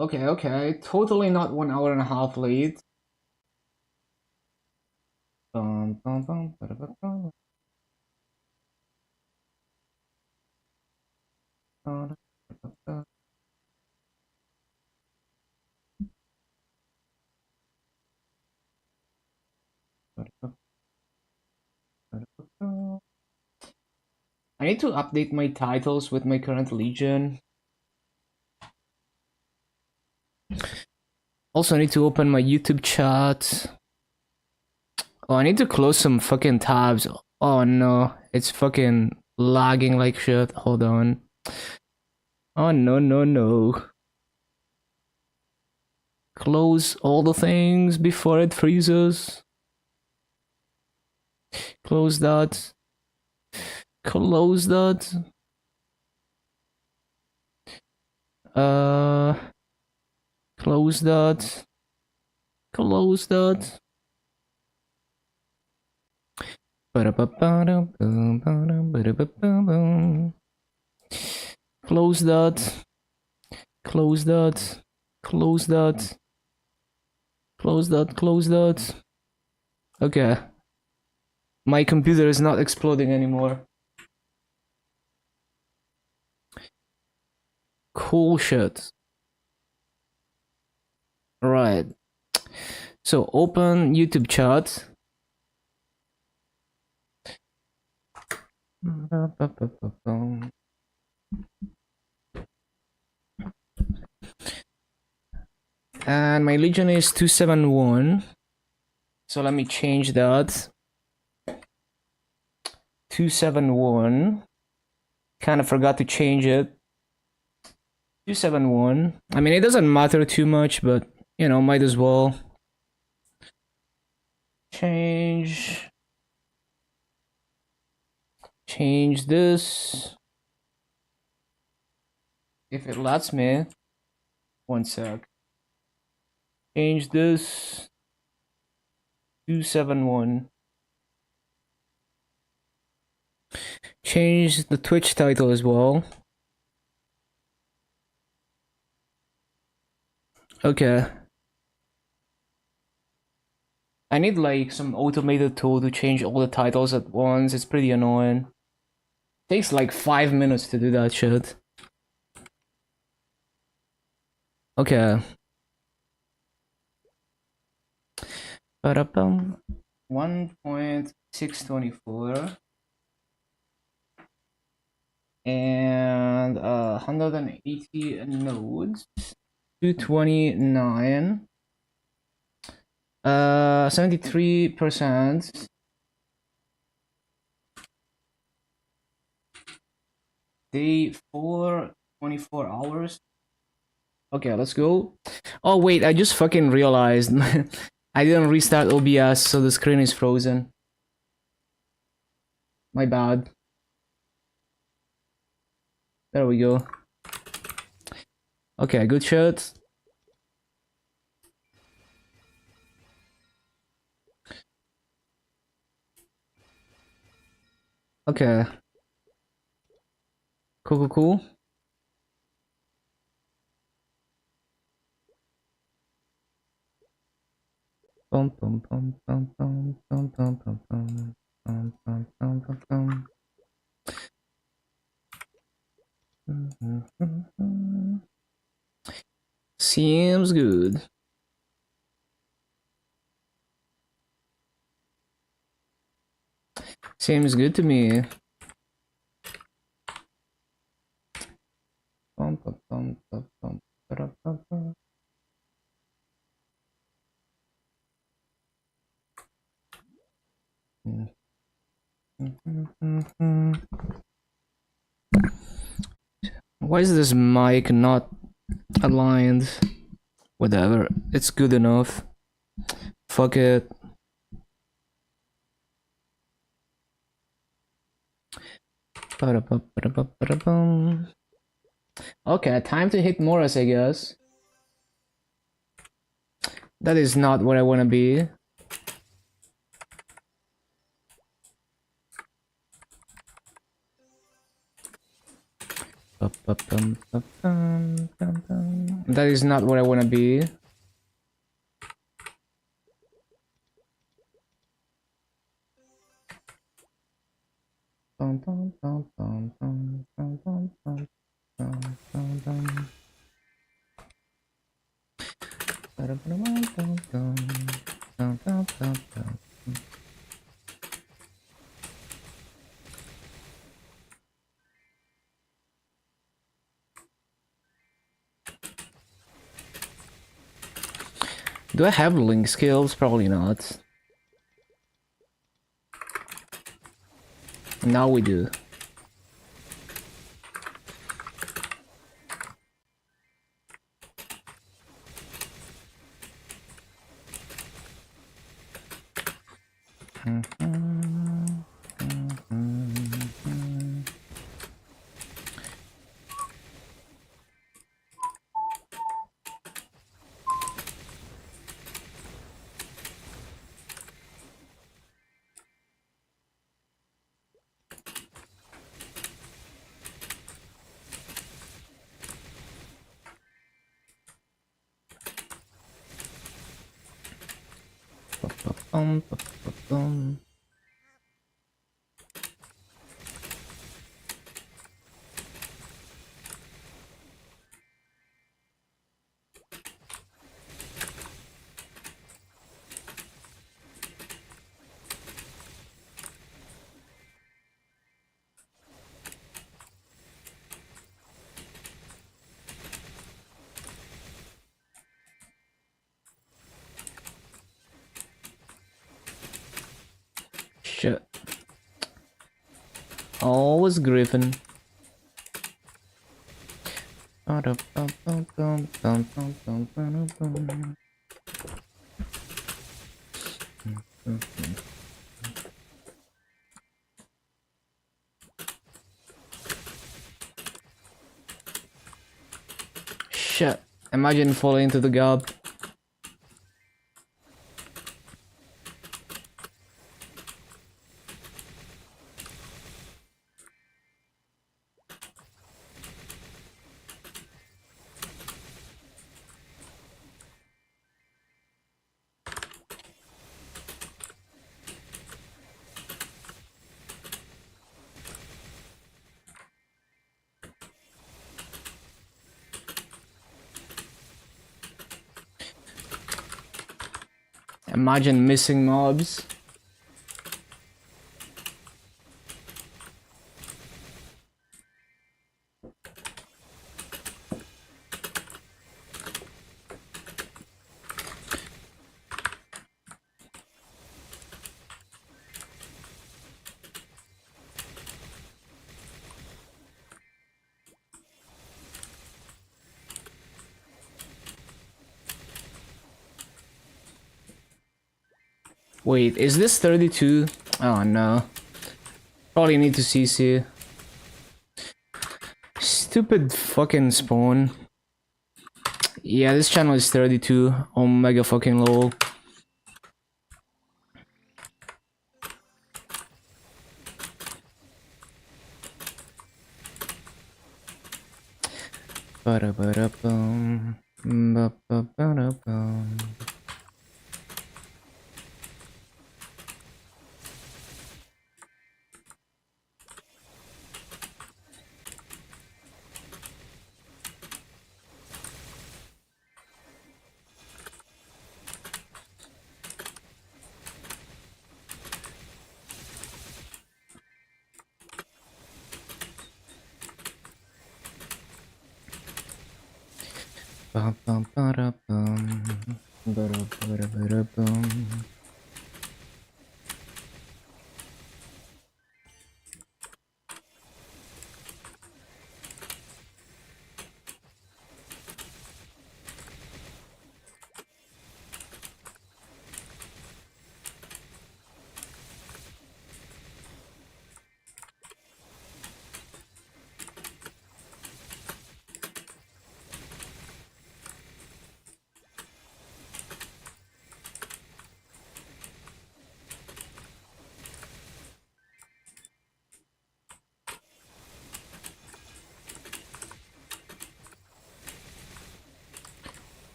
Okay, okay. Totally not 1 hour and a half late. Bum, bum, bum, ba-da-ba-bum. Ba-da-ba-ba. Ba-da-ba-ba. I need to update my titles with my current legion. Also, I need to open my YouTube chat. Oh, I need to close some fucking tabs. Oh no, it's fucking lagging like shit. Hold on. Oh no, no, no. Close all the things before it freezes. Close that. Close that. Uh, close that. Close that. Close that. Close that. Close that. Close that. Close that. Okay. My computer is not exploding anymore. Cool shit. Right. So open YouTube chat. And my legion is 271. So let me change that. 271. Kind of forgot to change it. 271. I mean, it doesn't matter too much, but you know, might as well. Change this. If it lets me. One sec. Change this. 271. Change the Twitch title as well. Okay. I need like some automated tool to change all the titles at once. It's pretty annoying. Takes like 5 minutes to do that shit. Okay. 1.624 and 180 nodes. 229. 73%. Day 4, 24 hours. Okay, let's go. Oh wait, I just fucking realized I didn't restart OBS, so the screen is frozen. My bad. There we go. Okay, good shot. Okay. Cool, cool, cool. Bum, bum, bum, bum, bum, bum, bum, bum, bum, bum, bum, bum, bum, bum. Seems good. Seems good to me. Bum, bum, bum, bum, bum, bum, bum, bum. Why is this mic not aligned? Whatever, it's good enough. Fuck it. Okay, time to hit Morris, I guess. That is not where I want to be. That is not what I want to be. Do I have link skills? Probably not. Now we do. Shit. Always Griffin. Shit. Imagine falling into the gob. Imagine missing mobs. Wait, is this 32? Oh no. Probably need to CC. Stupid fucking spawn. Yeah, this channel is 32. Omega fucking lol. Ba-da-ba-da-bum. Ba-ba-ba-da-bum. Ba-ba-ba-da-bum. Ba-da-ba-da-ba-da-bum.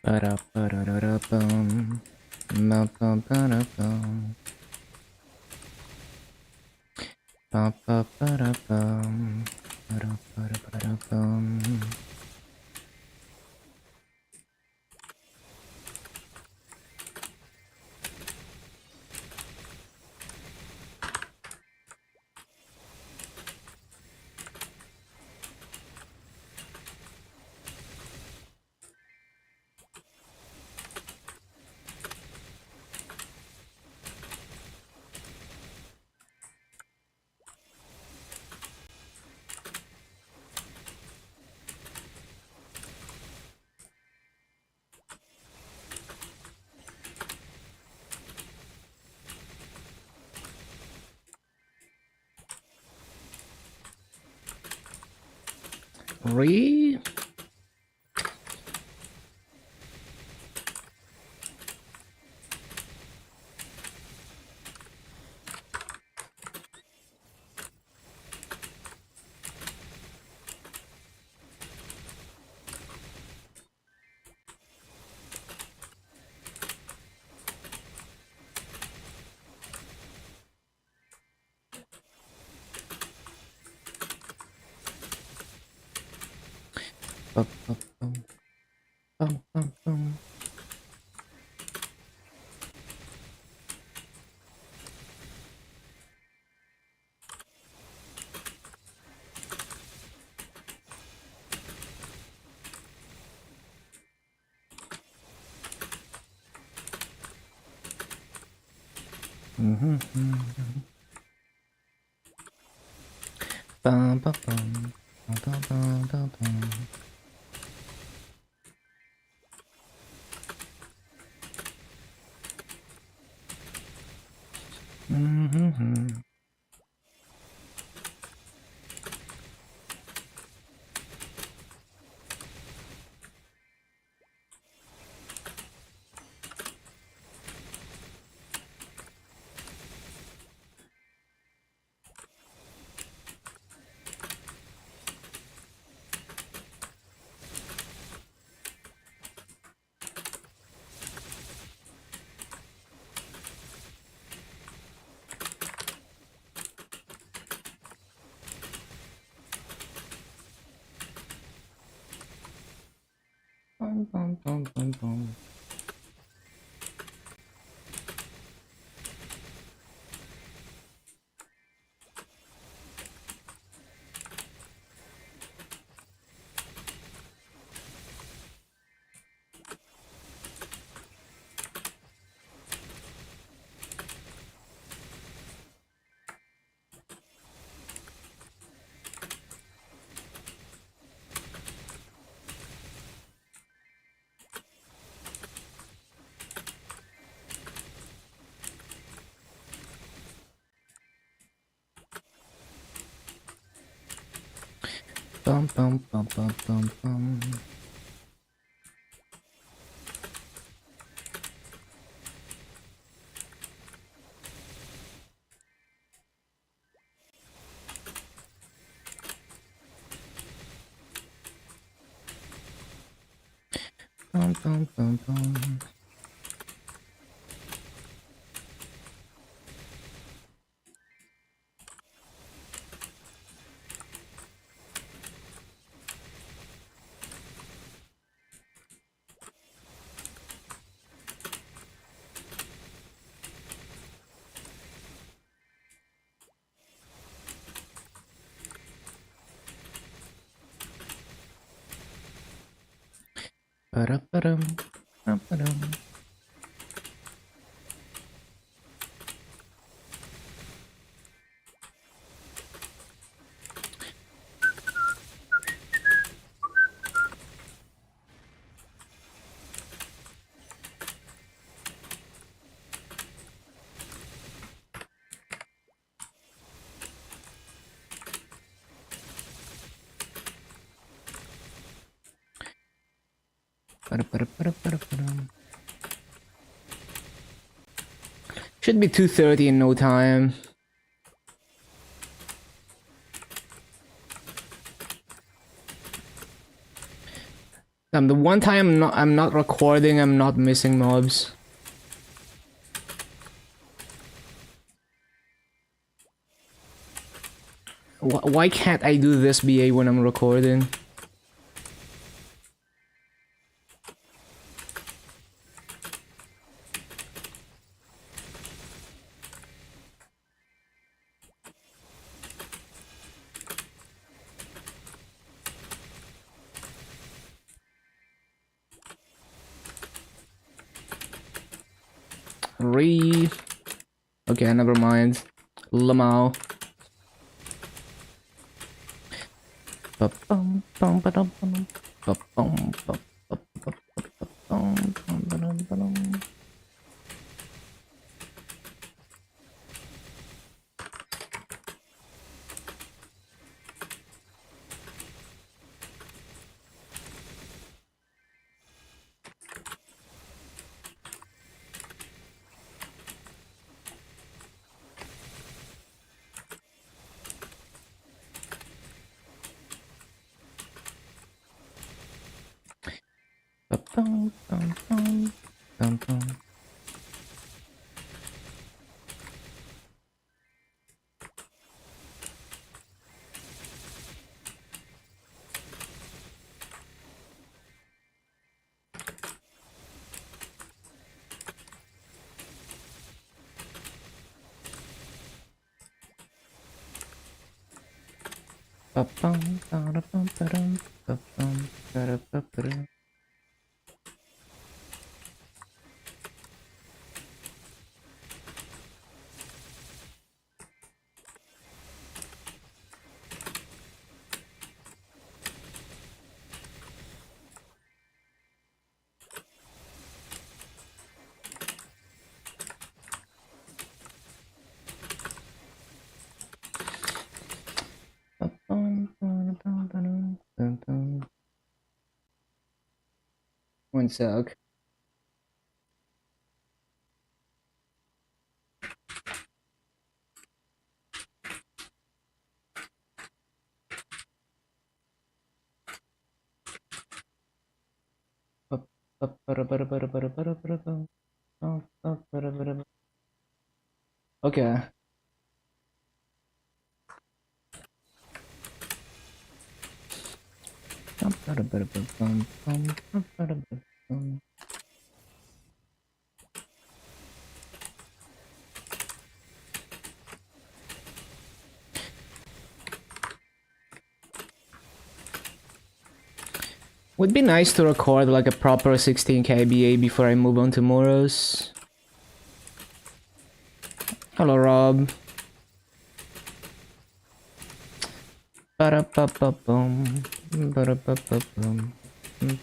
Ba-da-ba-da-da-da-bum. Ba-ba-ba-da-bum. Ba-ba-ba-da-bum. Ba-da-ba-da-ba-da-bum. Re? Ba-ba-bum. Bum-bum-bum. Mm-hmm. Bum-ba-bum. Bum-bum-bum-bum. Mm-hmm. Bum-bum-bum-bum-bum. Bum-bum-bum-bum-bum-bum. Bum-bum-bum-bum. Ba-da-ba-dum. Ba-ba-dum. Ba-da-ba-da-ba-da-ba-da-ba-dum. Should be 2:30 in no time. The one time I'm not recording, I'm not missing mobs. Why can't I do this BA when I'm recording? Okay, never mind. Lamau. One sec. Okay. Would be nice to record like a proper 16k BA before I move on to Moros. Hello, Rob. Ba-da-ba-ba-bum. Ba-da-ba-ba-bum.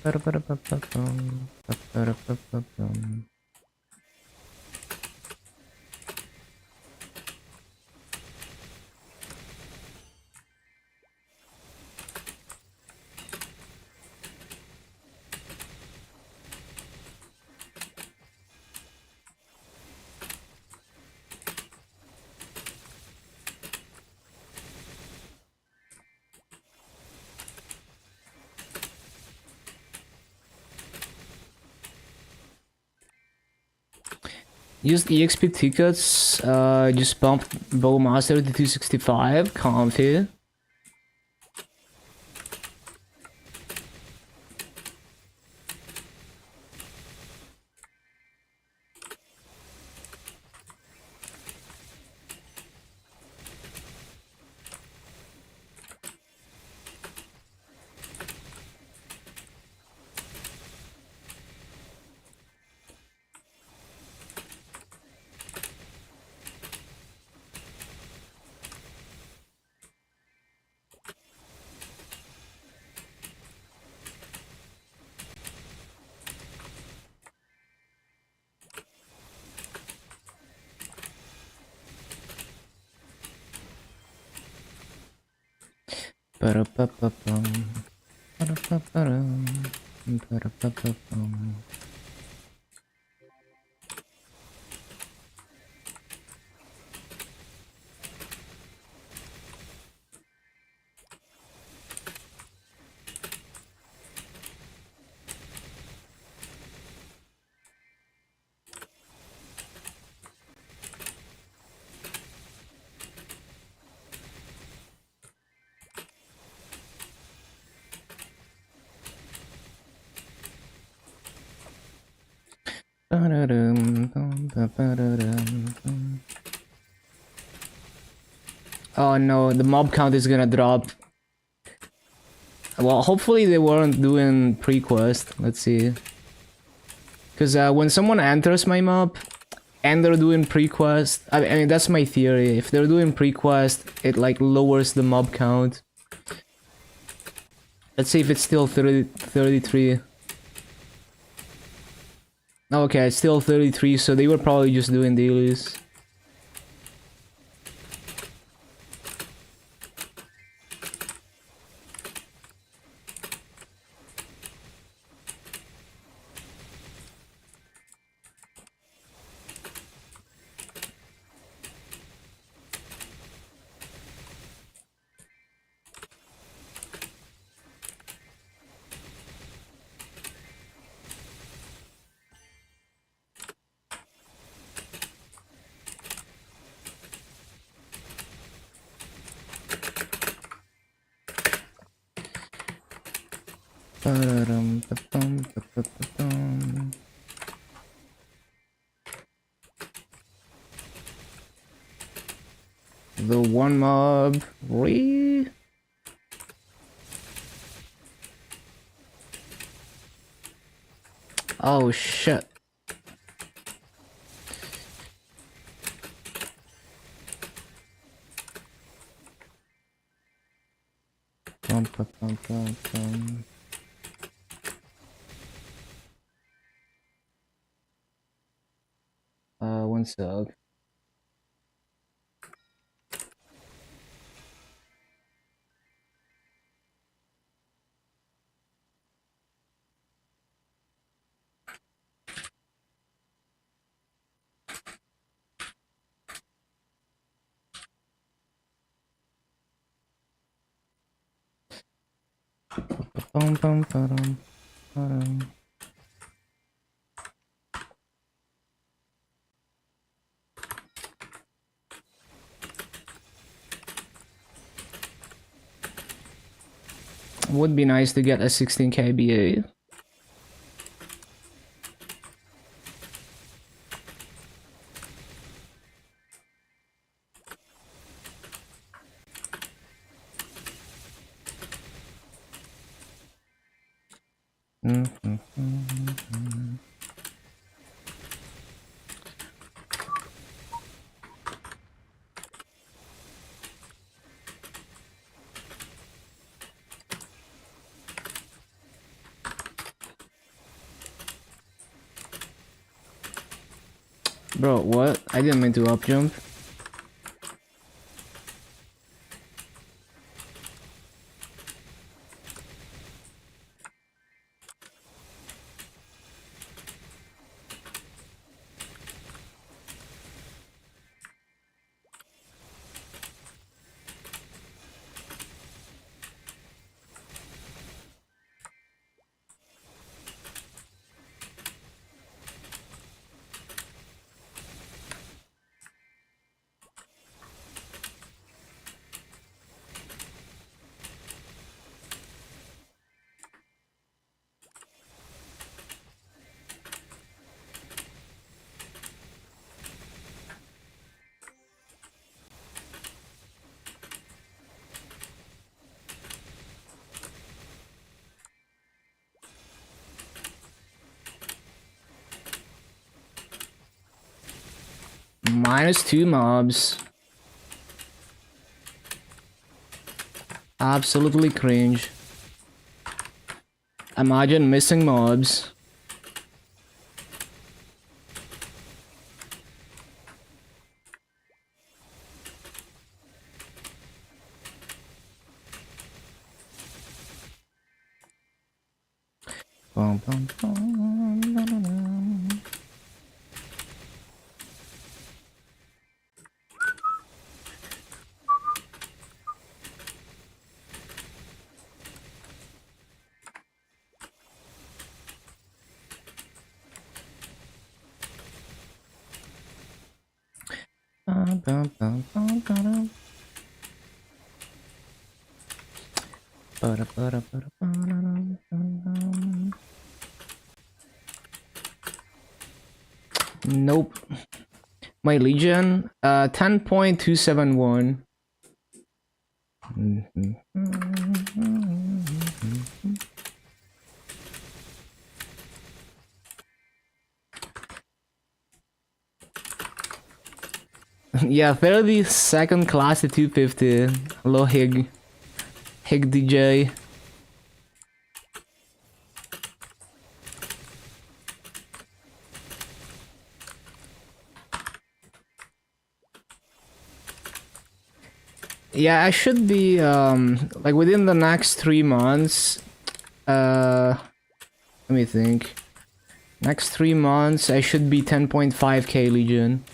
Ba-da-ba-da-ba-ba-bum. Ba-da-ba-ba-bum. Used EXP tickets, just bumped Bowmaster to 265, comfy. Ba-da-ba-ba-bum. Ba-da-ba-ba-dum. Ba-da-ba-ba-bum. Oh no, the mob count is gonna drop. Well, hopefully they weren't doing pre-quest. Let's see. Because when someone enters my mob and they're doing pre-quest, I mean that's my theory. If they're doing pre-quest, it like lowers the mob count. Let's see if it's still 33. Okay, it's still 33, so they were probably just doing dailies. The one mob. Oh shit. One sec. Would be nice to get a 16k BA. Bro, what? I didn't mean to up jump. -2 mobs. Absolutely cringe. Imagine missing mobs. Bum, bum, bum, na, na, na. Bum, bum, bum, bum, ba-dum. Ba-da, ba-da, ba-da, ba-da-dum, ba-dum. Nope. My Legion, 10.271. Yeah, fairly second class to 250. Hello, Hig DJ. Yeah, I should be like within the next 3 months. Let me think. Next 3 months, I should be 10.5k Legion.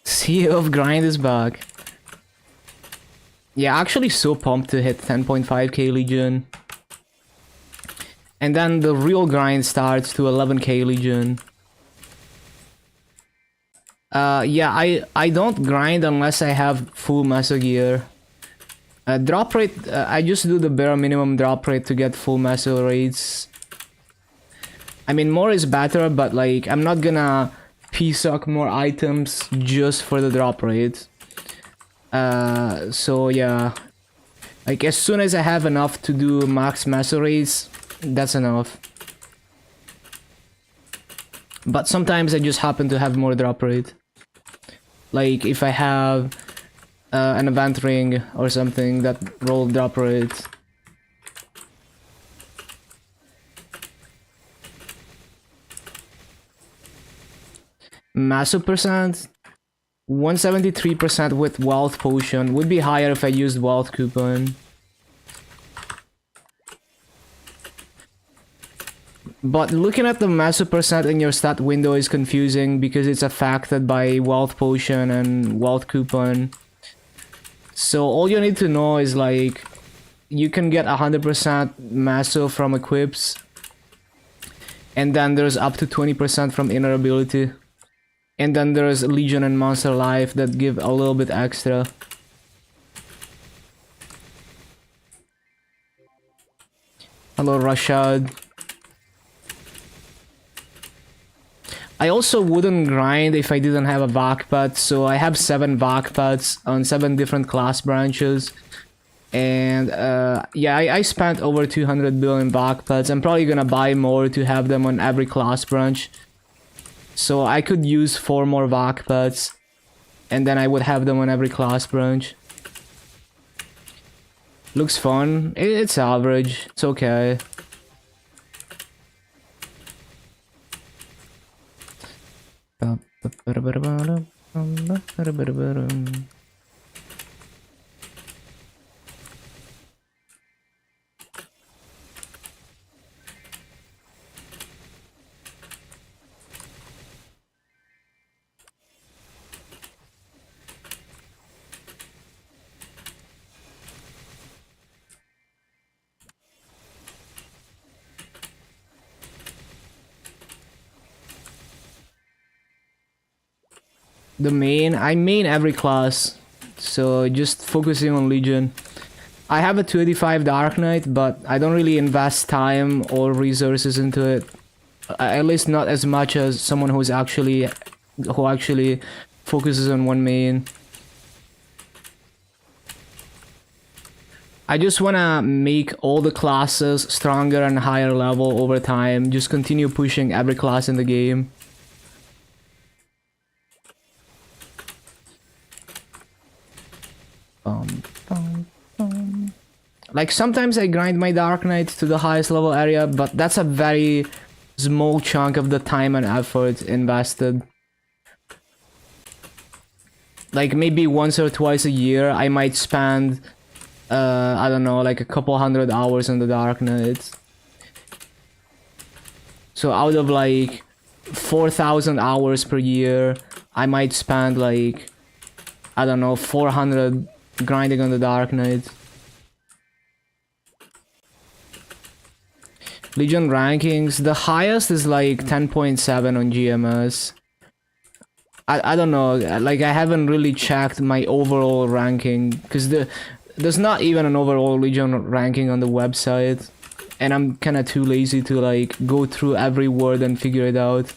CEO of Grind is back. Yeah, actually so pumped to hit 10.5k Legion. And then the real grind starts to 11k Legion. Yeah, I don't grind unless I have full Meso gear. Drop rate, I just do the bare minimum drop rate to get full Meso rates. I mean, more is better, but like, I'm not gonna p-suck more items just for the drop rate. So yeah. Like, as soon as I have enough to do max Meso rates, that's enough. But sometimes I just happen to have more drop rate. Like, if I have an event ring or something that roll drop rate. Massive percent, 173% with wealth potion. Would be higher if I used wealth coupon. But looking at the massive percent in your stat window is confusing because it's affected by wealth potion and wealth coupon. So all you need to know is like, you can get 100% massive from equips. And then there's up to 20% from inner ability. And then there's Legion and Monster Life that give a little bit extra. Hello, Rashad. I also wouldn't grind if I didn't have a vac pad, so I have 7 vac pads on 7 different class branches. And yeah, I spent over 200 billion vac pads. I'm probably gonna buy more to have them on every class branch. So I could use 4 more vac pads, and then I would have them on every class branch. Looks fun. It's average. It's okay. The main, I main every class, so just focusing on Legion. I have a 285 Dark Knight, but I don't really invest time or resources into it. At least not as much as someone who actually focuses on one main. I just wanna make all the classes stronger and higher level over time. Just continue pushing every class in the game. Like, sometimes I grind my Dark Knight to the highest level area, but that's a very small chunk of the time and effort invested. Like, maybe once or twice a year, I might spend, I don't know, like a couple hundred hours on the Dark Knight. So out of like 4,000 hours per year, I might spend like, I don't know, 400 grinding on the Dark Knight. Legion rankings, the highest is like 10.7 on GMS. I don't know, like I haven't really checked my overall ranking because there's not even an overall Legion ranking on the website, and I'm kind of too lazy to like go through every word and figure it out.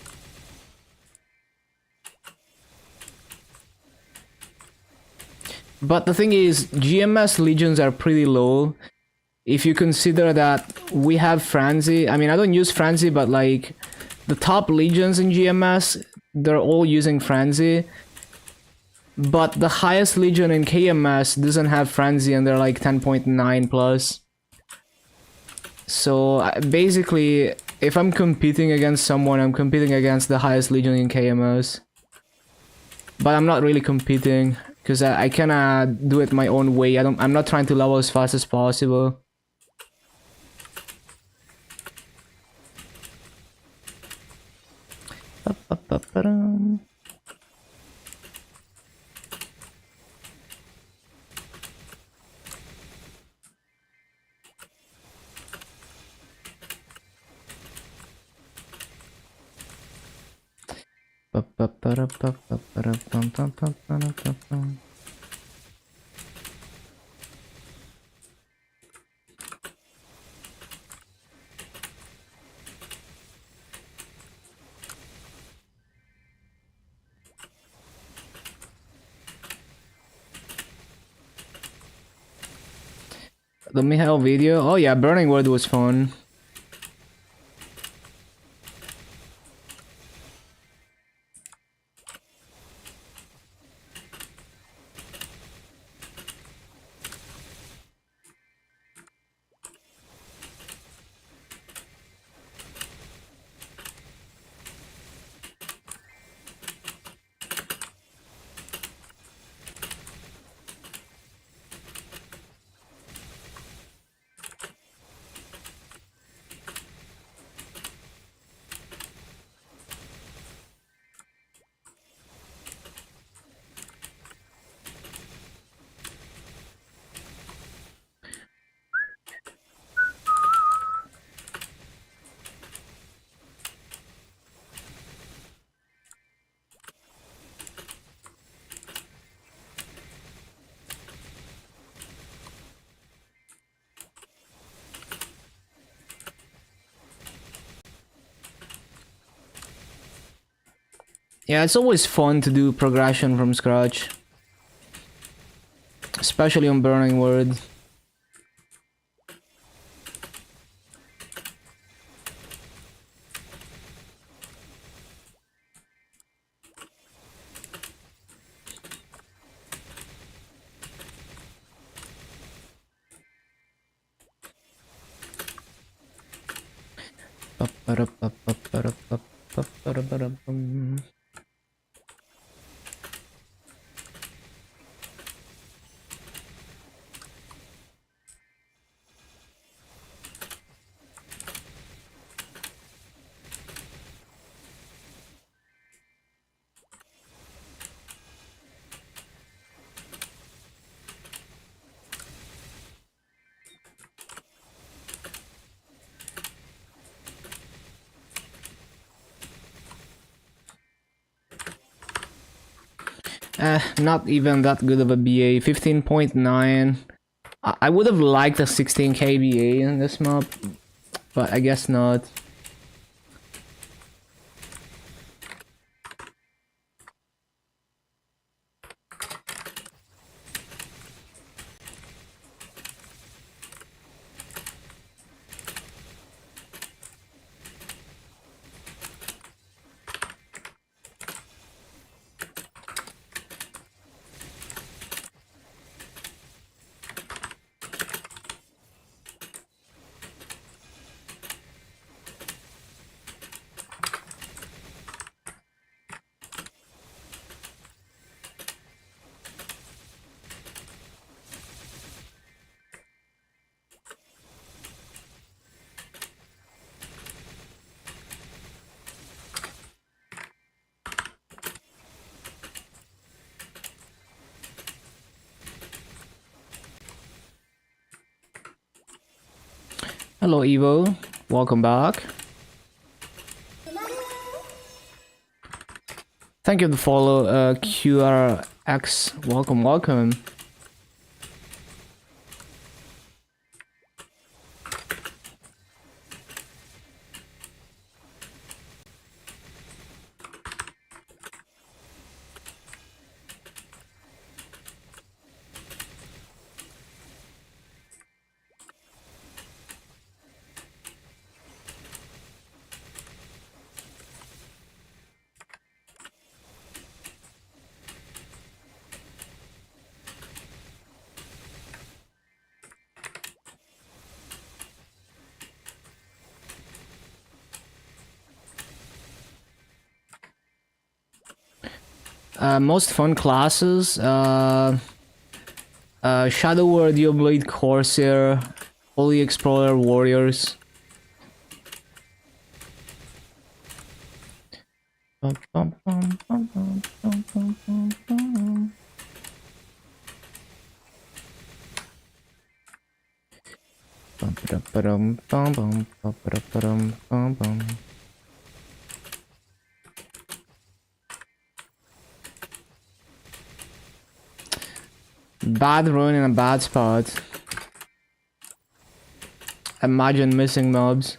But the thing is, GMS Legions are pretty low. If you consider that we have Frenzy, I mean, I don't use Frenzy, but like the top Legions in GMS, they're all using Frenzy. But the highest Legion in KMS doesn't have Frenzy and they're like 10.9 plus. So basically, if I'm competing against someone, I'm competing against the highest Legion in KMS. But I'm not really competing because I kinda do it my own way. I'm not trying to level as fast as possible. The Mihail video? Oh yeah, Burning Word was fun. Yeah, it's always fun to do progression from scratch. Especially on Burning Word. Not even that good of a BA. 15.9. I would have liked a 16k BA in this map, but I guess not. Hello, Evo. Welcome back. Thank you for the follow, QRX. Welcome, welcome. Most fun classes, Shadow Warrior, Blade, Corsair, Holy Explorer, Warriors. Bad run in a bad spot. Imagine missing mobs.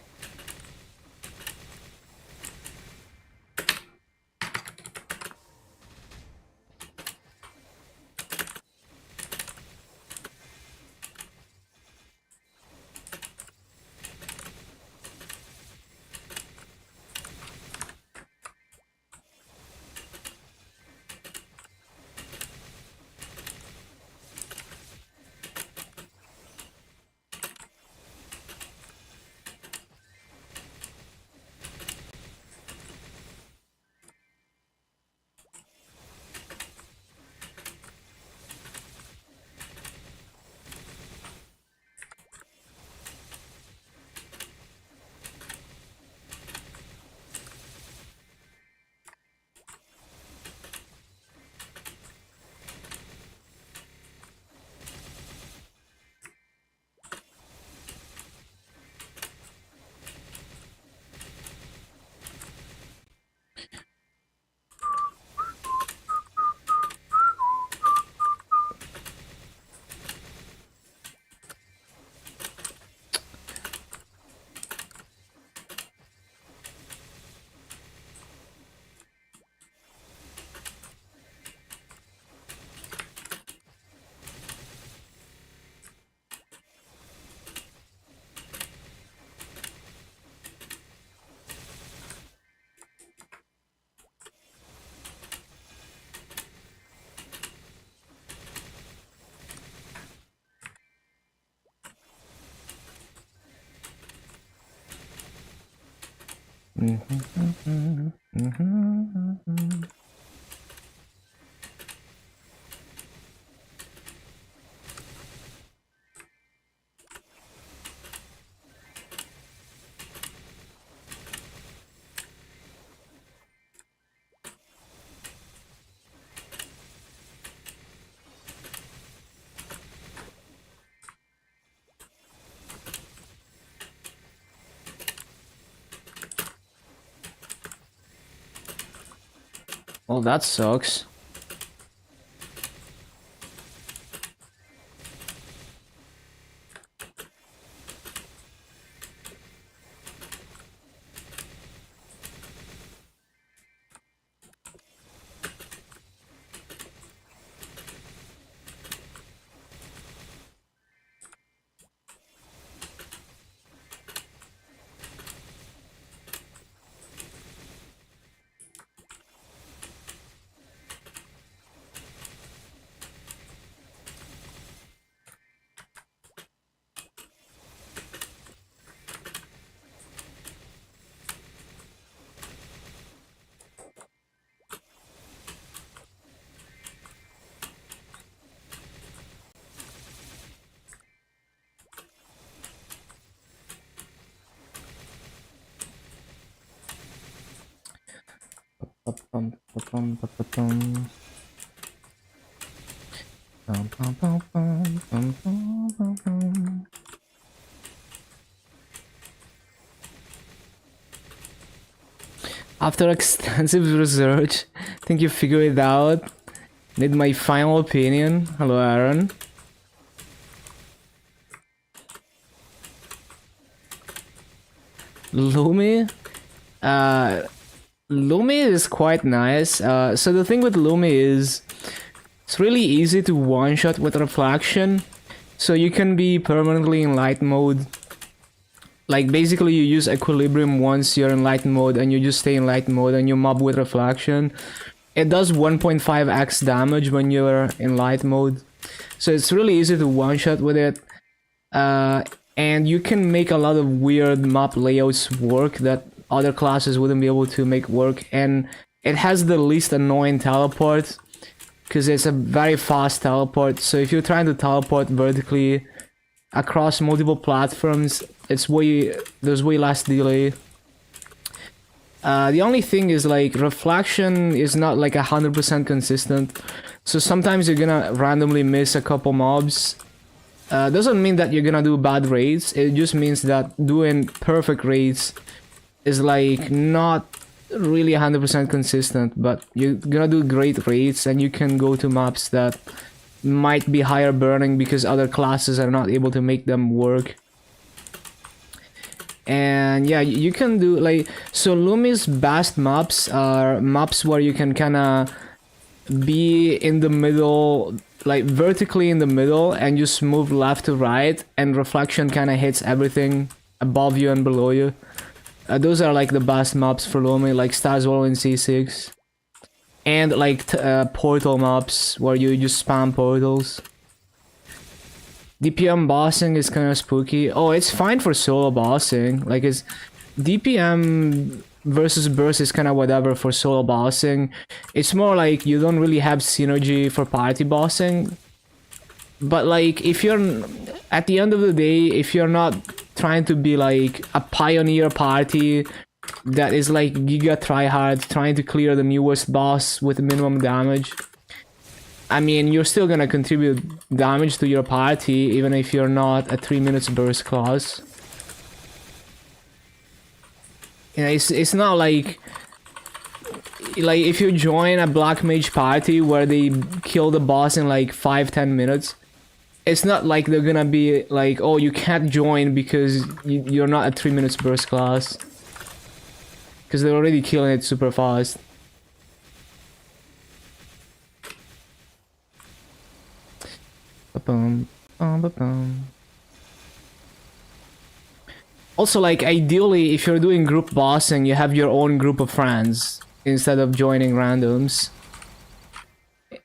Well, that sucks. After extensive research, I think you figured it out. Need my final opinion. Hello, Aaron. Lumi? Lumi is quite nice. So the thing with Lumi is it's really easy to one-shot with reflection. So you can be permanently in light mode. Like basically you use equilibrium once you're in light mode and you just stay in light mode and you mob with reflection. It does 1.5x damage when you're in light mode. So it's really easy to one-shot with it. And you can make a lot of weird map layouts work that other classes wouldn't be able to make work. And it has the least annoying teleport, because it's a very fast teleport. So if you're trying to teleport vertically across multiple platforms, there's way less delay. The only thing is like reflection is not like 100% consistent. So sometimes you're gonna randomly miss a couple mobs. Doesn't mean that you're gonna do bad raids. It just means that doing perfect raids is like not really 100% consistent, but you're gonna do great raids and you can go to maps that might be higher burning because other classes are not able to make them work. And yeah, you can do like, so Lumi's best maps are maps where you can kinda be in the middle, like vertically in the middle, and just move left to right, and reflection kinda hits everything above you and below you. Those are like the best maps for Lumi, like Starswell in C6. And like portal maps where you just spam portals. DPM bossing is kind of spooky. Oh, it's fine for solo bossing. Like it's DPM versus burst is kind of whatever for solo bossing. It's more like you don't really have synergy for party bossing. But like if you're at the end of the day, if you're not trying to be like a pioneer party that is like giga tryhard trying to clear the newest boss with minimum damage, I mean, you're still gonna contribute damage to your party even if you're not a 3 minutes burst class. Yeah, it's not like if you join a black mage party where they kill the boss in like 5-10 minutes, it's not like they're gonna be like, oh, you can't join because you're not a 3 minutes burst class. Because they're already killing it super fast. Also, like, ideally, if you're doing group bossing, you have your own group of friends instead of joining randoms.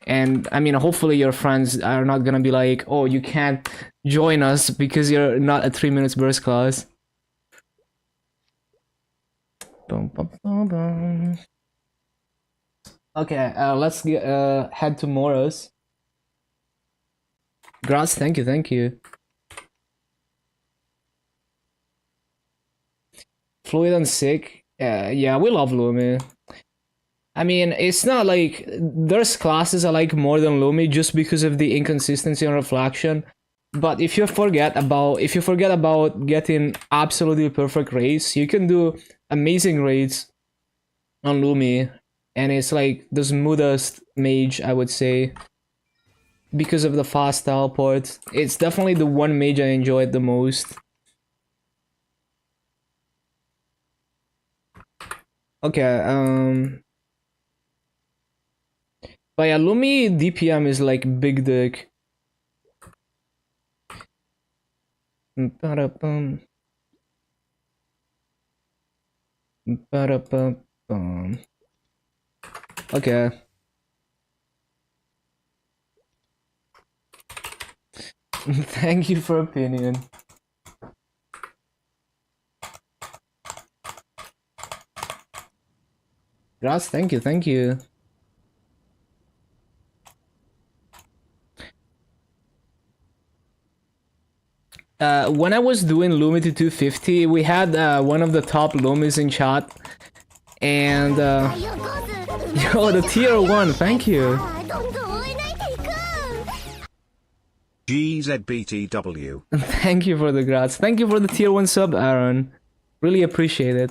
And, I mean, hopefully your friends are not gonna be like, oh, you can't join us because you're not a 3 minutes burst class. Okay, let's head to Moros. Grass, thank you, thank you. Fluid and sick. Yeah, we love Lumi. I mean, it's not like there's classes I like more than Lumi just because of the inconsistency and reflection. But if you forget about getting absolutely perfect raids, you can do amazing raids on Lumi, and it's like the smoothest mage, I would say, because of the fast teleport. It's definitely the one mage I enjoyed the most. Okay, but yeah, Lumi DPM is like big dick. Okay. Thank you for opinion. Grass, thank you, thank you. When I was doing Lumi to 250, we had one of the top Lumis in chat, and yo, the tier 1, thank you. GZBTW. Thank you for the grats. Thank you for the tier 1 sub, Aaron. Really appreciate it.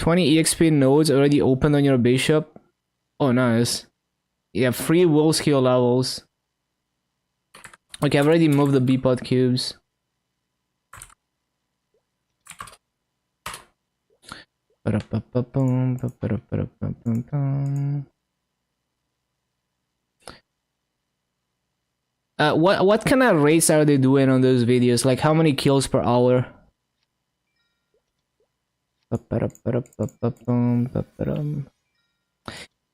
20 EXP nodes already opened on your bishop. Oh, nice. Yeah, free will skill levels. Okay, I've already moved the B-pod cubes. What kind of rates are they doing on those videos? Like how many kills per hour?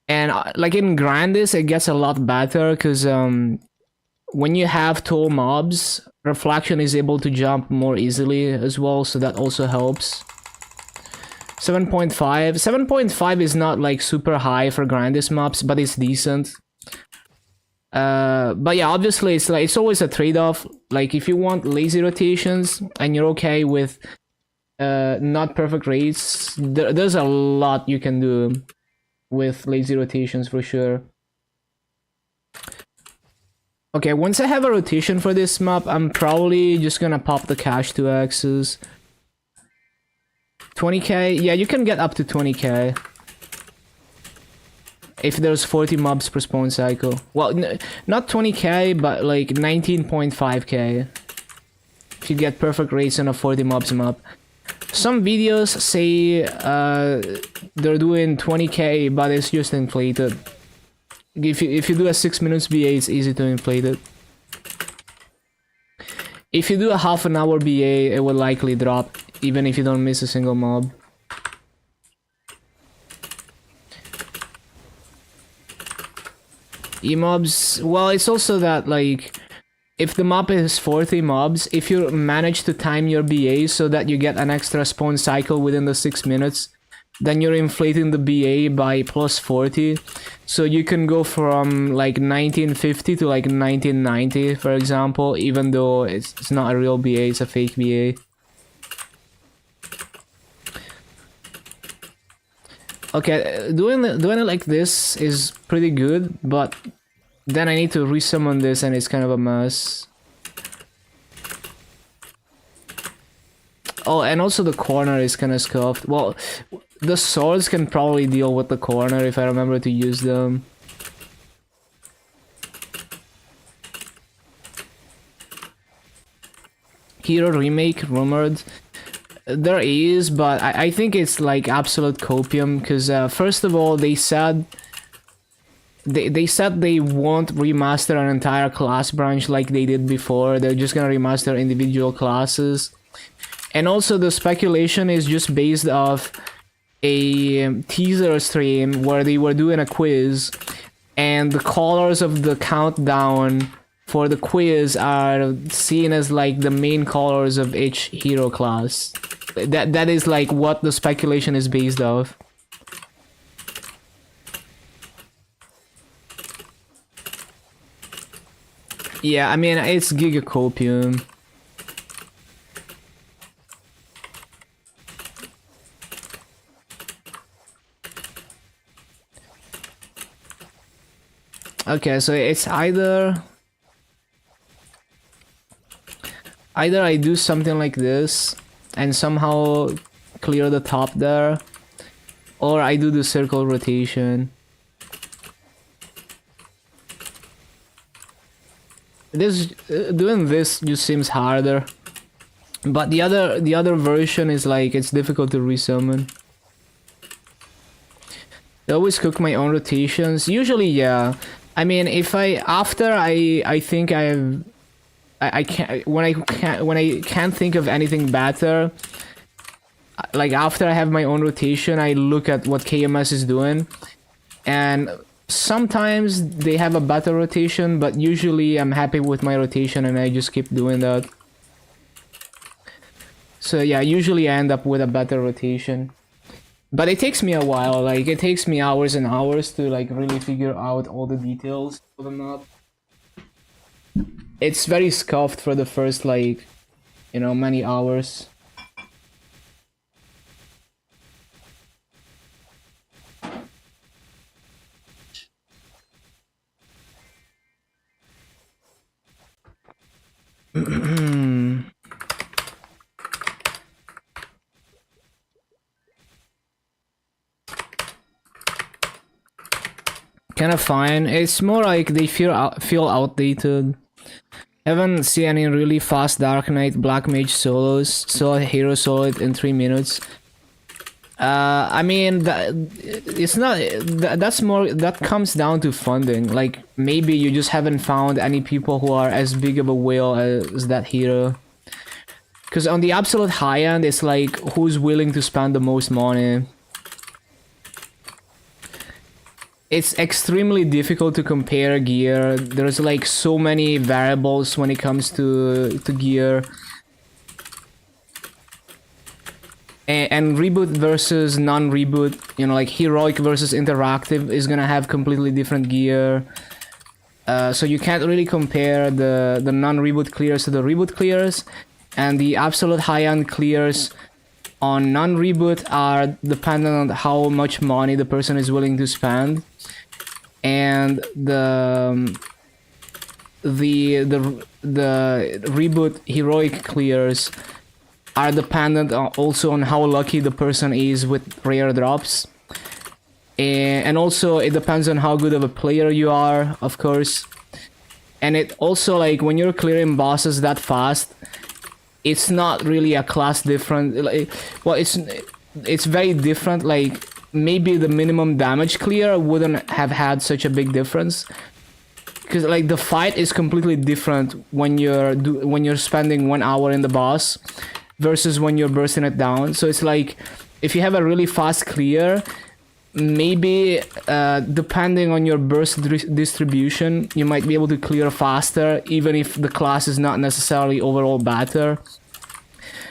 And like in Grandis, it gets a lot better because when you have tall mobs, reflection is able to jump more easily as well, so that also helps. 7.5. 7.5 is not like super high for Grandis mobs, but it's decent. But yeah, obviously it's always a trade-off. Like if you want lazy rotations and you're okay with not perfect rates, there's a lot you can do with lazy rotations for sure. Okay, once I have a rotation for this map, I'm probably just gonna pop the cash 2x's. 20k? Yeah, you can get up to 20k. If there's 40 mobs per spawn cycle. Well, not 20k, but like 19.5k. If you get perfect rates on a 40 mobs map. Some videos say they're doing 20k, but it's just inflated. If you do a 6 minutes BA, it's easy to inflate it. If you do a half an hour BA, it will likely drop, even if you don't miss a single mob. E-mobs, well, it's also that, like, if the map is 40 mobs, if you manage to time your BA so that you get an extra spawn cycle within the 6 minutes, then you're inflating the BA by plus 40. So you can go from like 1950 to like 1990, for example, even though it's not a real BA, it's a fake BA. Okay, doing it like this is pretty good, but then I need to resummon this and it's kind of a mess. Oh, and also the corner is kind of scuffed. Well, the swords can probably deal with the corner if I remember to use them. Hero remake rumored. There is, but I think it's like absolute copium because first of all, they said they won't remaster an entire class branch like they did before. They're just gonna remaster individual classes. And also the speculation is just based off a teaser stream where they were doing a quiz and the colors of the countdown for the quiz are seen as like the main colors of each hero class. That is like what the speculation is based off. Yeah, I mean, it's gigacopium. Okay, so it's either I do something like this and somehow clear the top there, or I do the circle rotation. Doing this just seems harder, but the other version is like it's difficult to resummon. I always cook my own rotations. Usually, yeah. I mean, if after I think I can't when I can't think of anything better. Like after I have my own rotation, I look at what KMS is doing, and sometimes they have a better rotation, but usually I'm happy with my rotation and I just keep doing that. So yeah, usually I end up with a better rotation. But it takes me a while, like it takes me hours and hours to like really figure out all the details of the map. It's very scuffed for the first like, you know, many hours. kind of fine. It's more like they feel outdated. Haven't seen any really fast Dark Knight Black Mage solos. Saw a hero solo it in 3 minutes. I mean, it's not. That's more. That comes down to funding. Like maybe you just haven't found any people who are as big of a whale as that hero. Because on the absolute high end, it's like who's willing to spend the most money. It's extremely difficult to compare gear. There's like so many variables when it comes to gear. And reboot versus non-reboot, you know, like heroic versus interactive is gonna have completely different gear. So you can't really compare the non-reboot clears to the reboot clears. And the absolute high-end clears on non-reboot are dependent on how much money the person is willing to spend. And the reboot heroic clears are dependent also on how lucky the person is with rare drops. And also it depends on how good of a player you are, of course. And it also, like, when you're clearing bosses that fast, it's not really a class different. Like, well, it's very different. Like maybe the minimum damage clear wouldn't have had such a big difference, because like the fight is completely different when you're spending 1 hour in the boss versus when you're bursting it down. So it's like if you have a really fast clear, maybe depending on your burst distribution, you might be able to clear faster, even if the class is not necessarily overall better.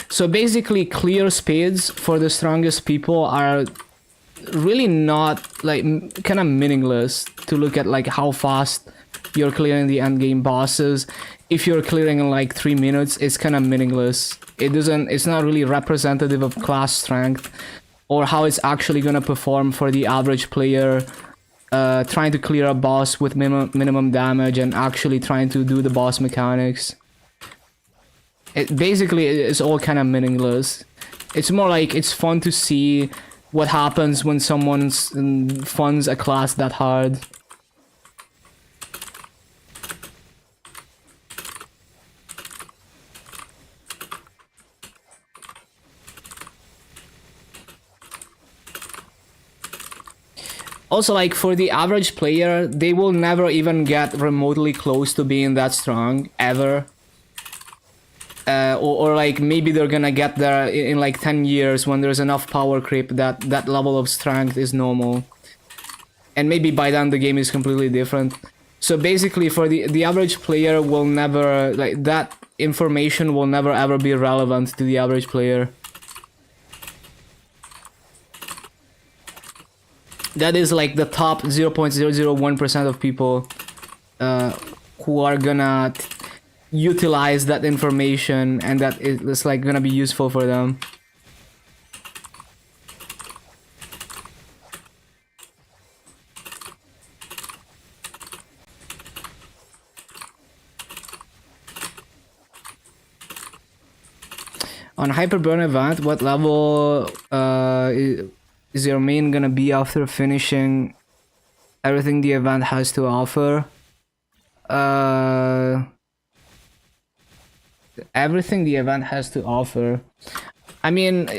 So basically, clear speeds for the strongest people are really not, like, kind of meaningless to look at, like how fast you're clearing the end game bosses. If you're clearing in like 3 minutes, it's kind of meaningless. It's not really representative of class strength or how it's actually gonna perform for the average player trying to clear a boss with minimum damage and actually trying to do the boss mechanics. It basically is all kind of meaningless. It's more like it's fun to see what happens when someone funds a class that hard. Also, like, for the average player, they will never even get remotely close to being that strong, ever. Or like, maybe they're gonna get there in like 10 years when there's enough power creep that that level of strength is normal. And maybe by then the game is completely different. So basically, for the average player will never, like, that information will never ever be relevant to the average player. That is like the top 0.001% of people who are gonna utilize that information, and that is like gonna be useful for them. On Hyperburn event, what level is your main gonna be after finishing everything the event has to offer? Everything the event has to offer. I mean,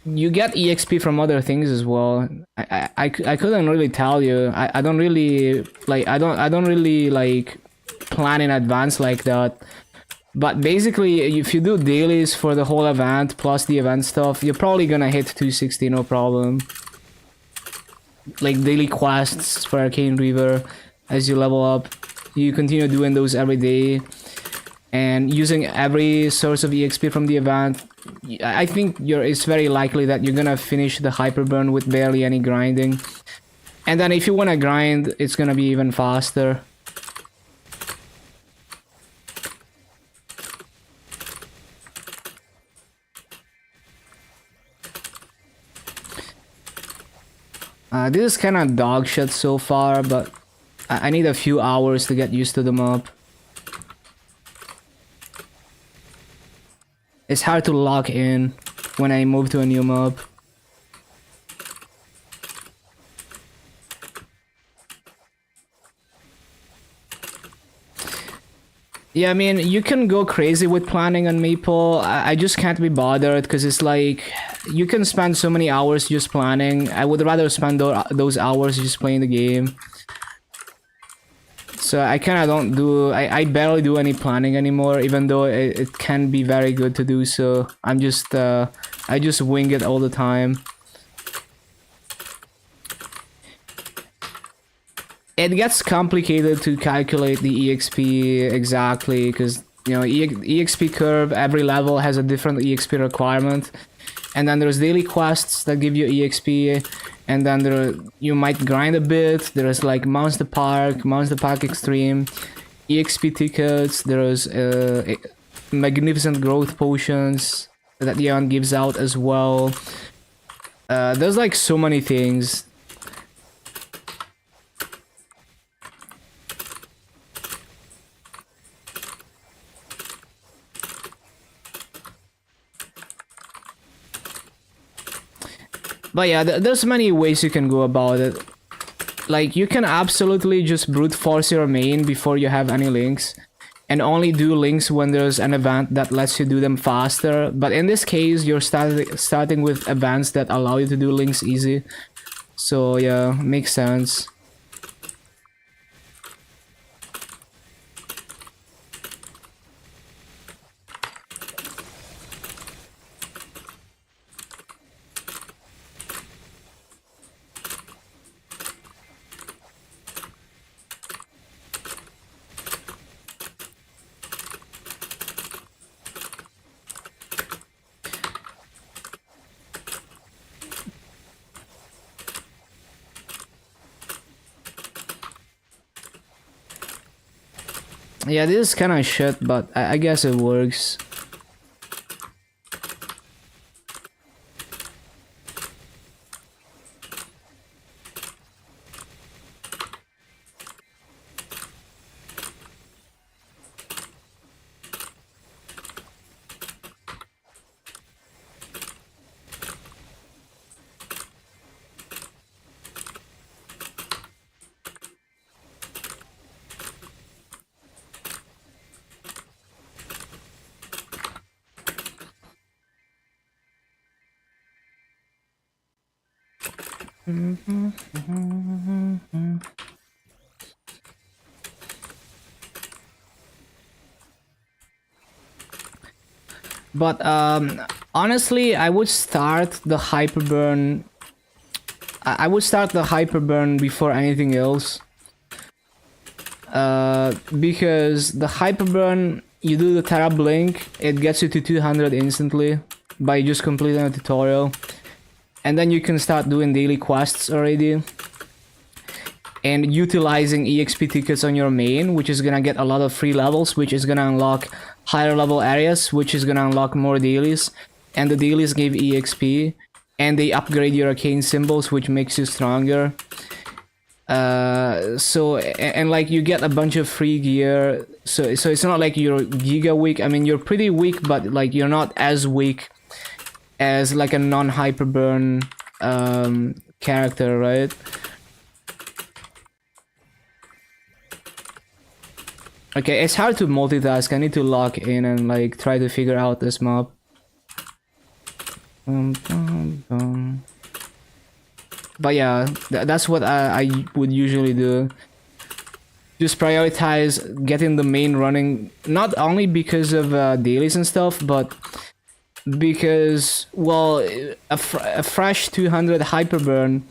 you get EXP from other things as well. I couldn't really tell you. I don't really like plan in advance like that. But basically, if you do dailies for the whole event plus the event stuff, you're probably gonna hit 260 no problem. Like daily quests for Arcane Reaver, as you level up, you continue doing those every day and using every source of EXP from the event. I think it's very likely that you're gonna finish the Hyperburn with barely any grinding. And then if you wanna grind, it's gonna be even faster. This is kind of dog shit so far, but I need a few hours to get used to the map. It's hard to lock in when I move to a new map. Yeah, I mean, you can go crazy with planning on Maple. I just can't be bothered because it's like you can spend so many hours just planning. I would rather spend those hours just playing the game. So I kind of don't do. I barely do any planning anymore, even though it can be very good to do so. I just wing it all the time. It gets complicated to calculate the EXP exactly because you know EXP curve, every level has a different EXP requirement, and then there's daily quests that give you EXP, and then you might grind a bit. There's like Monster Park Extreme, EXP tickets. There's magnificent growth potions that Yeon gives out as well. There's like so many things. But yeah, there's many ways you can go about it. Like, you can absolutely just brute force your main before you have any links, and only do links when there's an event that lets you do them faster. But in this case, you're starting with events that allow you to do links easy. So yeah, makes sense. Yeah, this is kind of shit, but I guess it works. But honestly, I would start the hyperburn. I would start the hyperburn before anything else. Because the hyperburn, you do the Terra Blink, it gets you to 200 instantly by just completing a tutorial. And then you can start doing daily quests already. And utilizing EXP tickets on your main, which is gonna get a lot of free levels, which is gonna unlock higher level areas, which is gonna unlock more dailies. And the dailies give EXP. And they upgrade your arcane symbols, which makes you stronger. So and like you get a bunch of free gear. So it's not like you're giga weak. I mean, you're pretty weak, but like you're not as weak as like a non-hyperburn character, right? Okay, it's hard to multitask. I need to lock in and like try to figure out this map. But yeah, that's what I would usually do. Just prioritize getting the main running, not only because of dailies and stuff, but because, well, a fresh 200 hyperburn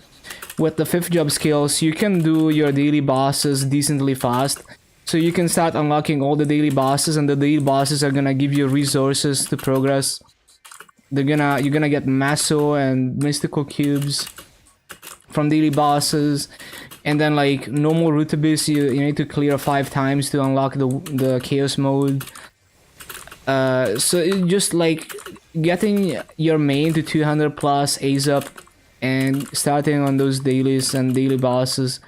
with the 5th job skills, you can do your daily bosses decently fast. So you can start unlocking all the daily bosses, and the daily bosses are gonna give you resources to progress. You're gonna get Maso and Mystical Cubes from daily bosses, and then like normal Rutabis, you need to clear 5 times to unlock the Chaos mode. So it just like getting your main to 200 plus ASAP and starting on those dailies and daily bosses.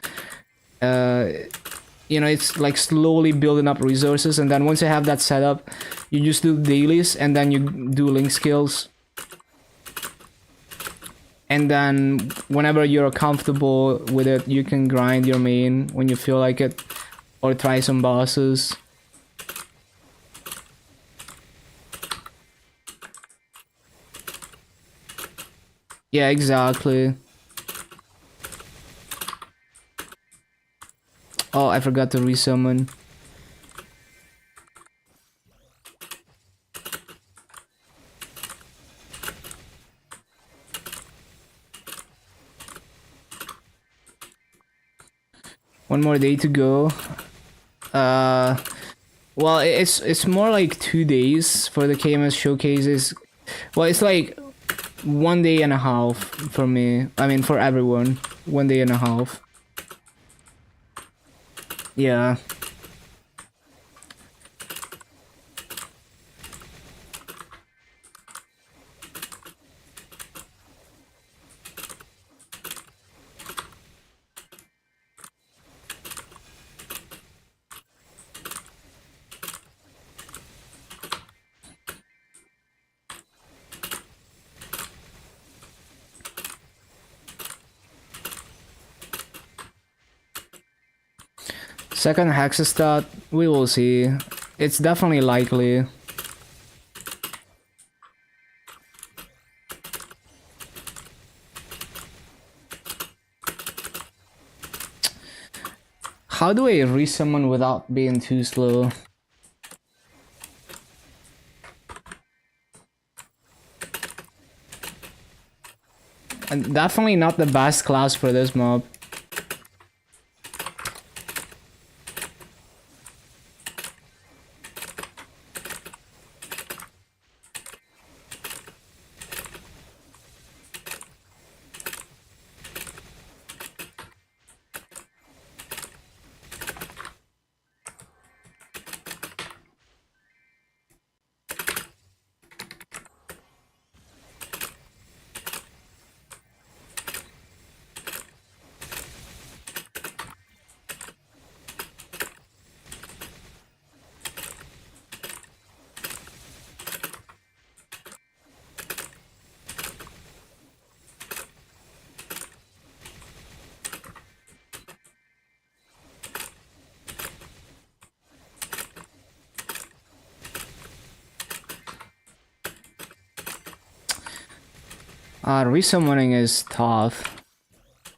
You know, it's like slowly building up resources, and then once you have that set up, you just do dailies and then you do link skills. And then whenever you're comfortable with it, you can grind your main when you feel like it, or try some bosses. Yeah, exactly. Oh, I forgot to resummon. One more day to go. Well, it's more like 2 days for the KMS showcases. Well, it's like 1 day and a half for me. I mean, for everyone, 1 day and a half. Yeah. Second Hexastat, we will see. It's definitely likely. How do I resummon without being too slow? And definitely not the best class for this mob. Resummoning is tough.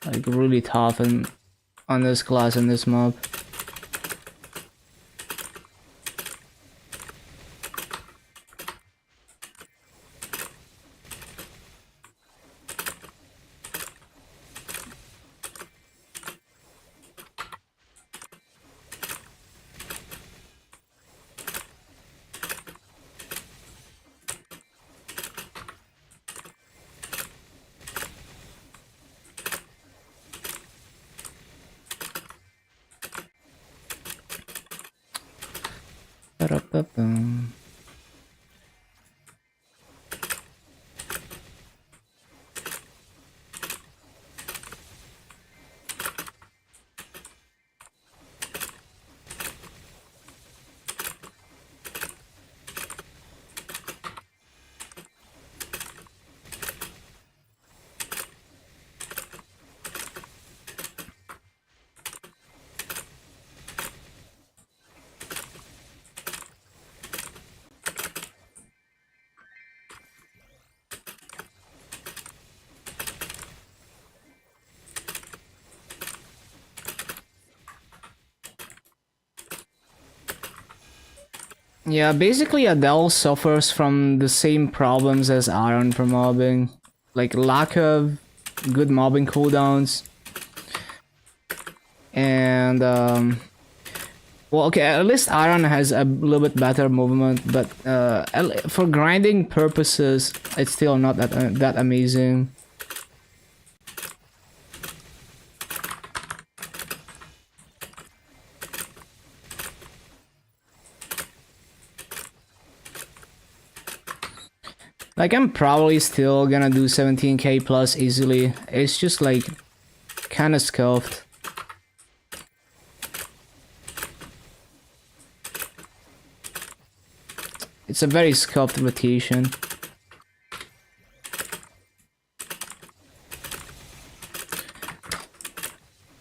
Like really tough on this class and this mob. Ba-da-ba-bum. Yeah, basically Adele suffers from the same problems as Aaron for mobbing. Like lack of good mobbing cooldowns. And well, okay, at least Aaron has a little bit better movement, but for grinding purposes, it's still not that amazing. Like I'm probably still gonna do 17k plus easily. It's just like kind of scuffed. It's a very scuffed rotation.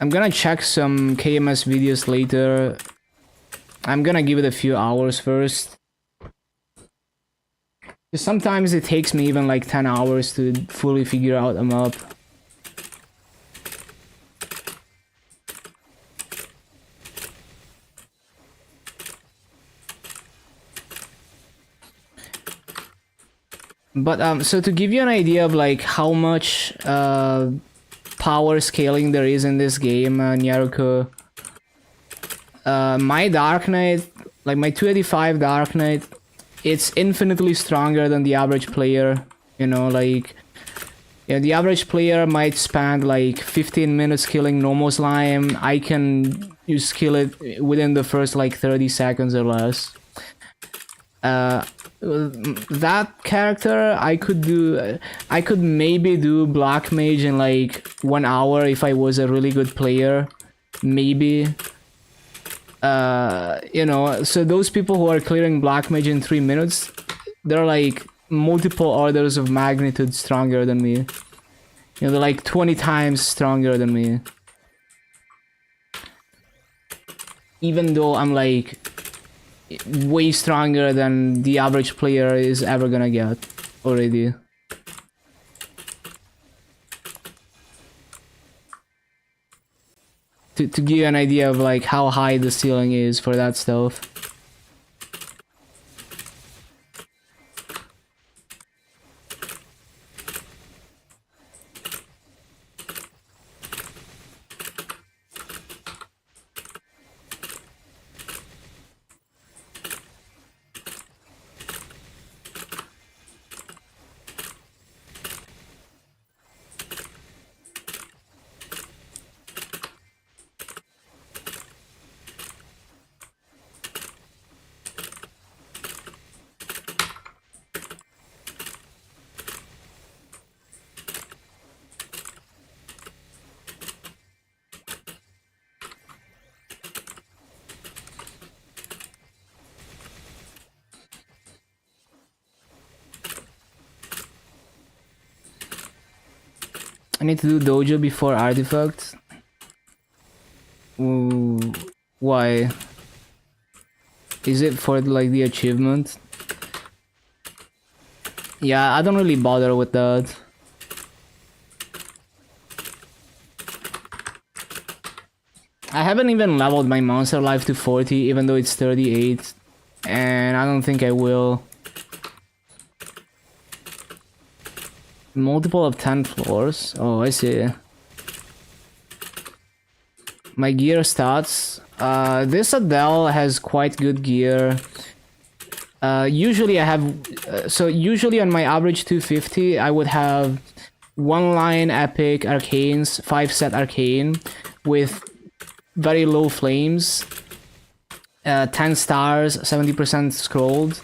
I'm gonna check some KMS videos later. I'm gonna give it a few hours first. Sometimes it takes me even like 10 hours to fully figure out a map. But so to give you an idea of like how much power scaling there is in this game, Nyaruko, my Dark Knight, like my 285 Dark Knight, it's infinitely stronger than the average player. You know, like, yeah, the average player might spend like 15 minutes killing normal slime. I can use kill it within the first like 30 seconds or less. That character I could maybe do Black Mage in like 1 hour if I was a really good player, maybe. You know, so those people who are clearing Black Mage in 3 minutes, they're like multiple orders of magnitude stronger than me. You know, they're like 20 times stronger than me. Even though I'm like way stronger than the average player is ever gonna get already. To give you an idea of like how high the ceiling is for that stuff. I need to do dojo before artifact. Ooh, why? Is it for like the achievement? Yeah, I don't really bother with that. I haven't even leveled my monster life to 40, even though it's 38, and I don't think I will. Multiple of 10 floors. Oh, I see. My gear stats. This Adele has quite good gear. Usually I have... so usually on my average 250, I would have 1 line epic arcanes, 5 set arcane, with very low flames, 10 stars, 70% scrolled,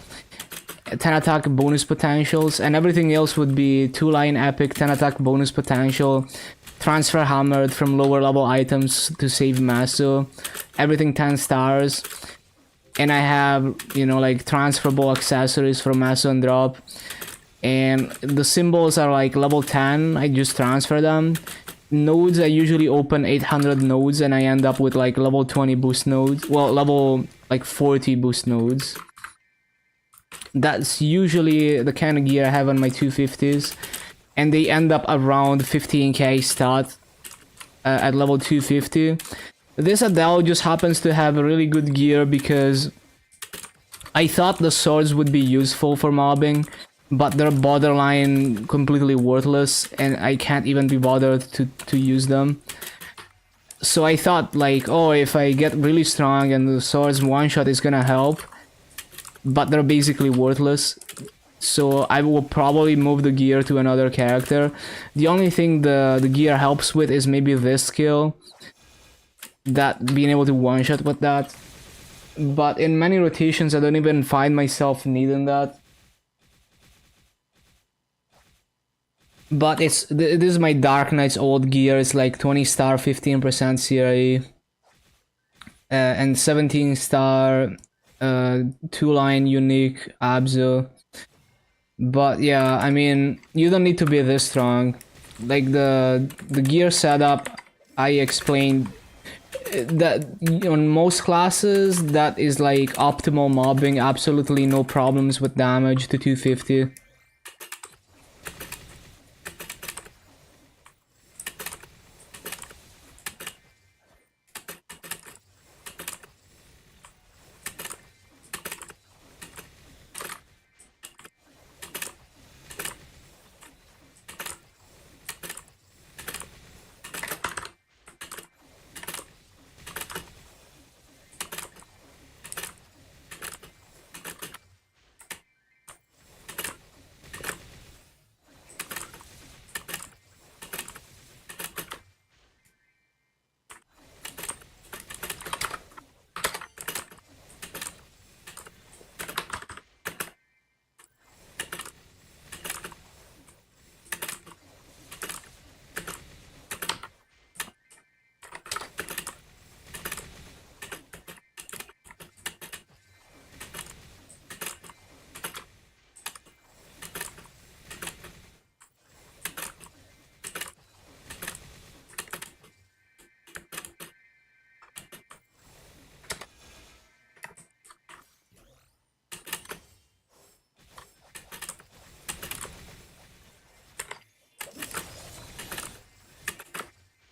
10 attack bonus potentials, and everything else would be 2 line epic, 10 attack bonus potential, transfer hammered from lower level items to save Maso, everything 10 stars, and I have, you know, like transferable accessories for Maso and drop, and the symbols are like level 10, I just transfer them. Nodes, I usually open 800 nodes and I end up with like level 20 boost nodes, well, level like 40 boost nodes. That's usually the kind of gear I have on my 250s, and they end up around 15k stat at level 250. This Adele just happens to have a really good gear because I thought the swords would be useful for mobbing, but they're borderline completely worthless and I can't even be bothered to use them. So I thought like, oh, if I get really strong and the swords one-shot is gonna help, but they're basically worthless. So I will probably move the gear to another character. The only thing the gear helps with is maybe this skill, that being able to one-shot with that. But in many rotations I don't even find myself needing that. But this is my Dark Knight's old gear. It's like 20 star, 15% CRE, and 17 star, 2-line unique Abzu. But yeah, I mean, you don't need to be this strong. Like the gear setup I explained, that on most classes that is like optimal mobbing, absolutely no problems with damage to 250.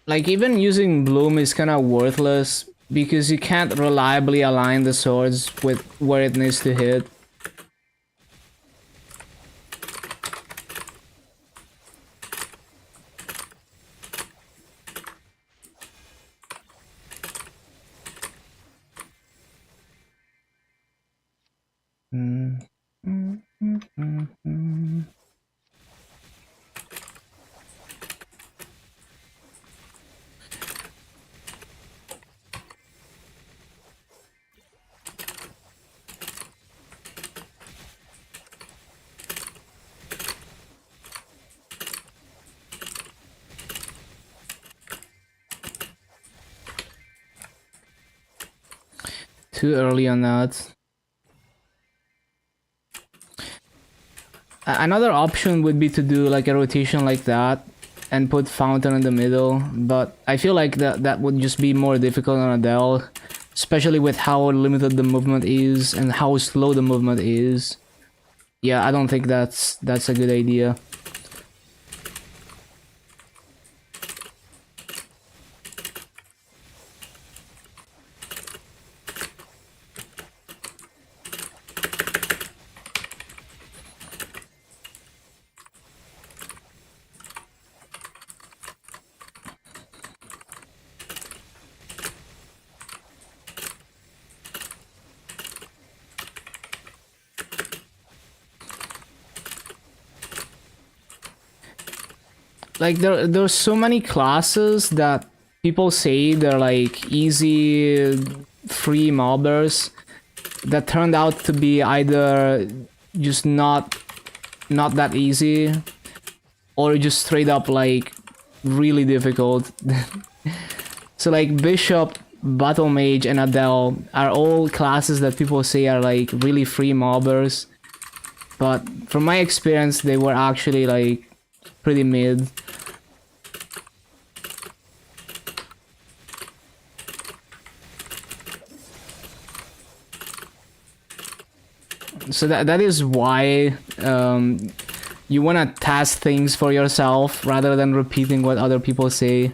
Like, even using Bloom is kind of worthless because you can't reliably align the swords with where it needs to hit. Too early on that. Another option would be to do like a rotation like that and put Fountain in the middle, but I feel like that would just be more difficult on Adele, especially with how limited the movement is and how slow the movement is. Yeah, I don't think that's a good idea. Like there's so many classes that people say they're like easy free mobbers that turned out to be either just not that easy or just straight up like really difficult. So like Bishop, Battle Mage, and Adele are all classes that people say are like really free mobbers, but from my experience they were actually like pretty mid. So that is why you want to test things for yourself rather than repeating what other people say.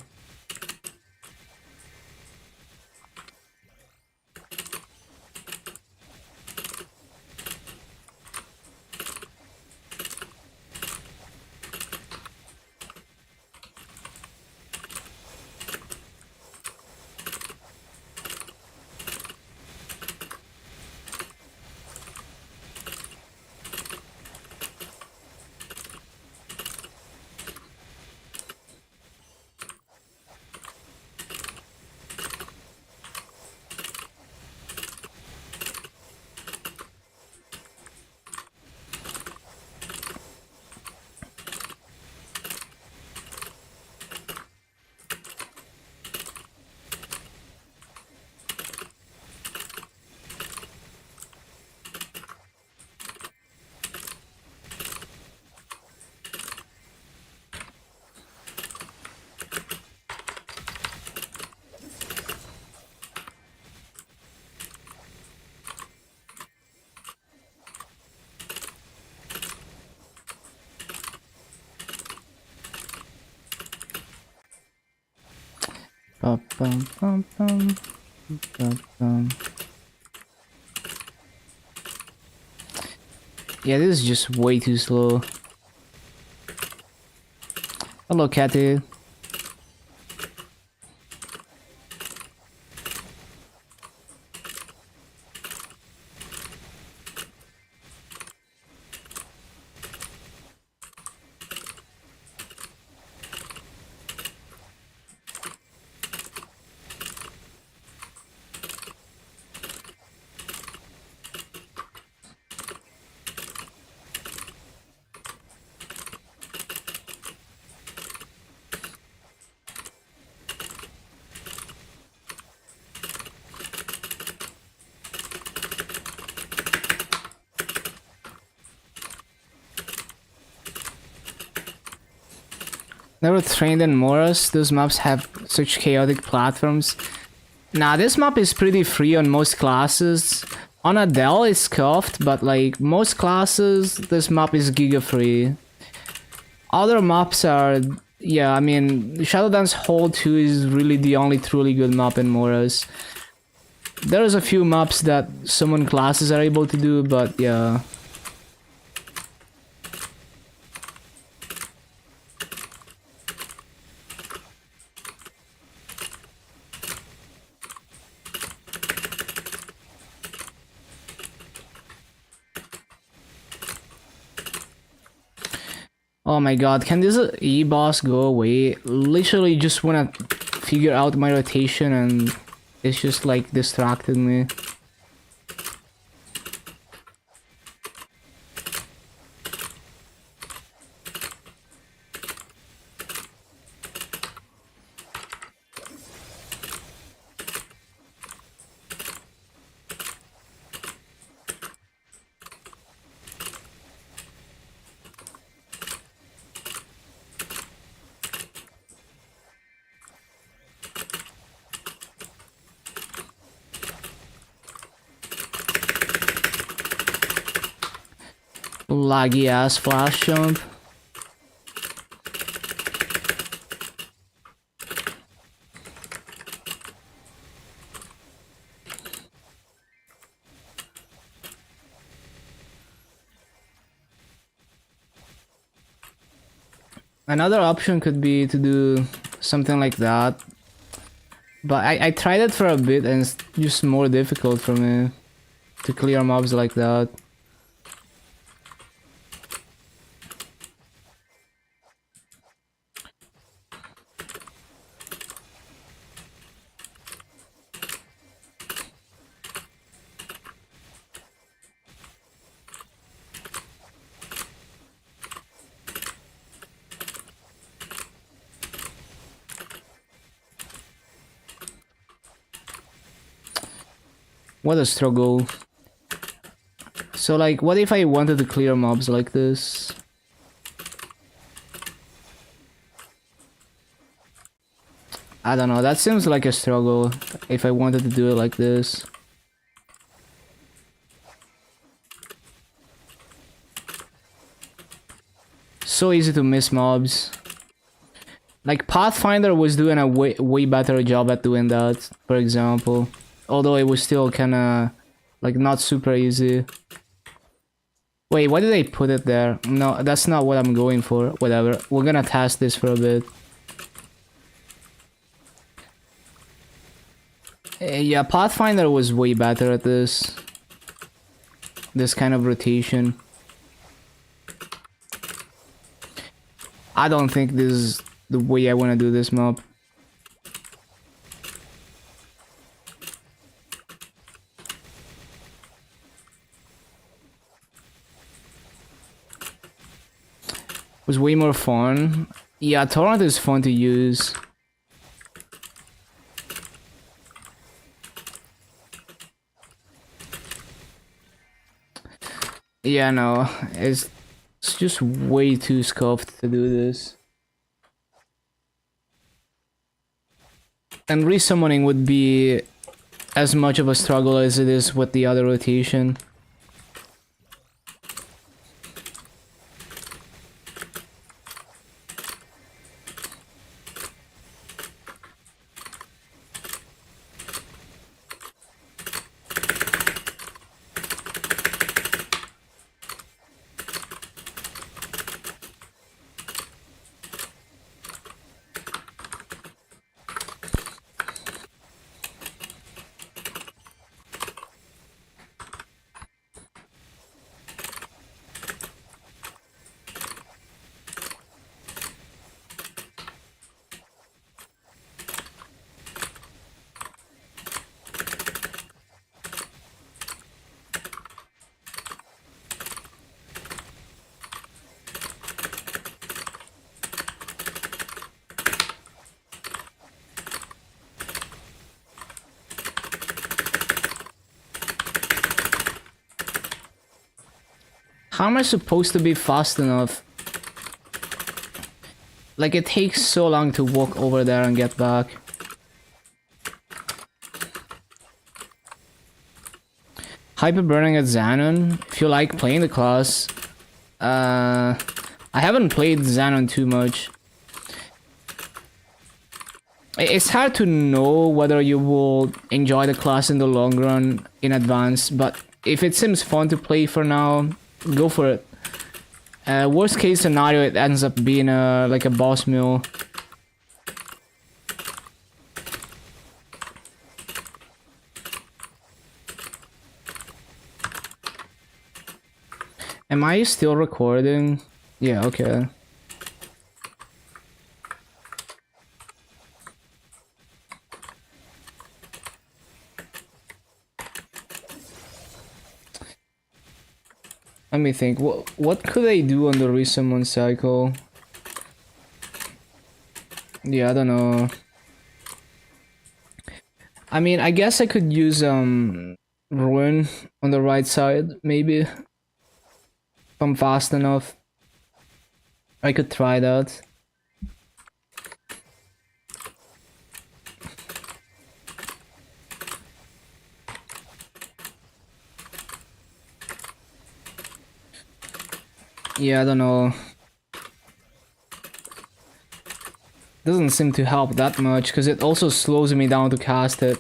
Yeah, this is just way too slow. Hello, Catty. Never trained in Moras. Those maps have such chaotic platforms. Nah, this map is pretty free on most classes. On Adele, it's scuffed, but like most classes, this map is giga free. Other maps are, yeah, I mean, Shadow Dance Hall 2 is really the only truly good map in Moras. There's a few maps that summon classes are able to do, but yeah. Oh my god, can this E-boss go away? Literally just wanna figure out my rotation and it's just like distracted me. Laggy ass flash jump. Another option could be to do something like that. But I tried it for a bit and it's just more difficult for me to clear mobs like that. What a struggle. So like, what if I wanted to clear mobs like this? I don't know, that seems like a struggle if I wanted to do it like this. So easy to miss mobs. Like Pathfinder was doing a way better job at doing that, for example. Although it was still kinda like not super easy. Wait, why did they put it there? No, that's not what I'm going for. Whatever. We're gonna test this for a bit. Yeah, Pathfinder was way better at this. This kind of rotation. I don't think this is the way I want to do this map. Was way more fun. Yeah, Torrent is fun to use. Yeah, no, it's just way too scuffed to do this. And resummoning would be as much of a struggle as it is with the other rotation. How am I supposed to be fast enough? Like, it takes so long to walk over there and get back. Hyperburning at Xanon. If you like playing the class. I haven't played Xanon too much. It's hard to know whether you will enjoy the class in the long run in advance, but if it seems fun to play for now, go for it. Worst case scenario, it ends up being like a boss mill. Am I still recording? Yeah, okay. Let me think. What could I do on the resummon cycle? Yeah, I don't know. I mean, I guess I could use ruin on the right side, maybe. If I'm fast enough. I could try that. Yeah, I don't know. Doesn't seem to help that much, because it also slows me down to cast it.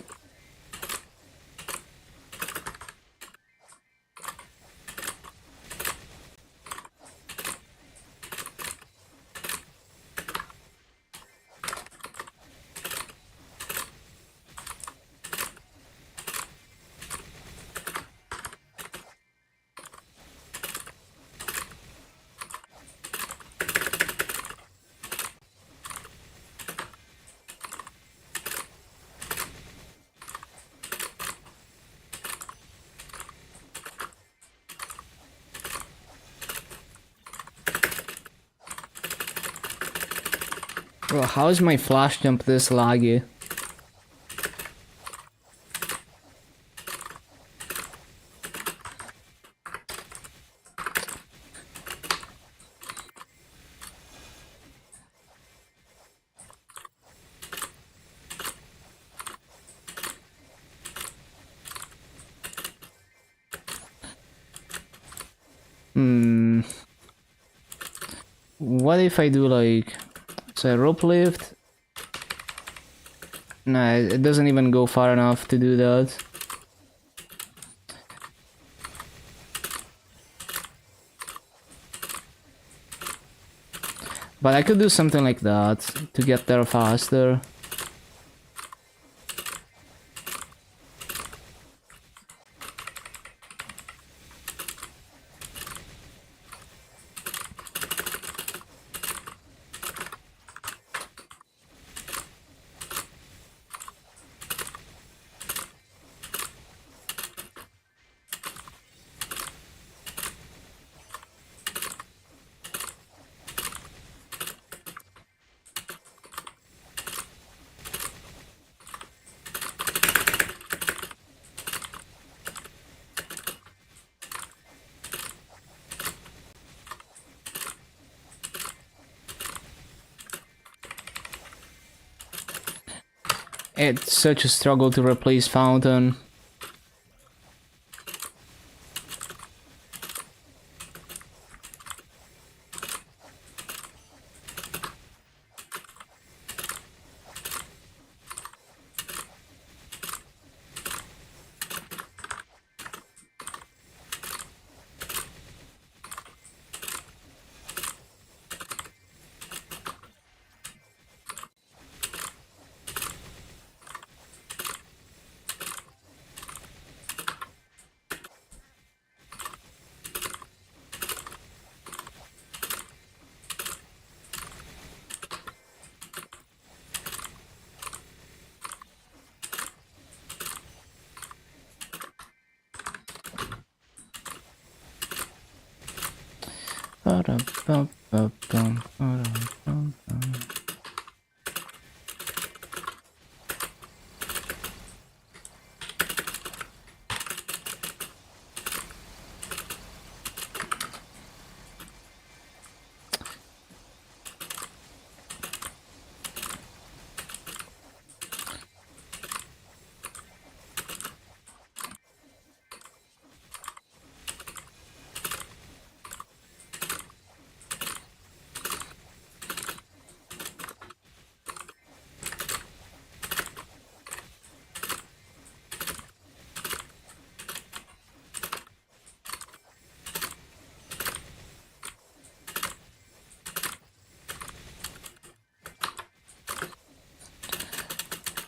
Bro, how is my flash jump this laggy? What if I do like... So rope lift? Nah, it doesn't even go far enough to do that. But I could do something like that to get there faster. It's such a struggle to replace Fountain.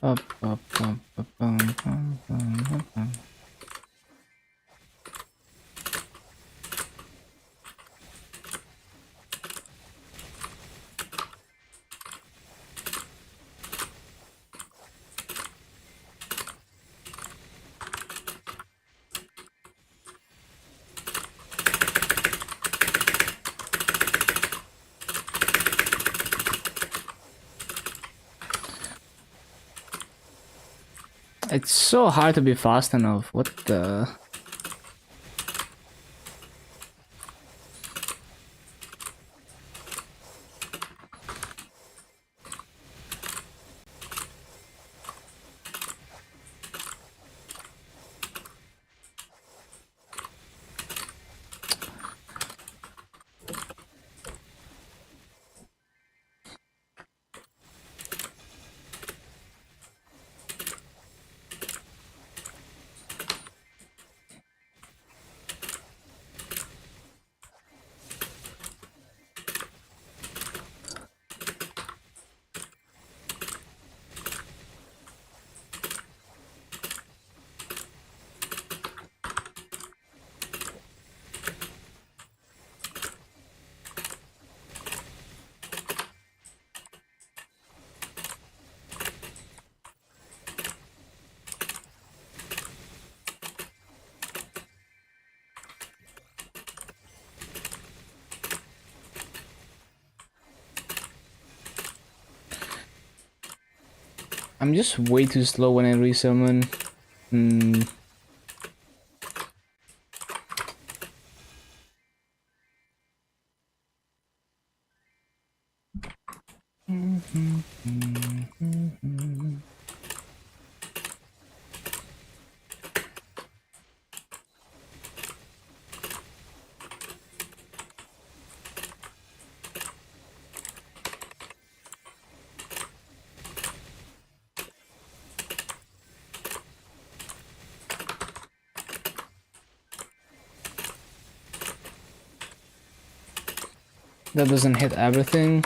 Up, up, up, up, up. It's so hard to be fast enough. What the? I'm just way too slow when I resummon. That doesn't hit everything.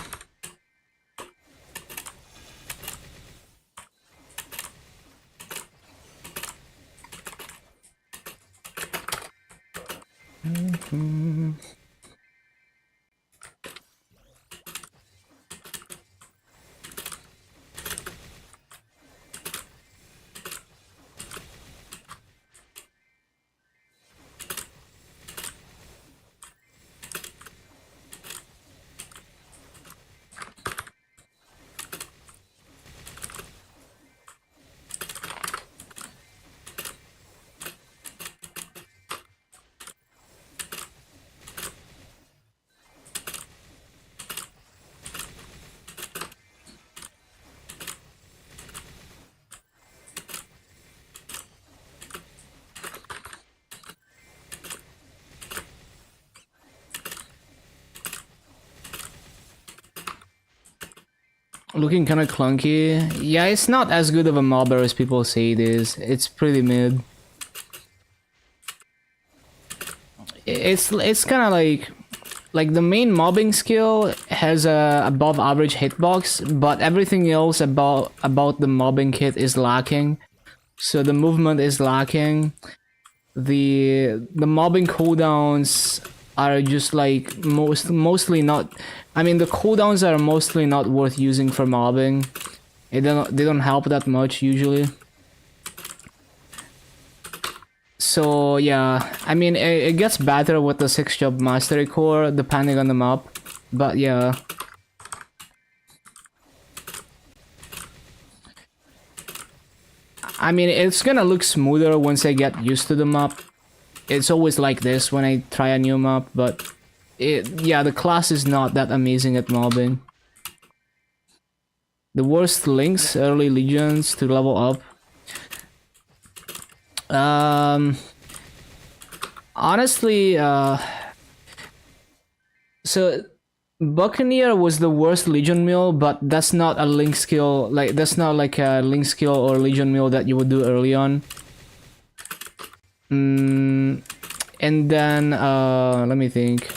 Looking kind of clunky. Yeah, it's not as good of a mobber as people say it is. It's pretty mid. It's kind of like the main mobbing skill has a above average hitbox, but everything else about the mobbing kit is lacking. So the movement is lacking. The mobbing cooldowns are just like mostly not. I mean, the cooldowns are mostly not worth using for mobbing. They don't help that much usually. So yeah, I mean, it gets better with the 6-job mastery core depending on the map, but yeah. I mean, it's gonna look smoother once I get used to the map. It's always like this when I try a new map, but yeah, the class is not that amazing at mobbing. The worst links, early legions to level up. Honestly, so Buccaneer was the worst legion mill, but that's not a link skill. Like that's not like a link skill or legion mill that you would do early on. And then let me think.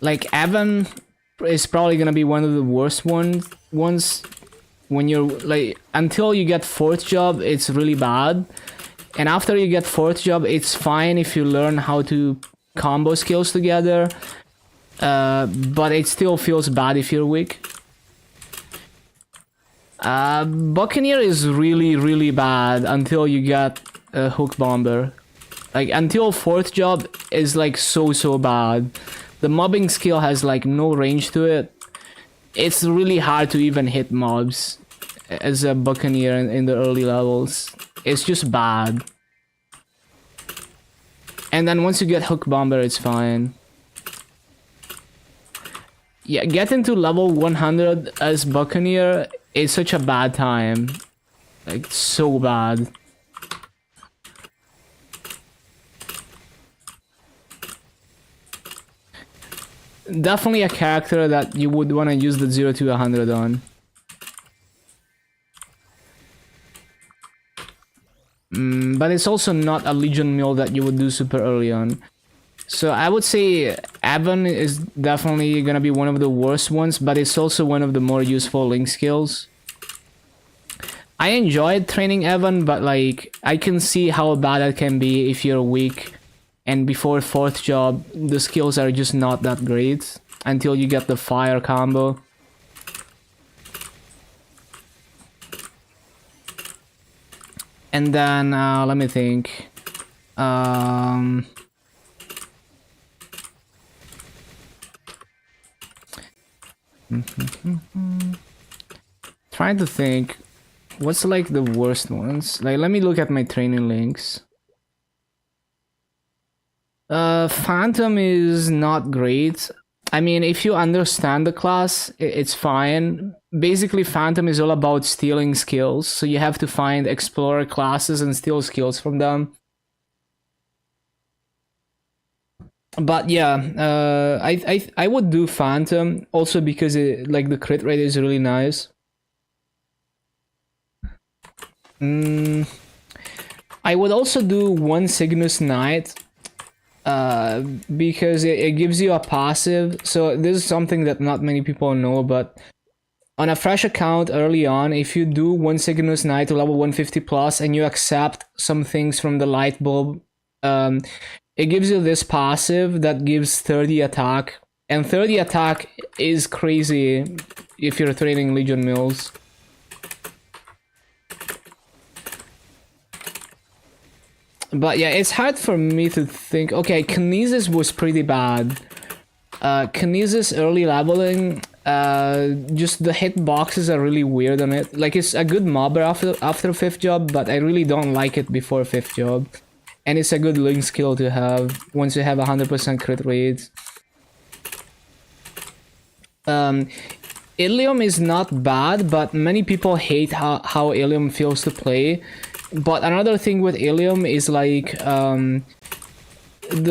Like Evan is probably gonna be one of the worst ones when you're like, until you get 4th job, it's really bad. And after you get 4th job, it's fine if you learn how to combo skills together. But it still feels bad if you're weak. Buccaneer is really, really bad until you get a hook bomber. Like, until 4th job is like so bad. The mobbing skill has like no range to it. It's really hard to even hit mobs as a Buccaneer in the early levels. It's just bad. And then once you get hook bomber, it's fine. Yeah, getting to level 100 as Buccaneer is such a bad time. Like, so bad. Definitely a character that you would want to use the 0 to 100 on. But it's also not a Legion mill that you would do super early on. So I would say Evan is definitely gonna be one of the worst ones, but it's also one of the more useful link skills. I enjoyed training Evan, but like, I can see how bad it can be if you're weak. And before 4th job, the skills are just not that great until you get the fire combo. And then, let me think. Trying to think, what's like the worst ones? Like, let me look at my training links. Phantom is not great. I mean, if you understand the class, it's fine. Basically, Phantom is all about stealing skills, so you have to find Explorer classes and steal skills from them. But yeah, I would do Phantom also because like the crit rate is really nice. I would also do one Cygnus Knight. Because it gives you a passive. So this is something that not many people know, but on a fresh account early on, if you do one Cygnus Knight to level 150 plus and you accept some things from the light bulb, it gives you this passive that gives 30 attack, and 30 attack is crazy if you're training Legion mills. But yeah, it's hard for me to think. Okay, Kinesis was pretty bad. Kinesis early leveling, just the hitboxes are really weird on it. Like, it's a good mobber after 5th job, but I really don't like it before 5th job. And it's a good link skill to have once you have 100% crit rate. Ilium is not bad, but many people hate how Ilium feels to play. But another thing with Ilium is like, the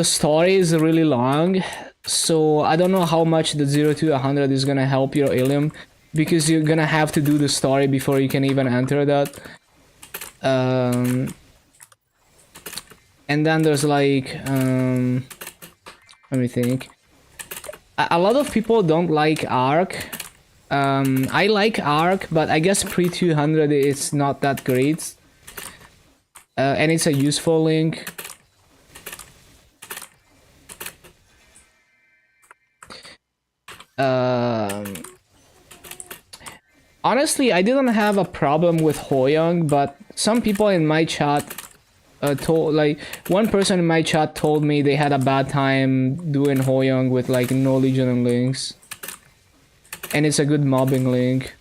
story is really long, so I don't know how much the 0 to 100 is gonna help your Ilium, because you're gonna have to do the story before you can even enter that. And then there's like, let me think. A lot of people don't like Arc. I like Arc, but I guess pre-200 it's not that great. And it's a useful link. Honestly, I didn't have a problem with Hoyoung, but some people in my chat one person in my chat told me they had a bad time doing Hoyoung with like no Legion links. And it's a good mobbing link.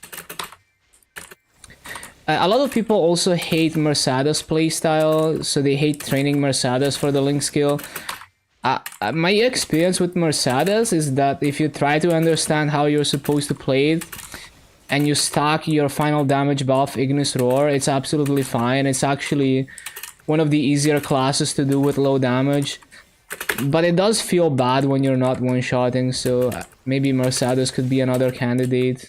A lot of people also hate Mercedes playstyle, so they hate training Mercedes for the link skill. My experience with Mercedes is that if you try to understand how you're supposed to play it, and you stack your final damage buff Ignis Roar, it's absolutely fine. It's actually one of the easier classes to do with low damage. But it does feel bad when you're not one-shotting, so maybe Mercedes could be another candidate.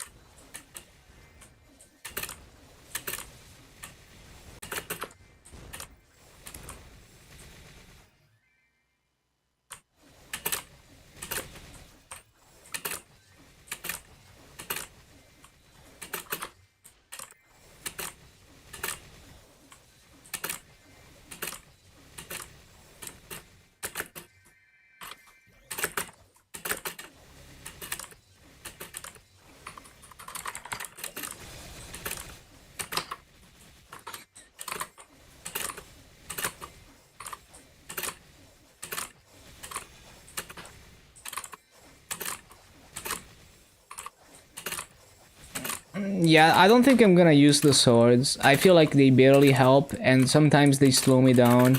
Yeah, I don't think I'm gonna use the swords. I feel like they barely help, and sometimes they slow me down.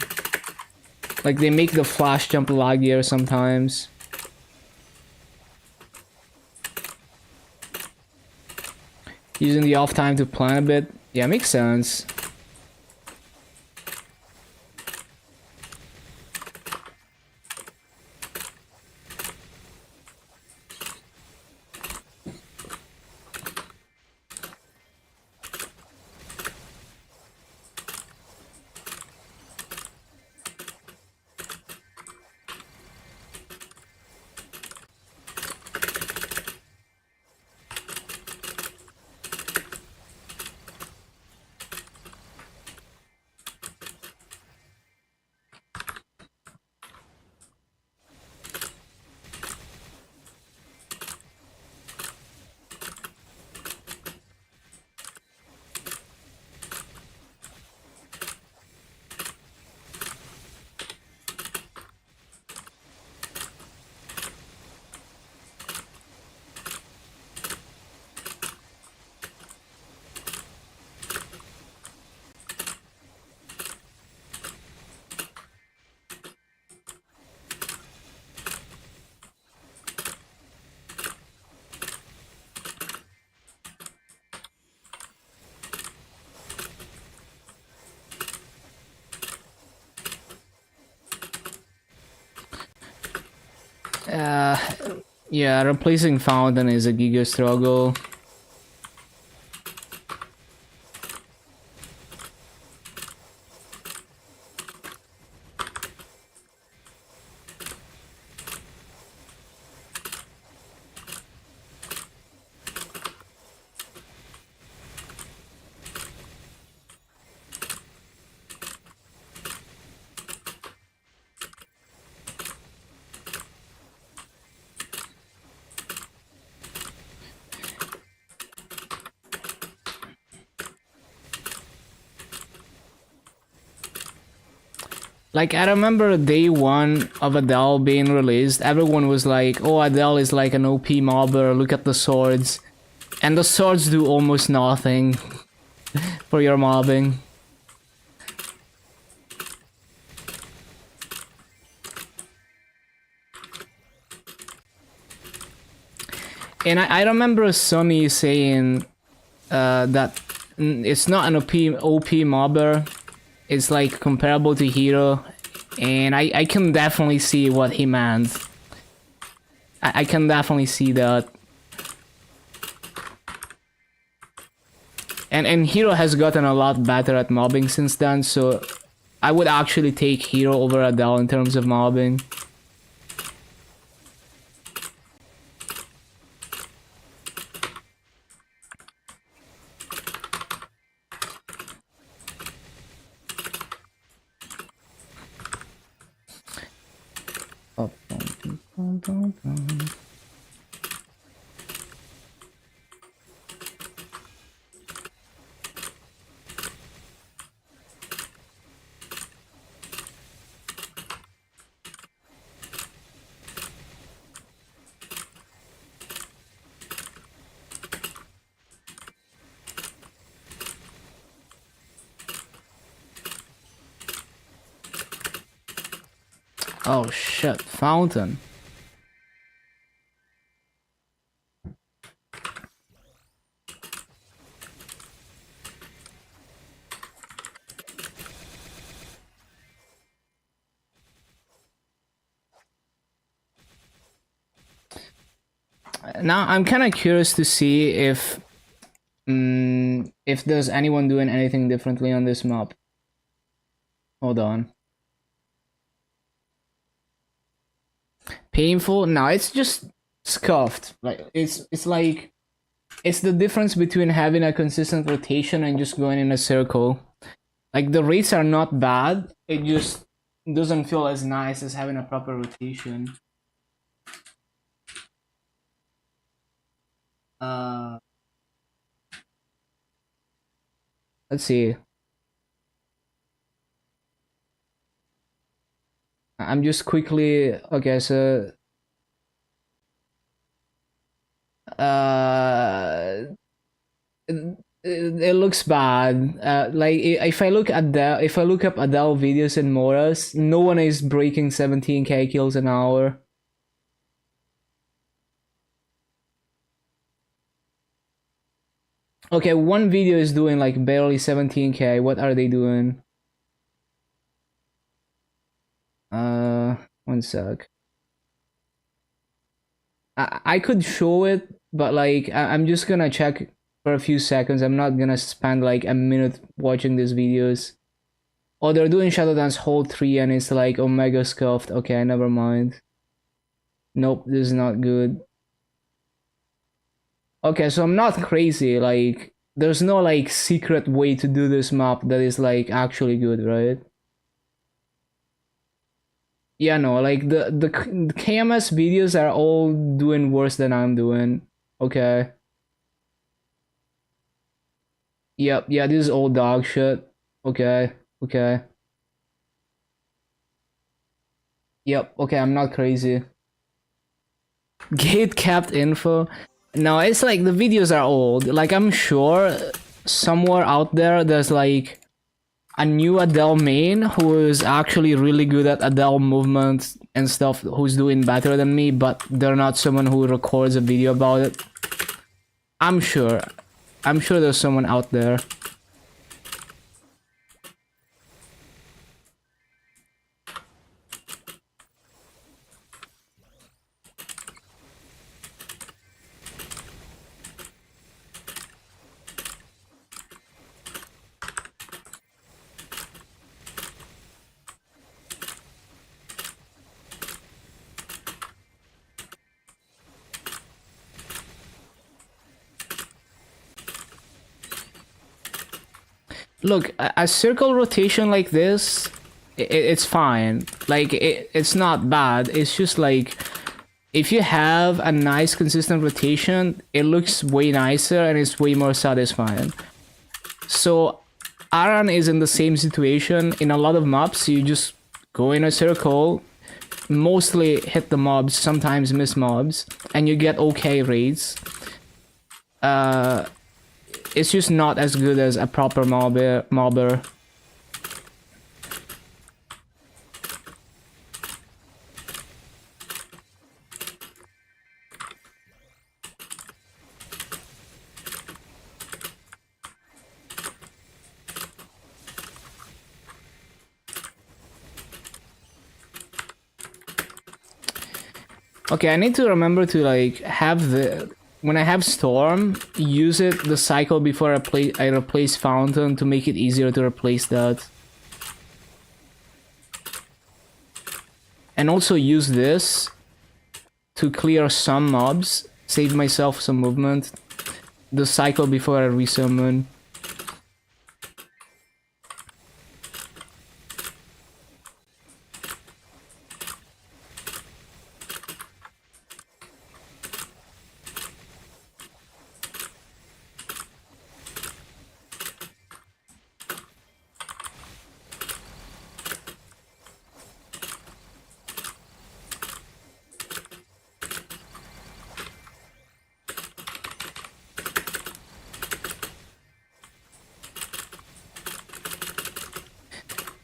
Like, they make the flash jump laggier sometimes. Using the off time to plan a bit. Yeah, makes sense. Uh, yeah, replacing Fountain is a giga struggle. Like, I remember day one of Adele being released, everyone was like, oh, Adele is like an OP mobber, look at the swords. And the swords do almost nothing for your mobbing. And I remember Sonny saying that it's not an OP mobber, it's like comparable to Hero, and I can definitely see what he meant. I can definitely see that. And Hero has gotten a lot better at mobbing since then, so I would actually take Hero over Adele in terms of mobbing. Oh shit, Fountain. Now I'm kind of curious to see if there's anyone doing anything differently on this map. Hold on. Painful? No, it's just scuffed. Like it's like it's the difference between having a consistent rotation and just going in a circle. Like the rates are not bad. It just doesn't feel as nice as having a proper rotation. Uh, let's see. I'm just quickly okay. So uh It looks bad. Like if I look at if I look up Adele videos in Moras, no one is breaking 17k kills an hour. Okay, one video is doing like barely 17k. What are they doing? One sec. I could show it, but like I'm just gonna check for a few seconds. I'm not gonna spend like a minute watching these videos. Oh, they're doing Shadow Dance Hole 3 and it's like Omega Scuffed. Okay, never mind. Nope, this is not good. Okay, so I'm not crazy. Like, there's no like secret way to do this map that is like actually good, right? Yeah, no, like the KMS videos are all doing worse than I'm doing. Okay. Yep, yeah, this is all dog shit. Okay, okay. Yep, okay, I'm not crazy. Gate capped info. No, it's like the videos are old. Like I'm sure somewhere out there there's like a new Adele main who is actually really good at Adele movements and stuff, who's doing better than me, but they're not someone who records a video about it. I'm sure. I'm sure there's someone out there. Look, a circle rotation like this, it's fine. Like, it's not bad. It's just like, if you have a nice consistent rotation, it looks way nicer and it's way more satisfying. So, Aran is in the same situation. In a lot of maps, you just go in a circle, mostly hit the mobs, sometimes miss mobs, and you get okay raids. It's just not as good as a proper mobber. Okay, I need to remember to like have when I have Storm, use it the cycle before I replace Fountain to make it easier to replace that. And also use this to clear some mobs, save myself some movement. The cycle before I resummon.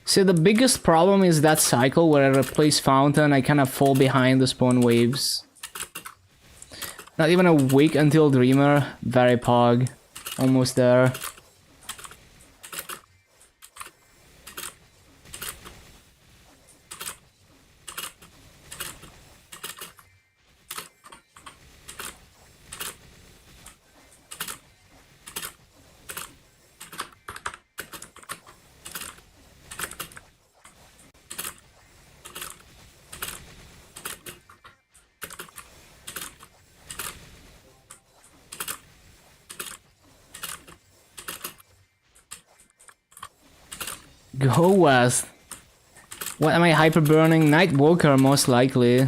See, the biggest problem is that cycle where I replace Fountain, I kind of fall behind the spawn waves. Not even a week until Dreamer. Very pog. Almost there. Go west. What am I hyper burning? Night Walker most likely.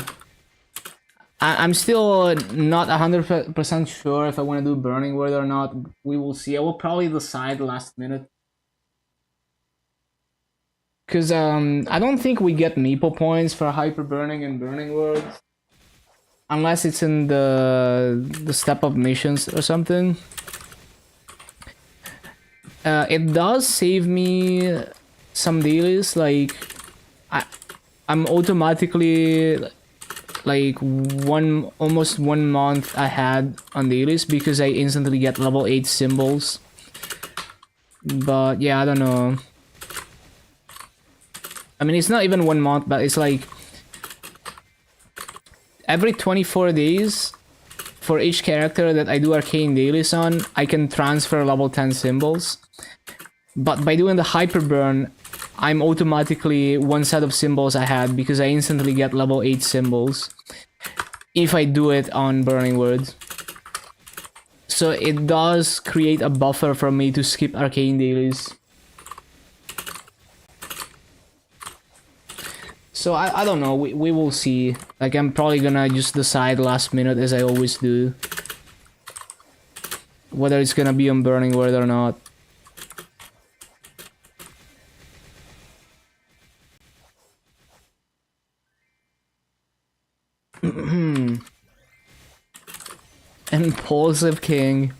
I'm still not 100% sure if I want to do Burning Word or not. We will see. I will probably decide last minute. Cause I don't think we get Meeple points for hyper burning and burning words. Unless it's in the step up missions or something. It does save me some dailies. Like I, I'm automatically like almost 1 month ahead on dailies because I instantly get level 8 symbols. But yeah, I don't know. I mean, it's not even 1 month, but it's like every 24 days for each character that I do arcane dailies on, I can transfer level 10 symbols. But by doing the hyper burn, I'm automatically one set of symbols ahead because I instantly get level 8 symbols if I do it on Burning Word. So it does create a buffer for me to skip arcane dailies. So I don't know, we will see. Like, I'm probably gonna just decide last minute as I always do, whether it's gonna be on Burning Word or not. Impulsive King.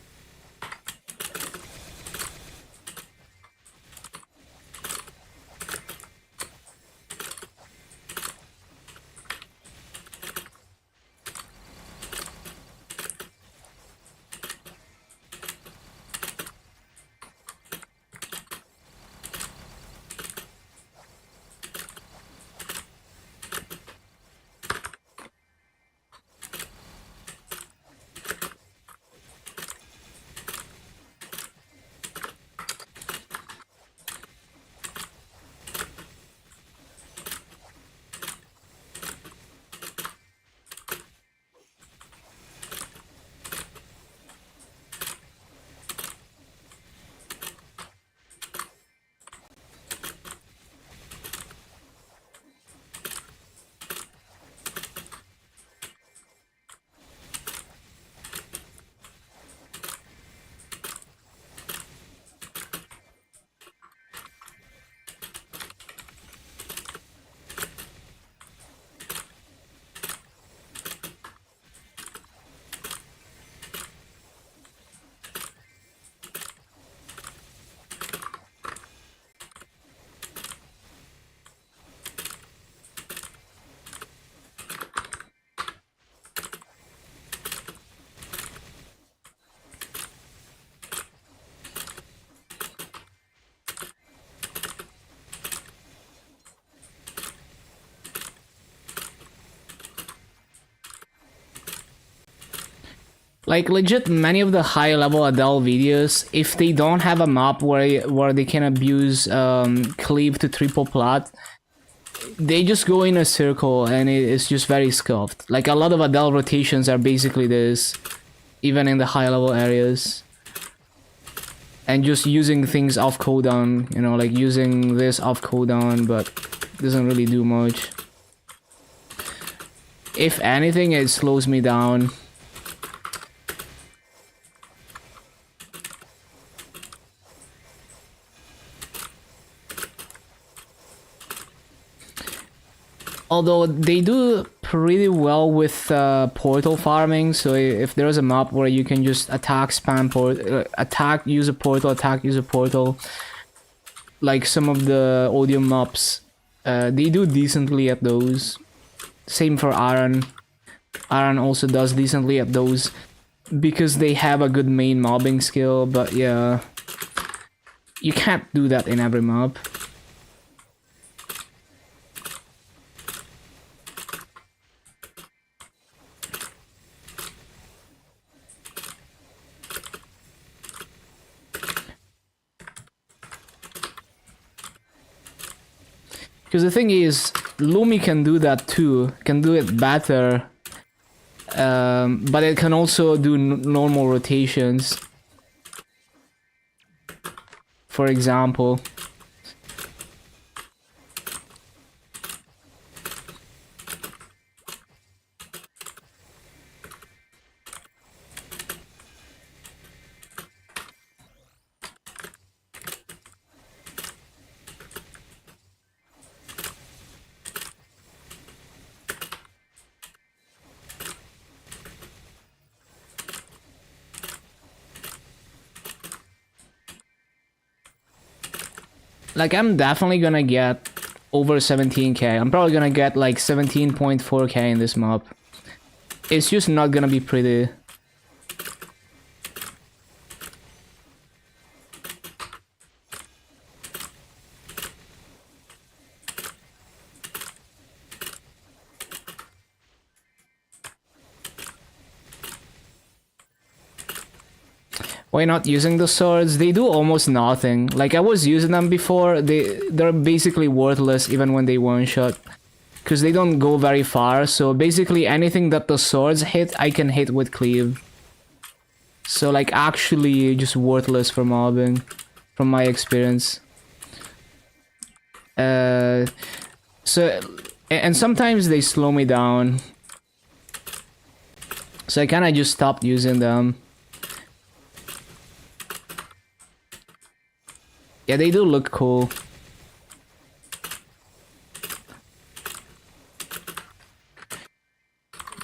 Like, legit, many of the high level Adele videos, if they don't have a map where they can abuse cleave to triple plat, they just go in a circle and it's just very scuffed. Like, a lot of Adele rotations are basically this, even in the high level areas. And just using things off cooldown, you know, like using this off cooldown, but doesn't really do much. If anything, it slows me down. Although they do pretty well with portal farming, so if there's a map where you can just attack, spam attack, use a portal, attack, use a portal, like some of the Odium maps, they do decently at those. Same for Aran. Aran also does decently at those because they have a good main mobbing skill, but yeah, you can't do that in every map. Because the thing is, Lumi can do that too, can do it better, but it can also do normal rotations. For example. Like, I'm definitely gonna get over 17k. I'm probably gonna get like 17.4k in this mob. It's just not gonna be pretty. Why not using the swords? They do almost nothing. Like, I was using them before. They're basically worthless even when they one-shot. Because they don't go very far. So basically anything that the swords hit, I can hit with cleave. So like actually just worthless for mobbing. From my experience. And sometimes they slow me down. So I kinda just stopped using them. Yeah, they do look cool.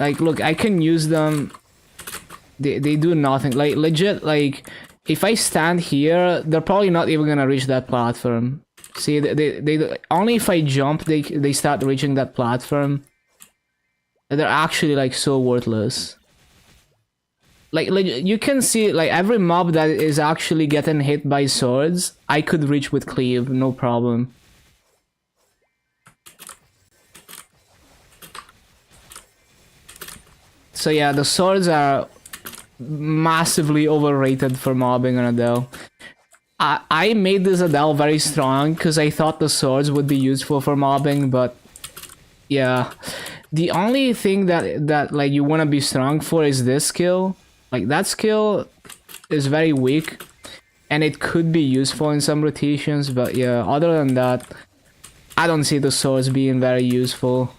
Like, look, I can use them. They do nothing. Like, legit, like, if I stand here, they're probably not even gonna reach that platform. See, they only if I jump, they start reaching that platform. They're actually, like, so worthless. Like, you can see, like, every mob that is actually getting hit by swords, I could reach with cleave, no problem. So yeah, the swords are massively overrated for mobbing on Adele. I made this Adele very strong because I thought the swords would be useful for mobbing, but yeah. The only thing that like you want to be strong for is this skill. Like, that skill is very weak, and it could be useful in some rotations, but yeah, other than that, I don't see the swords being very useful.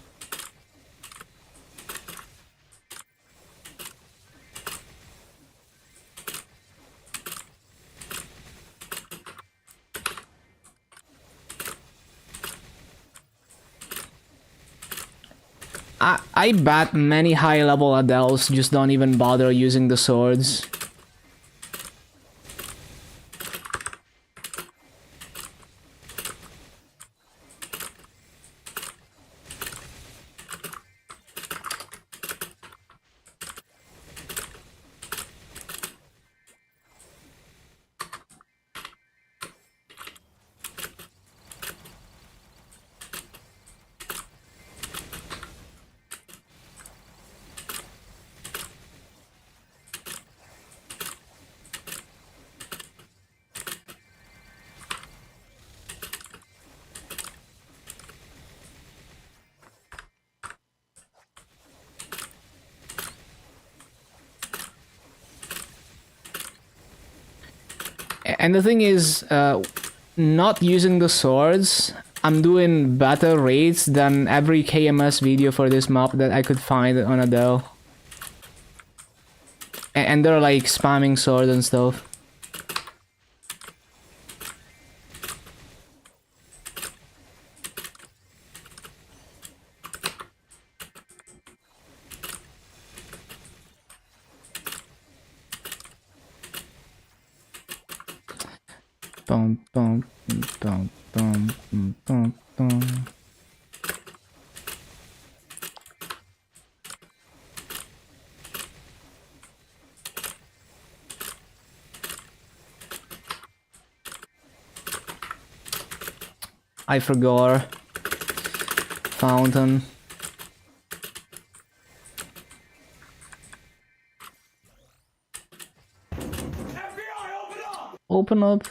I bet many high level Adeles just don't even bother using the swords. And the thing is, not using the swords, I'm doing better rates than every KMS video for this map that I could find on Adele. And they're like spamming swords and stuff. Boom, boom, boom, boom, boom, boom. I forgot. Fountain. FBI, open up! Open up.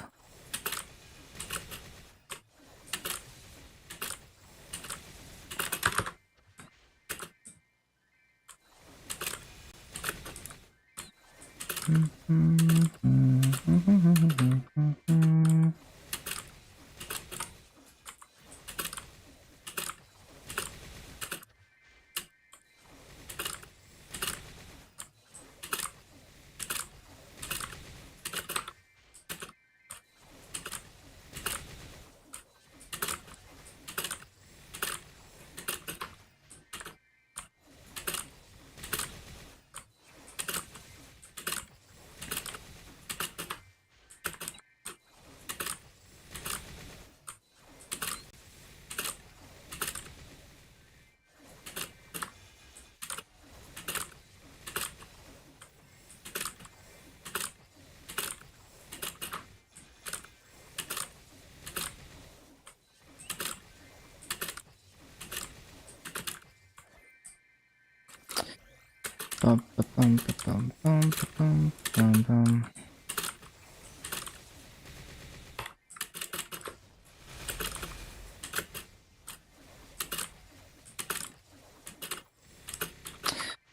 Bum, bum, bum, bum, bum, bum, bum, bum.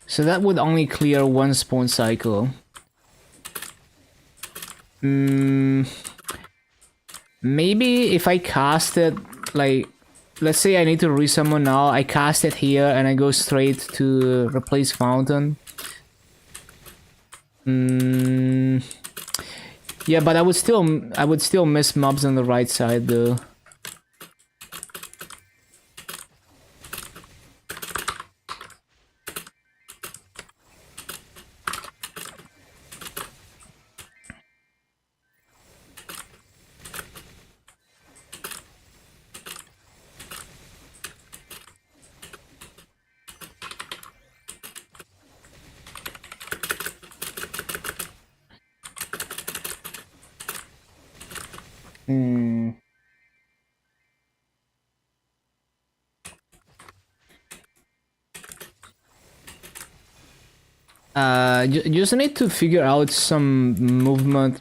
So that would only clear one spawn cycle. Maybe if I cast it, like, let's say I need to resummon now, I cast it here and I go straight to replace fountain. Yeah, but I would still miss mobs on the right side though. Just need to figure out some movement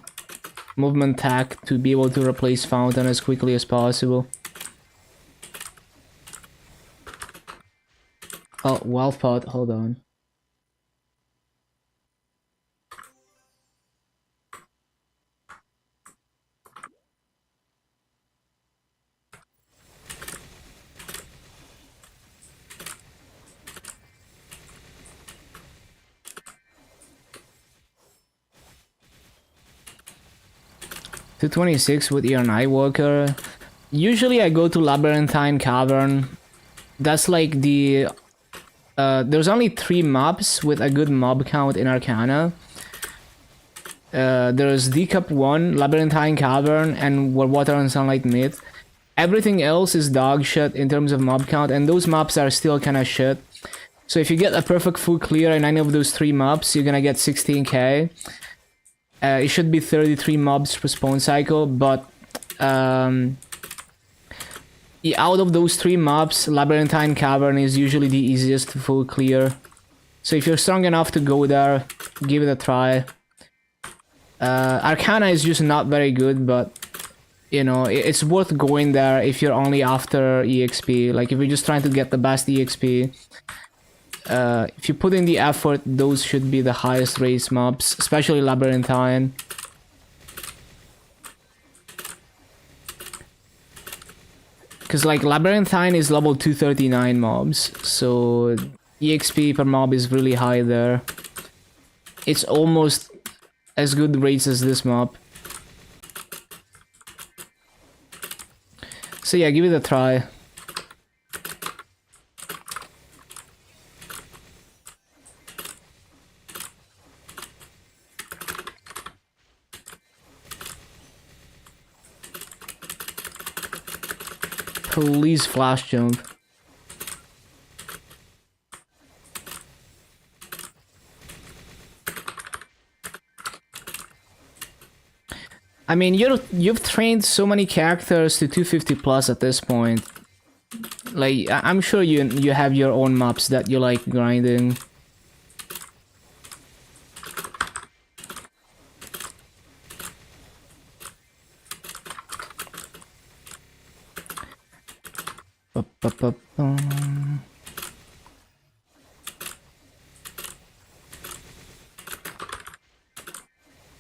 tech to be able to replace fountain as quickly as possible. Oh, wealth pot, hold on. $226 with your Nightwalker. Usually I go to Labyrinthine Cavern. That's like the... there's only 3 mobs with a good mob count in Arcana. There's Decup 1, Labyrinthine Cavern, and Where Water and Sunlight Meet. Everything else is dog shit in terms of mob count, and those mobs are still kinda shit. So if you get a perfect full clear in any of those 3 mobs, you're gonna get 16k. It should be 33 mobs per spawn cycle, but yeah, out of those 3 mobs, Labyrinthine Cavern is usually the easiest to full clear. So if you're strong enough to go there, give it a try. Arcana is just not very good, but you know, it's worth going there if you're only after EXP. Like if you're just trying to get the best EXP. If you put in the effort, those should be the highest race mobs, especially Labyrinthine. Because like Labyrinthine is level 239 mobs, so EXP per mob is really high there. It's almost as good rates as this mob. So yeah, give it a try. Please flash jump. I mean, you've trained so many characters to 250 plus at this point. Like, I'm sure you have your own maps that you like grinding.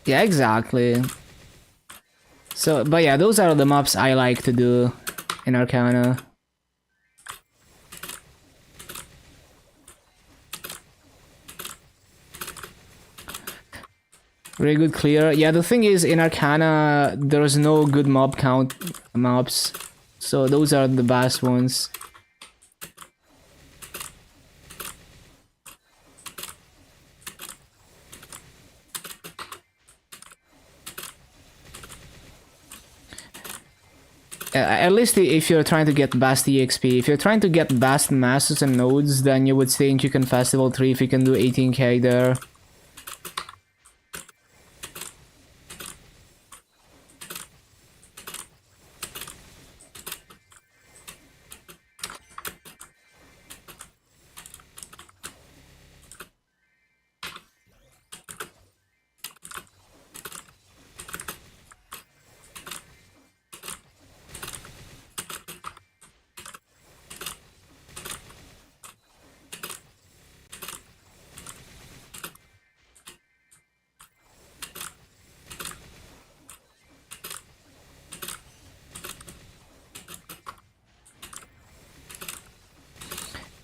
Yeah, exactly. So, but yeah, those are the maps I like to do in Arcana. Very good clear. Yeah, the thing is, in Arcana, there's no good mob count mobs. So those are the best ones. At least if you're trying to get best EXP. If you're trying to get best masters and nodes, then you would stay in Chicken Festival 3 if you can do 18k there.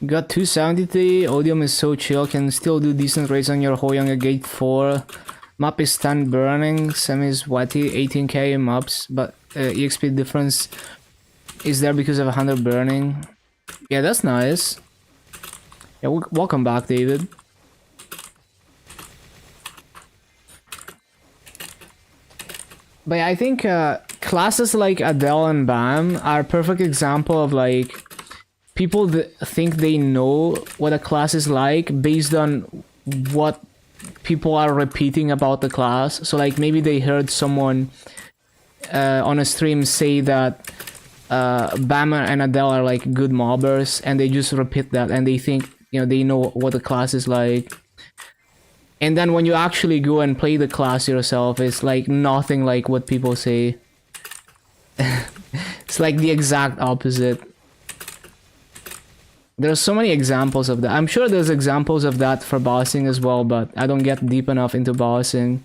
Got 273, Odium is so chill, can still do decent rates on your Hoyoung at gate 4. Map is stun burning, semi is wetty, 18k maps, but EXP difference is there because of 100 burning. Yeah, that's nice. Yeah, welcome back, David. But yeah, I think classes like Adele and Bam are a perfect example of like people that think they know what a class is like based on what people are repeating about the class. So like maybe they heard someone on a stream say that Bam and Adele are like good mobbers, and they just repeat that, and they think, you know, they know what the class is like. And then when you actually go and play the class yourself, it's like nothing like what people say. It's like the exact opposite. There's so many examples of that. I'm sure there's examples of that for bossing as well, but I don't get deep enough into bossing.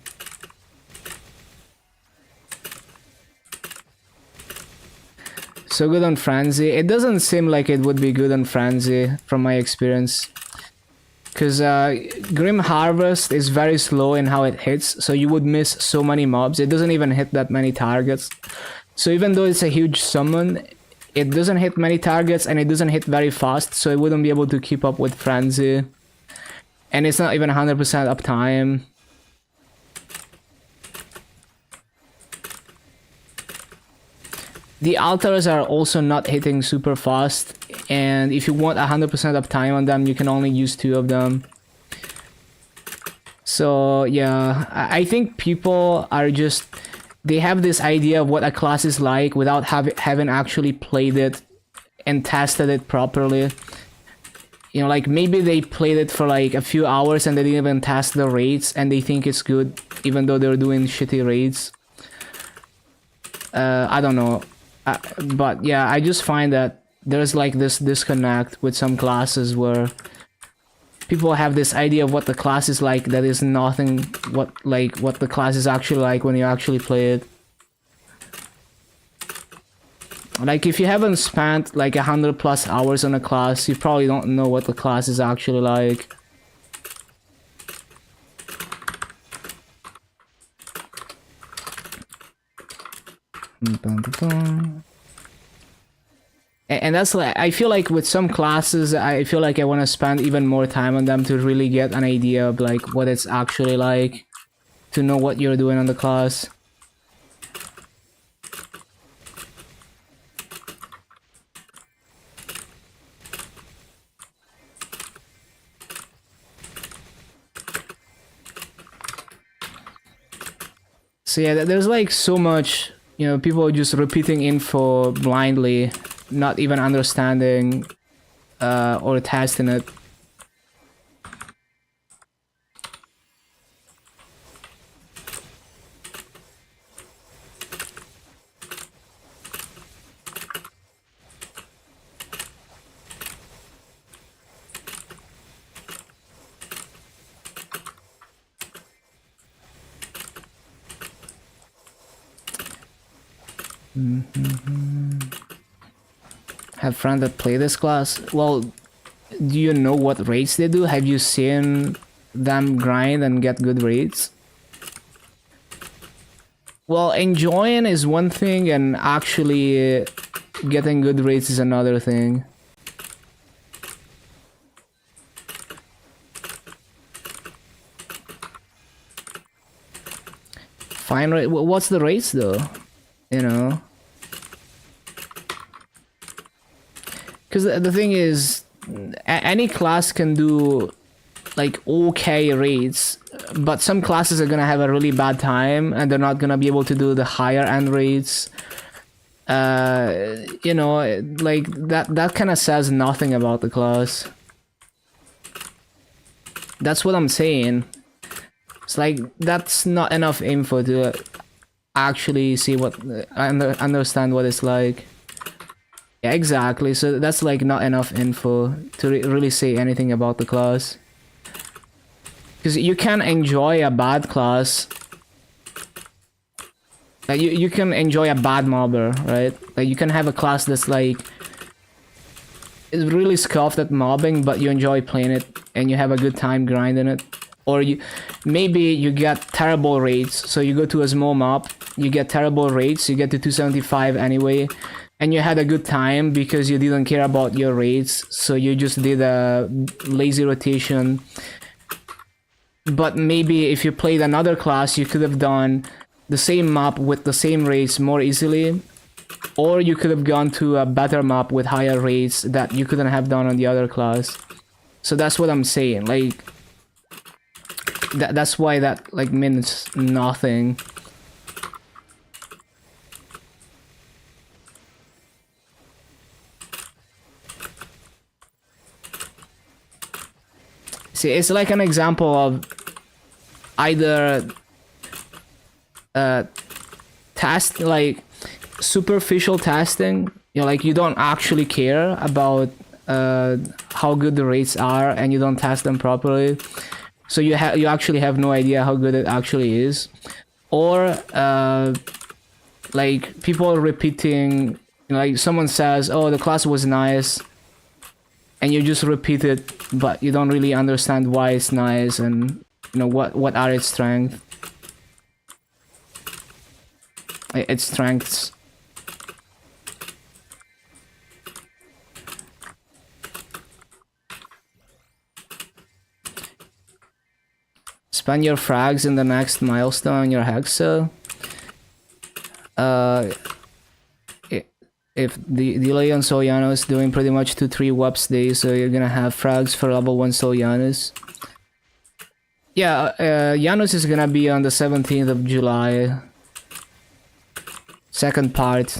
So good on Frenzy. It doesn't seem like it would be good on Frenzy from my experience. Because Grim Harvest is very slow in how it hits, so you would miss so many mobs. It doesn't even hit that many targets. So even though it's a huge summon, it doesn't hit many targets and it doesn't hit very fast, so it wouldn't be able to keep up with Frenzy. And it's not even 100% uptime. The altars are also not hitting super fast, and if you want 100% uptime on them, you can only use 2 of them. So yeah, I think people are just... they have this idea of what a class is like without having actually played it and tested it properly. You know, like maybe they played it for like a few hours and they didn't even test the raids and they think it's good even though they're doing shitty raids. I don't know. But yeah, I just find that there's like this disconnect with some classes where people have this idea of what the class is like that is nothing what the class is actually like when you actually play it. Like if you haven't spent like 100+ hours on a class, you probably don't know what the class is actually like. And that's like, I feel like with some classes, I feel like I want to spend even more time on them to really get an idea of like what it's actually like, to know what you're doing on the class. So yeah, there's like so much, you know, people just repeating info blindly, not even understanding or testing it. Have friends that play this class? Well, do you know what rates they do? Have you seen them grind and get good rates? Well, enjoying is one thing and actually getting good rates is another thing. Fine rate? What's the rates though? You know? Because the thing is, any class can do like okay raids, but some classes are gonna have a really bad time and they're not gonna be able to do the higher end raids. You know, like that kind of says nothing about the class. That's what I'm saying. It's like that's not enough info to actually see what understand what it's like. Yeah, exactly. So that's like not enough info to really say anything about the class. Because you can enjoy a bad class. Like you can enjoy a bad mobber, right? Like you can have a class that's like really scoffed at mobbing, but you enjoy playing it and you have a good time grinding it. Or maybe you get terrible rates, so you go to a small map, you get terrible rates, you get to 275 anyway, and you had a good time because you didn't care about your rates, so you just did a lazy rotation. But maybe if you played another class, you could have done the same map with the same rates more easily, or you could have gone to a better map with higher rates that you couldn't have done on the other class. So that's what I'm saying, like, that's why that, like, means nothing. See, it's like an example of either test, like, superficial testing, you know, like you don't actually care about how good the rates are and you don't test them properly, so you actually have no idea how good it actually is. Or like people repeating, you know, like someone says, oh, the class was nice, and you just repeat it, but you don't really understand why it's nice and, you know, what are its strengths. Its strengths. Spend your frags in the next milestone on your hexa. If the delay on Solyanos is doing pretty much 2-3 webs days, so you're gonna have frags for level 1 Solyanos. Yeah, Janos is gonna be on the 17th of July. Second part.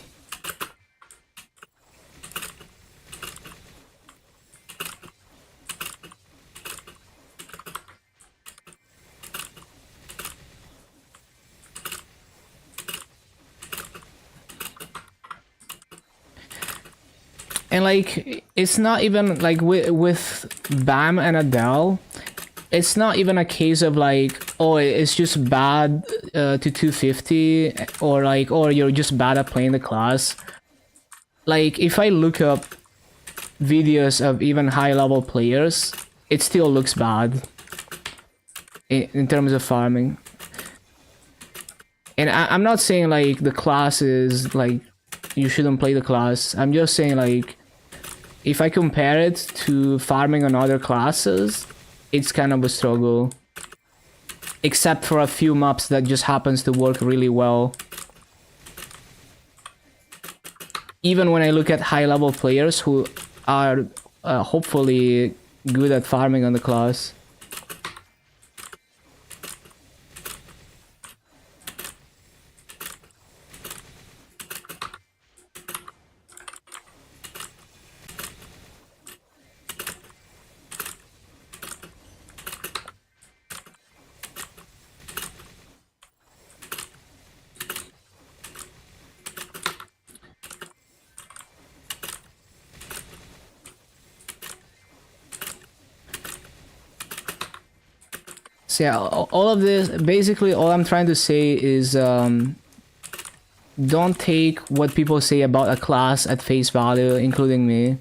And like, it's not even like with Bam and Adele, it's not even a case of like, oh, it's just bad to 250, or like, or you're just bad at playing the class. Like, if I look up videos of even high level players, it still looks bad in terms of farming. And I'm not saying like the class is like, you shouldn't play the class. I'm just saying, like, if I compare it to farming on other classes, it's kind of a struggle. Except for a few maps that just happens to work really well. Even when I look at high level players who are hopefully good at farming on the class. So yeah, all of this, basically all I'm trying to say is don't take what people say about a class at face value, including me.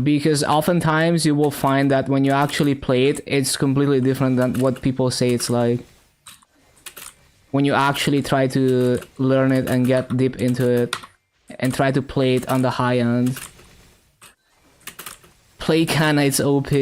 Because oftentimes you will find that when you actually play it, it's completely different than what people say it's like. When you actually try to learn it and get deep into it and try to play it on the high end. Play Kana, it's OP.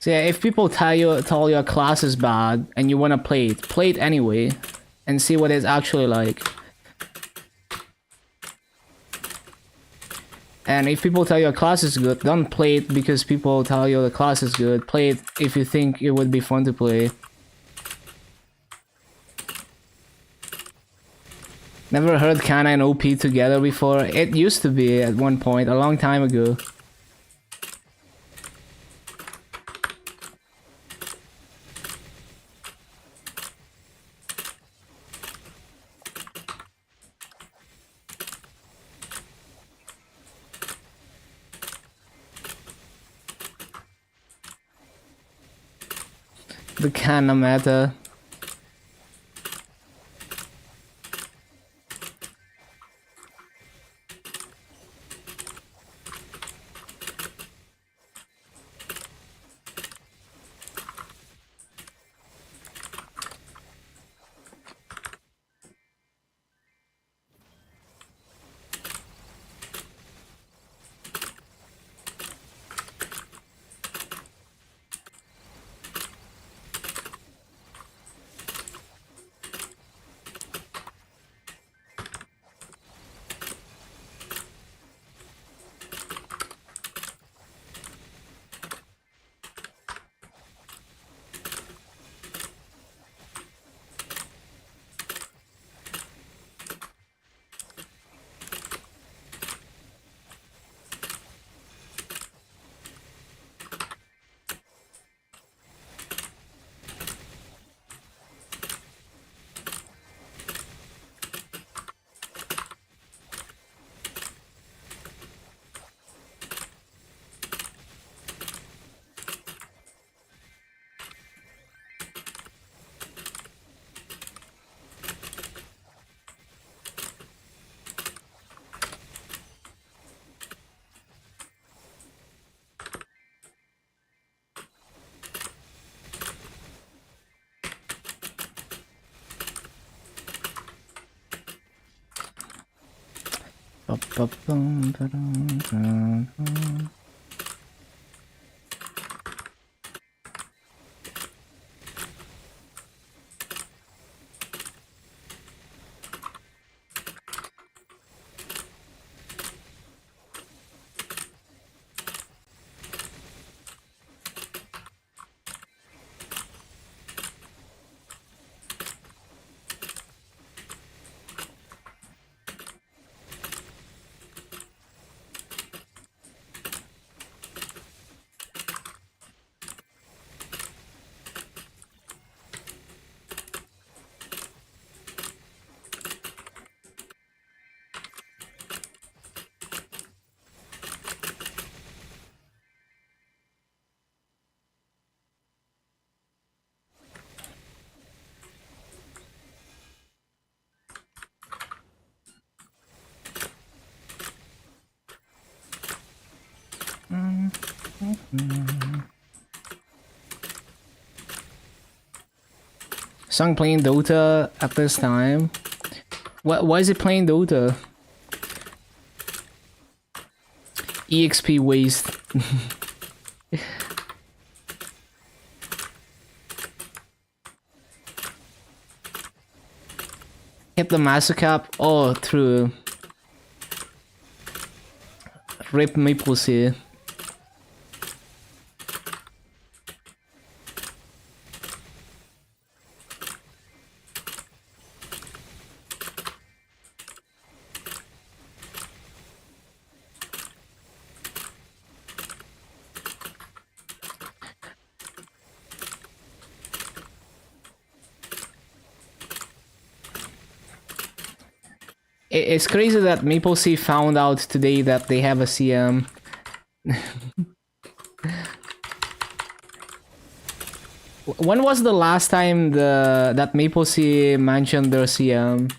So yeah, if people tell your class is bad and you wanna play it anyway, and see what it's actually like. And if people tell your class is good, don't play it because people tell you the class is good. Play it if you think it would be fun to play. Never heard Kana and OP together before. It used to be at one point, a long time ago. The Kana meta. Song playing Dota at this time. Why is it playing Dota? EXP waste. Hit the master cap. Oh, through. Rip MapleStory. It's crazy that MapleStory found out today that they have a CM. When was the last time that MapleStory mentioned their CM?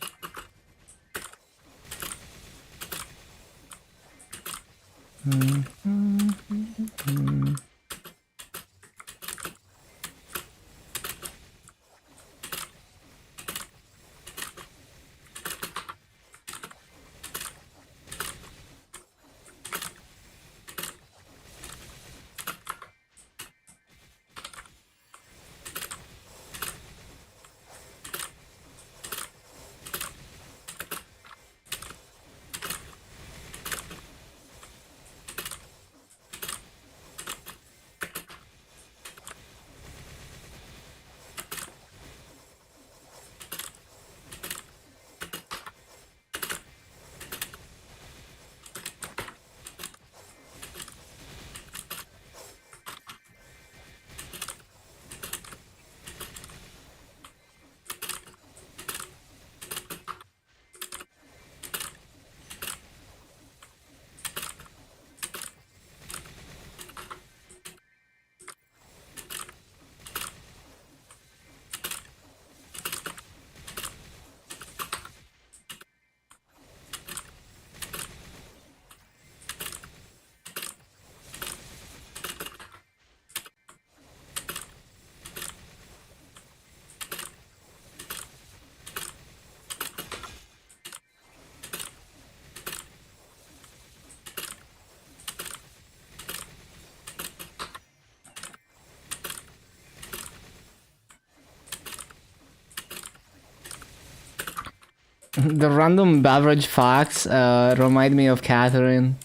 The random beverage facts remind me of Catherine.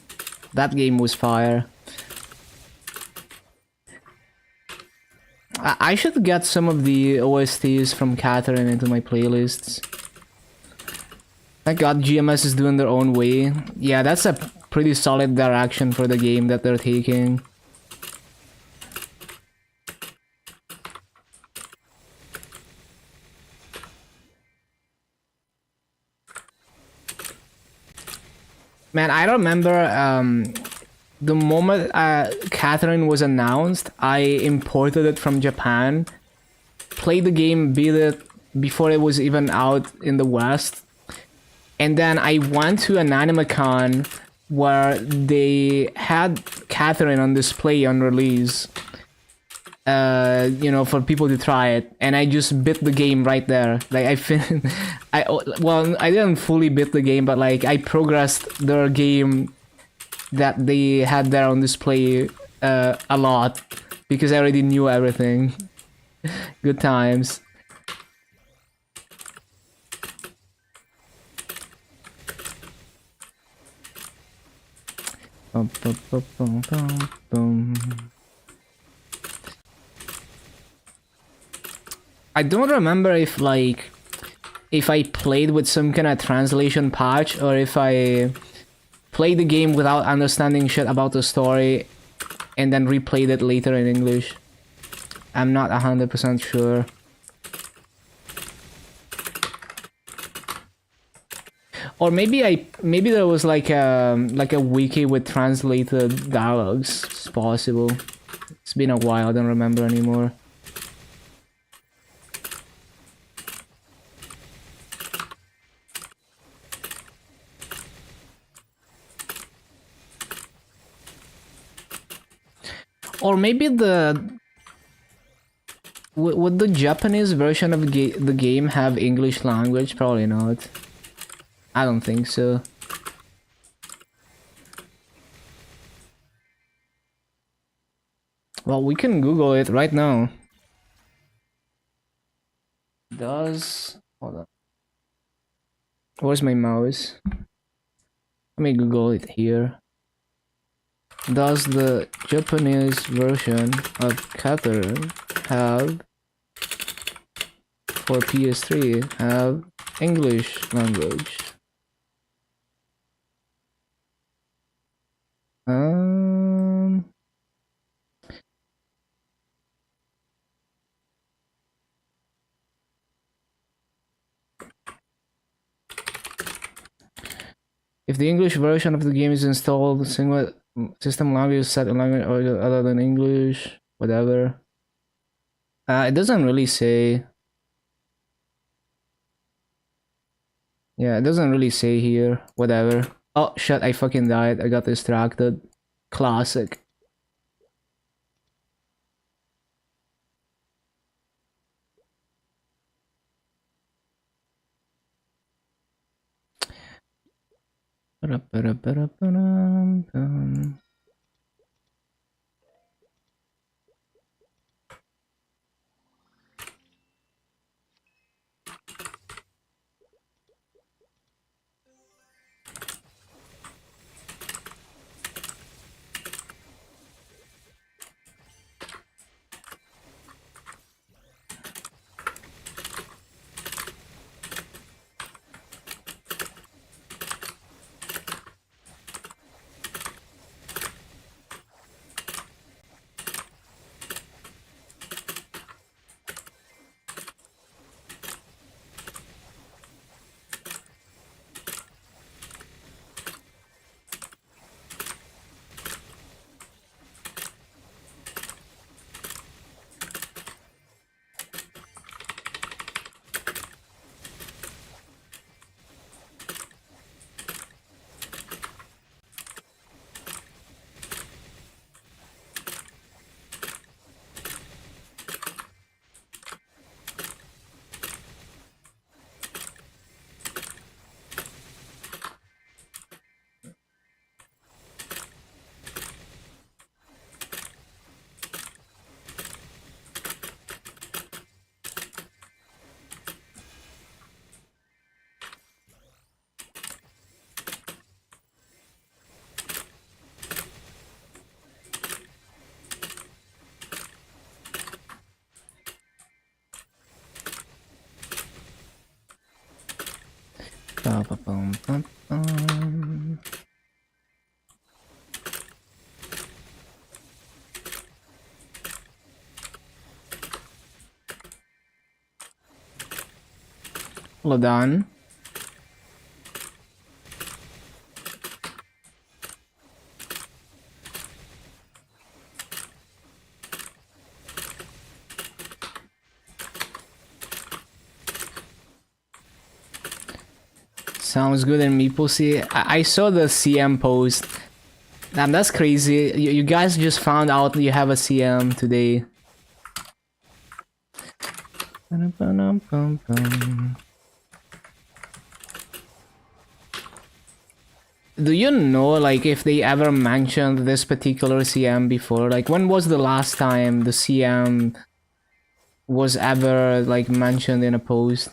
That game was fire. I should get some of the OSTs from Catherine into my playlists. Thank God GMS is doing their own way. Yeah, that's a pretty solid direction for the game that they're taking. Man, I remember the moment Catherine was announced, I imported it from Japan, played the game, beat it before it was even out in the West, and then I went to an AnimeCon where they had Catherine on display on release, you know, for people to try it, and I just beat the game right there. Like I didn't fully beat the game, but like I progressed their game that they had there on display a lot because I already knew everything. Good times. Bum, bum, bum, bum, bum, bum. I don't remember if like if I played with some kind of translation patch or if I played the game without understanding shit about the story and then replayed it later in English. I'm not 100% sure. Or maybe there was like a wiki with translated dialogues. It's possible. It's been a while, I don't remember anymore. Or maybe would the Japanese version of the game have English language? Probably not. I don't think so. Well, we can Google it right now. Hold on. Where's my mouse? Let me Google it here. Does the Japanese version of Catherine have for PS3 have English language? If the English version of the game is installed, single system language set in language other than English, whatever. It doesn't really say. Yeah, it doesn't really say here. Whatever. Oh shit! I fucking died. I got distracted. Classic. Ba-ba-bum-bum-bum. Hold on. Sounds good in MapleStory. I saw the CM post. Damn, that's crazy. You guys just found out you have a CM today. Do you know, like, if they ever mentioned this particular CM before? Like, when was the last time the CM was ever, like, mentioned in a post?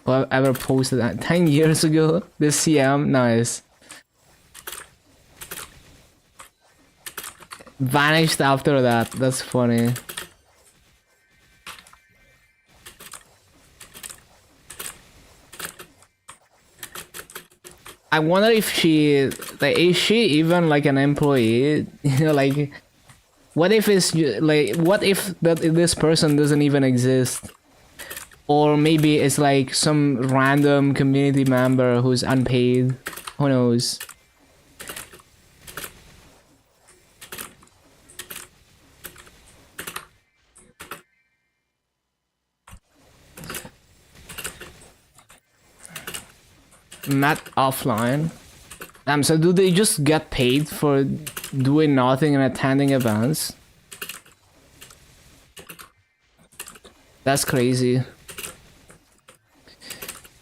Or ever posted that? 10 years ago? This CM? Nice. Vanished after that. That's funny. I wonder if she, like, is she even like an employee? You know, like, what if it's like, what if this person doesn't even exist? Or maybe it's like some random community member who's unpaid. Who knows? Not offline. So do they just get paid for doing nothing and attending events? That's crazy.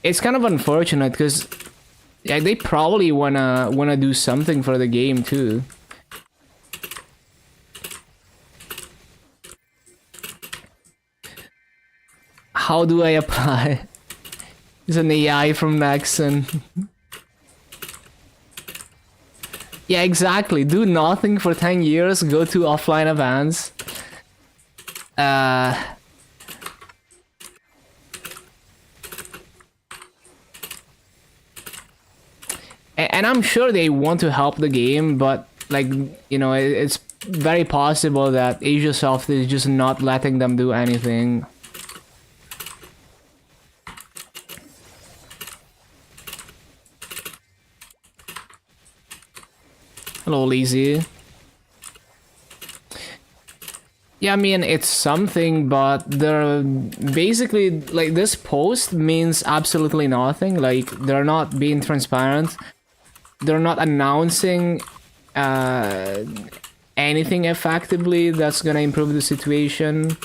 It's kind of unfortunate because yeah, they probably wanna do something for the game too. How do I apply? It's an AI from Nexon. Yeah, exactly. Do nothing for 10 years, go to offline events. And I'm sure they want to help the game, but, like, you know, it's very possible that AsiaSoft is just not letting them do anything. Hello, Lazy. Yeah, I mean, it's something, but they're basically, like, this post means absolutely nothing. Like, they're not being transparent. They're not announcing anything effectively that's gonna improve the situation.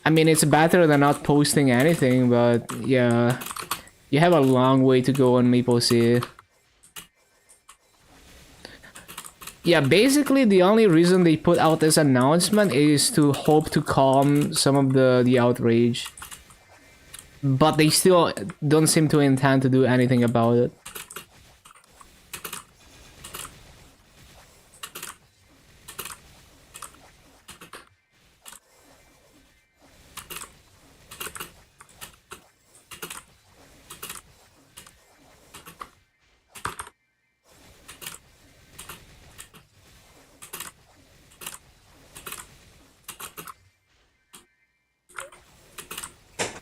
I mean, it's better than not posting anything, but yeah, you have a long way to go on MapleStory. Yeah, basically the only reason they put out this announcement is to hope to calm some of the outrage. But they still don't seem to intend to do anything about it.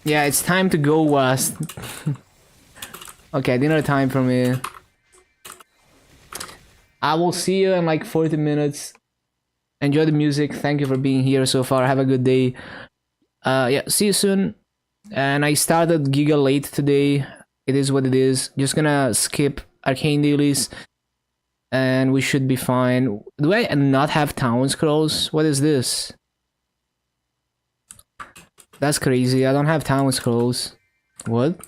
Yeah, it's time to go west. Okay, dinner time for me. I will see you in like 40 minutes. Enjoy the music. Thank you for being here so far. Have a good day. Yeah, see you soon. And I started Giga late today. It is what it is. Just gonna skip arcane dailies. And we should be fine. Do I not have town scrolls? What is this? That's crazy. I don't have town scrolls. What?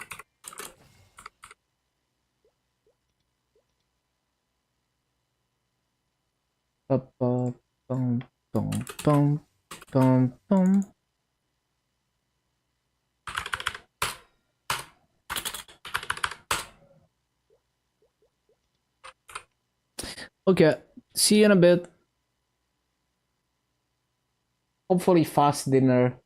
Bum, bum, bum, bum, bum. Okay, see you in a bit. Hopefully fast dinner.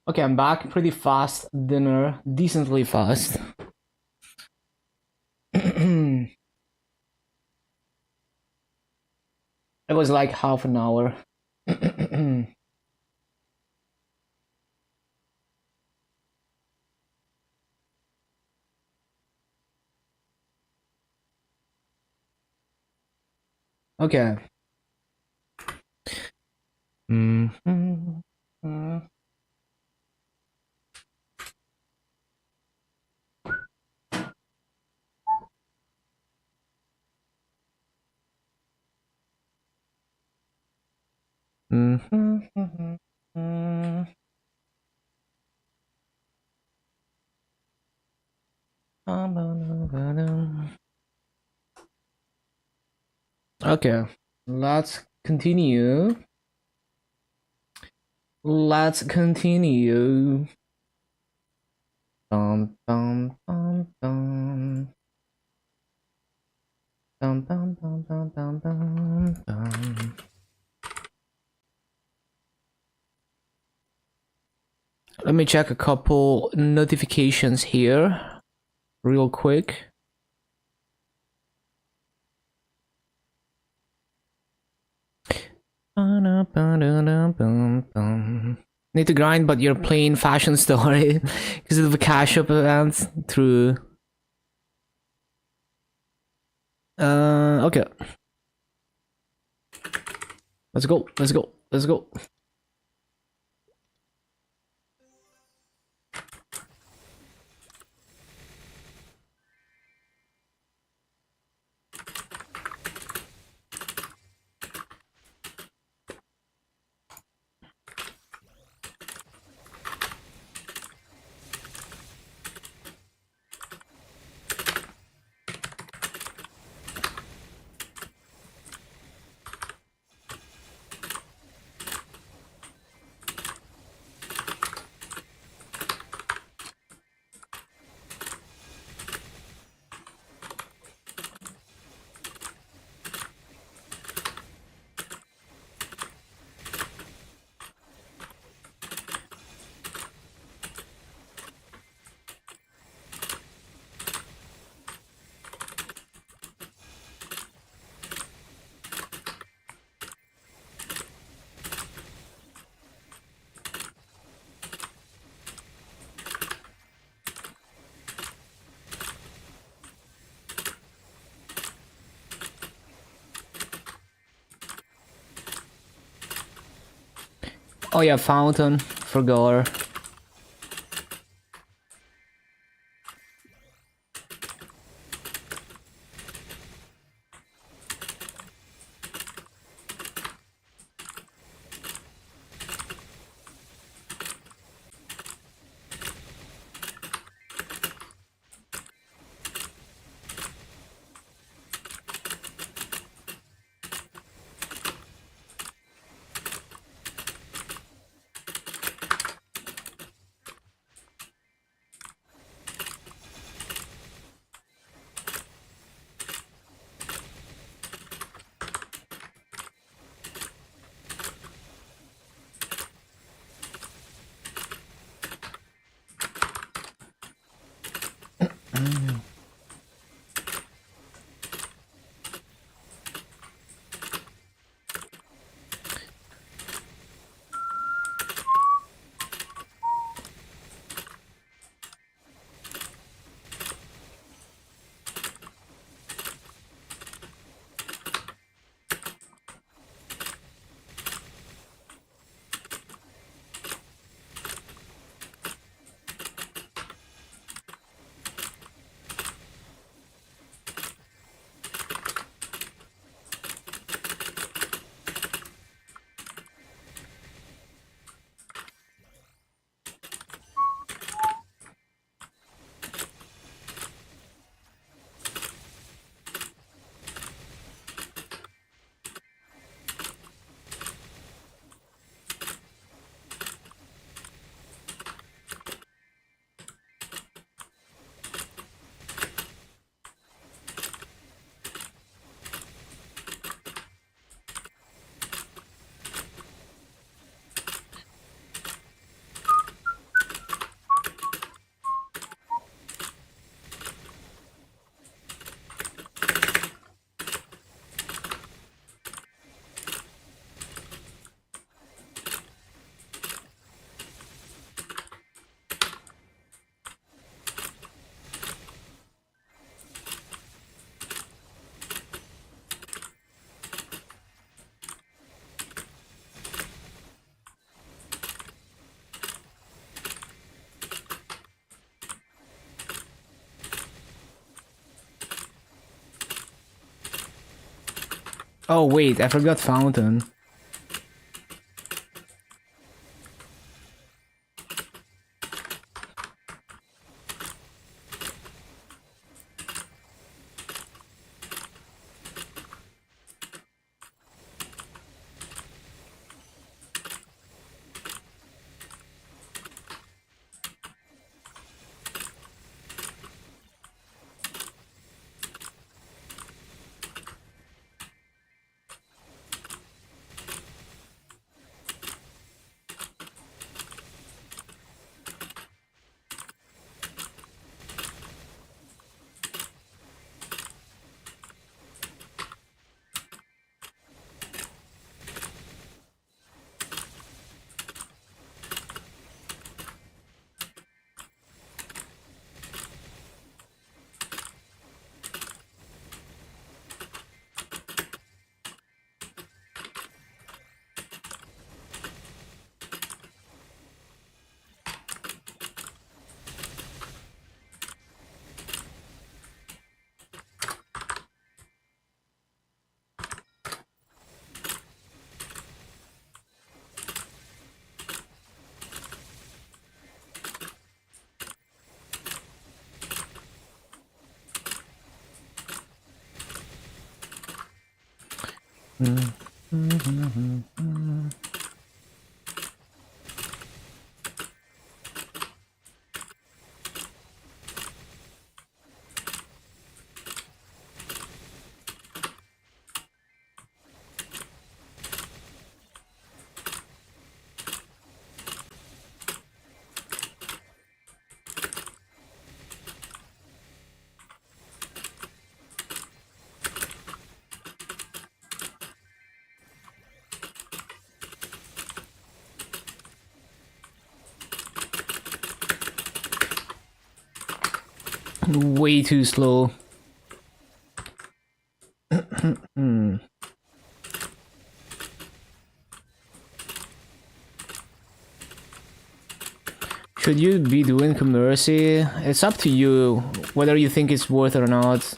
Okay, I'm back. Pretty fast dinner. Decently fast. It was like half an hour. Okay. Okay, let's continue. Let's continue. Dum dum dum dum. Dum dum dum dum dum dum dum. Let me check a couple notifications here real quick. Need to grind, but you're playing Fashion Story because of the cash up events through. Okay. Let's go. Let's go. Let's go. Oh yeah, fountain for Gore. Oh wait, I forgot fountain. Way too slow. Should you be doing commercy? It's up to you whether you think it's worth it or not.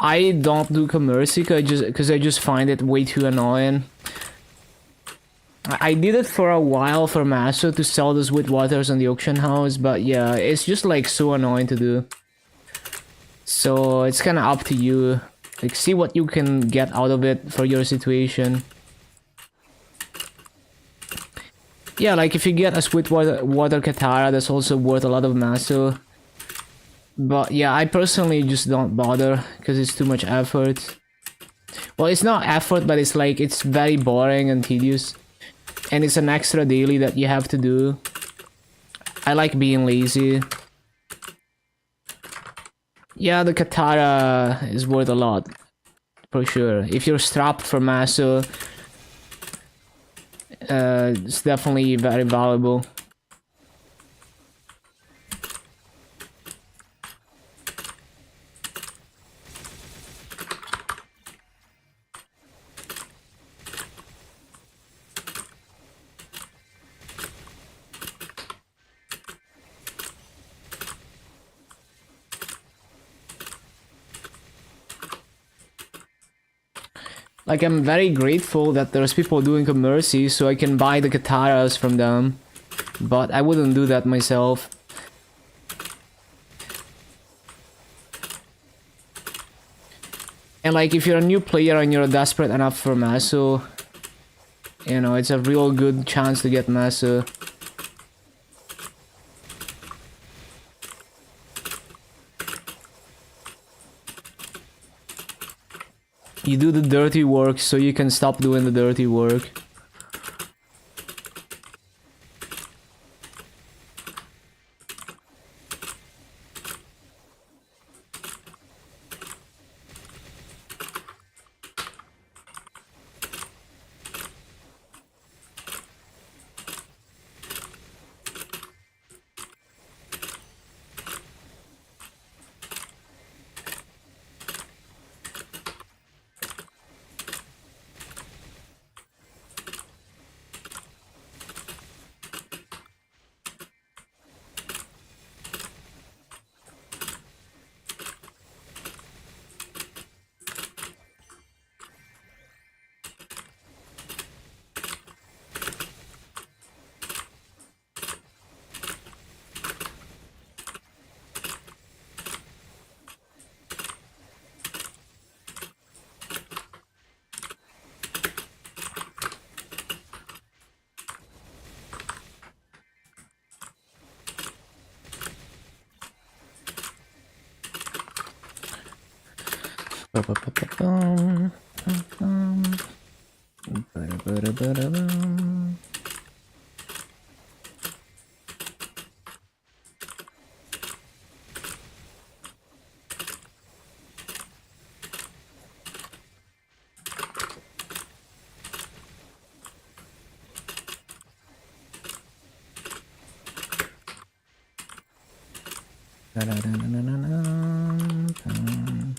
I don't do commercy because I just find it way too annoying. I did it for a while for Maso to sell those wheat waters on the auction house, but yeah, it's just like so annoying to do. So it's kind of up to you. Like, see what you can get out of it for your situation. Yeah, like if you get a sweet water Katara, that's also worth a lot of Maso. But yeah, I personally just don't bother because it's too much effort. Well, it's not effort, but it's like it's very boring and tedious. And it's an extra daily that you have to do. I like being lazy. Yeah, the Katara is worth a lot. For sure. If you're strapped for Maso, it's definitely very valuable. Like, I'm very grateful that there's people doing commercy so I can buy the Kataras from them. But I wouldn't do that myself. And like, if you're a new player and you're desperate enough for Maso, you know, it's a real good chance to get Maso. You do the dirty work so you can stop doing the dirty work. Ba-ba-ba-ba-bum, bum, ba-da-ba-da-ba-da-bum. Da-da-da-da-da-da-dum.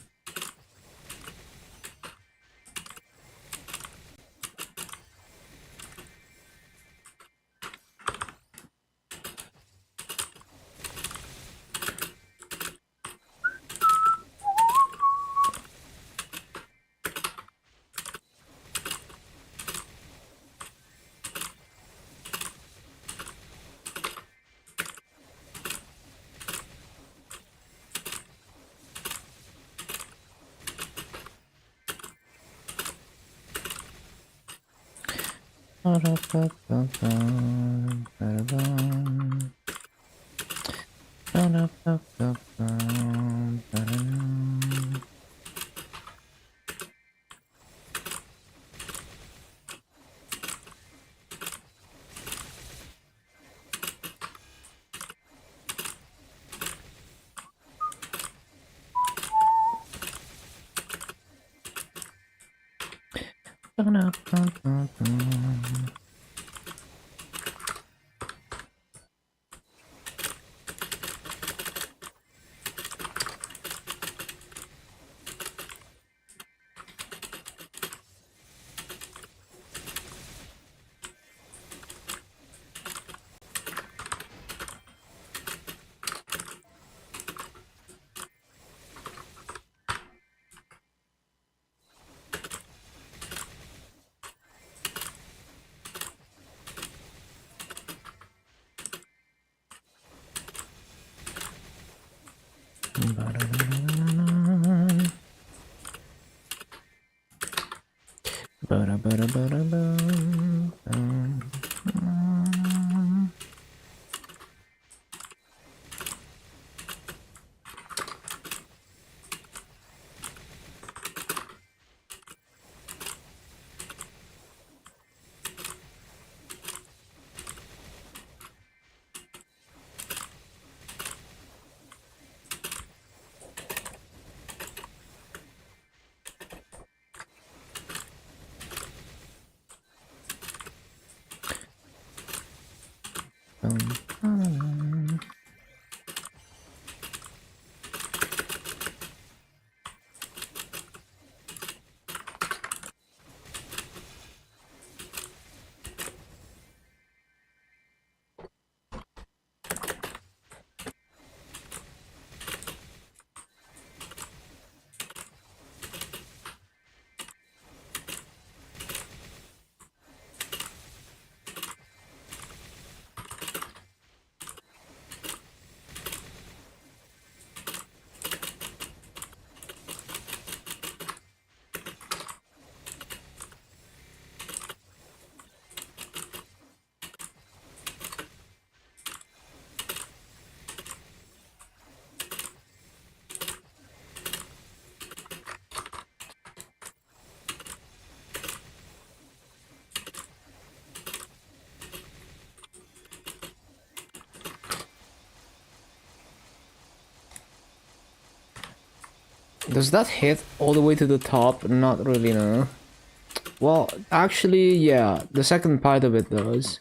Ba-da-ba-ba-bum, ba-da-bum. Ba-da-ba-ba-bum, ba-da-dum. Ba-da-ba-ba-bum. Ba-da-da-da-da-da. Ba-da-ba-da-ba-da-bum, bum. Bum, ba-da-dum. Does that hit all the way to the top? Not really, no. Well, actually, yeah, the second part of it does.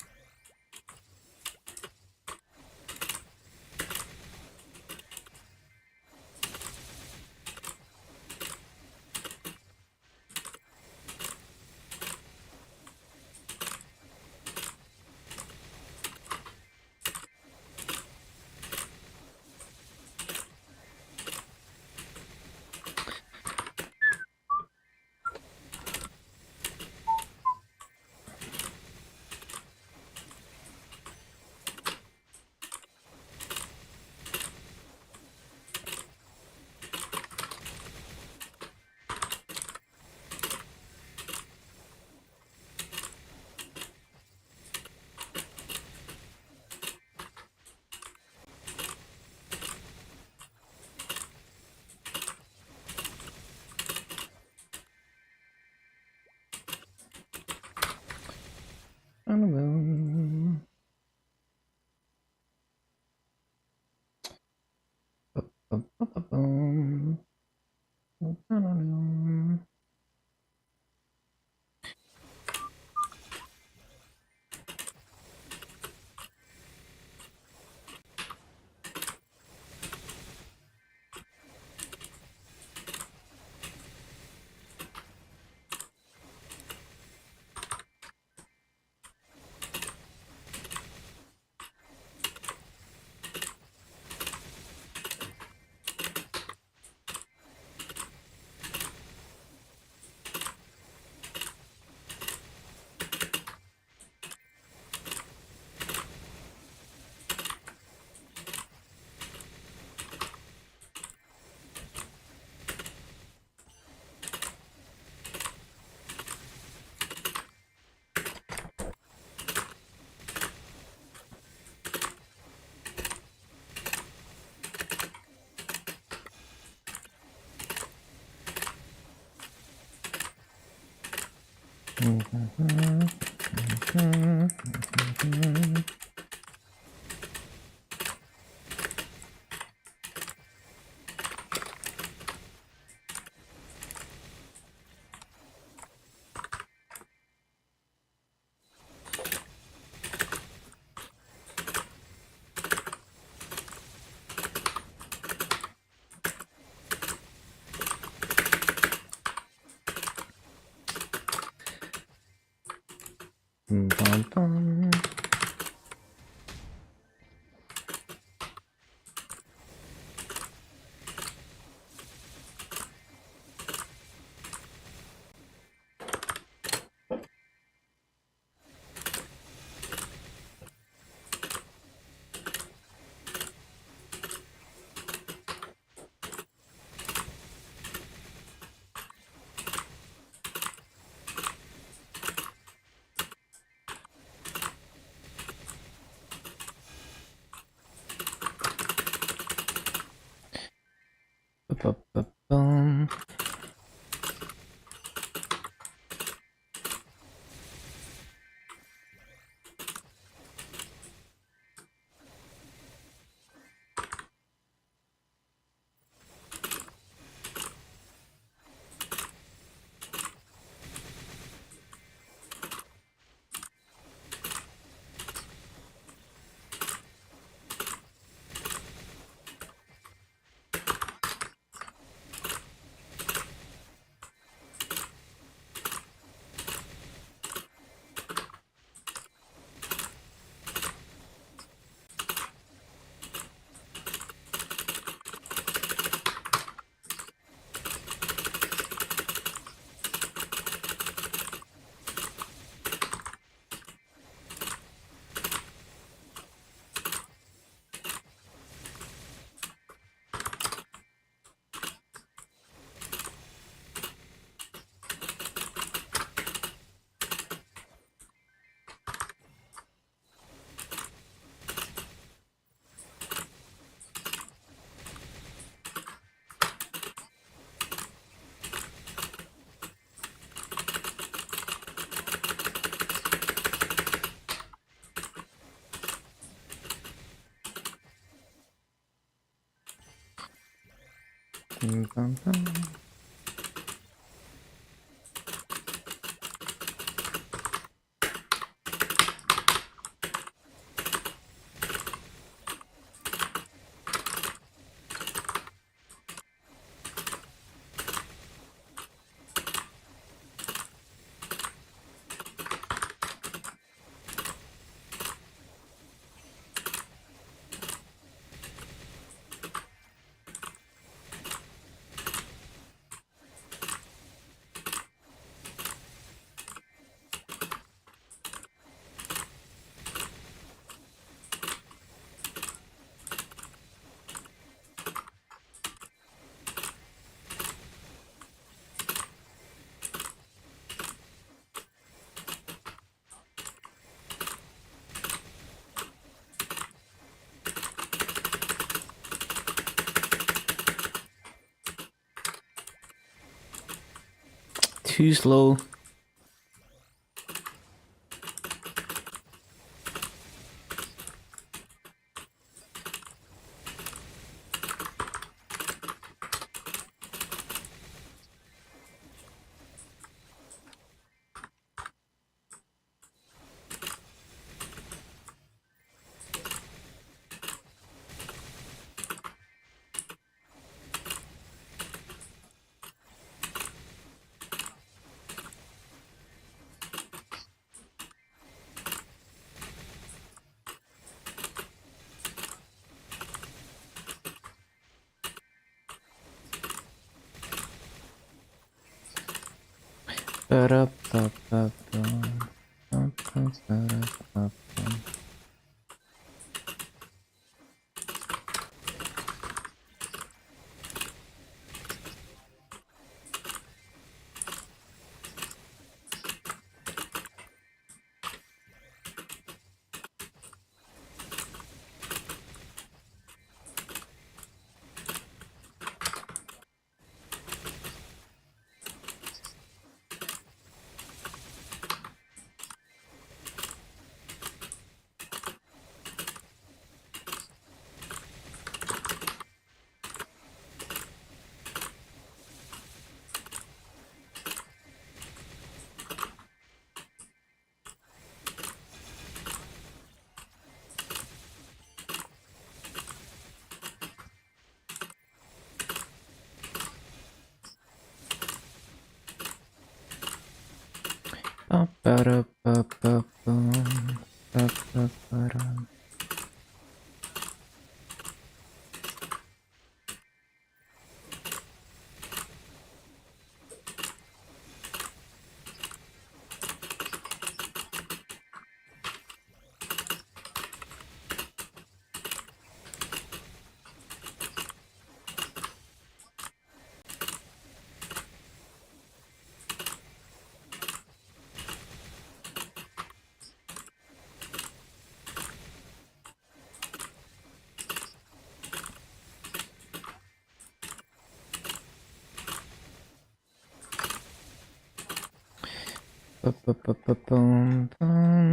Too slow.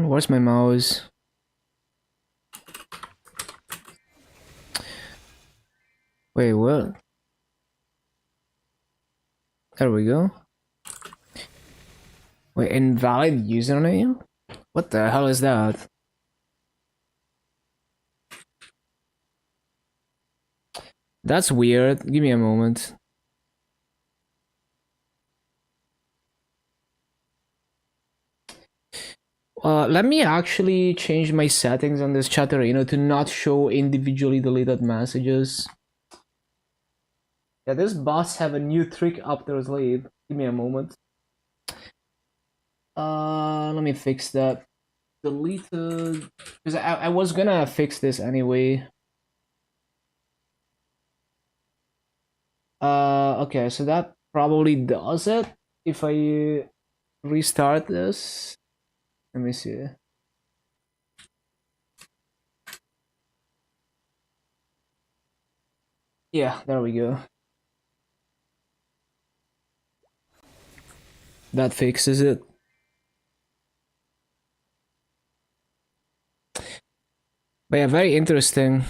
Where's my mouse? Wait, what? There we go. Wait, invalid username? What the hell is that? That's weird. Give me a moment. Let me actually change my settings on this Chatterino to not show individually deleted messages. Yeah, this boss have a new trick up their sleeve. Give me a moment. Let me fix that. Deleted, because I was gonna fix this anyway. Okay, so that probably does it. If I restart this, let me see. Yeah, there we go. That fixes it. But yeah, very interesting.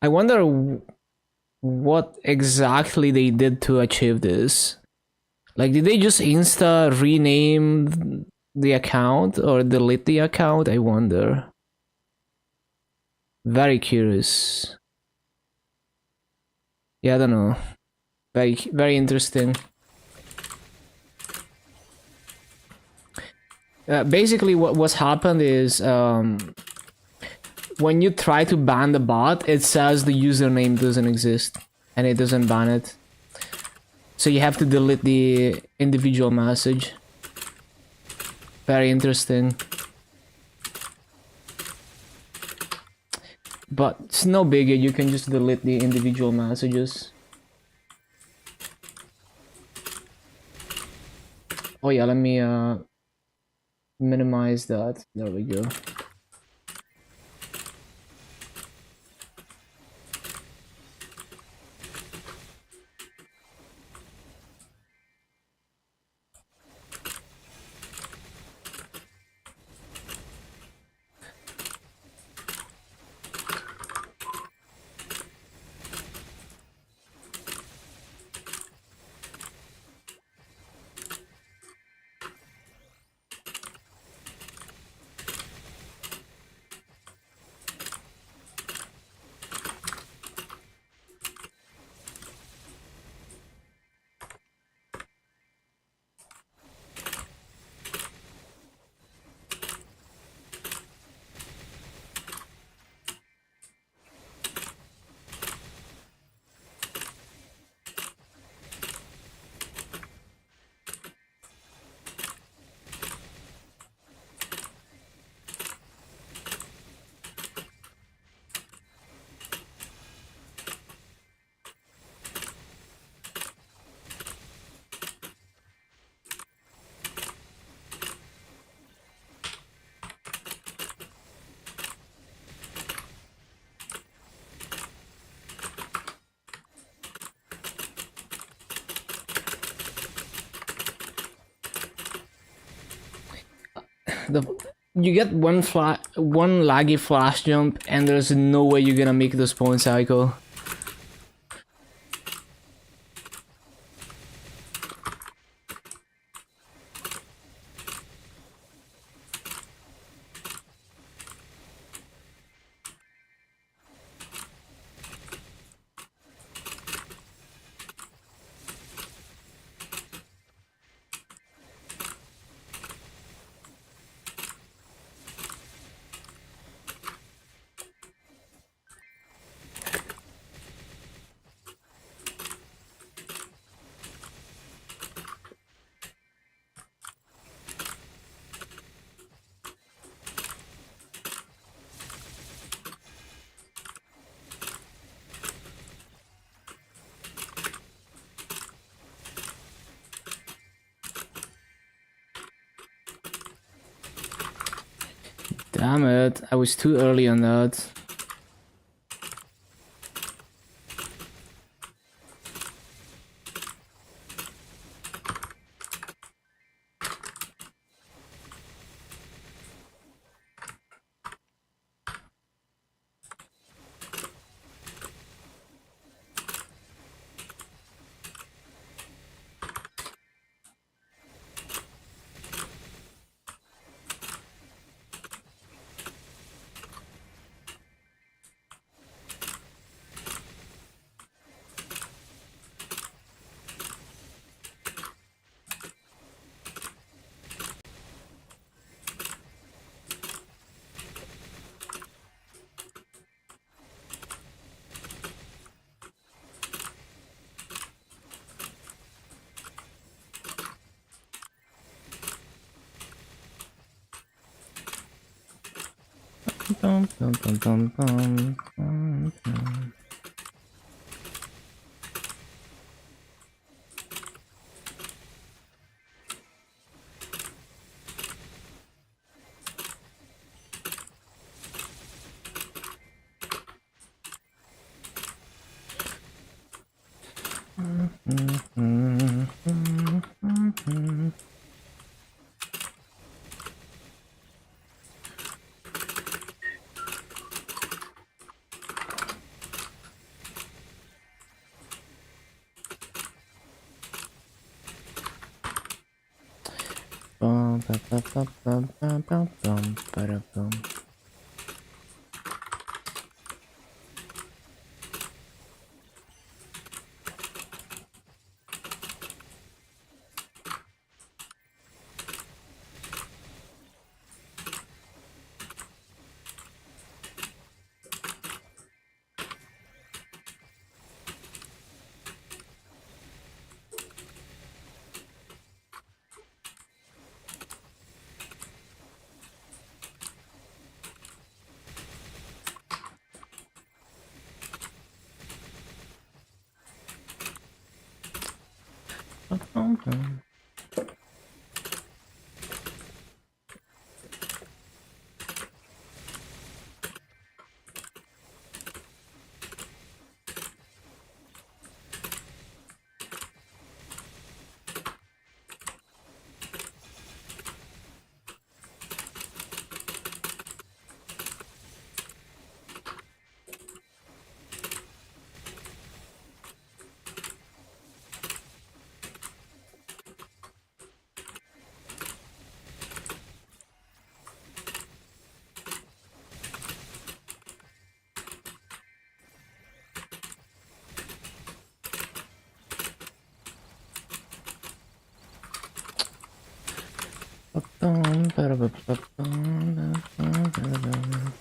I wonder what exactly they did to achieve this. Like, did they just insta rename the account or delete the account? I wonder. Very curious. Yeah, I don't know. Very interesting. Basically, what's happened is when you try to ban the bot, it says the username doesn't exist and it doesn't ban it. So you have to delete the individual message. Very interesting. But it's no biggie, you can just delete the individual messages. Oh yeah, let me minimize that. There we go. the you get one laggy flash jump, and there's no way you're gonna make the spawn cycle. Damn it, I was too early on that. Bum, bum, bum, bum, bum, bum, bum. Bum, ba, ba, ba, bum, bum, bum, bum, ba-da, bum. Bum, bum. Bum, ba-da, ba, ba, bum, ba, ba, ba, ba.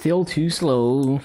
Still too slow.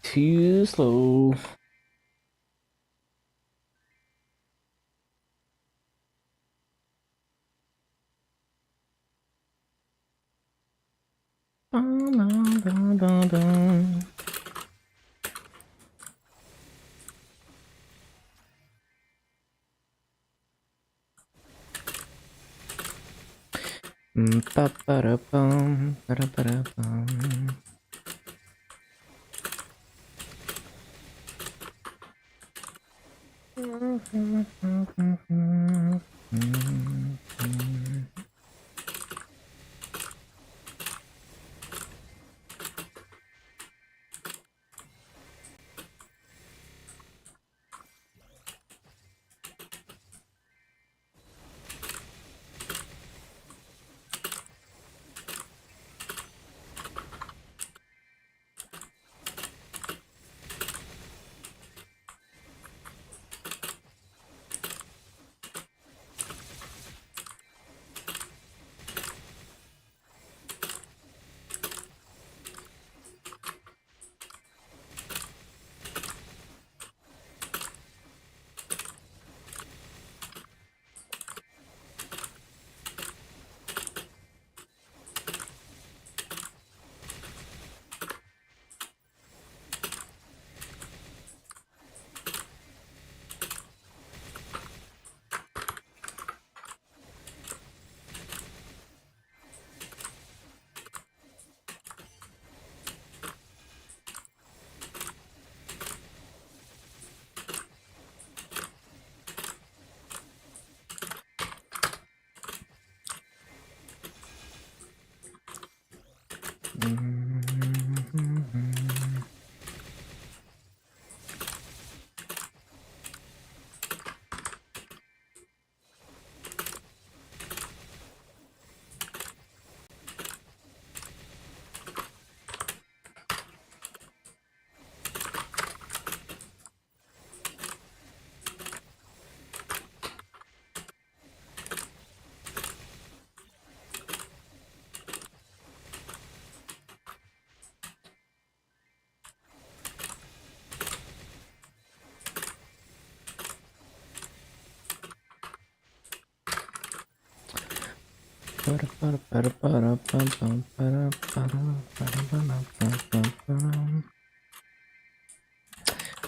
Too slow. Ba-ba-da-bum, ba-da-ba-da-bum.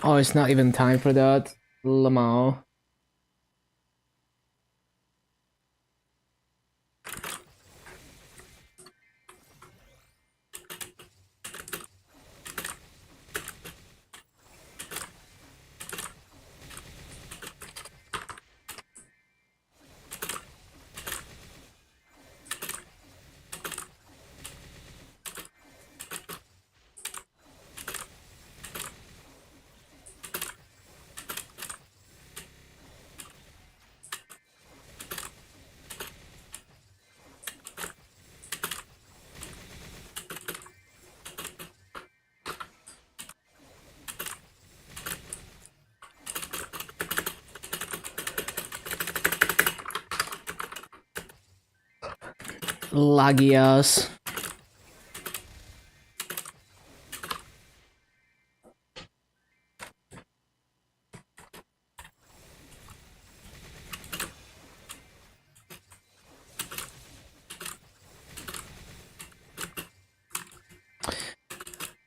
Oh, it's not even time for that. Lamau. Laggy ass.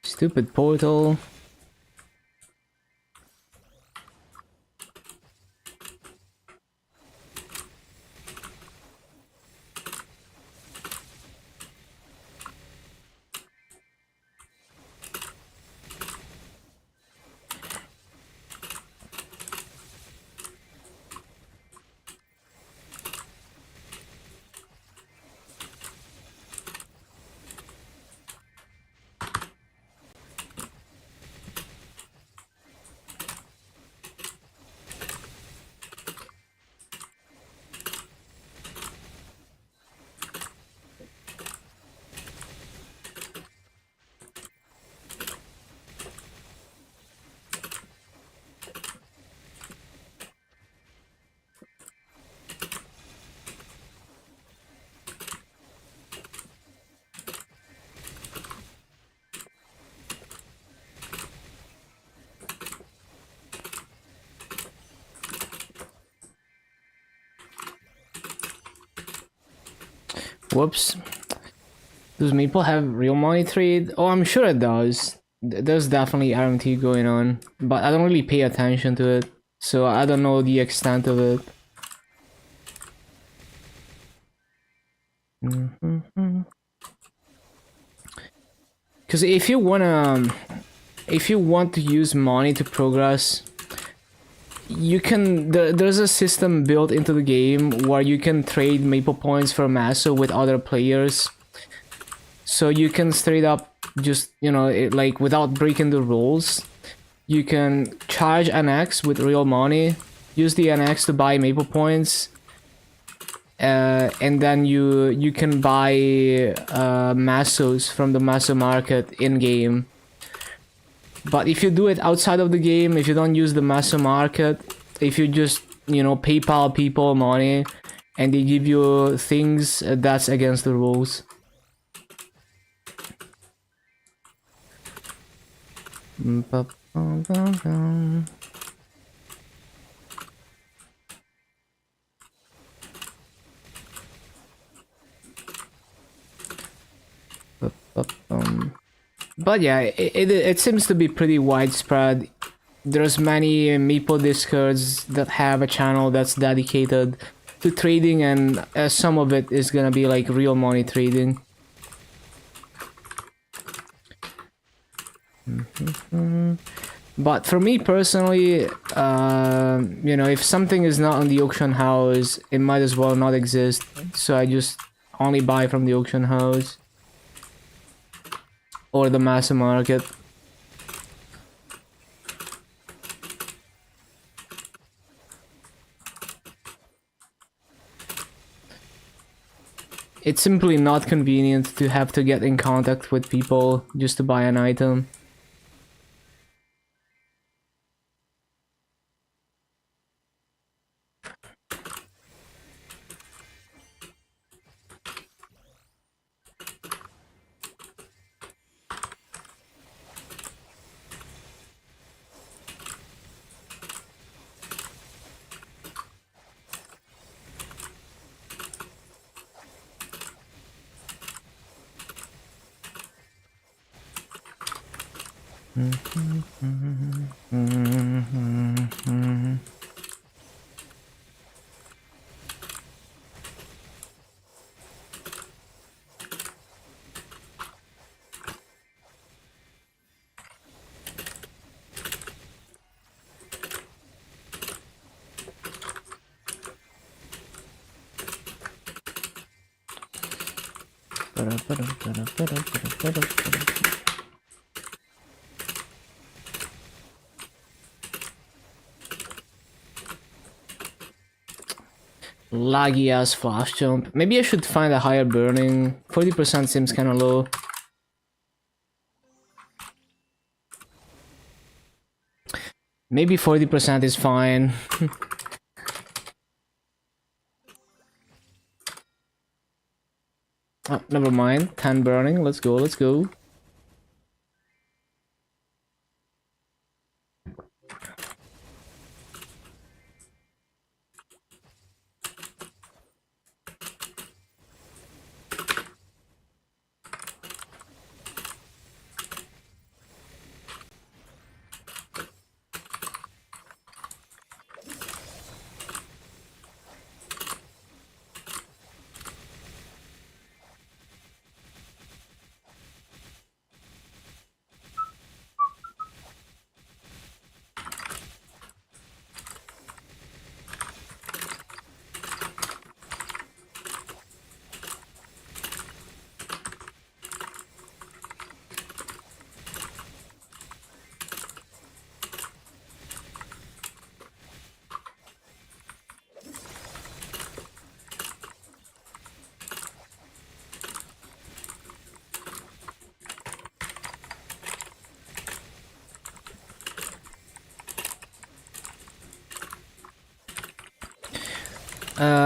Stupid portal. Whoops. Does Maple have real money trade? Oh, I'm sure it does. There's definitely RMT going on, but I don't really pay attention to it, so I don't know the extent of it. Because if you want to use money to progress, you can. There's a system built into the game where you can trade Maple points for Masso with other players. So you can straight up just, you know, like without breaking the rules, you can charge an X with real money, use the NX to buy Maple points, and then you can buy Massos from the Masso market in game. But if you do it outside of the game, if you don't use the Masso market, if you just, you know, PayPal people money and they give you things, that's against the rules. But yeah, it seems to be pretty widespread. There's many Maple Discords that have a channel that's dedicated to trading, and some of it is gonna be like real money trading. But for me personally, you know, if something is not on the auction house, it might as well not exist. So I just only buy from the auction house or the mass market. It's simply not convenient to have to get in contact with people just to buy an item. Laggy ass flash jump. Maybe I should find a higher burning. 40% seems kinda low. Maybe 40% is fine. Oh, never mind. 10 burning. Let's go, let's go.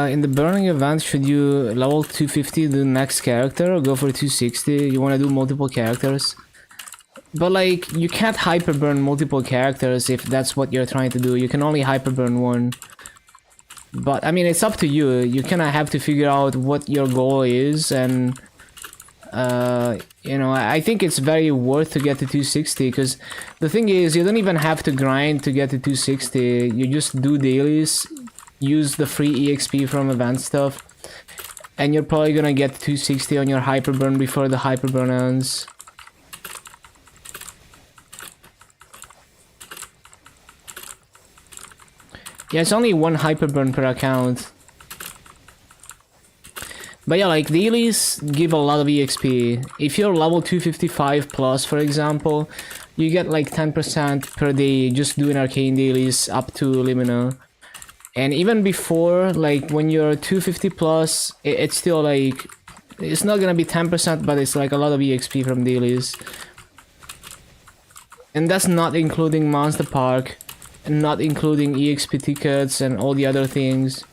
In the burning event, should you level 250 the next character or go for 260? You want to do multiple characters? But like, you can't hyperburn multiple characters if that's what you're trying to do. You can only hyperburn one. But I mean, it's up to you. You kind of have to figure out what your goal is, and you know, I think it's very worth to get to 260, because the thing is, you don't even have to grind to get to 260. You just do dailies, use the free EXP from event stuff, and you're probably gonna get 260 on your hyperburn before the hyperburn ends. Yeah, it's only one hyperburn per account. But yeah, like, dailies give a lot of EXP. If you're level 255 plus, for example, you get like 10% per day just doing arcane dailies up to Limina. And even before, like, when you're 250 plus, it's still like, it's not gonna be 10%, but it's like a lot of EXP from dailies. And that's not including Monster Park, and not including EXP tickets and all the other things.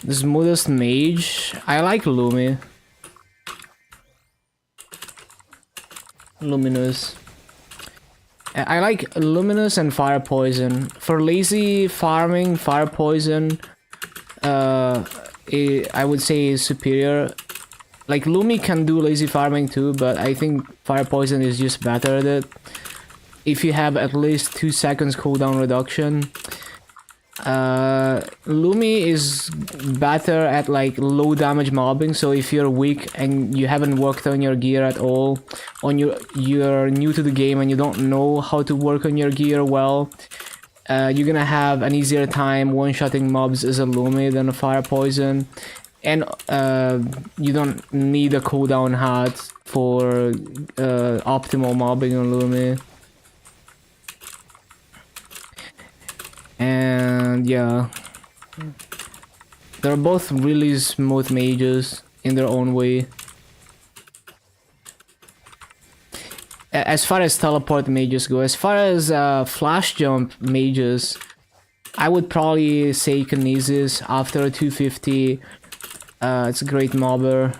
The smoothest mage? I like Lumi. Luminous. I like Luminous and Fire Poison. For lazy farming, Fire Poison, I would say is superior. Like, Lumi can do lazy farming too, but I think Fire Poison is just better at it. If you have at least 2 seconds cooldown reduction. Lumi is better at like low damage mobbing, so if you're weak and you haven't worked on your gear at all, you're new to the game and you don't know how to work on your gear well, you're gonna have an easier time one-shotting mobs as a Lumi than a Fire Poison. And you don't need a cooldown hat for optimal mobbing on Lumi. And yeah, they're both really smooth mages in their own way. As far as teleport mages go, as far as flash jump mages, I would probably say Kinesis after 250. It's a great mobber.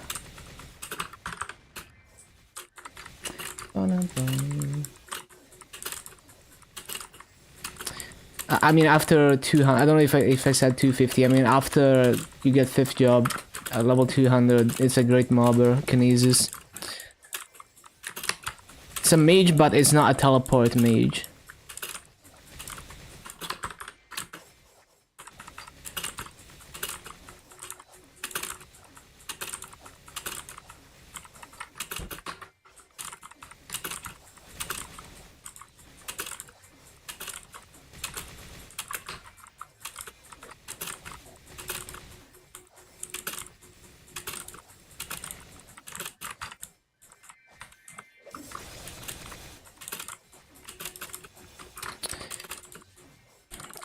I mean, after 200, I don't know if I said 250. I mean, after you get 5th job at level 200, it's a great mobber, Kinesis. It's a mage, but it's not a teleport mage.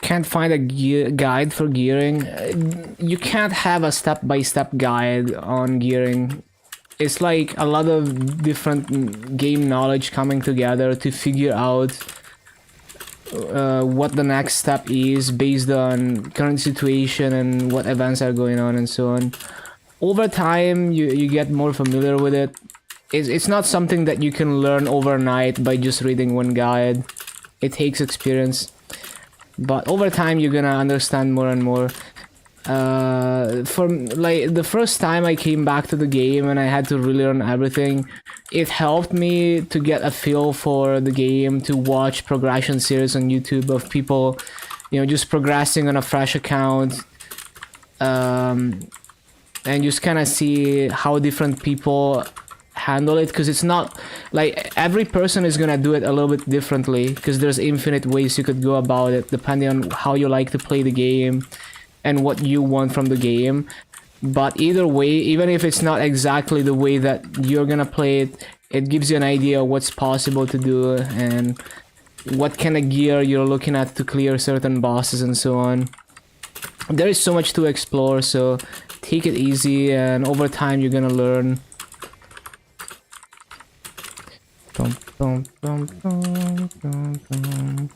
can't find a guide for gearing. You can't have a step-by-step guide on gearing. It's like a lot of different game knowledge coming together to figure out what the next step is based on current situation and what events are going on and so on. Over time, you get more familiar with it. It's not something that you can learn overnight by just reading one guide. It takes experience. But over time, you're gonna understand more and more. For like the first time I came back to the game and I had to relearn everything, it helped me to get a feel for the game, to watch progression series on YouTube of people, you know, just progressing on a fresh account, and just kind of see how different people handle it, because it's not like every person is gonna do it a little bit differently, because there's infinite ways you could go about it depending on how you like to play the game and what you want from the game. But either way, even if it's not exactly the way that you're gonna play it, it gives you an idea of what's possible to do and what kind of gear you're looking at to clear certain bosses and so on. There is so much to explore, so take it easy, and over time you're gonna learn. Dum, dum, dum, dum, dum, dum.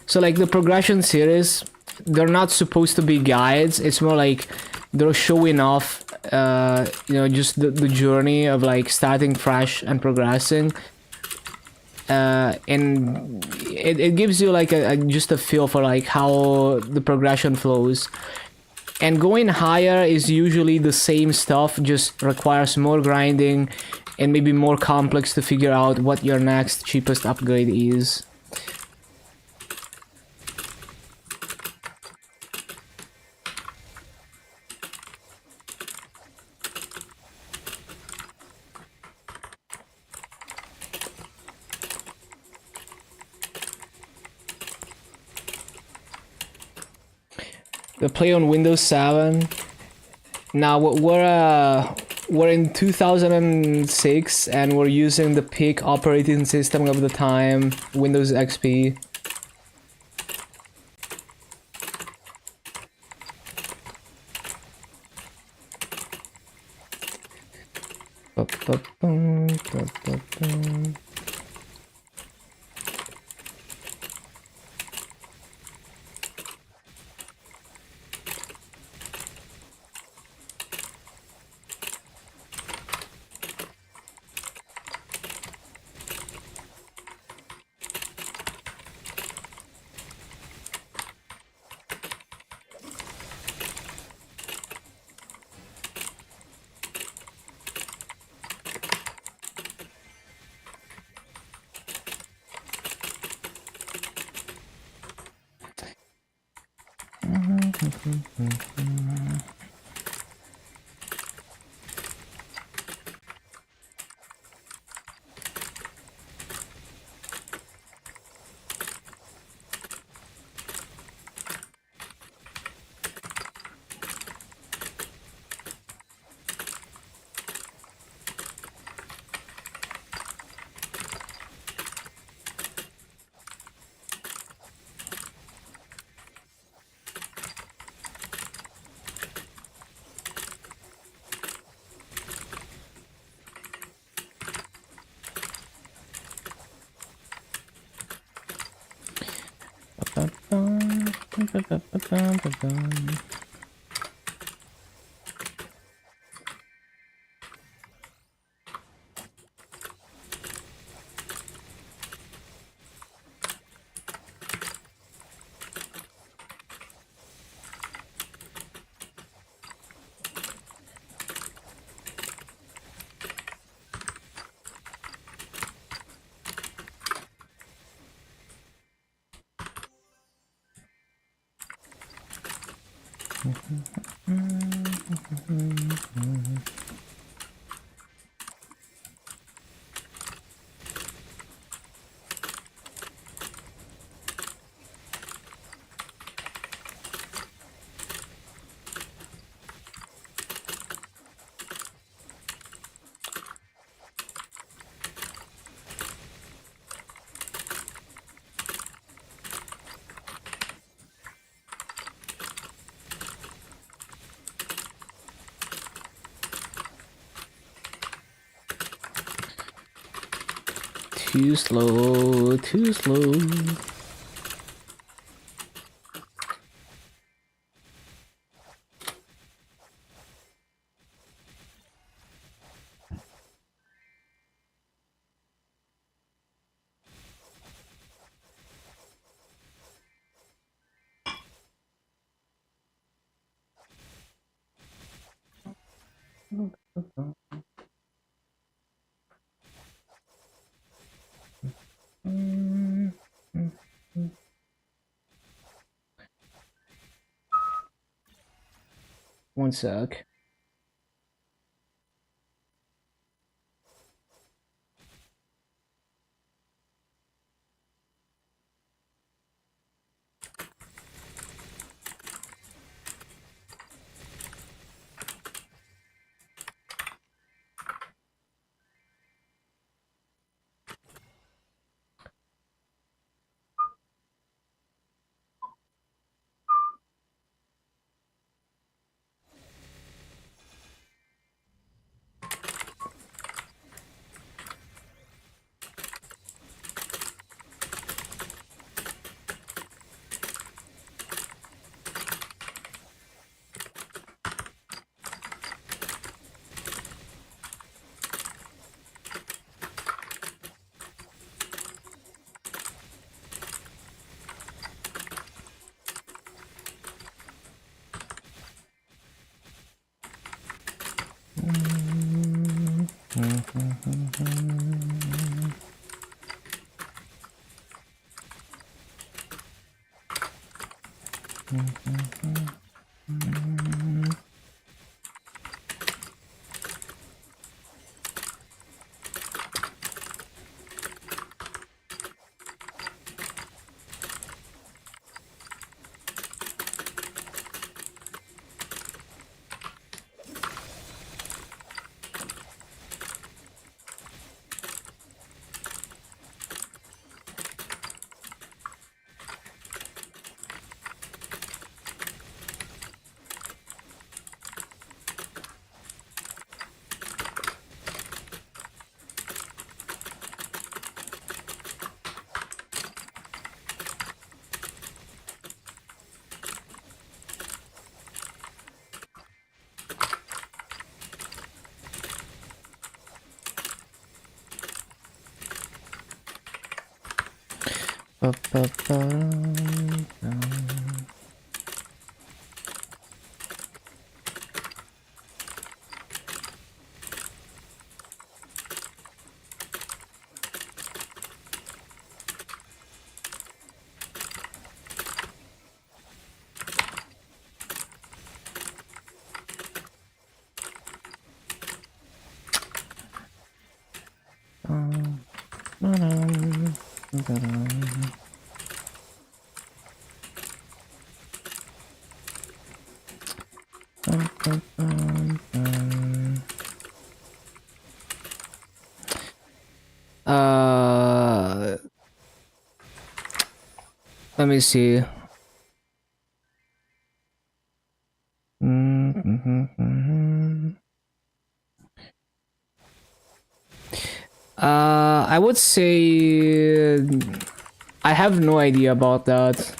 So like the progression series, they're not supposed to be guides. It's more like they're showing off, you know, just the journey of like starting fresh and progressing. And it gives you like just a feel for like how the progression flows. And going higher is usually the same stuff, just requires more grinding and maybe more complex to figure out what your next cheapest upgrade is. The play on Windows 7. Now we're in 2006 and we're using the peak operating system of the time, Windows XP. Too slow, too slow. One sec. Let me see. I would say I have no idea about that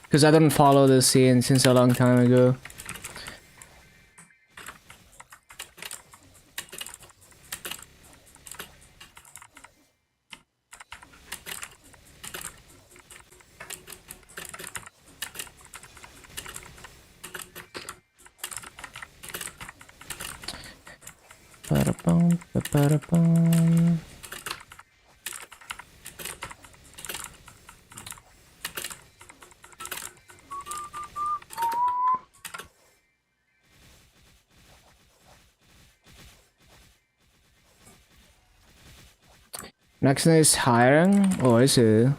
because I don't follow the scene since a long time ago. Ba-da-bum, ba-da-bum. Next is hiring, or is it?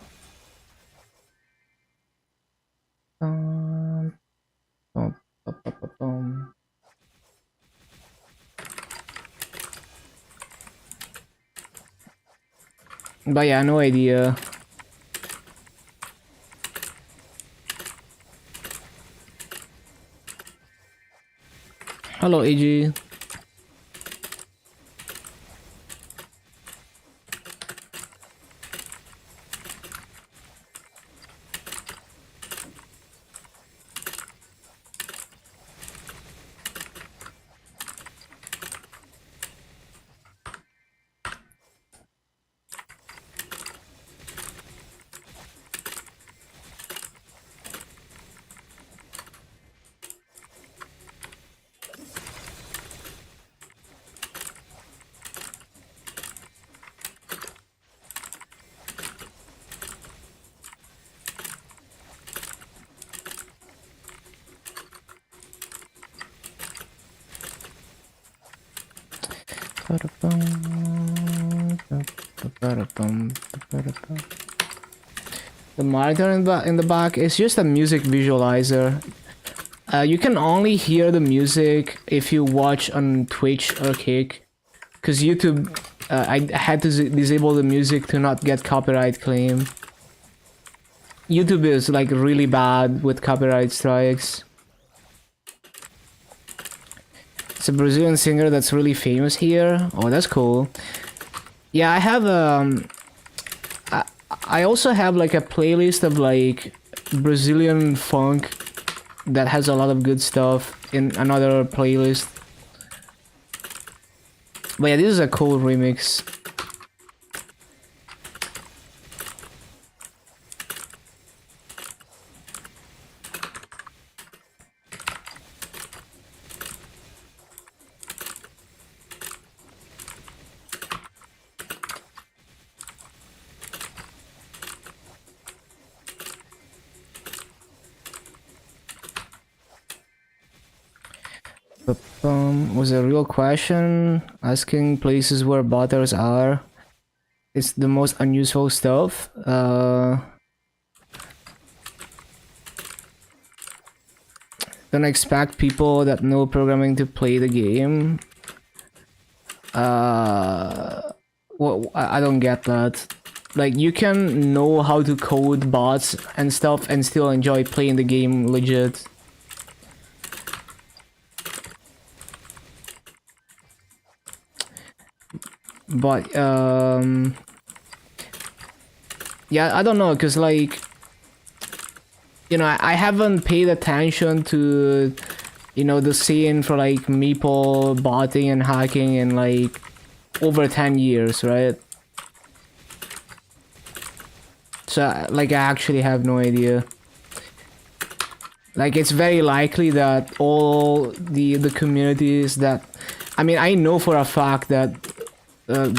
Bum, bum, bum, bum, bum. But yeah, no idea. Hello, AG. The monitor in the back is just a music visualizer. You can only hear the music if you watch on Twitch or Kick, because YouTube, I had to disable the music to not get copyright claim. YouTube is like really bad with copyright strikes. It's a Brazilian singer that's really famous here. Oh, that's cool. Yeah, I have I also have like a playlist of like Brazilian funk that has a lot of good stuff in another playlist. But yeah, this is a cool remix. Was a real question asking places where butters are. It's the most unusual stuff. Don't expect people that know programming to play the game. Well, I don't get that. Like, you can know how to code bots and stuff and still enjoy playing the game legit. But yeah, I don't know, cause like, you know, I haven't paid attention to, you know, the scene for like Meeple botting and hacking in like over 10 years, right? So like, I actually have no idea. Like, it's very likely that all the communities that, I mean, I know for a fact that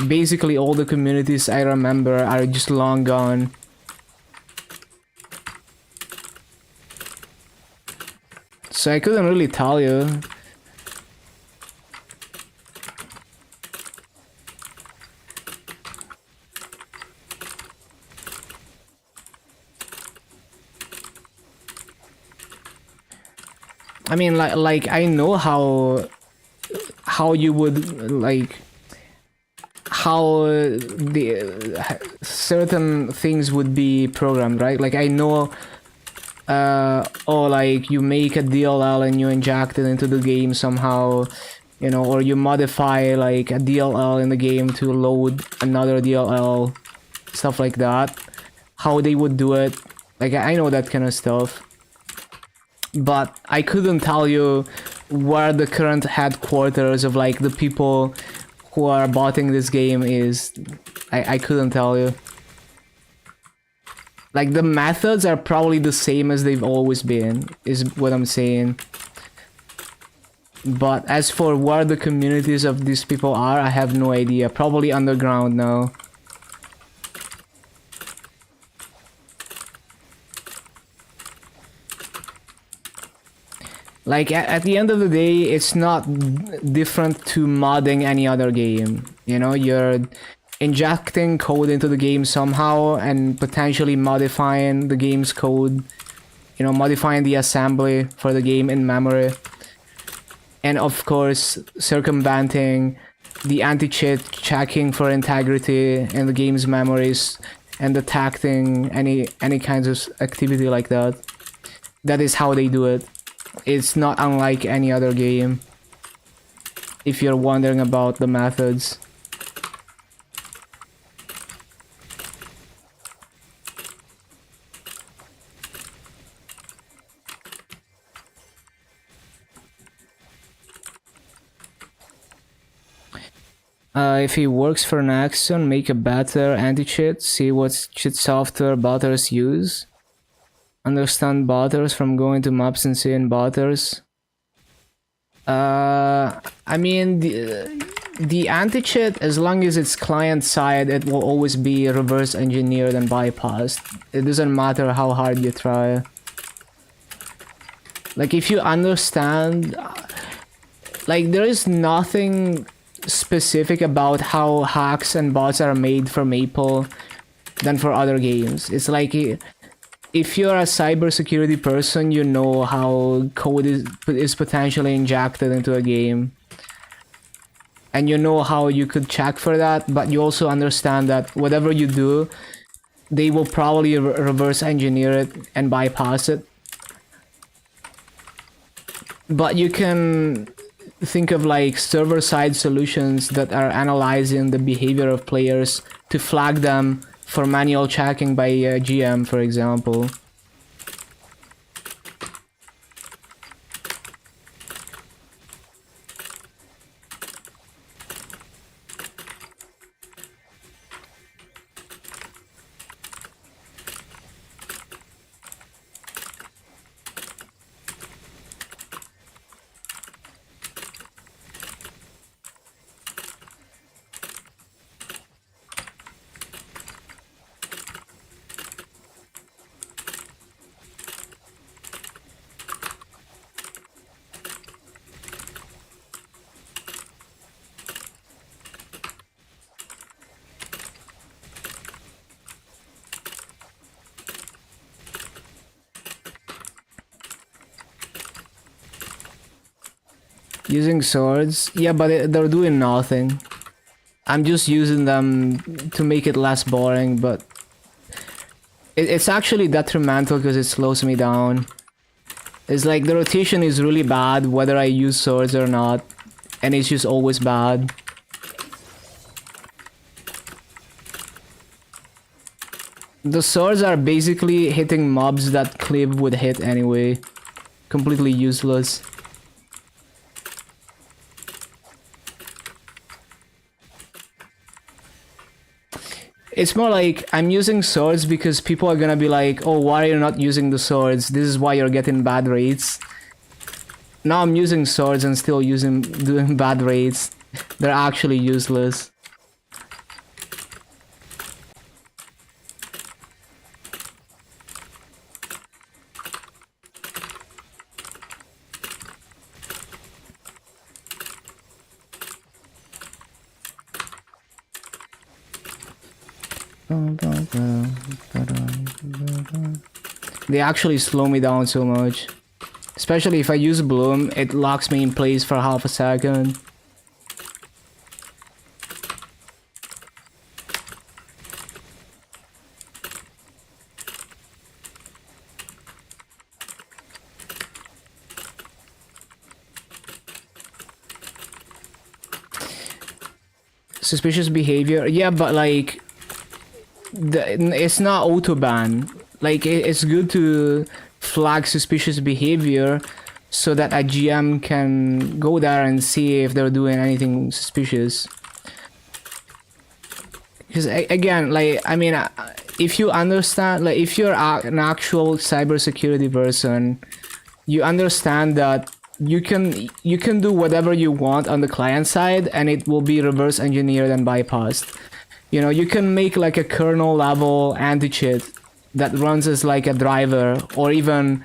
basically all the communities I remember are just long gone. So I couldn't really tell you. I mean, like I know how you would like how the certain things would be programmed, right? Like I know, or like you make a DLL and you inject it into the game somehow, you know, or you modify like a DLL in the game to load another DLL, stuff like that. How they would do it, like I know that kind of stuff. But I couldn't tell you where the current headquarters of like the people who are botting this game is. I couldn't tell you. Like the methods are probably the same as they've always been, is what I'm saying. But as for where the communities of these people are, I have no idea. Probably underground now. Like, at the end of the day, it's not different to modding any other game. You know, you're injecting code into the game somehow and potentially modifying the game's code. You know, modifying the assembly for the game in memory. And of course, circumventing the anti-cheat checking for integrity in the game's memories and detecting any kinds of activity like that. That is how they do it. It's not unlike any other game, if you're wondering about the methods. If he works for Nexon, make a better anti-cheat, see what cheat software botters use. Understand botters from going to maps and seeing botters. I mean, the anti-cheat, as long as it's client-side, it will always be reverse engineered and bypassed. It doesn't matter how hard you try. Like, if you understand, like, there is nothing specific about how hacks and bots are made for Maple than for other games. It's like if you're a cybersecurity person, you know how code is potentially injected into a game. And you know how you could check for that, but you also understand that whatever you do, they will probably reverse engineer it and bypass it. But you can think of like server-side solutions that are analyzing the behavior of players to flag them for manual checking by GM, for example. Using swords? Yeah, but they're doing nothing. I'm just using them to make it less boring, but it's actually detrimental because it slows me down. It's like the rotation is really bad whether I use swords or not, and it's just always bad. The swords are basically hitting mobs that Clive would hit anyway. Completely useless. It's more like I'm using swords because people are gonna be like, oh, why are you not using the swords? This is why you're getting bad rates. Now I'm using swords and still doing bad rates. They're actually useless. They actually slow me down so much. Especially if I use Bloom, it locks me in place for half a second. Suspicious behavior? Yeah, but like... it's not auto-ban. Like, it's good to flag suspicious behavior so that a GM can go there and see if they're doing anything suspicious. Because again, like, I mean, if you understand, like, if you're an actual cybersecurity person, you understand that you can do whatever you want on the client side and it will be reverse engineered and bypassed. You know, you can make like a kernel level anti-cheat that runs as like a driver, or even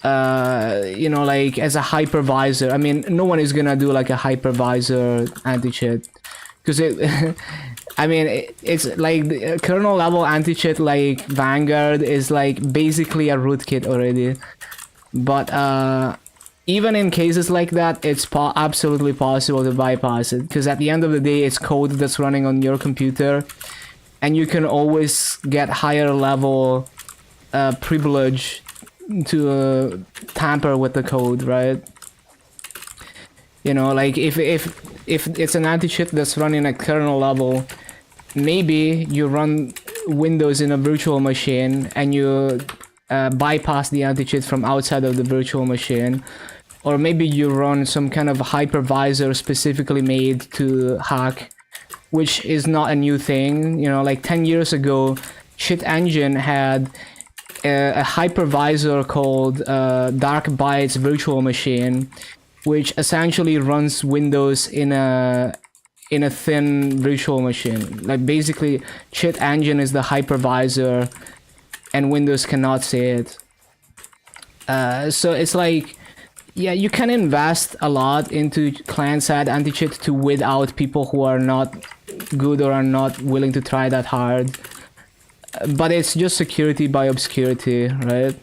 you know, like as a hypervisor. I mean, no one is gonna do like a hypervisor anti-cheat because it I mean, it's like the kernel level anti-cheat like Vanguard is like basically a rootkit already. But even in cases like that, it's absolutely possible to bypass it, because at the end of the day, it's code that's running on your computer, and you can always get higher level privilege to tamper with the code, right? You know, like if it's an anti-cheat that's running at kernel level, maybe you run Windows in a virtual machine and you bypass the anti-cheat from outside of the virtual machine. Or maybe you run some kind of hypervisor specifically made to hack, which is not a new thing. You know, like 10 years ago, Cheat Engine had a hypervisor called Dark Bytes Virtual Machine, which essentially runs Windows in a thin virtual machine. Like basically, Cheat Engine is the hypervisor, and Windows cannot see it. So it's like, Yeah, you can invest a lot into client-side anti-cheat to weed out people who are not good or are not willing to try that hard. But it's just security by obscurity, right?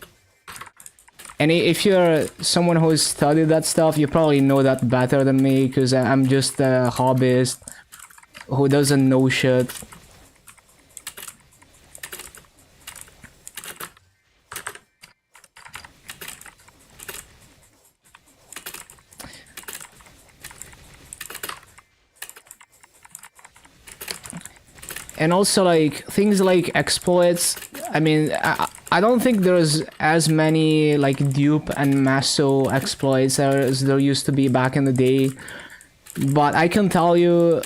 And if you're someone who's studied that stuff, you probably know that better than me, because I'm just a hobbyist who doesn't know shit. And also, like, things like exploits, I mean, I don't think there's as many like dupe and maso exploits as there used to be back in the day, but I can tell you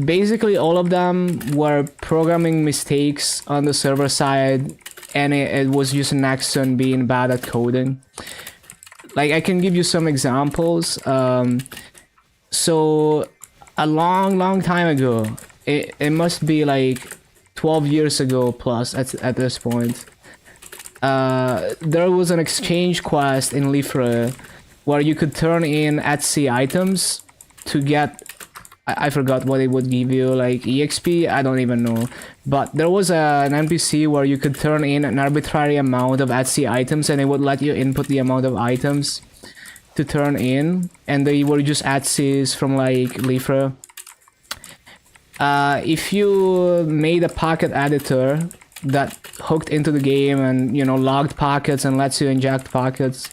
basically all of them were programming mistakes on the server side, and it was just Nexon being bad at coding. Like, I can give you some examples. So a long time ago, it must be like 12 years ago plus at this point, there was an exchange quest in Lifre where you could turn in Etsy items to get, I forgot what it would give you, like EXP, I don't even know. But there was an NPC where you could turn in an arbitrary amount of Etsy items, and it would let you input the amount of items to turn in, and they were just Etsys from like Lifre. If you made a packet editor that hooked into the game and, you know, logged packets and lets you inject packets,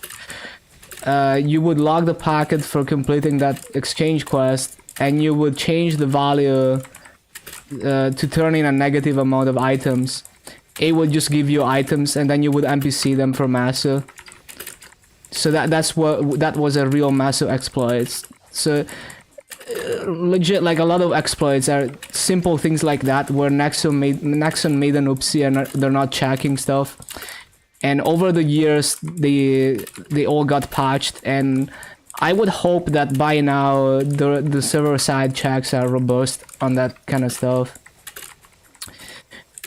you would log the packet for completing that exchange quest, and you would change the value to turn in a negative amount of items. It would just give you items, and then you would NPC them for Maso. So that was a real Maso exploit. So legit, like, a lot of exploits are simple things like that, where Nexon made an oopsie and they're not checking stuff, and over the years they all got patched, and I would hope that by now the server side checks are robust on that kind of stuff.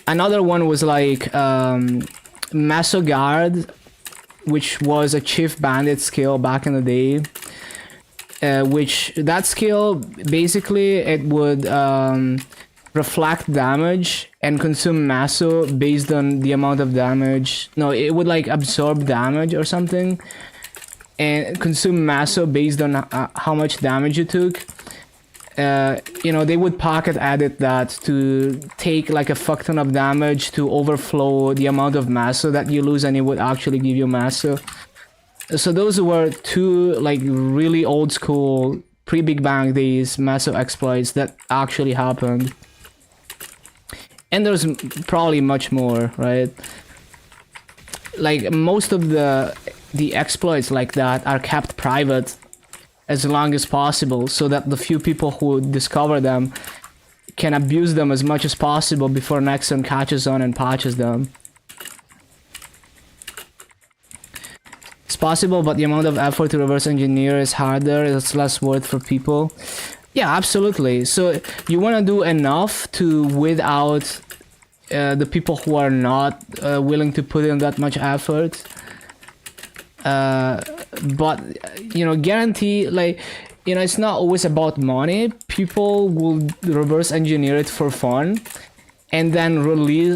Another one was like Maso Guard, which was a Chief Bandit skill back in the day. Which that skill, basically it would reflect damage and consume Maso based on the amount of damage. No, it would like absorb damage or something and consume Maso based on how much damage you took. You know, they would pocket edit that to take like a fuck ton of damage to overflow the amount of Maso that you lose, and it would actually give you Maso. So those were two like really old school pre-Big Bang days Maso exploits that actually happened. And there's probably much more, right? Like, most of the exploits like that are kept private as long as possible, so that the few people who discover them can abuse them as much as possible before Nexon catches on and patches them. It's possible, but the amount of effort to reverse engineer is harder, it's less worth for people. Yeah, absolutely. So you want to do enough to weed out the people who are not willing to put in that much effort. But, you know, guarantee, like, you know, it's not always about money. People will reverse engineer it for fun, and then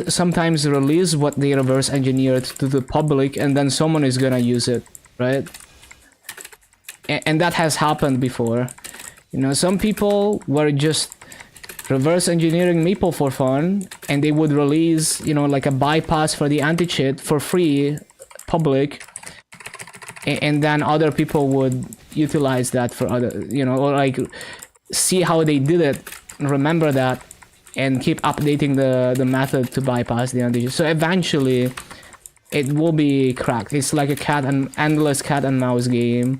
sometimes release what they reverse engineered to the public, and then someone is gonna use it, right? And that has happened before. You know, some people were just reverse engineering Maple for fun, and they would release, you know, like a bypass for the anti-cheat for free, public, and then other people would utilize that for other, you know, or like see how they did it, remember that, and keep updating the method to bypass the anti-cheat. So eventually it will be cracked. It's like a endless cat and mouse game.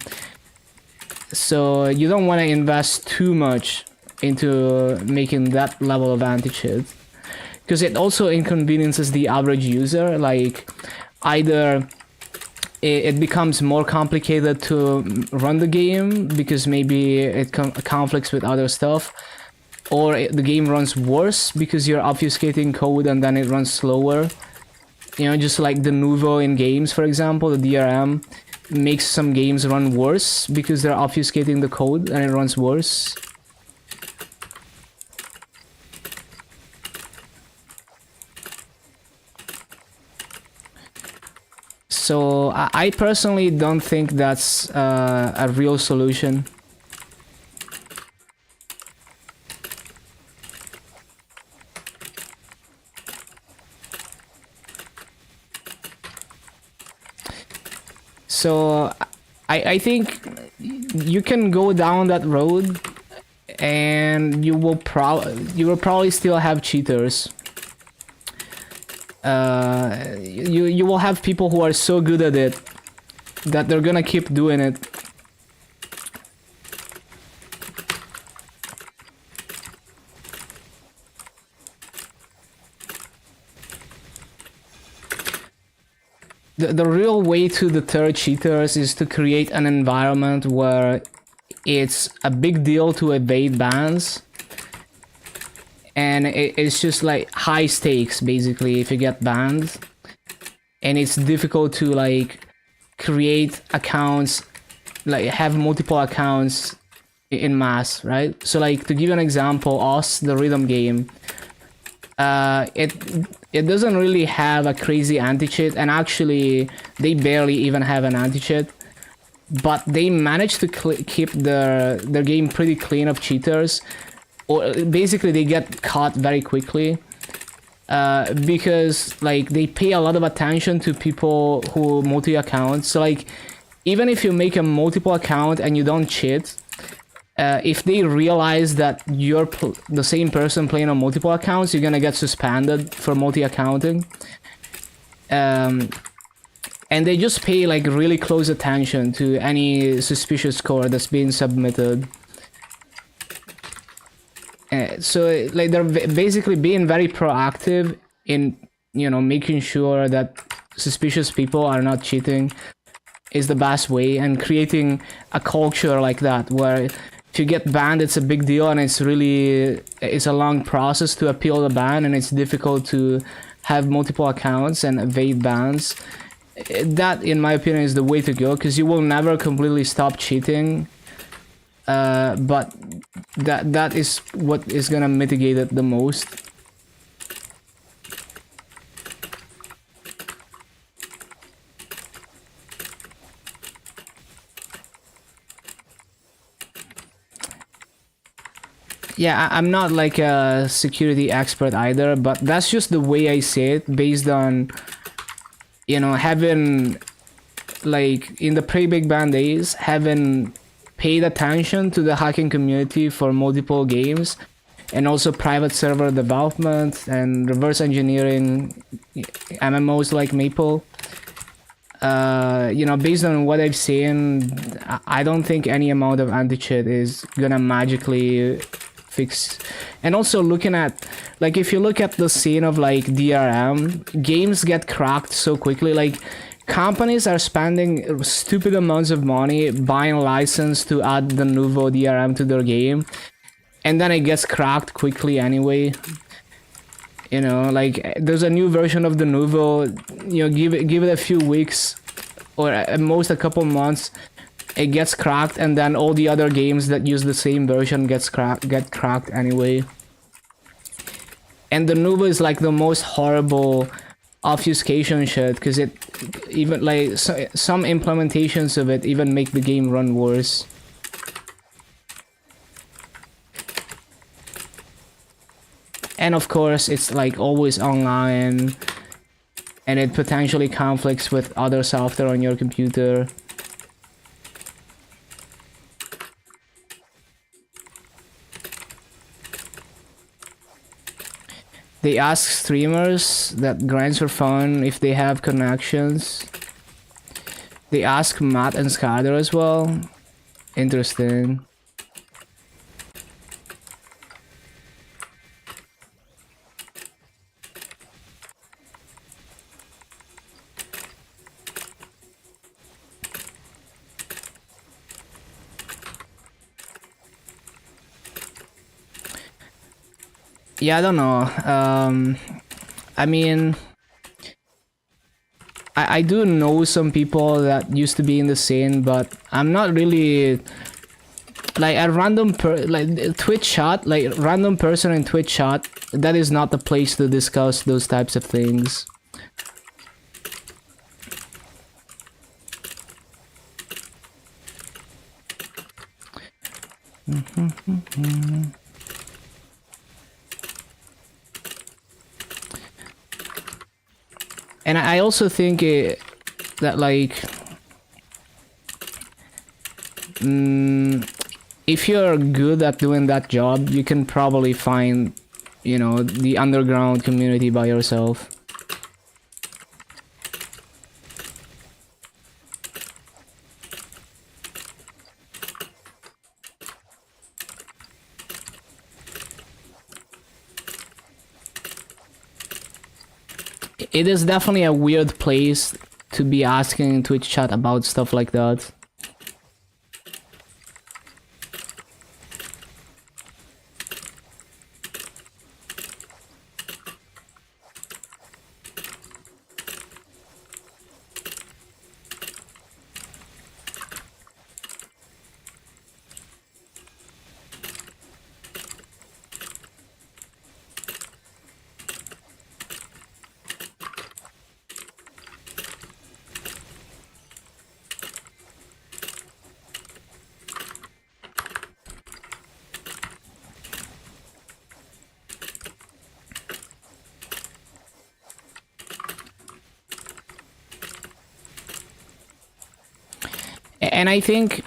So you don't want to invest too much into making that level of anti-cheat, because it also inconveniences the average user. Like, either it becomes more complicated to run the game because maybe it conflicts with other stuff, or the game runs worse because you're obfuscating code and then it runs slower. You know, just like the Nuvo in games, for example, the DRM. makes some games run worse because they're obfuscating the code and it runs worse. So I personally don't think that's a real solution. So I think you can go down that road, and you will probably still have cheaters. You will have people who are so good at it that they're gonna keep doing it. The real way to deter cheaters is to create an environment where it's a big deal to evade bans, and it's just like high stakes basically if you get banned, and it's difficult to like create accounts, like have multiple accounts in mass, right? So like to give you an example, us, the rhythm game, it doesn't really have a crazy anti-cheat, and actually they barely even have an anti-cheat, but they managed to keep their game pretty clean of cheaters, or basically they get caught very quickly, because like they pay a lot of attention to people who multi-accounts. So like even if you make a multiple account and you don't cheat, if they realize that you're the same person playing on multiple accounts, you're gonna get suspended for multi-accounting. And they just pay like really close attention to any suspicious score that's being submitted. So like they're basically being very proactive in, you know, making sure that suspicious people are not cheating is the best way, and creating a culture like that where if you get banned, it's a big deal, and it's a long process to appeal the ban, and it's difficult to have multiple accounts and evade bans. That, in my opinion, is the way to go, because you will never completely stop cheating, but that is what is gonna mitigate it the most. Yeah, I'm not like a security expert either, but that's just the way I see it, based on, you know, having, like, in the pre-big ban days, having paid attention to the hacking community for multiple games, and also private server development and reverse engineering MMOs like Maple. You know, based on what I've seen, I don't think any amount of anti-cheat is gonna magically fix. And also looking at, like, if you look at the scene of like DRM, games get cracked so quickly. Like, companies are spending stupid amounts of money buying a license to add the Nuvo DRM to their game, and then it gets cracked quickly anyway. You know, like, there's a new version of the Nuvo, you know, give it a few weeks, or at most a couple months, it gets cracked, and then all the other games that use the same version get cracked anyway. And the Nuvo is like the most horrible obfuscation shit, because it even like some implementations of it even make the game run worse. And of course, it's like always online, and it potentially conflicts with other software on your computer. They ask streamers that grinds for fun if they have connections. They ask Matt and Skyler as well. Interesting. Yeah, I don't know. I mean, I do know some people that used to be in the scene, but I'm not really like a random like Twitch chat, like random person in Twitch chat. That is not the place to discuss those types of things. And I also think that like if you're good at doing that job, you can probably find, you know, the underground community by yourself. It is definitely a weird place to be asking Twitch chat about stuff like that. And I think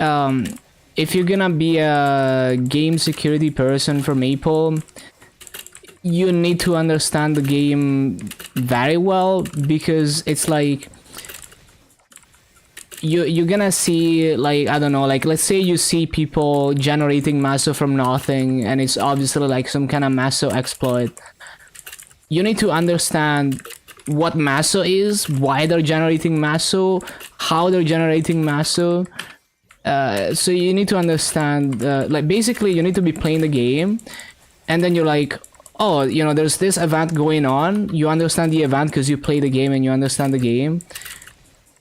if you're gonna be a game security person for Maple, you need to understand the game very well, because it's like you're gonna see, like, I don't know, like let's say you see people generating masso from nothing and it's obviously like some kind of masso exploit. You need to understand what masso is, why they're generating masso, how they're generating masso. So you need to understand, like basically you need to be playing the game, and then you're like, oh, you know, there's this event going on. You understand the event because you play the game and you understand the game.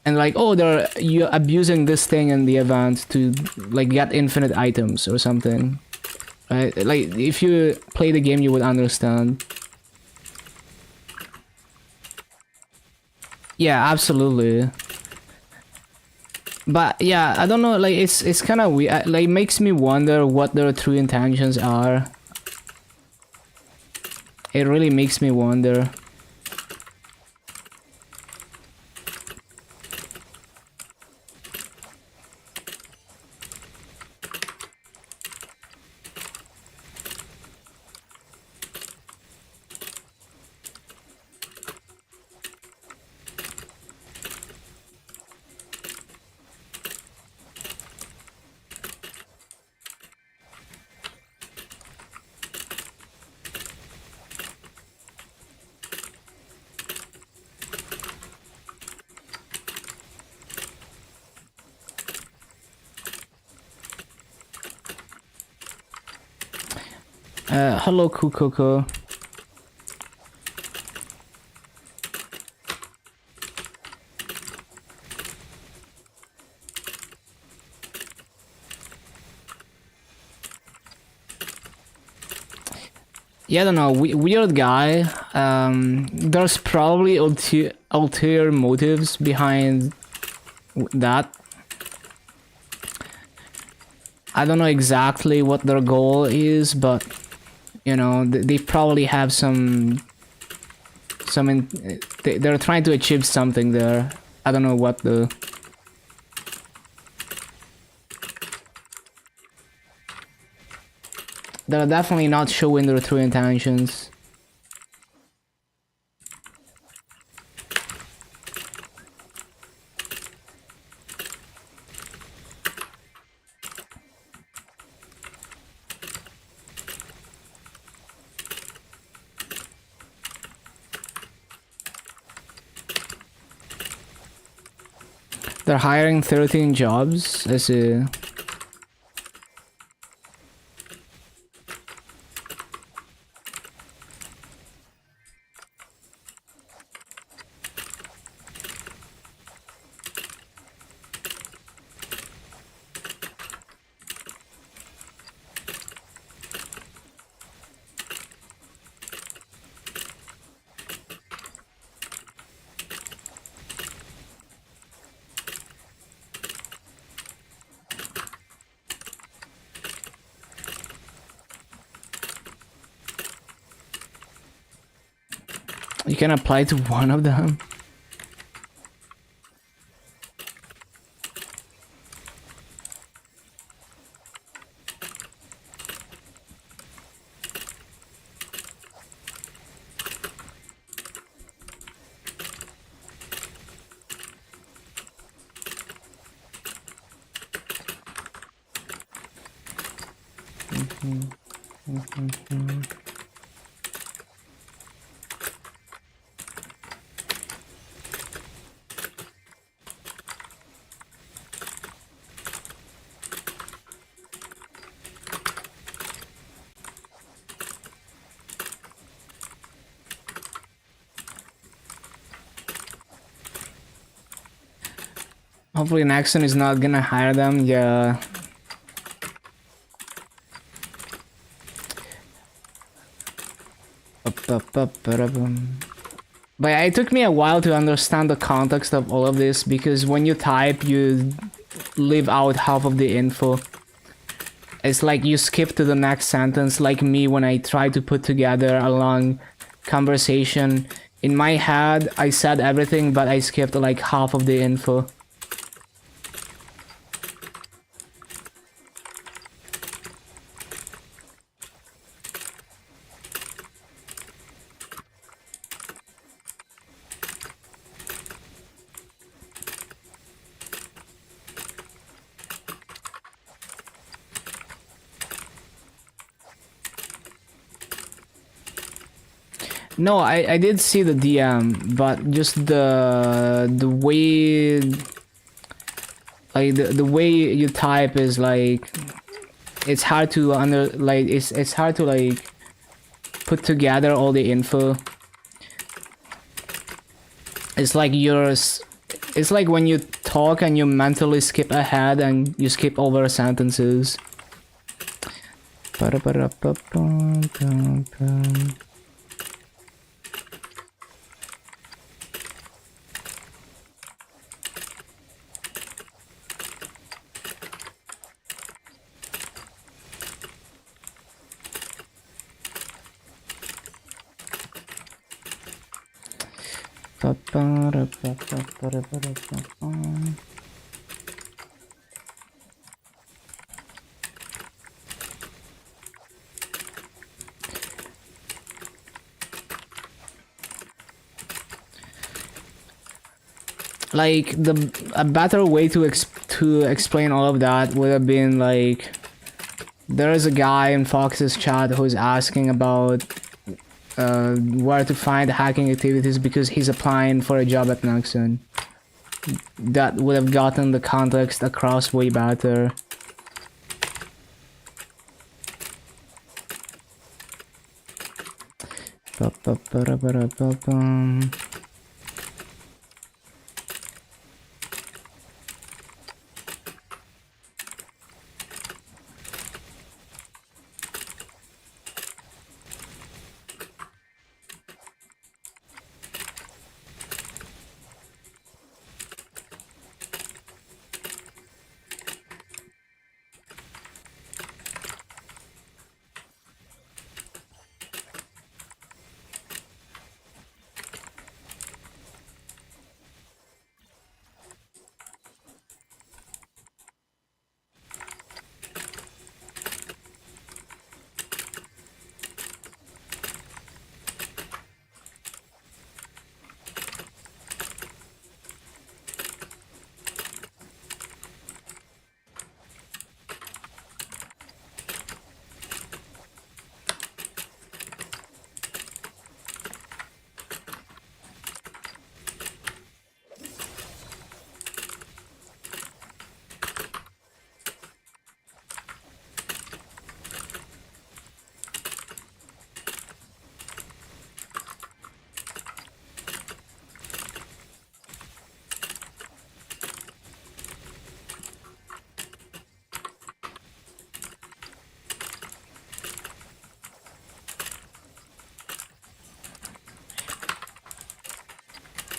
And like, oh, you're abusing this thing in the event to like get infinite items or something, right? Like if you play the game, you would understand. Yeah, absolutely. But yeah, I don't know, like it's kind of weird. Like makes me wonder what their true intentions are. It really makes me wonder. Hello, Kukoko. Yeah, I don't know, weird guy. There's probably ulterior motives behind that. I don't know exactly what their goal is, but you know, they probably have they're trying to achieve something there. I don't know what the. They're definitely not showing their true intentions. They're hiring 13 jobs as a. You can apply to one of them. Hopefully Nexon is not gonna hire them, yeah. But it took me a while to understand the context of all of this, because when you type, you leave out half of the info. It's like you skip to the next sentence, like me when I try to put together a long conversation. In my head, I said everything, but I skipped like half of the info. No, I did see the DM, but just the way, like the way you type is like, it's hard to it's hard to like put together all the info. It's like it's like when you talk and you mentally skip ahead and you skip over sentences. Like a better way to explain all of that would have been like, there is a guy in Fox's chat who's asking about where to find hacking activities because he's applying for a job at Nexon. That would have gotten the context across way better.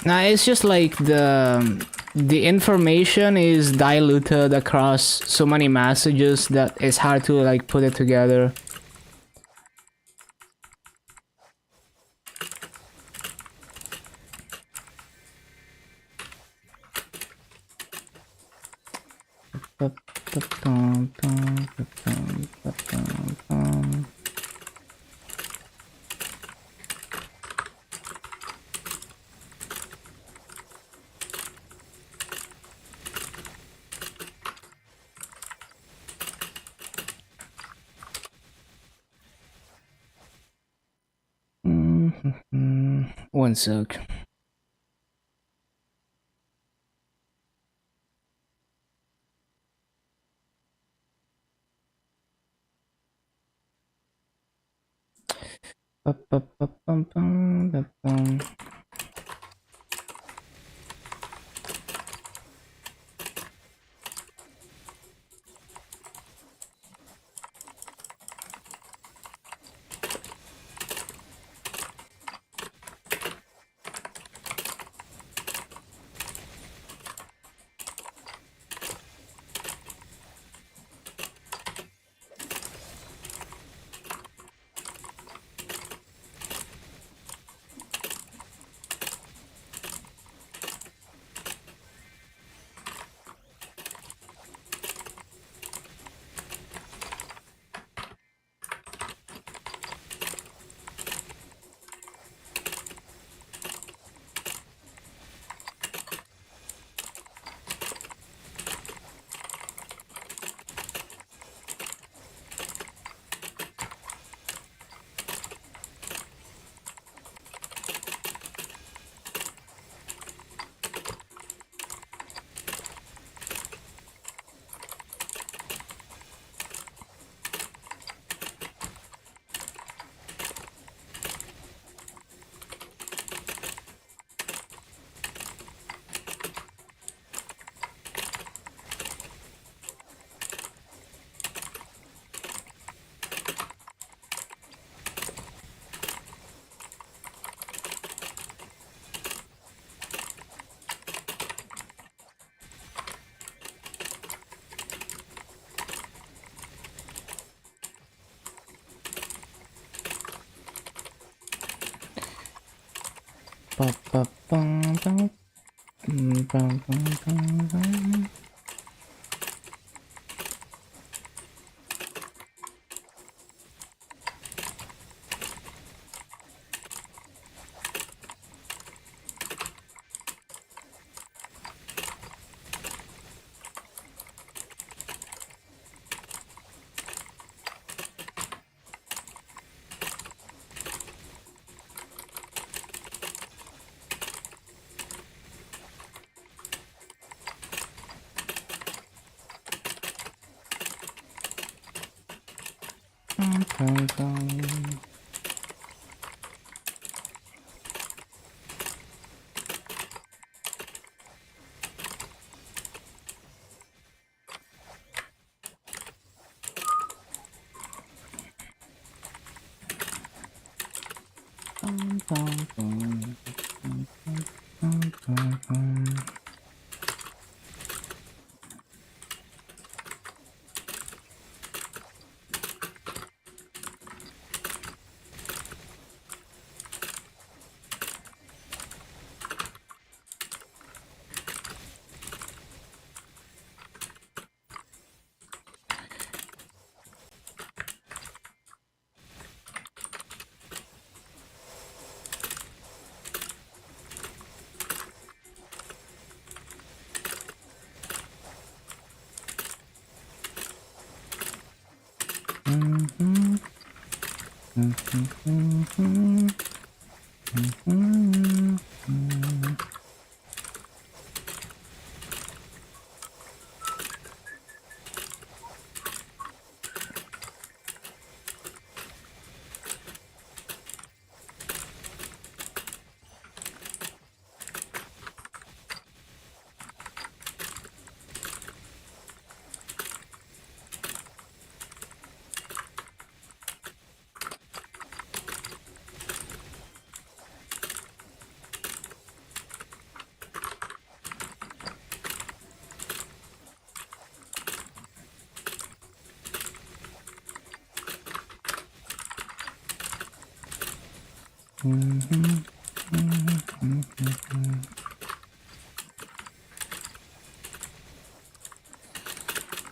Nah, it's just like the information is diluted across so many messages that it's hard to like put it together. One sec.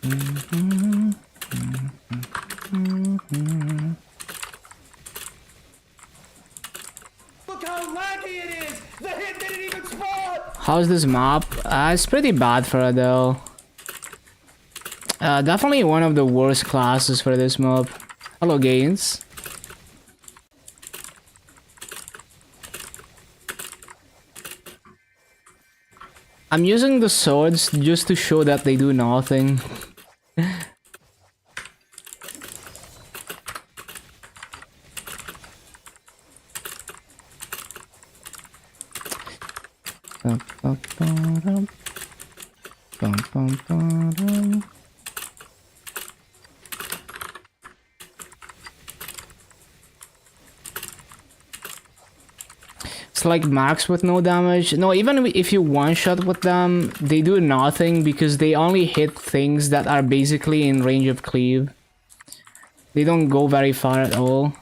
Look how laggy it is! The hit didn't even spawn! How's this map? It's pretty bad for Adele. Definitely one of the worst classes for this mob. Hello, Gains. I'm using the swords just to show that they do nothing. It's like max with no damage. No, even if you one-shot with them, they do nothing because they only hit things that are basically in range of cleave. They don't go very far at all.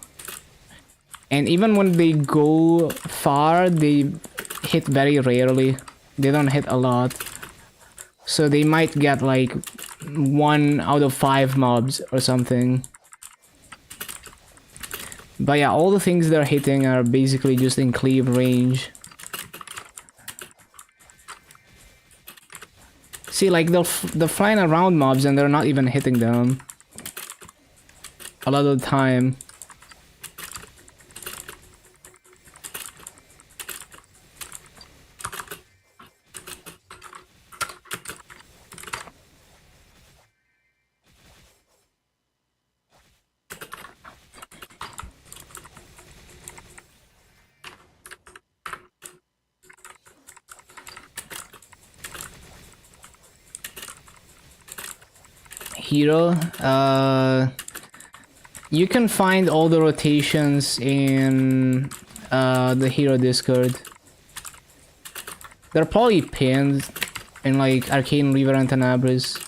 And even when they go far, they hit very rarely. They don't hit a lot. So they might get like 1 out of 5 mobs or something. But yeah, all the things they're hitting are basically just in cleave range. See, like they're flying around mobs and they're not even hitting them. A lot of the time. Hero, you can find all the rotations in the hero Discord. They're probably pinned in like Arcane River and Tenebris.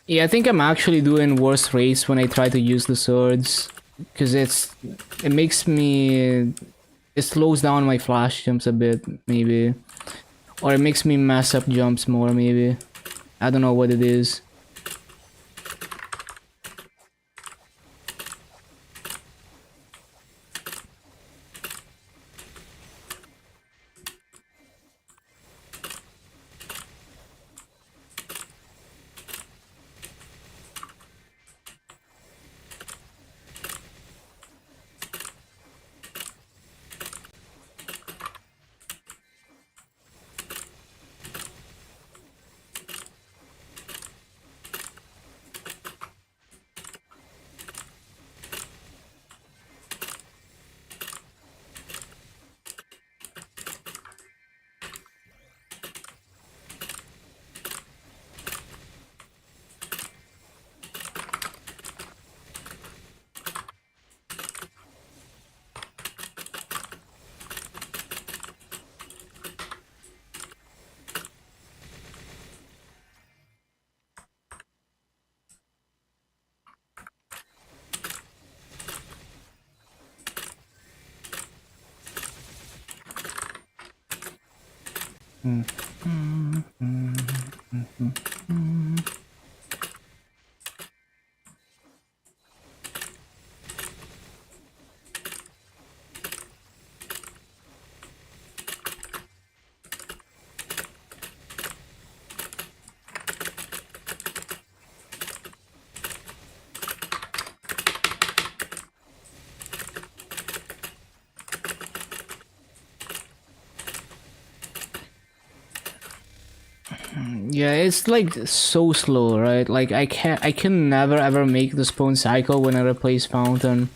Yeah, I think I'm actually doing worse race when I try to use the swords. Because it makes me... It slows down my flash jumps a bit, maybe. Or it makes me mess up jumps more, maybe. I don't know what it is. Yeah, it's like so slow, right? Like I can never ever make the spawn cycle when I replace fountain.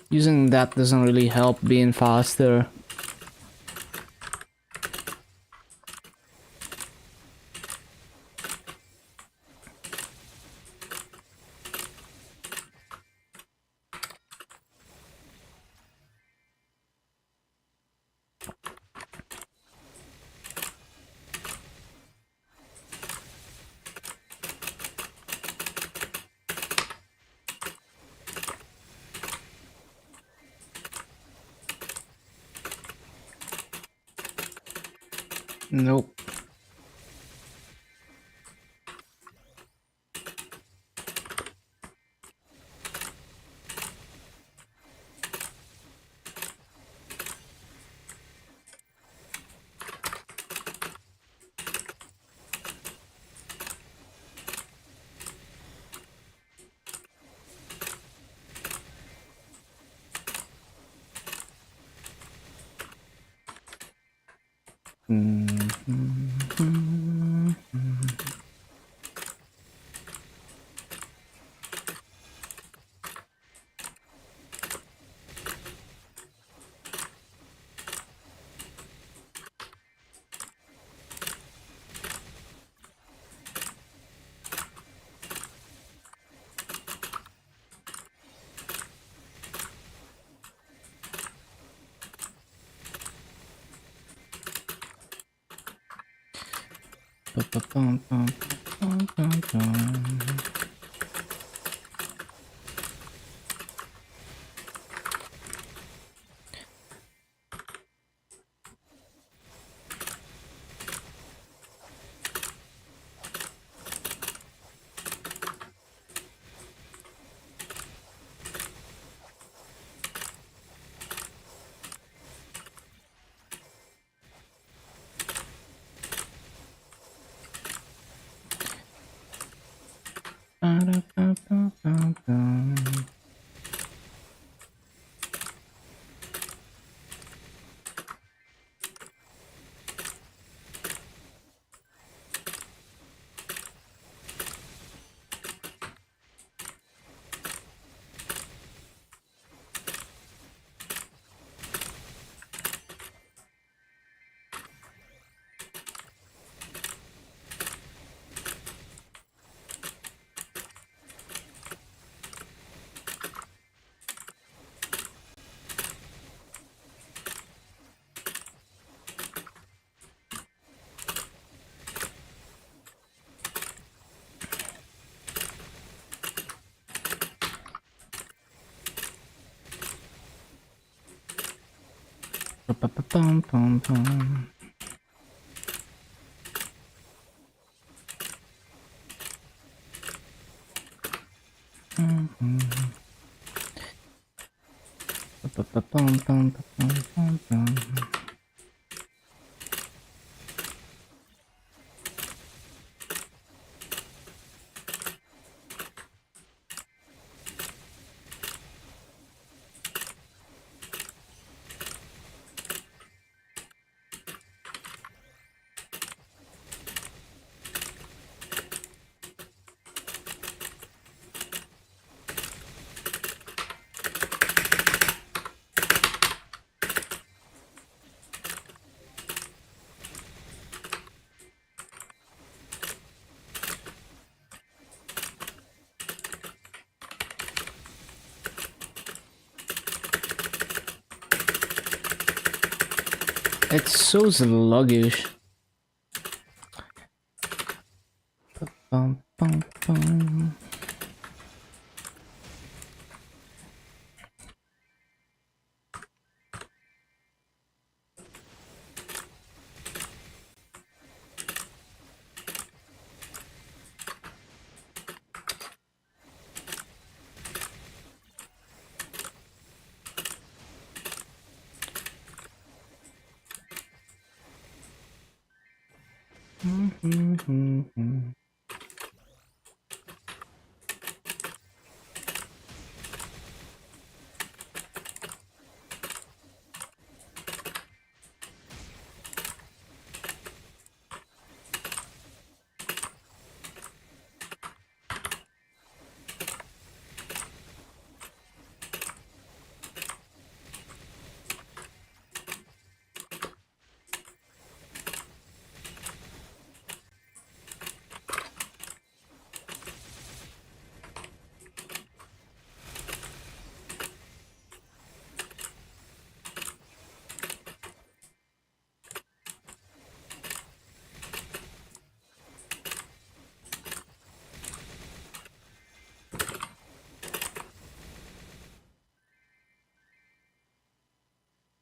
Using that doesn't really help being faster. Nope. It's so sluggish. Bum, bum, bum.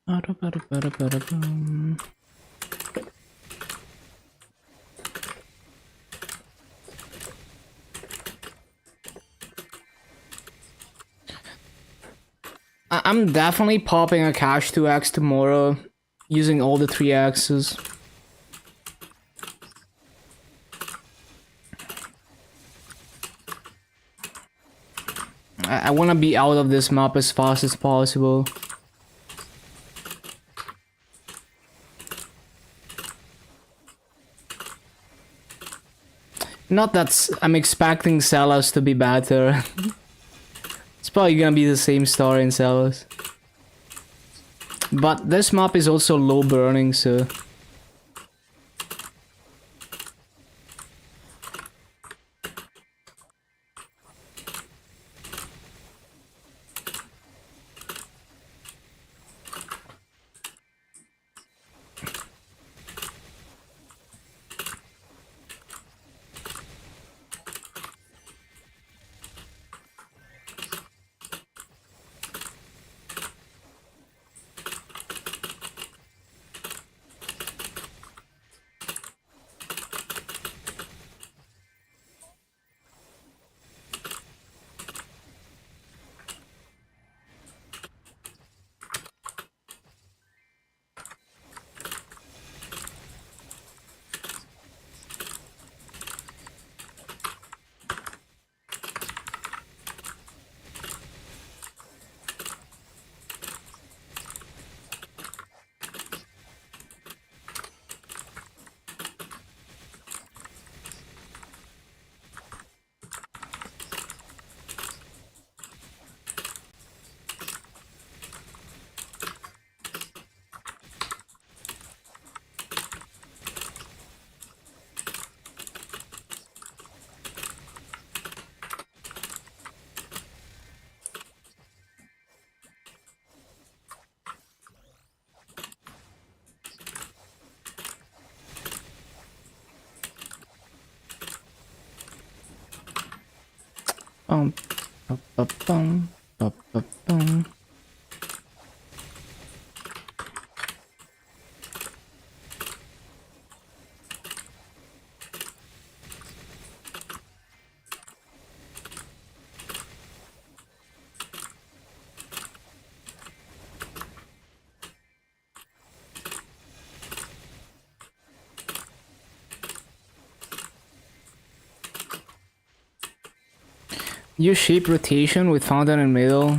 Ba-da-ba-da-ba-da-ba-da-bum. I'm definitely popping a cache 2x tomorrow using all the 3x's. I want to be out of this map as fast as possible. Not that I'm expecting Celos to be better. It's probably gonna be the same story in Celos. But this map is also low burning, so... Bum, bum, bum, bum, bum, bum, bum. Use shape rotation with fountain in middle.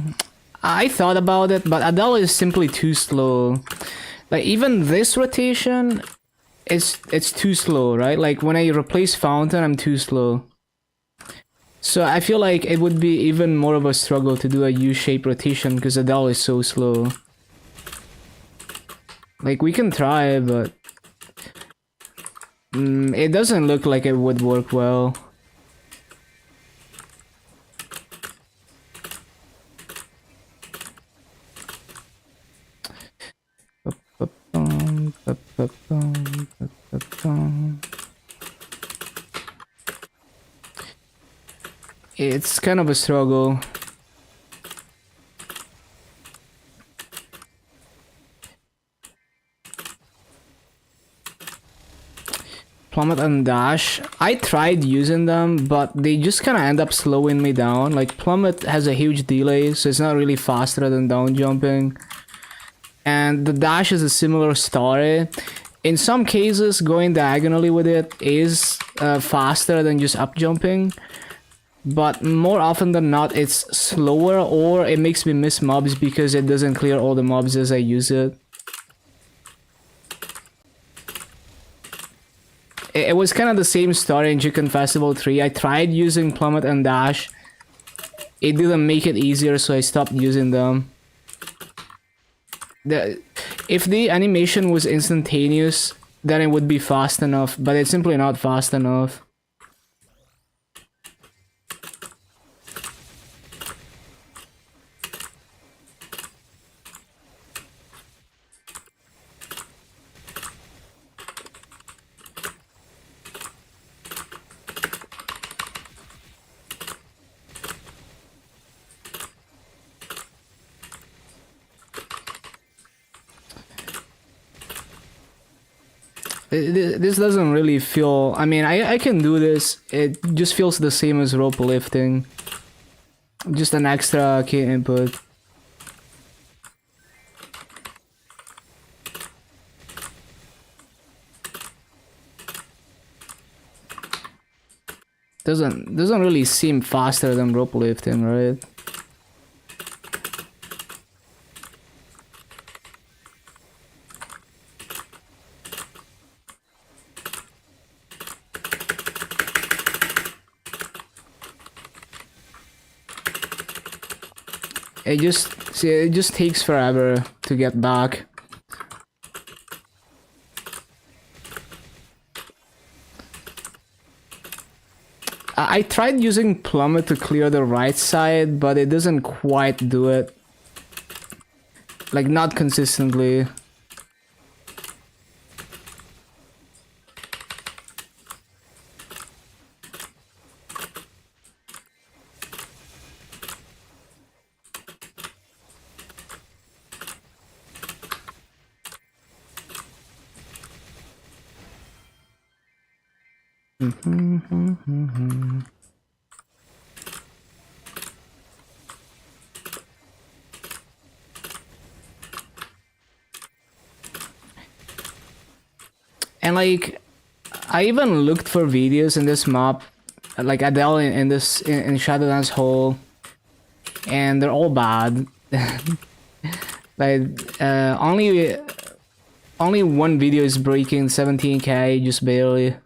I thought about it, but Adele is simply too slow. Like even this rotation, it's too slow, right? Like when I replace fountain, I'm too slow. So I feel like it would be even more of a struggle to do a U-shape rotation because Adele is so slow. Like we can try, but it doesn't look like it would work well. It's kind of a struggle. Plummet and dash. I tried using them, but they just kind of end up slowing me down. Like plummet has a huge delay, so it's not really faster than down jumping. And the dash is a similar story. In some cases, going diagonally with it is faster than just up jumping. But more often than not, it's slower, or it makes me miss mobs because it doesn't clear all the mobs as I use it. It was kind of the same story in Chicken Festival 3. I tried using plummet and dash. It didn't make it easier, so I stopped using them. If the animation was instantaneous, then it would be fast enough, but it's simply not fast enough. This doesn't really feel... I mean, I can do this. It just feels the same as rope lifting. Just an extra key input. Doesn't really seem faster than rope lifting, right? It just takes forever to get back. I tried using plummet to clear the right side, but it doesn't quite do it. Like, not consistently. And like, I even looked for videos in this map, like Adele in this in Shadowlands Hole, and they're all bad. Like, only one video is breaking 17k, just barely.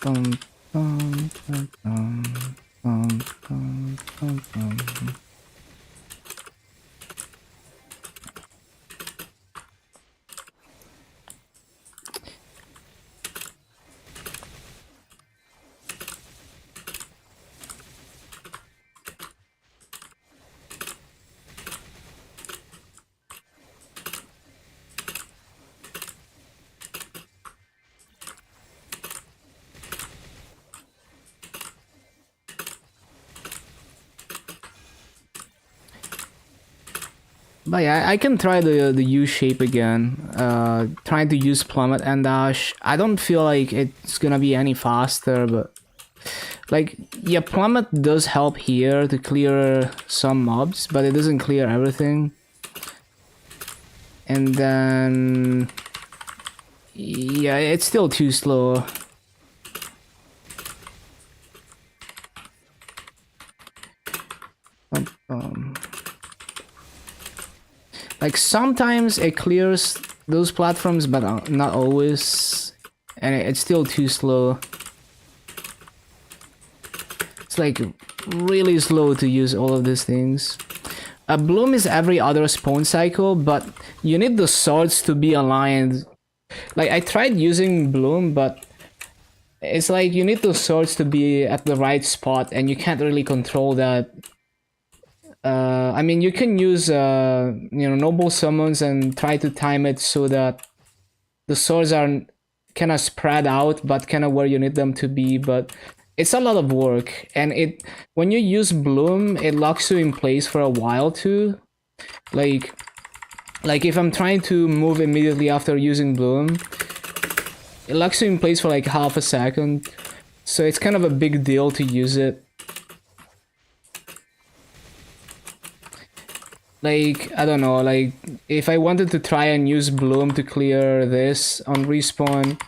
Bum, bum, bum, bum, bum, bum, bum, bum. But yeah, I can try the U shape again. Trying to use plummet and dash. I don't feel like it's gonna be any faster, but like yeah, plummet does help here to clear some mobs, but it doesn't clear everything. And then yeah, it's still too slow. Like sometimes it clears those platforms, but not always, and it's still too slow. It's like really slow to use all of these things. Bloom is every other spawn cycle, but you need the swords to be aligned. Like I tried using Bloom, but it's like you need the swords to be at the right spot, and you can't really control that. I mean, you can use noble summons and try to time it so that the swords are kind of spread out, but kind of where you need them to be. But it's a lot of work, and when you use Bloom, it locks you in place for a while too. Like if I'm trying to move immediately after using Bloom, it locks you in place for like half a second. So it's kind of a big deal to use it. Like, I don't know, like, if I wanted to try and use Bloom to clear this on respawn,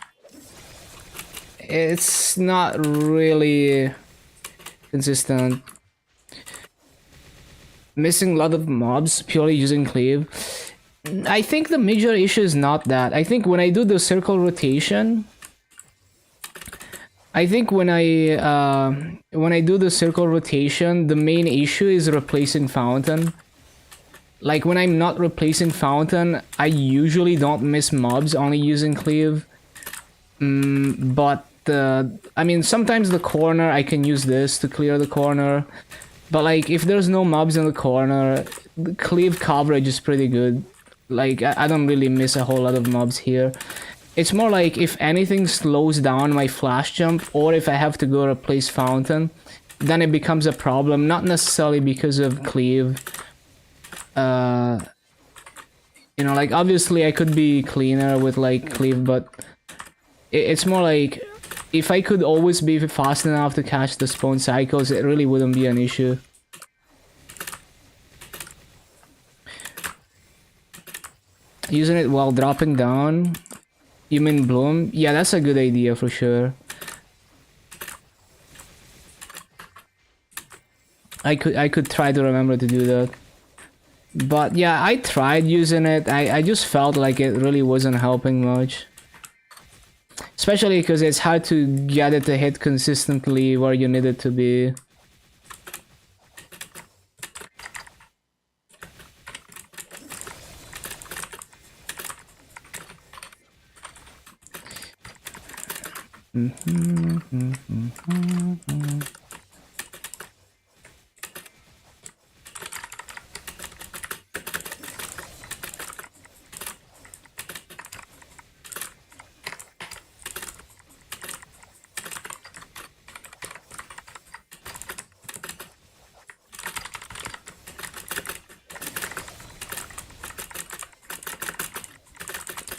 it's not really consistent. Missing a lot of mobs purely using Cleave. I think the major issue is not that. I think when I do the circle rotation, when I do the circle rotation, the main issue is replacing Fountain. Like when I'm not replacing Fountain, I usually don't miss mobs, only using Cleave. But I mean, sometimes the corner, I can use this to clear the corner. But like, if there's no mobs in the corner, the Cleave coverage is pretty good. Like, I don't really miss a whole lot of mobs here. It's more like if anything slows down my flash jump, or if I have to go replace Fountain, then it becomes a problem. Not necessarily because of Cleave. Like obviously I could be cleaner with like Cleave, but it's more like if I could always be fast enough to catch the spawn cycles, it really wouldn't be an issue. Using it while dropping down? You mean Bloom? Yeah, that's a good idea for sure. I could try to remember to do that. But yeah, I tried using it. I just felt like it really wasn't helping much. Especially because it's hard to get it to hit consistently where you need it to be.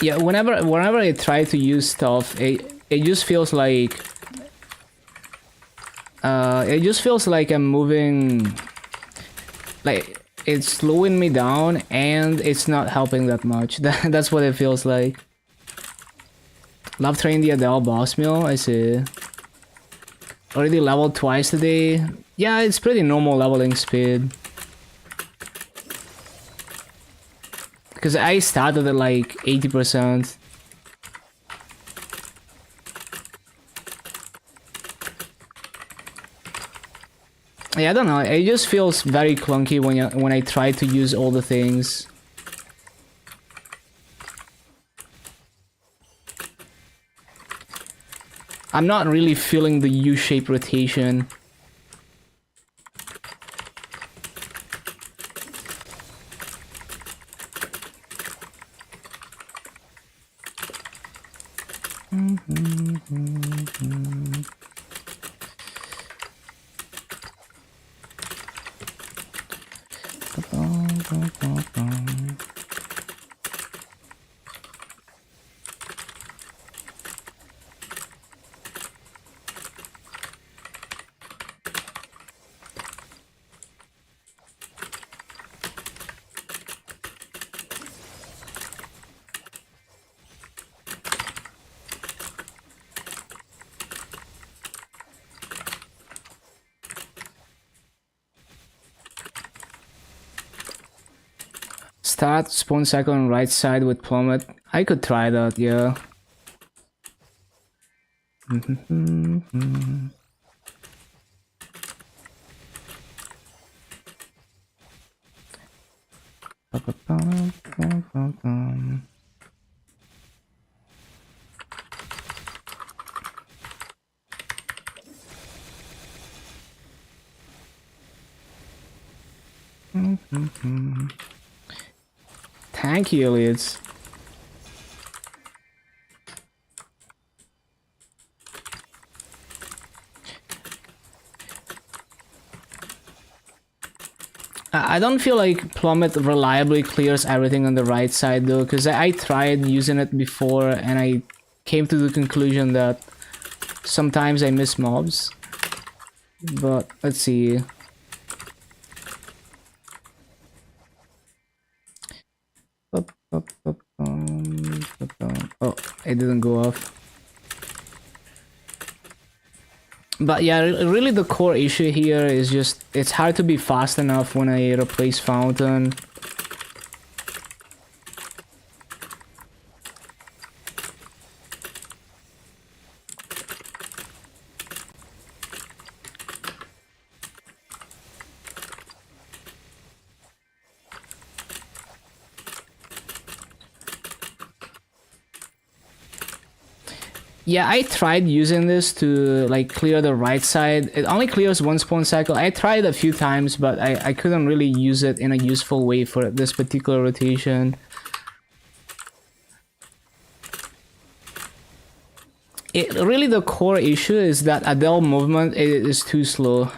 Yeah, whenever I try to use stuff, it just feels like I'm moving, like it's slowing me down and it's not helping that much. That's what it feels like. Love trying the Adele boss meal, I see. Already leveled twice today. Yeah, it's pretty normal leveling speed. Because I started at like 80%. Yeah, I don't know. It just feels very clunky when I try to use all the things. I'm not really feeling the U-shape rotation. start spawn cycle on right side with plummet. I could try that, yeah. Thank you, Elliot. I don't feel like plummet reliably clears everything on the right side though, because I tried using it before and I came to the conclusion that sometimes I miss mobs. But let's see. Oh, it didn't go off. But yeah, really the core issue here is just it's hard to be fast enough when I replace fountain. Yeah, I tried using this to like clear the right side. It only clears one spawn cycle. I tried a few times, but I couldn't really use it in a useful way for this particular rotation. Really the core issue is that Adele movement is too slow.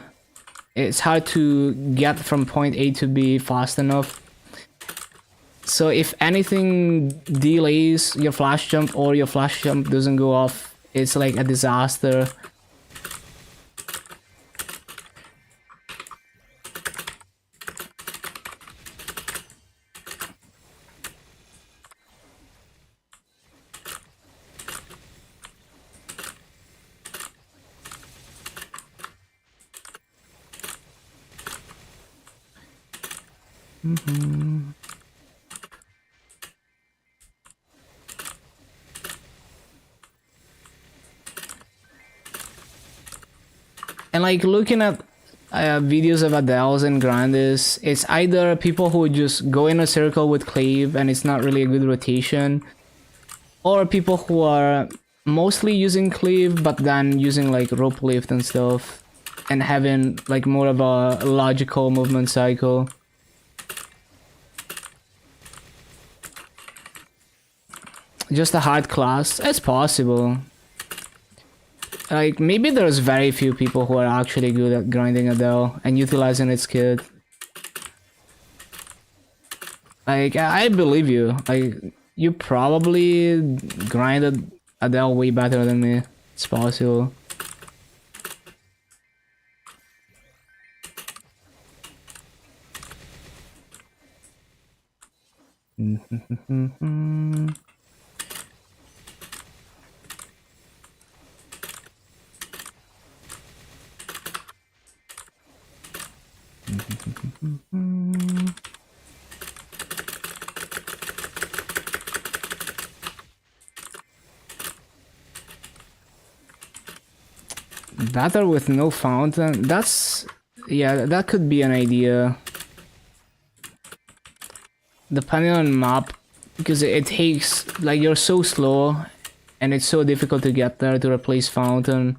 It's hard to get from point A to B fast enough. So if anything delays your flash jump or your flash jump doesn't go off, it's like a disaster. And like looking at videos of Adele's and Grandes, it's either people who just go in a circle with Clave and it's not really a good rotation, or people who are mostly using Clave but then using like rope lift and stuff and having like more of a logical movement cycle. Just a hard class? It's possible. Like, maybe there's very few people who are actually good at grinding Adele and utilizing its kit. Like, I believe you. Like, you probably grinded Adele way better than me. It's possible. Better with no fountain? That's... yeah, that could be an idea. Depending on map, because it takes... like, you're so slow, and it's so difficult to get there to replace fountain.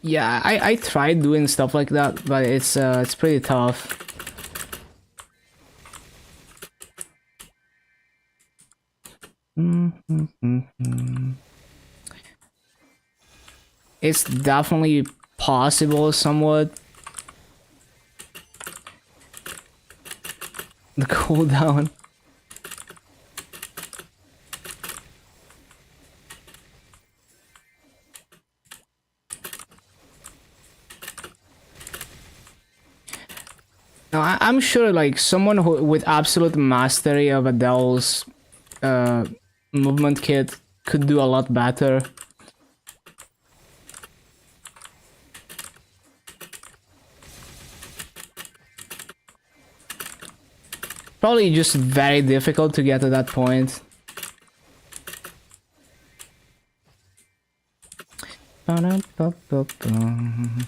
Yeah, I tried doing stuff like that, but it's pretty tough. It's definitely possible somewhat. The cooldown. No, I'm sure like someone who with absolute mastery of Adele's movement kit could do a lot better. Probably just very difficult to get to that point. Ba-dum-bum-bum-bum.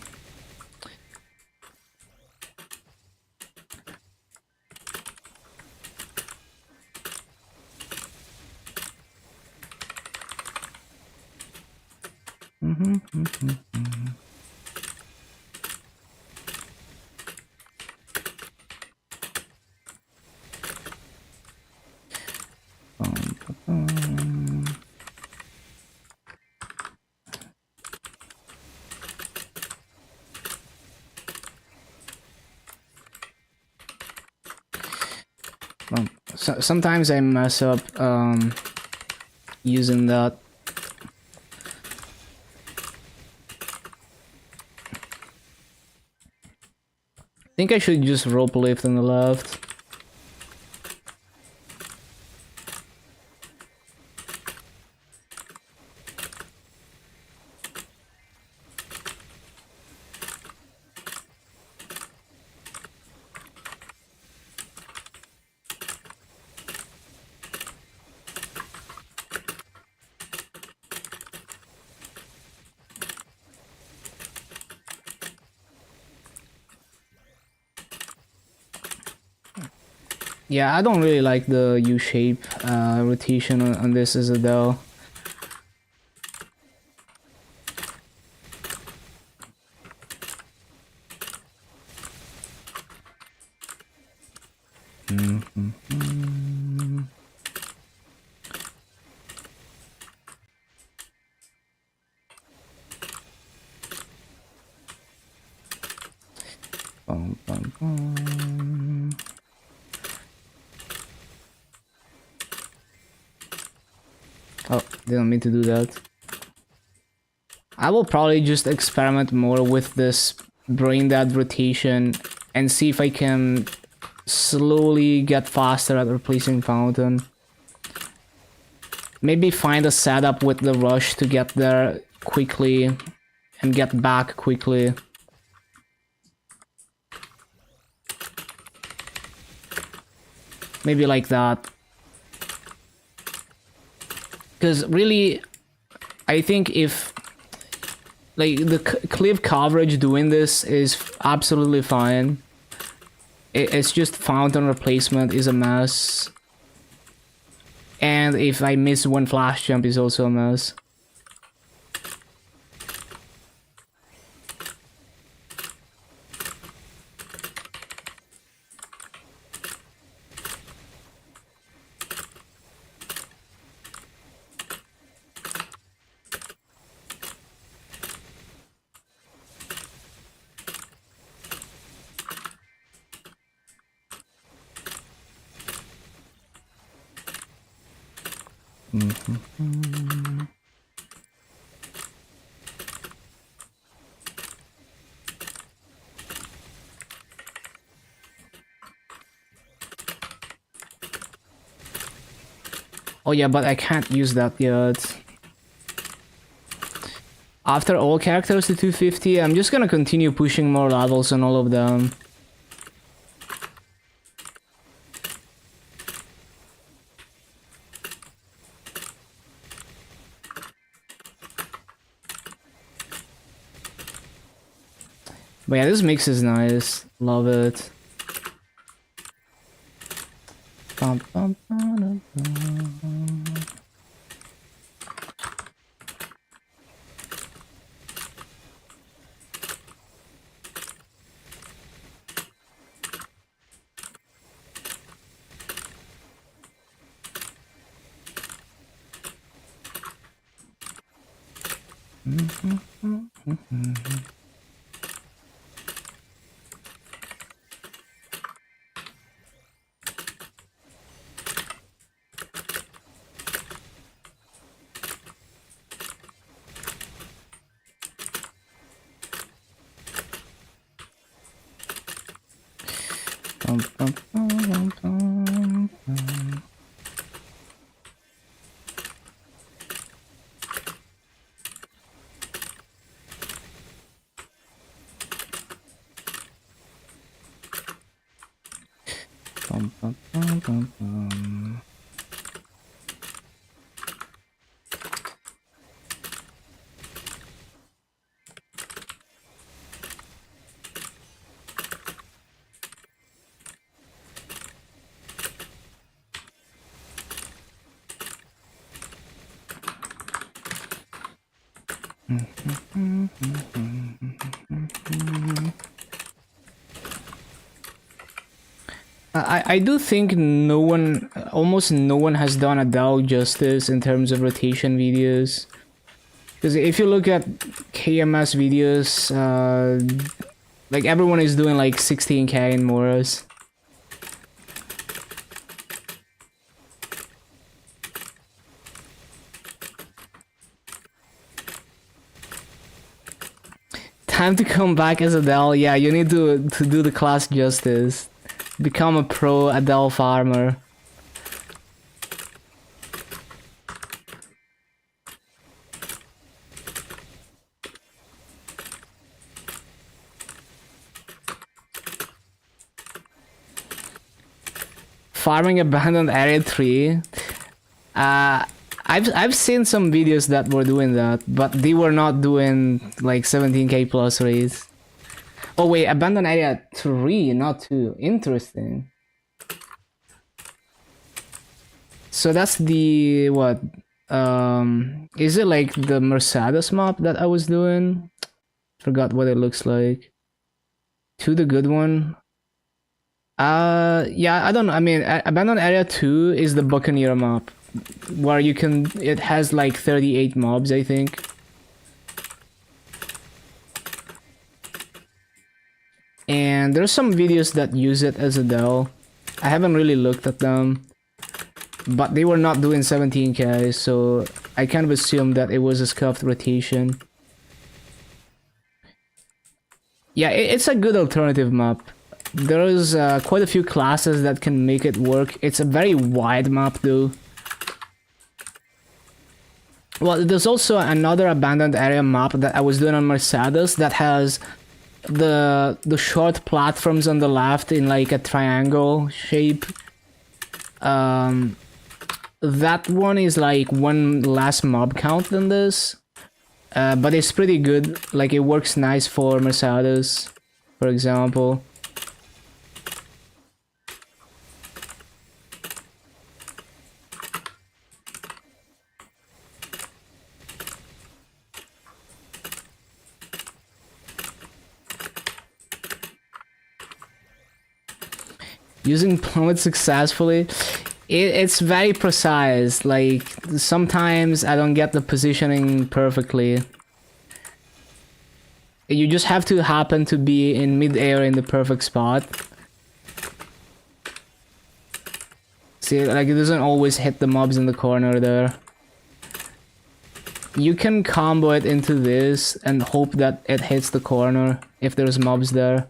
Sometimes I mess up using that. I think I should just rope lift on the left. Yeah, I don't really like the U-shape rotation on this as Adele. Bum, bum, bum. Oh, didn't mean to do that. I will probably just experiment more with this brain dead rotation and see if I can slowly get faster at replacing Fountain. Maybe find a setup with the rush to get there quickly and get back quickly. Maybe like that. Because really, I think if like the cliff coverage doing this is absolutely fine. It's just Fountain replacement is a mess. And if I miss one flash jump is also a mess. Oh yeah, but I can't use that yet. After all characters to 250, I'm just gonna continue pushing more levels on all of them. But yeah, this mix is nice. Love it. Bum, bum, bum, bum. I do think almost no one has done Adele justice in terms of rotation videos. Because if you look at KMS videos, like everyone is doing like 16k in Moras. Time to come back as Adele. Yeah, you need to do the class justice. Become a pro Adele farmer. Farming abandoned area 3. I've seen some videos that were doing that, but they were not doing like 17k plus raids. Oh wait, abandoned area 3, not 2. Interesting. So that's the what? Is it like the Mercedes map that I was doing? Forgot what it looks like. To the good one. Yeah, I don't know. I mean, abandoned area 2 is the Buccaneer map, where you can. It has like 38 mobs, I think. And there's some videos that use it as Adele. I haven't really looked at them, but they were not doing 17k, so I kind of assumed that it was a scuffed rotation. Yeah, it's a good alternative map. There is quite a few classes that can make it work. It's a very wide map though. Well, there's also another abandoned area map that I was doing on Mercedes that has the short platforms on the left in like a triangle shape. That one is like one less mob count than this, but it's pretty good. Like it works nice for Mercedes, for example. Using plummet successfully, it's very precise. Like sometimes I don't get the positioning perfectly. You just have to happen to be in mid-air in the perfect spot. See, like it doesn't always hit the mobs in the corner there. You can combo it into this and hope that it hits the corner if there's mobs there.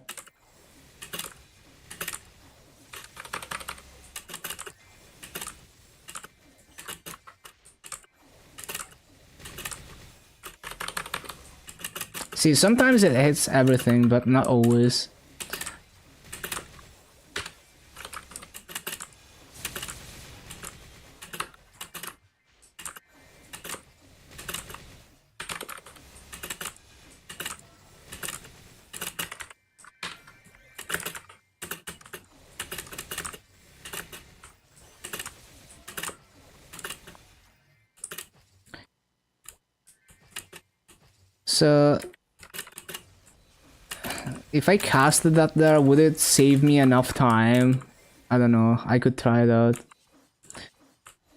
See, sometimes it hits everything, but not always. So if I casted that there, would it save me enough time? I don't know. I could try it out.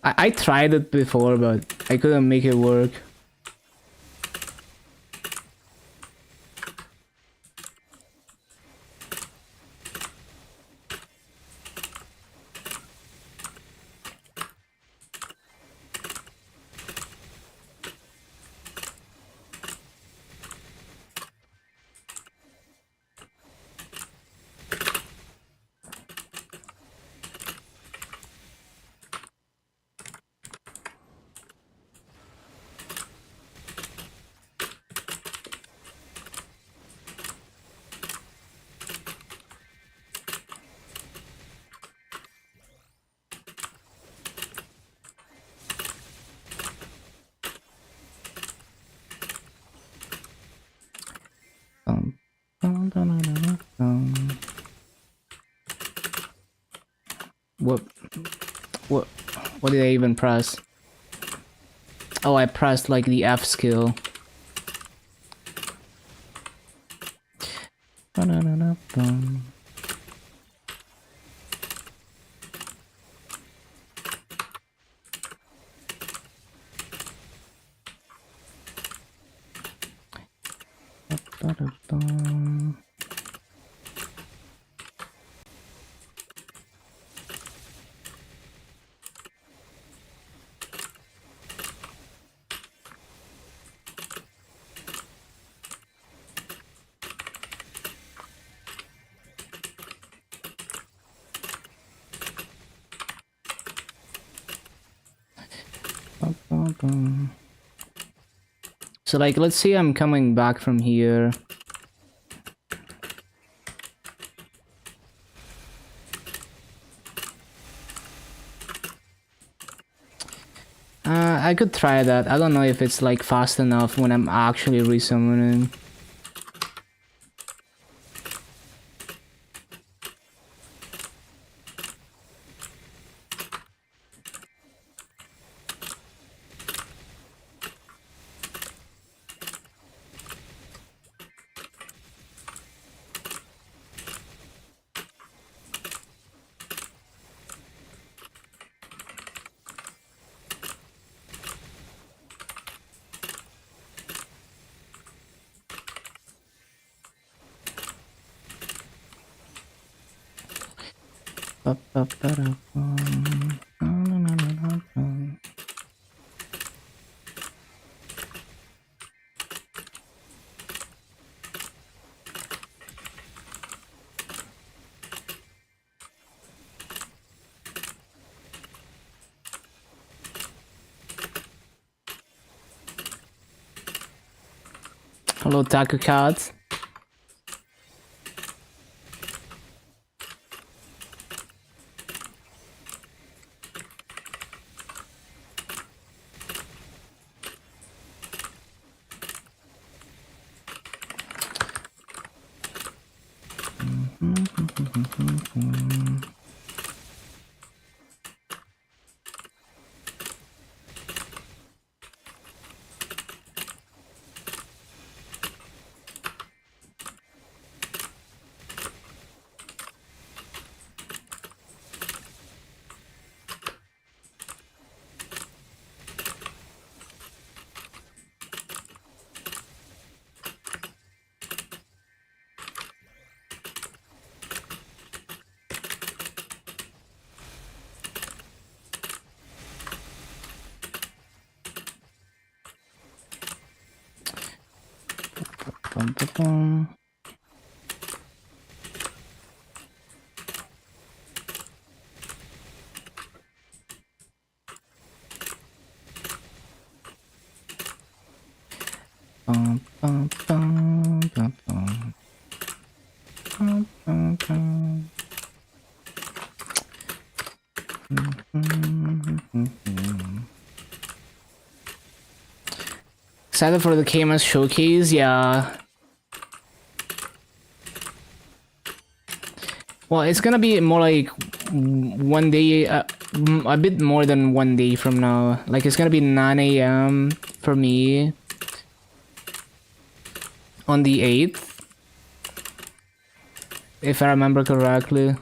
I tried it before, but I couldn't make it work. What? What? What did I even press? Oh, I pressed like the F skill. So like, let's say I'm coming back from here. I could try that. I don't know if it's like fast enough when I'm actually resummoning. Hello, Taco Cat. Bum, bum, bum. Bum, bum, bum, bum, bum. Bum, bum, bum. Excited for the KMS showcase? Yeah. Well, it's gonna be more like one day, a bit more than one day from now. Like, it's gonna be 9 a.m. for me on the 8th, if I remember correctly.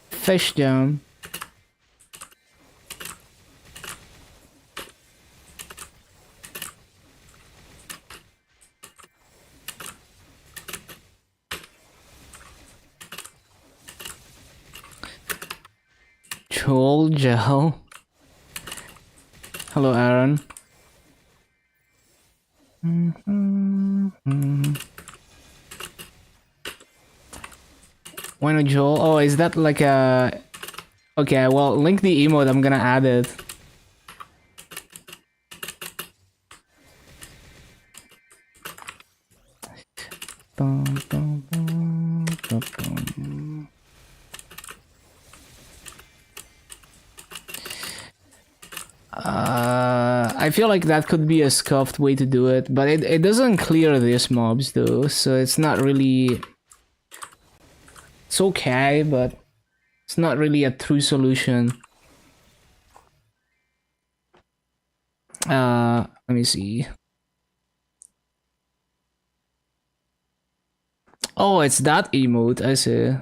Fish jam. Troll gel. Hello, Aaron. Bueno Joel. Oh, is that like a... Okay, well, link the emote. I'm gonna add it. Bum, bum, bum, bum, bum. I feel like that could be a scuffed way to do it, but it doesn't clear these mobs though, so it's not really... It's okay, but it's not really a true solution. Let me see. Oh, it's that emote, I see.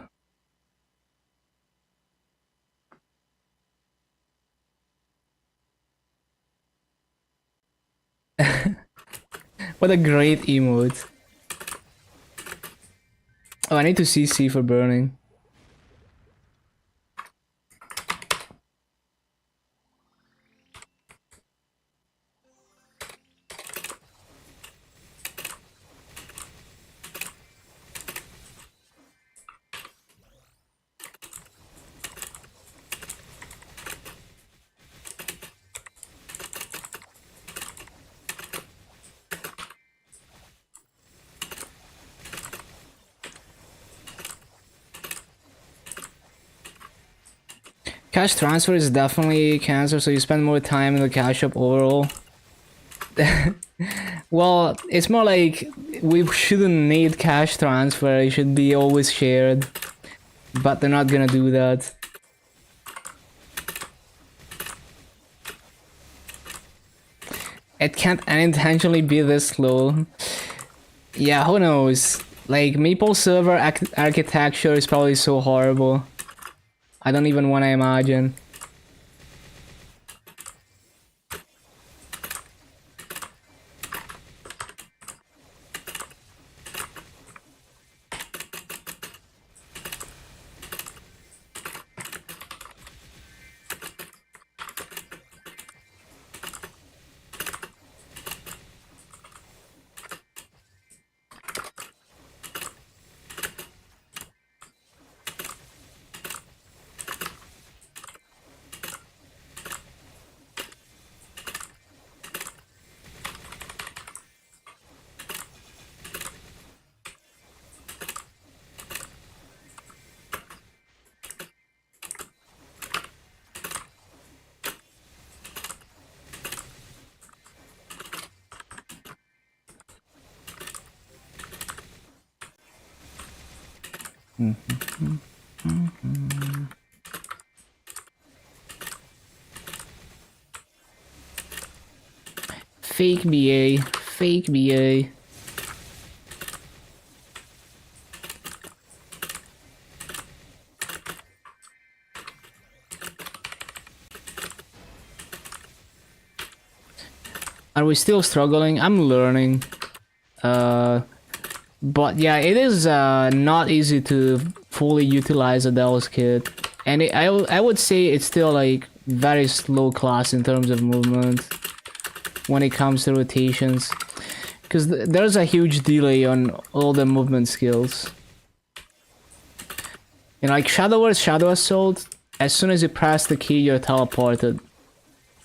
What a great emote. Oh, I need to CC for burning. Cash transfer is definitely cancer, so you spend more time in the cash shop overall. Well, it's more like we shouldn't need cash transfer, it should be always shared. But they're not gonna do that. It can't unintentionally be this slow. Yeah, who knows? Like, Maple server architecture is probably so horrible. I don't even want to imagine. Fake BA, fake BA. Are we still struggling? I'm learning. But yeah, it is not easy to fully utilize Adele's kit. And I would say it's still like very slow class in terms of movement when it comes to rotations. Because there's a huge delay on all the movement skills. You know, like Shadow Assault, as soon as you press the key, you're teleported.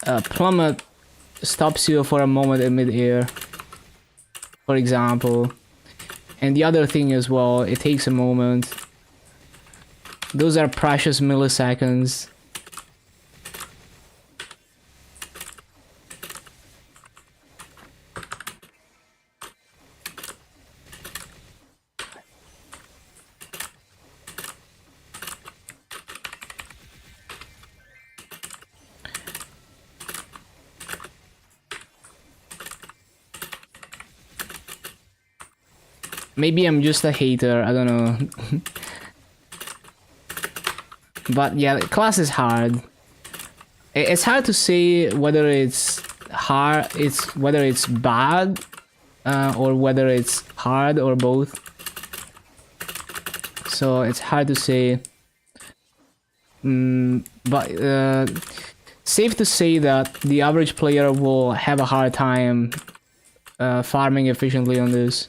Plummet stops you for a moment in mid-air, for example. And the other thing as well, it takes a moment. Those are precious milliseconds. Maybe I'm just a hater, I don't know. But yeah, class is hard. It's hard to say whether it's hard, whether it's bad, or whether it's hard or both. So it's hard to say. But safe to say that the average player will have a hard time farming efficiently on this.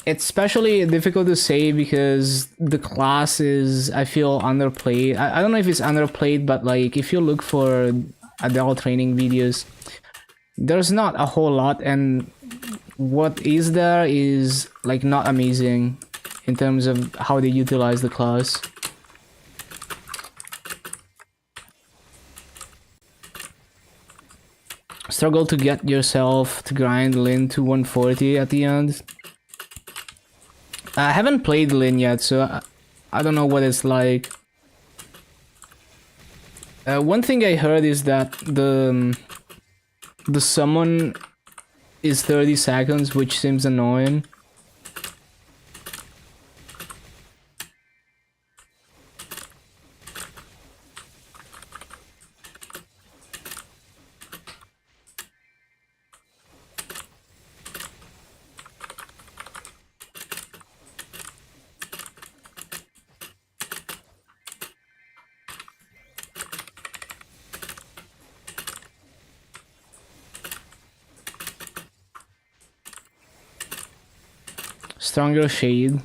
It's especially difficult to say because the class is, I feel, underplayed. I don't know if it's underplayed, but like if you look for adele training videos, there's not a whole lot, and what is there is like not amazing in terms of how they utilize the class. Struggle to get yourself to grind Lin to 140 at the end. I haven't played Lin yet, so I don't know what it's like. One thing I heard is that the summon is 30 seconds, which seems annoying. Stronger Shade.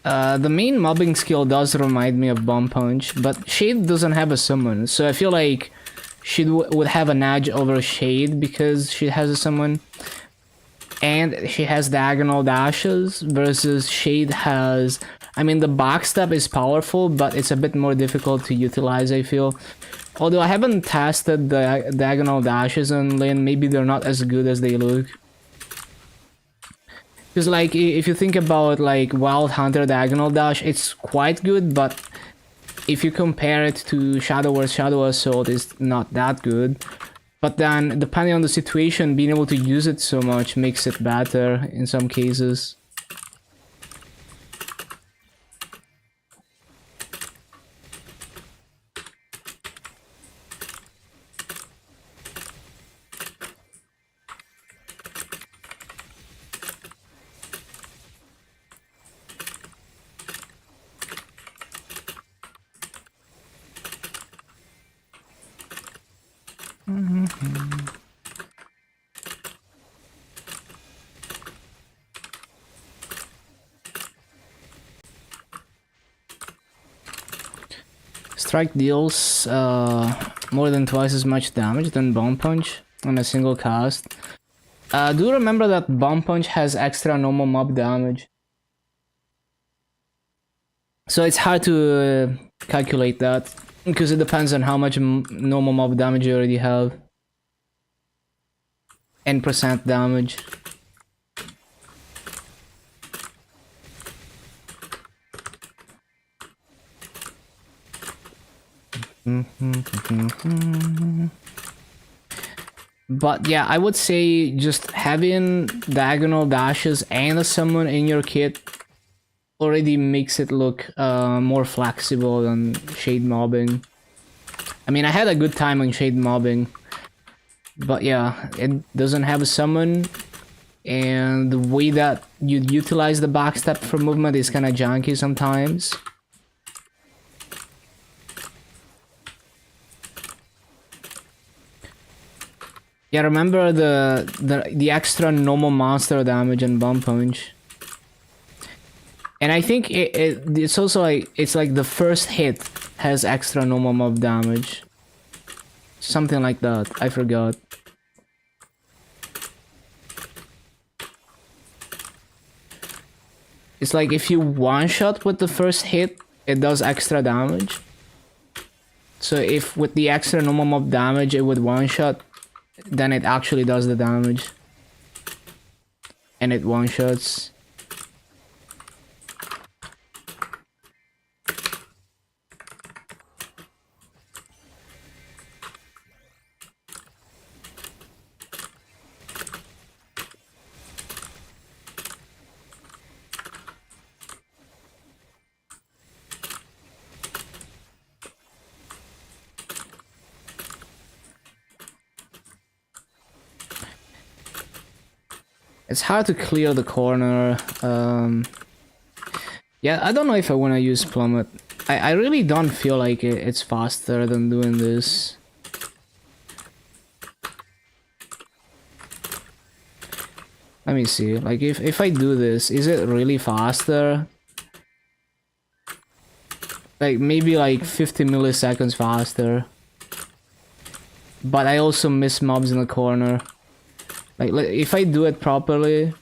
The main mobbing skill does remind me of Bomb Punch, but Shade doesn't have a summon, so I feel like she would have an edge over Shade because she has a summon. And she has diagonal dashes versus Shade has... I mean, the backstep is powerful, but it's a bit more difficult to utilize, I feel. Although I haven't tested the diagonal dashes on Lin, maybe they're not as good as they look. Because like, if you think about like Wild Hunter diagonal dash, it's quite good, but if you compare it to Shadow Assault, it's not that good. But then, depending on the situation, being able to use it so much makes it better in some cases. Strike deals more than twice as much damage than Bomb Punch on a single cast. Do remember that Bomb Punch has extra normal mob damage. So it's hard to calculate that, because it depends on how much normal mob damage you already have. And percent damage. But yeah, I would say just having diagonal dashes and a summon in your kit already makes it look more flexible than shade mobbing. I mean, I had a good time on shade mobbing, but yeah, it doesn't have a summon, and the way that you utilize the backstep for movement is kind of janky sometimes. Yeah, remember the extra normal monster damage and Bomb Punch. And I think it's also like, it's like the first hit has extra normal mob damage. Something like that, I forgot. It's like if you one-shot with the first hit, it does extra damage. So if with the extra normal mob damage it would one-shot, then it actually does the damage. And it one-shots. It's hard to clear the corner. Yeah, I don't know if I want to use Plummet. I really don't feel like it's faster than doing this. Let me see. Like if I do this, is it really faster? Like maybe like 50 milliseconds faster. But I also miss mobs in the corner. Like if I do it properly,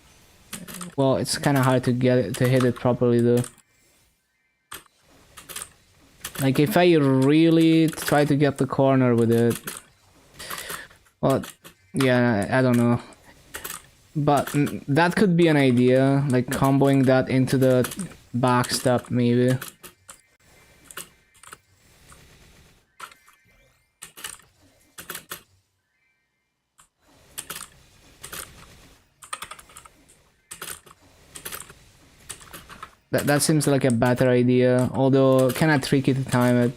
well, it's kind of hard to get it to hit it properly though. Like if I really try to get the corner with it, well, yeah, I don't know. But that could be an idea, like comboing that into the backstep maybe. That seems like a better idea, although kinda tricky to time it.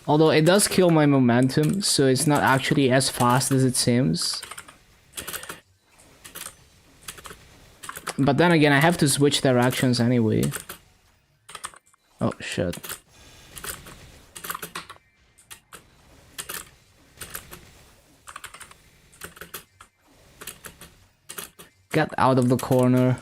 Although it does kill my momentum, so it's not actually as fast as it seems. But then again, I have to switch directions anyway. Oh shit. Get out of the corner.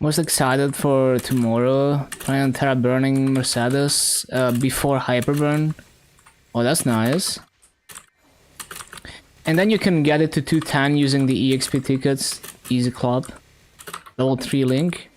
Most excited for tomorrow, playing on Terra Burning Mercedes before Hyperburn. Oh, that's nice. And then you can get it to 210 using the EXP tickets. Easy club. Level 3 link.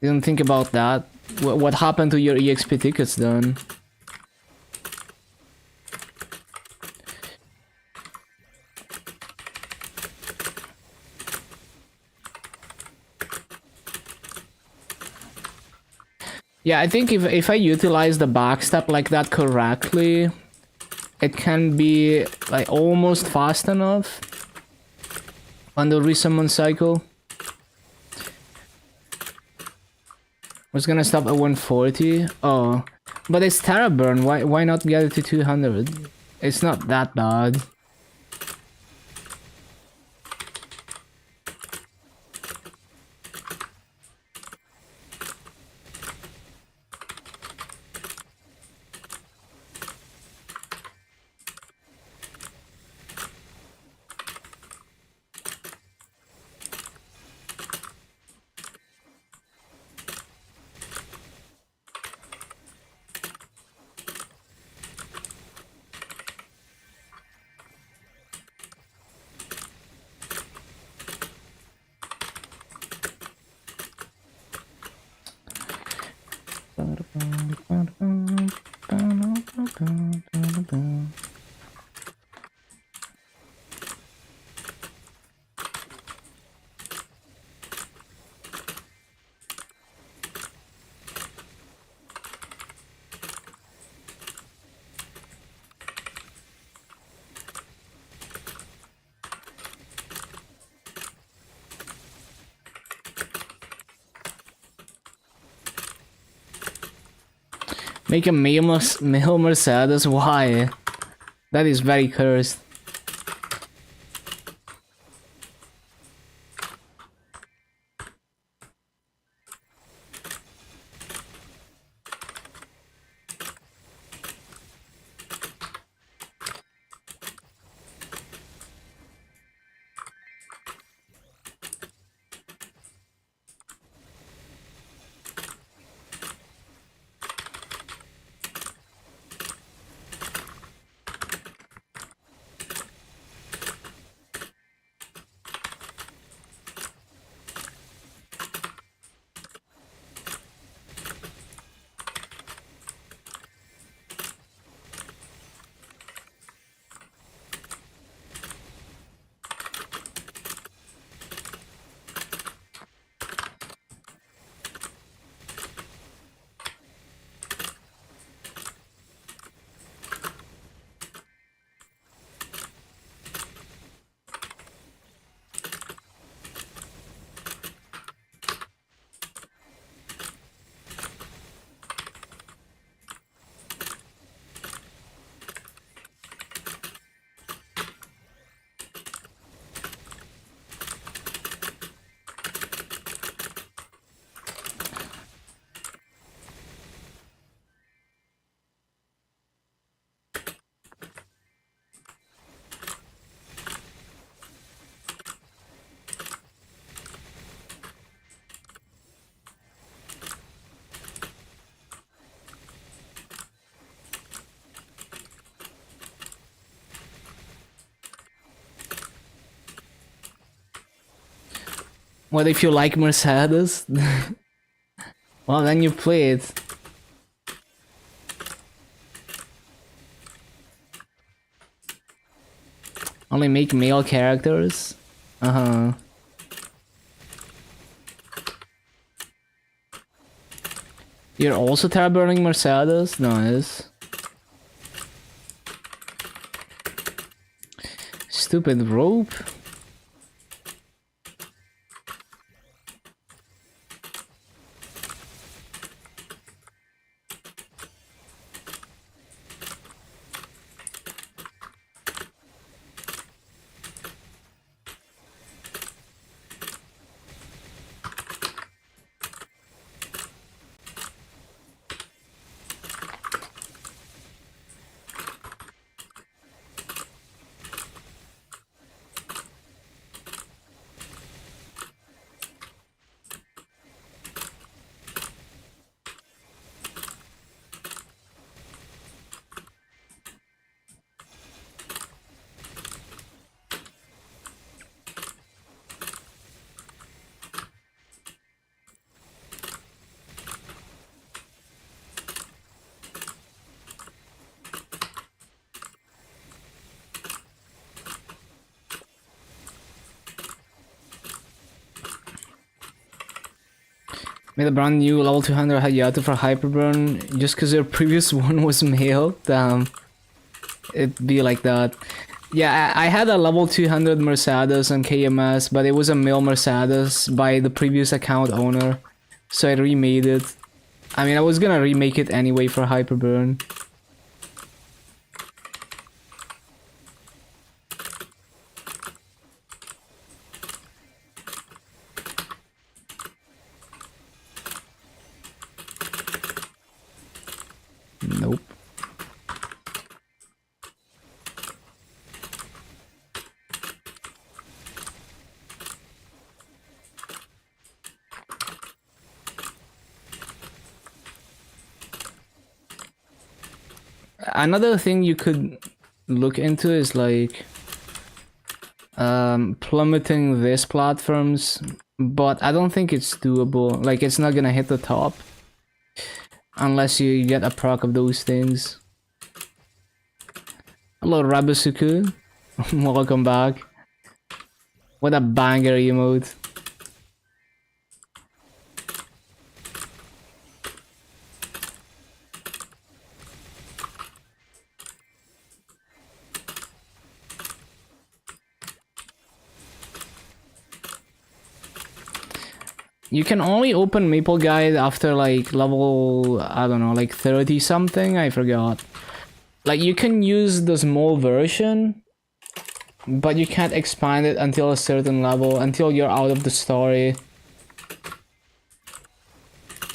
Didn't think about that. What happened to your EXP tickets then? Yeah, I think if I utilize the backstep like that correctly, it can be like almost fast enough on the resummon cycle. I was gonna stop at 140. Oh, but it's Terra Burn. Why not get it to 200? It's not that bad. Make a male Mercedes? Why? That is very cursed. What if you like Mercedes? Well, then you play it. Only make male characters? Uh-huh. You're also terror burning Mercedes? Nice. Stupid rope. Made a brand new level 200 Hayato for Hyperburn just because your previous one was male. Damn. It'd be like that. Yeah, I had a level 200 Mercedes on KMS, but it was a male Mercedes by the previous account owner. So I remade it. I mean, I was gonna remake it anyway for Hyperburn. Nope. Another thing you could look into is like plummeting these platforms, but I don't think it's doable. Like, it's not gonna hit the top unless you get a proc of those things. Hello, Rabasuku. Welcome back. What a banger emote. You can only open Maple Guide after like level, I don't know, like 30 something, I forgot. Like you can use the small version, but you can't expand it until a certain level, until you're out of the story.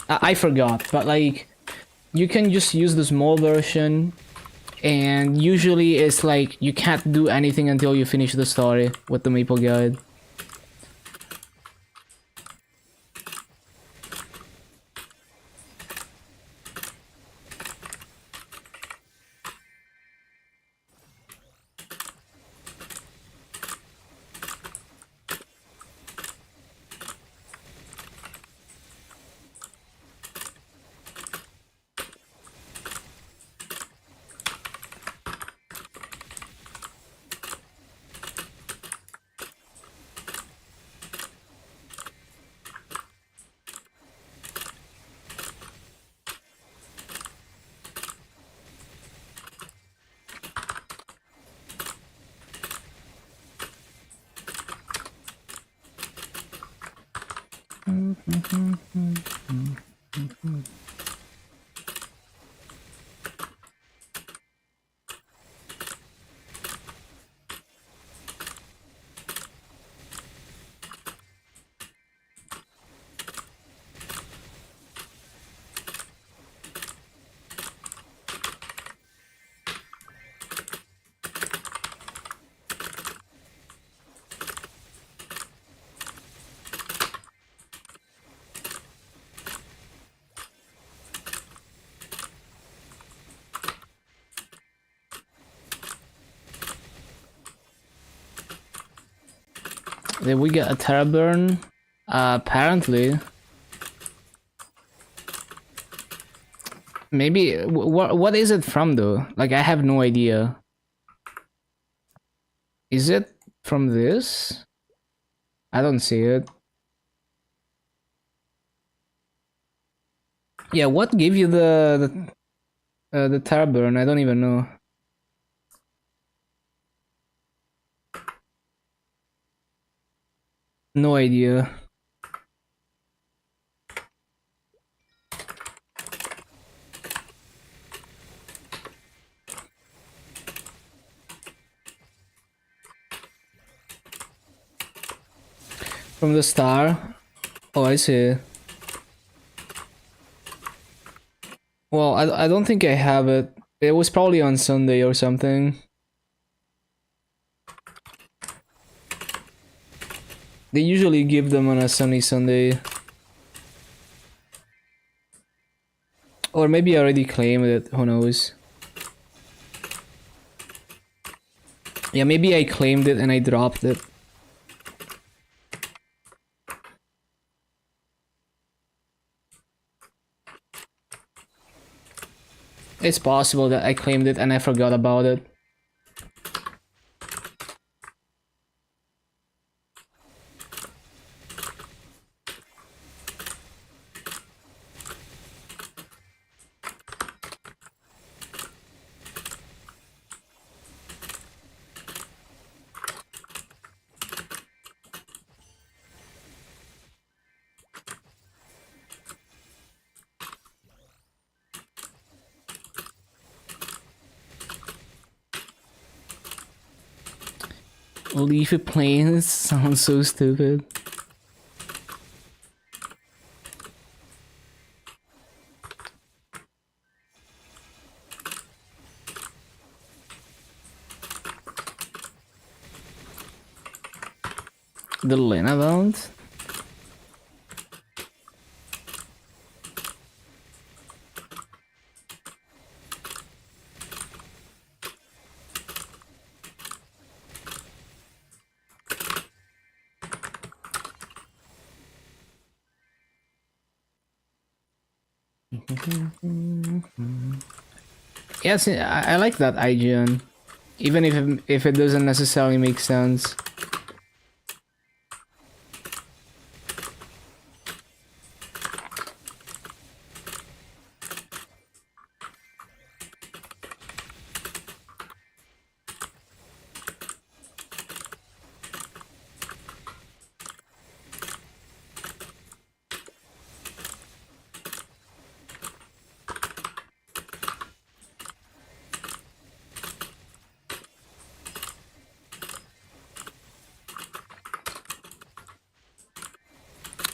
I forgot, but like you can just use the small version, and usually it's like you can't do anything until you finish the story with the Maple Guide. Did we get a Terra Burn? Apparently. Maybe, what is it from though? Like, I have no idea. Is it from this? I don't see it. Yeah, what gave you the Terra Burn? I don't even know. No idea. From the star? Oh, I see. Well, I don't think I have it. It was probably on Sunday or something. They usually give them on a sunny Sunday. Or maybe I already claimed it, who knows. Yeah, maybe I claimed it and I dropped it. It's possible that I claimed it and I forgot about it. Leafy Plains sounds so stupid. The Lena bound? Yes, I like that IGN, even if it doesn't necessarily make sense.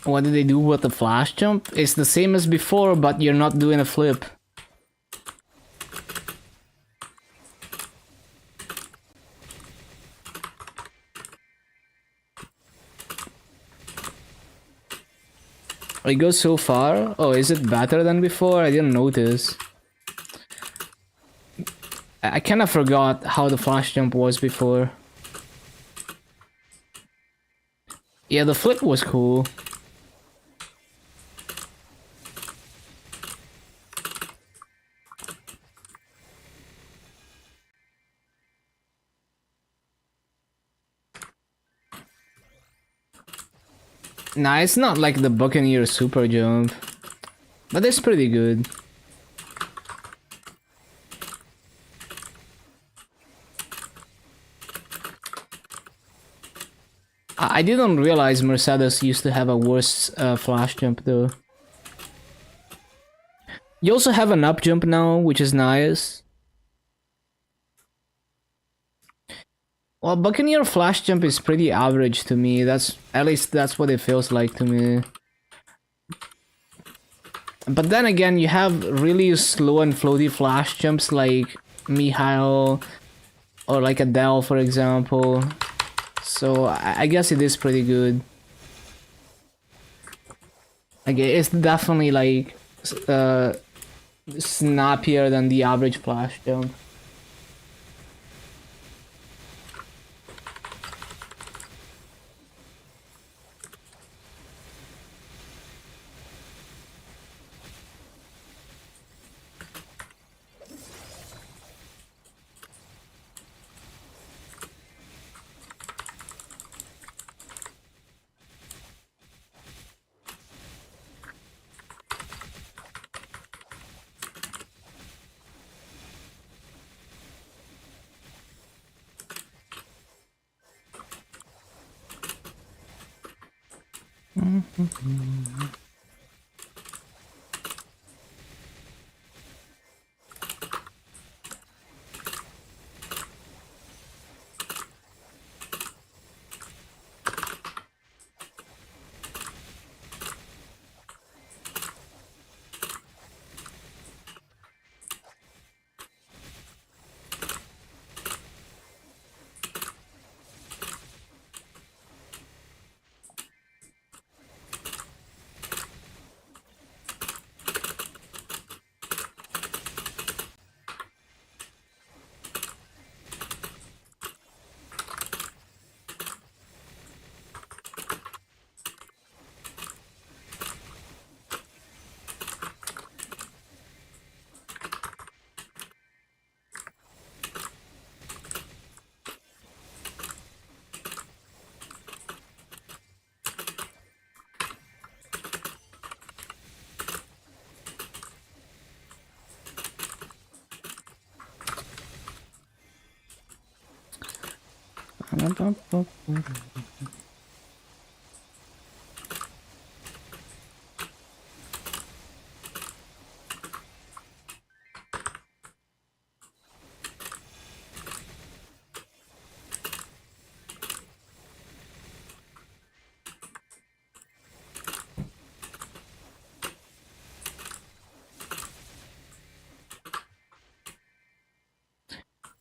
What did they do with the flash jump? It's the same as before, but you're not doing a flip. It goes so far? Oh, is it better than before? I didn't notice. I kind of forgot how the flash jump was before. Yeah, the flip was cool. Nah, it's not like the Buccaneer super jump, but it's pretty good. I didn't realize Mercedes used to have a worse flash jump though. You also have an up jump now, which is nice. Well, Buccaneer flash jump is pretty average to me. At least that's what it feels like to me. But then again, you have really slow and floaty flash jumps like Mihail or like Adele, for example. So I guess it is pretty good. Like it's definitely like snappier than the average flash jump.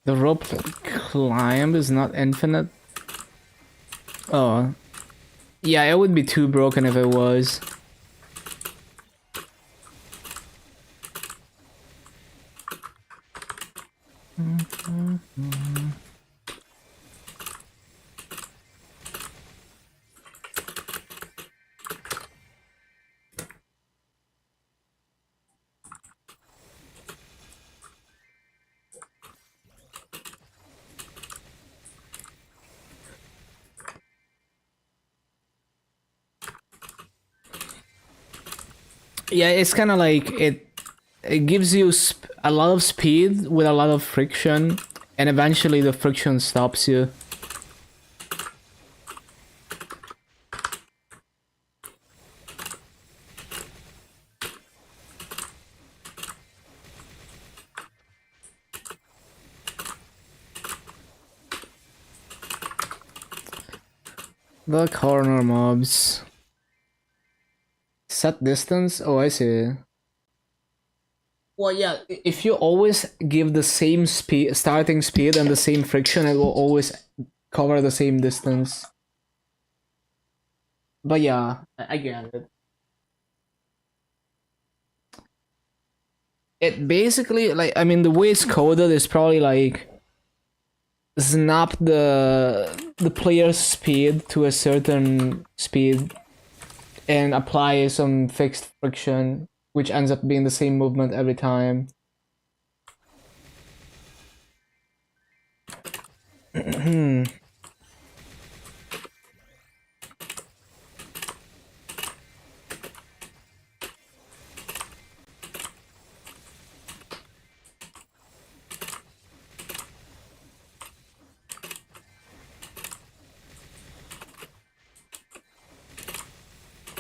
The rope climb is not infinite. Oh. Yeah, it would be too broken if it was. Yeah, it's kind of like it gives you a lot of speed with a lot of friction, and eventually the friction stops you. The corner mobs. Set distance? Oh, I see. Well, yeah, if you always give the same speed, starting speed and the same friction, it will always cover the same distance. But yeah, I get it. It basically, like, I mean, the way it's coded is probably like snap the player's speed to a certain speed and apply some fixed friction, which ends up being the same movement every time.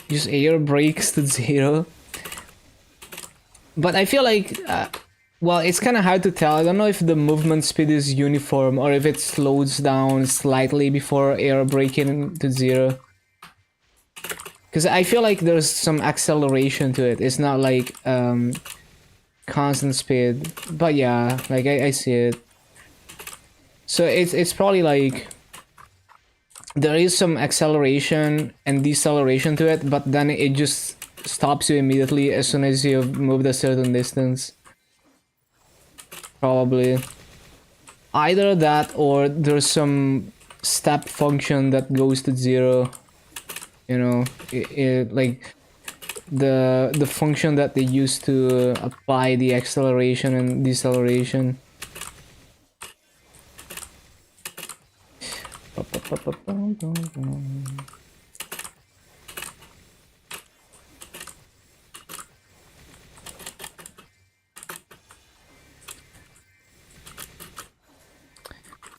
Just air brakes to 0. But I feel like, well, it's kind of hard to tell. I don't know if the movement speed is uniform or if it slows down slightly before air braking to 0. Because I feel like there's some acceleration to it. It's not like constant speed. But yeah, like I see it. So it's probably like there is some acceleration and deceleration to it, but then it just stops you immediately as soon as you've moved a certain distance. Probably. Either that or there's some step function that goes to 0. You know, like the function that they use to apply the acceleration and deceleration.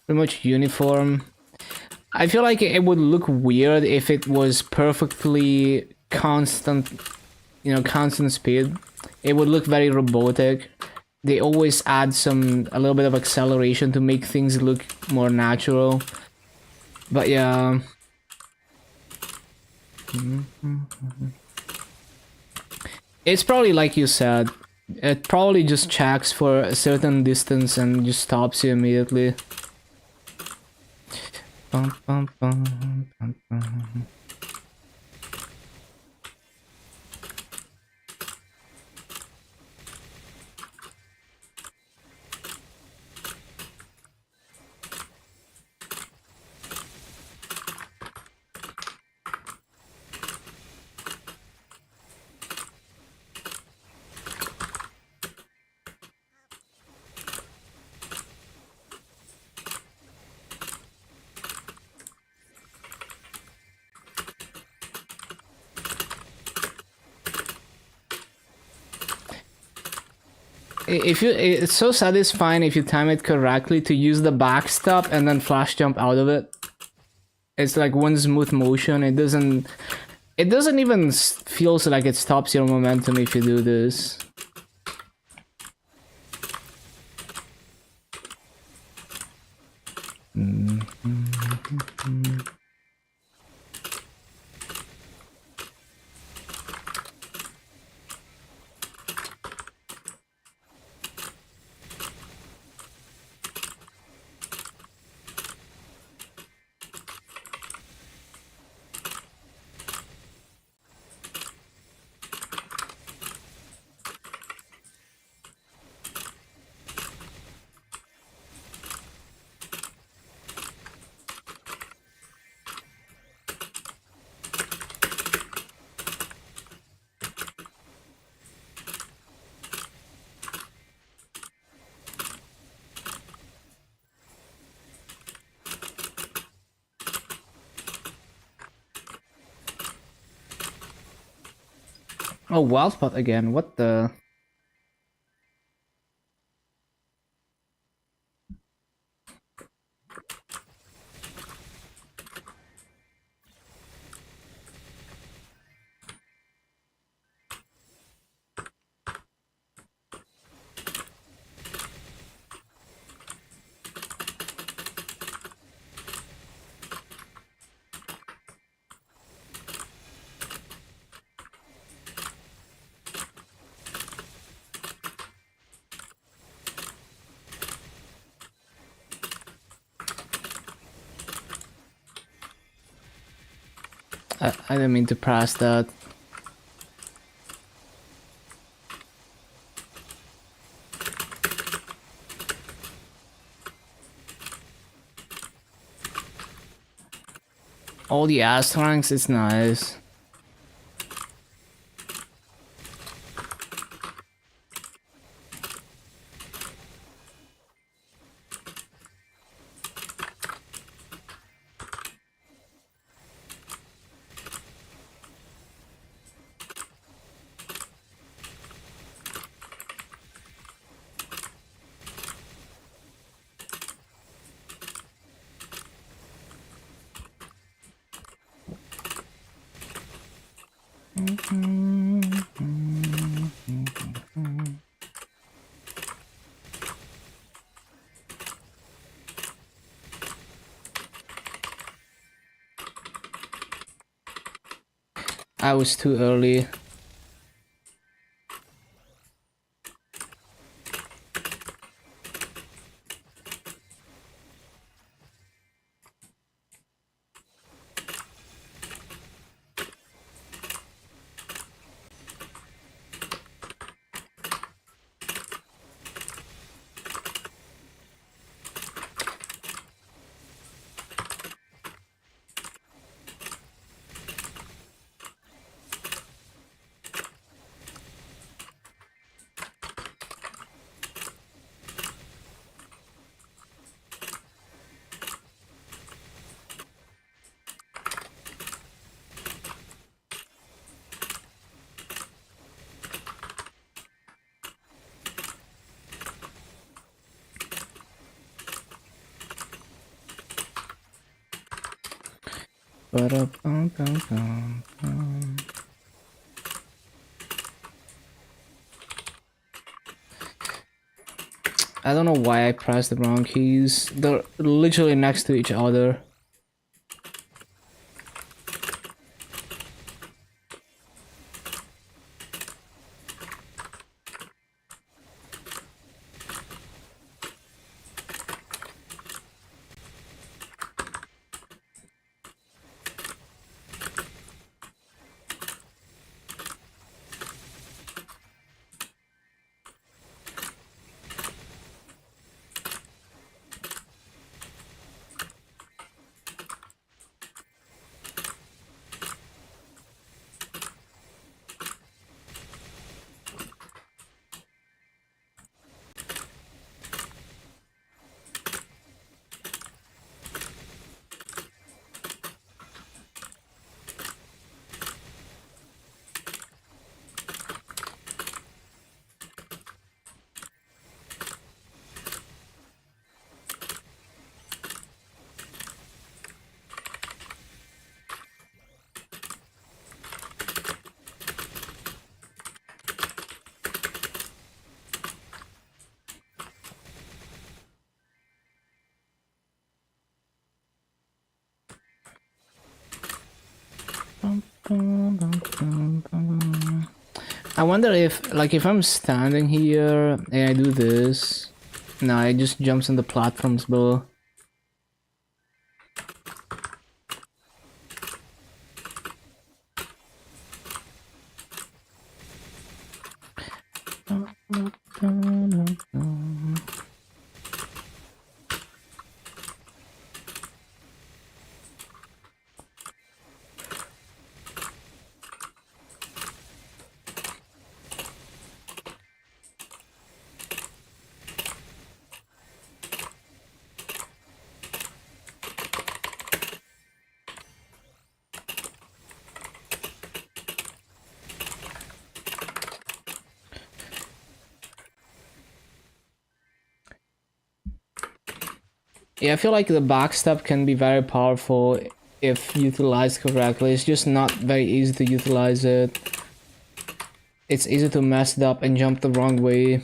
Pretty much uniform. I feel like it would look weird if it was perfectly constant, you know, constant speed. It would look very robotic. They always add a little bit of acceleration to make things look more natural. But yeah. It's probably like you said. It probably just checks for a certain distance and just stops you immediately. Bum, bum, bum, bum, bum. If you, it's so satisfying if you time it correctly to use the backstop and then flash jump out of it. It's like one smooth motion. It doesn't even feel like it stops your momentum if you do this. Oh, wild spot again. What the? I didn't mean to press that. All the ass ranks, it's nice. I was too early. I don't know why I pressed the wrong keys. They're literally next to each other. I wonder if, like, if I'm standing here and I do this, no, it just jumps on the platforms below. Yeah, I feel like the backstep can be very powerful if utilized correctly. It's just not very easy to utilize it. It's easy to mess it up and jump the wrong way.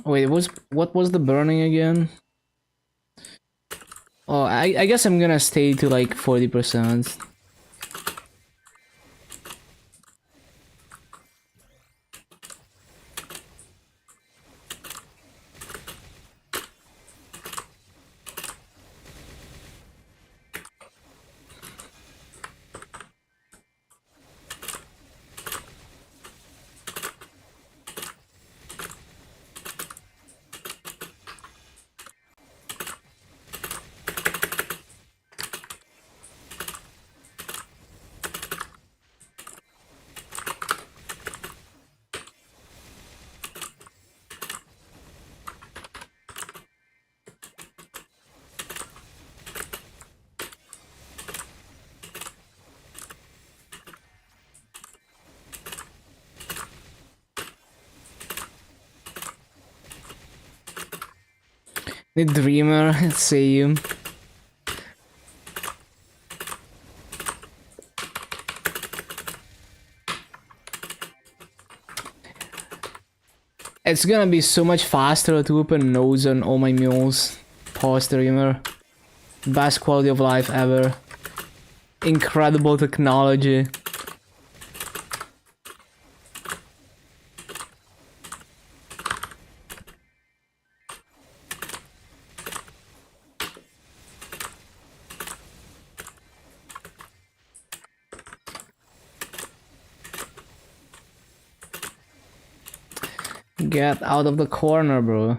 Wait, what was the burning again? Oh, I guess I'm gonna stay to like 40%. The dreamer, same. It's gonna be so much faster to open nodes on all my mules. Pause streamer. Best quality of life ever. Incredible technology. Get out of the corner, bro.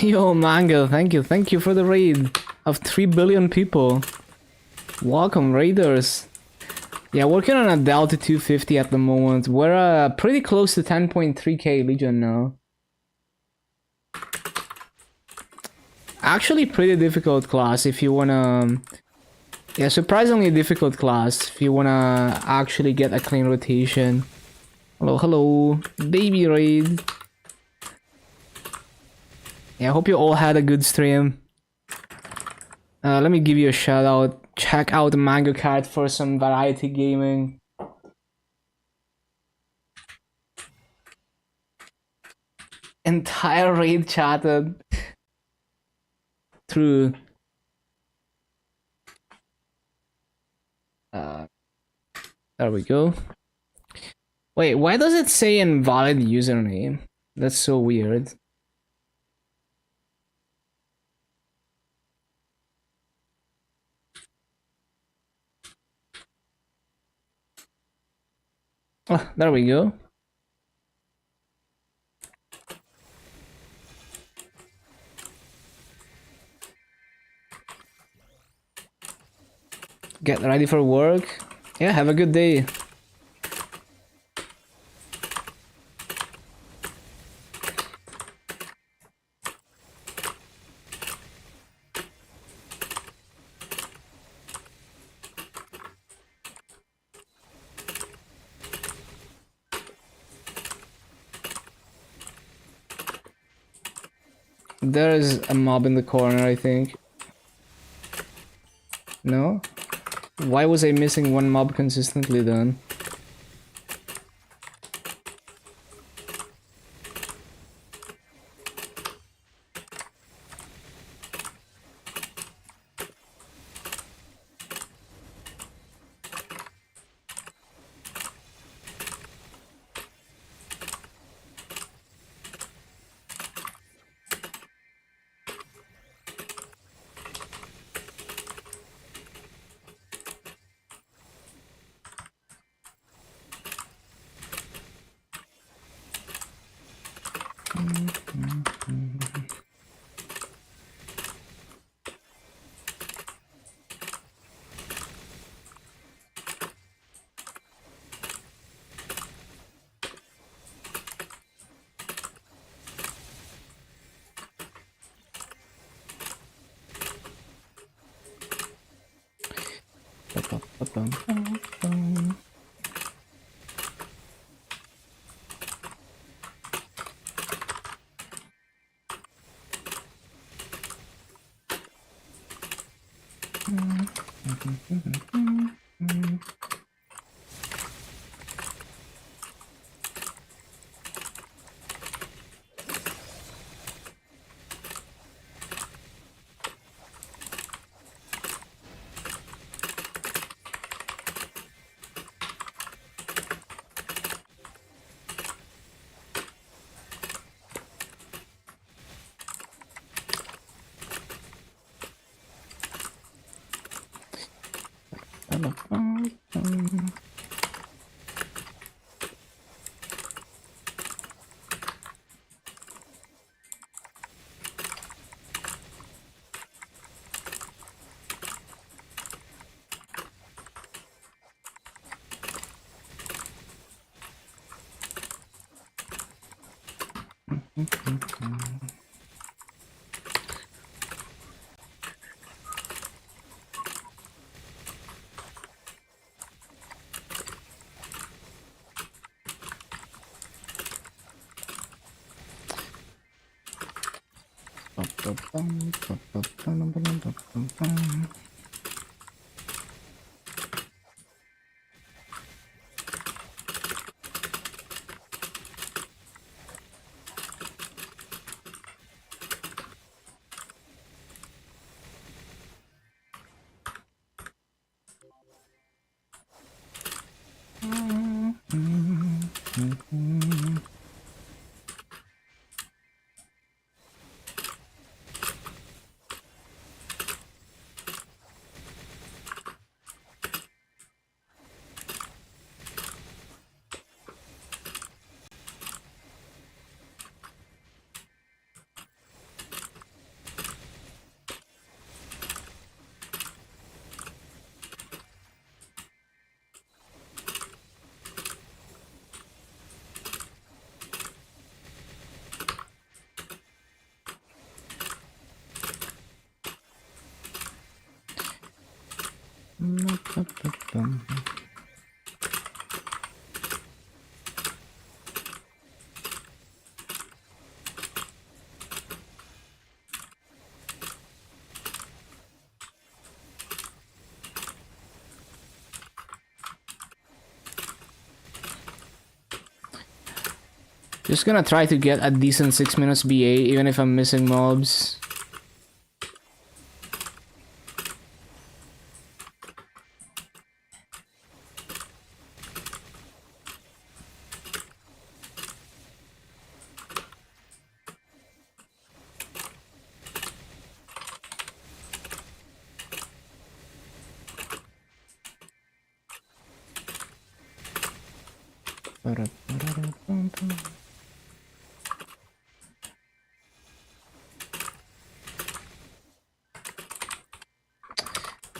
Yo, Mango, thank you for the raid of 3 billion people. Welcome, raiders. Yeah, working on a Delta 250 at the moment. We're pretty close to 10.3k Legion now. Actually, pretty difficult class if you wanna... Yeah, surprisingly difficult class if you wanna actually get a clean rotation. Hello, baby raid. Yeah, I hope you all had a good stream. Let me give you a shout out. Check out Mango Cat for some variety gaming. Entire raid chatted. True. There we go. Wait, why does it say invalid username? That's so weird. Oh, there we go. Get ready for work. Yeah, have a good day. There is a mob in the corner, I think. No? Why was I missing one mob consistently then? Just gonna try to get a decent 6 minutes BA even if I'm missing mobs.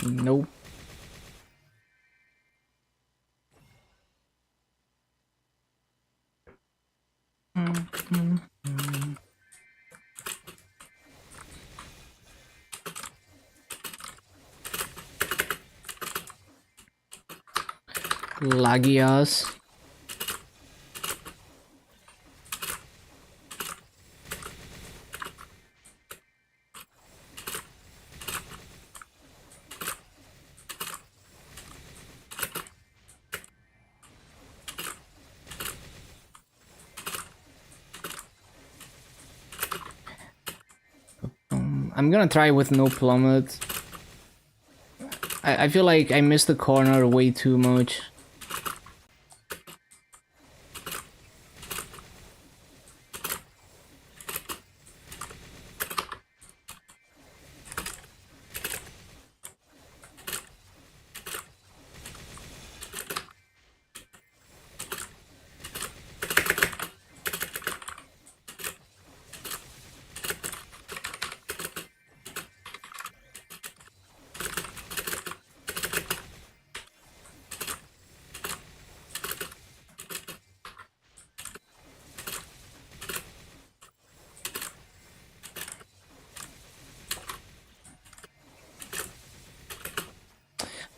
Nope. Laggy ass. I'm gonna try with no plummet. I feel like I missed the corner way too much.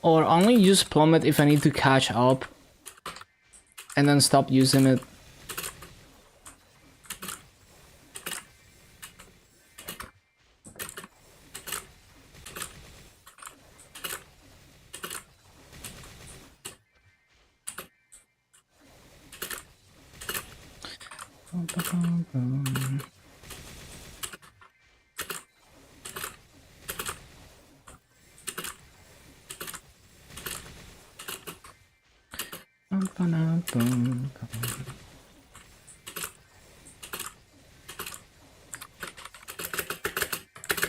Or only use plummet if I need to catch up. And then stop using it.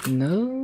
No.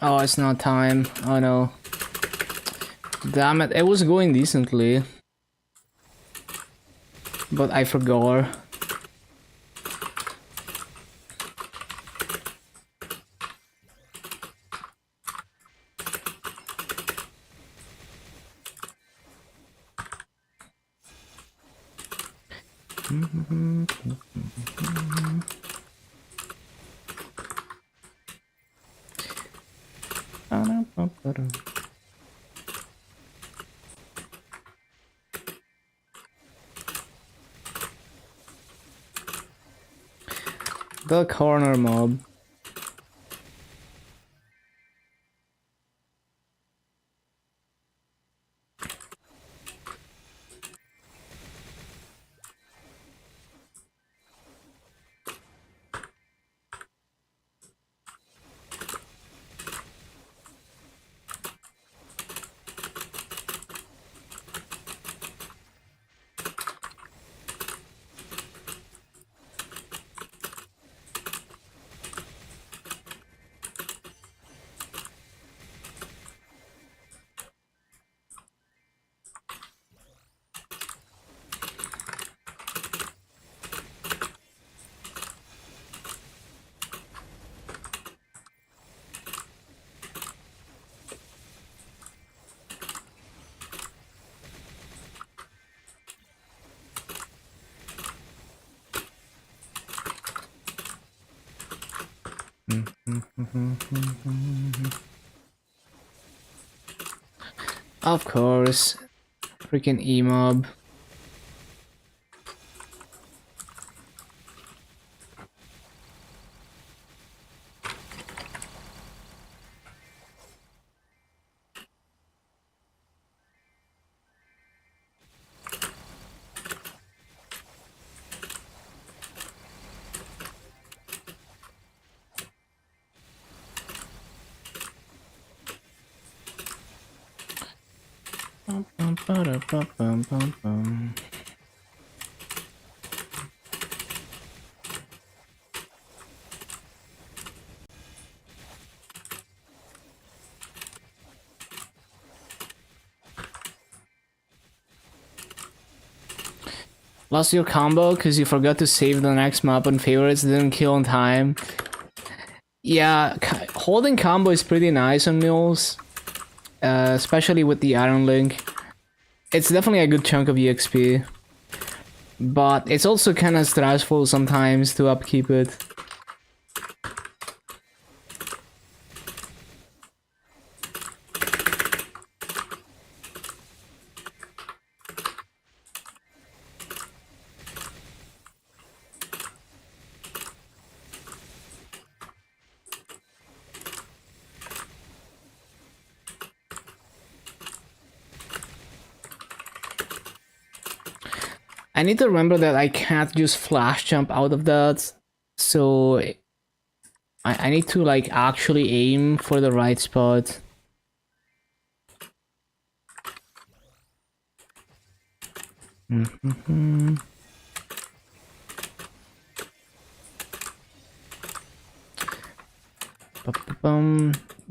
Oh, it's not time. Oh no. Damn it, it was going decently. But I forgot. The corner mob. Of course. Freaking E-mob. Lost your combo because you forgot to save the next map on favorites, didn't kill on time. Yeah, holding combo is pretty nice on mules, especially with the Iron Link. It's definitely a good chunk of EXP, but it's also kind of stressful sometimes to upkeep it. I need to remember that I can't just flash jump out of that. So I need to like actually aim for the right spot.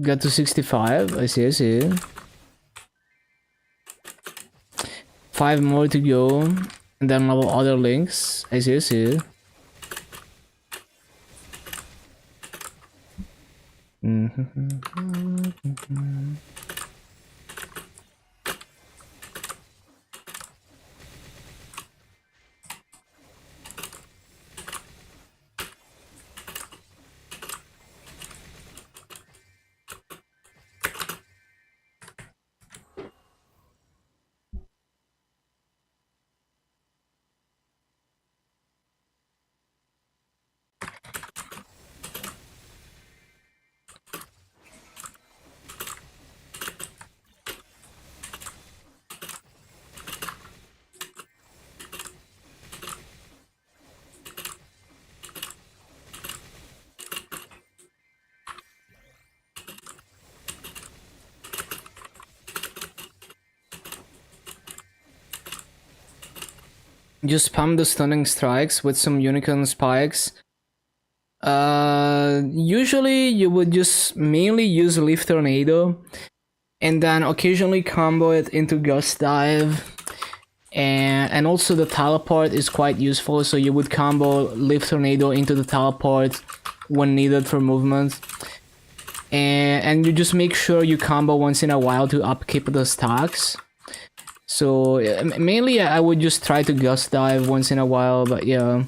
Got to 65. I see, I see. 5 more to go. And then level other links. I see, I see. Just spam the stunning strikes with some unicorn spikes. Usually you would just mainly use Leaf Tornado and then occasionally combo it into Gust Dive. And also the teleport is quite useful, so you would combo Leaf Tornado into the teleport when needed for movement. And you just make sure you combo once in a while to upkeep the stacks. So mainly I would just try to Gust Dive once in a while, but yeah.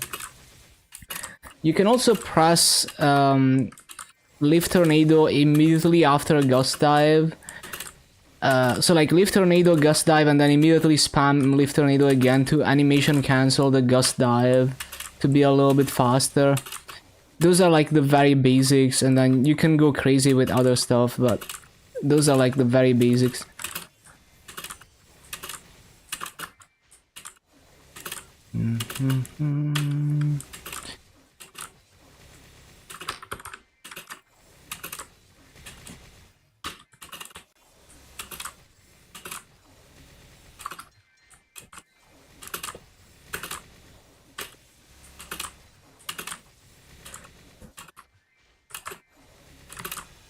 You can also press Leaf Tornado immediately after a Gust Dive. So like Leaf Tornado, Gust Dive, and then immediately spam Leaf Tornado again to animation cancel the Gust Dive to be a little bit faster. Those are like the very basics, and then you can go crazy with other stuff, but those are like the very basics.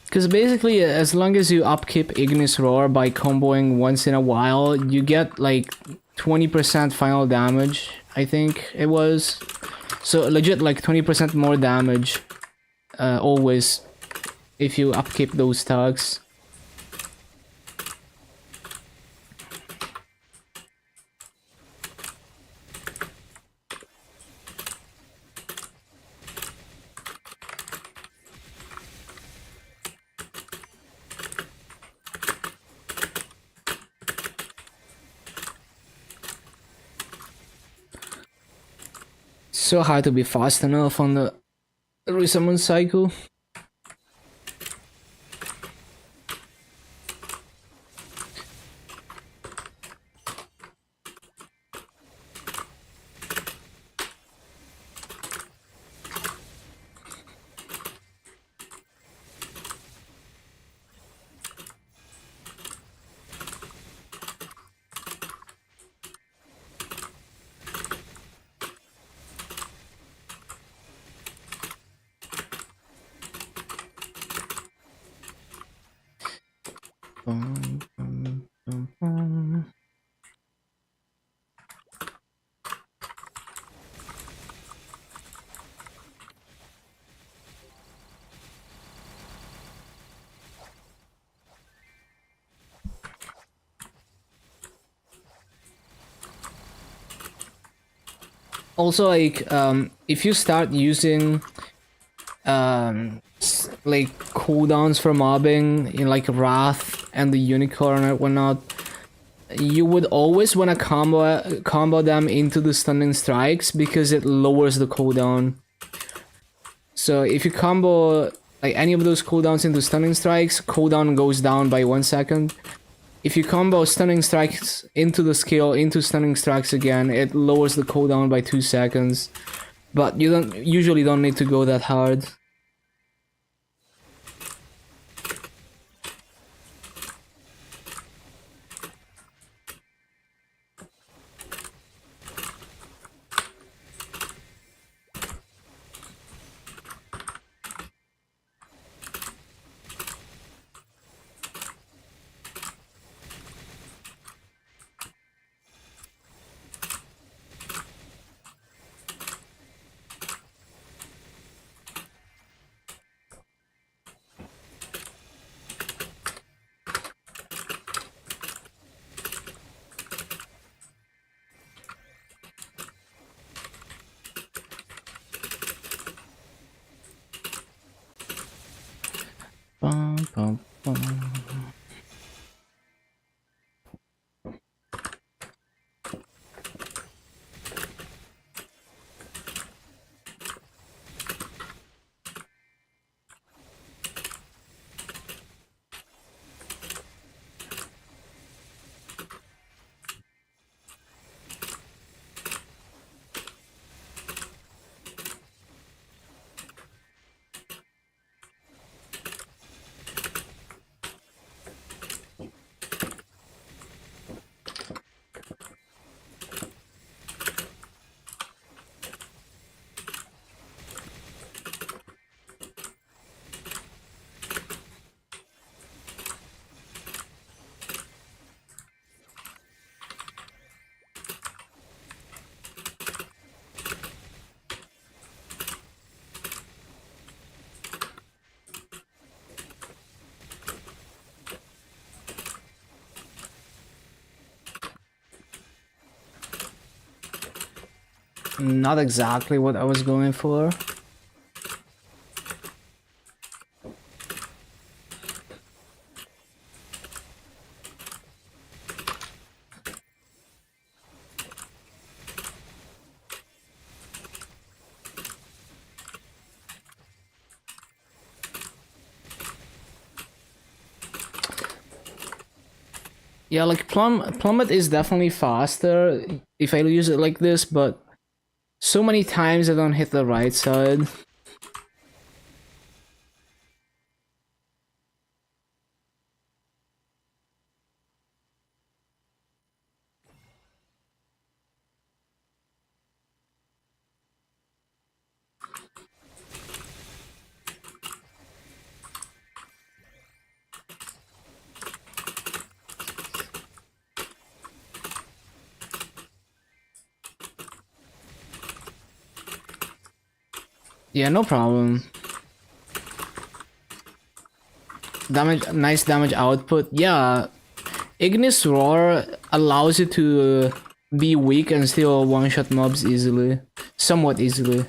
Because basically, as long as you upkeep Ignis Roar by comboing once in a while, you get like 20% final damage, I think it was. So legit like 20% more damage always if you upkeep those tags. So hard to be fast enough on the resummon cycle. Also, like, if you start using like cooldowns for mobbing in like Wrath and the Unicorn and whatnot, you would always want to combo them into the stunning strikes because it lowers the cooldown. So if you combo like any of those cooldowns into stunning strikes, cooldown goes down by 1 second. If you combo stunning strikes into the skill into stunning strikes again, it lowers the cooldown by 2 seconds. But you usually don't need to go that hard. Bum, bum, bum. Not exactly what I was going for. Yeah, like plummet is definitely faster if I use it like this, but so many times I don't hit the right side. Yeah, no problem. Damage, nice damage output. Yeah, Ignis Roar allows you to be weak and still one-shot mobs easily. Somewhat easily.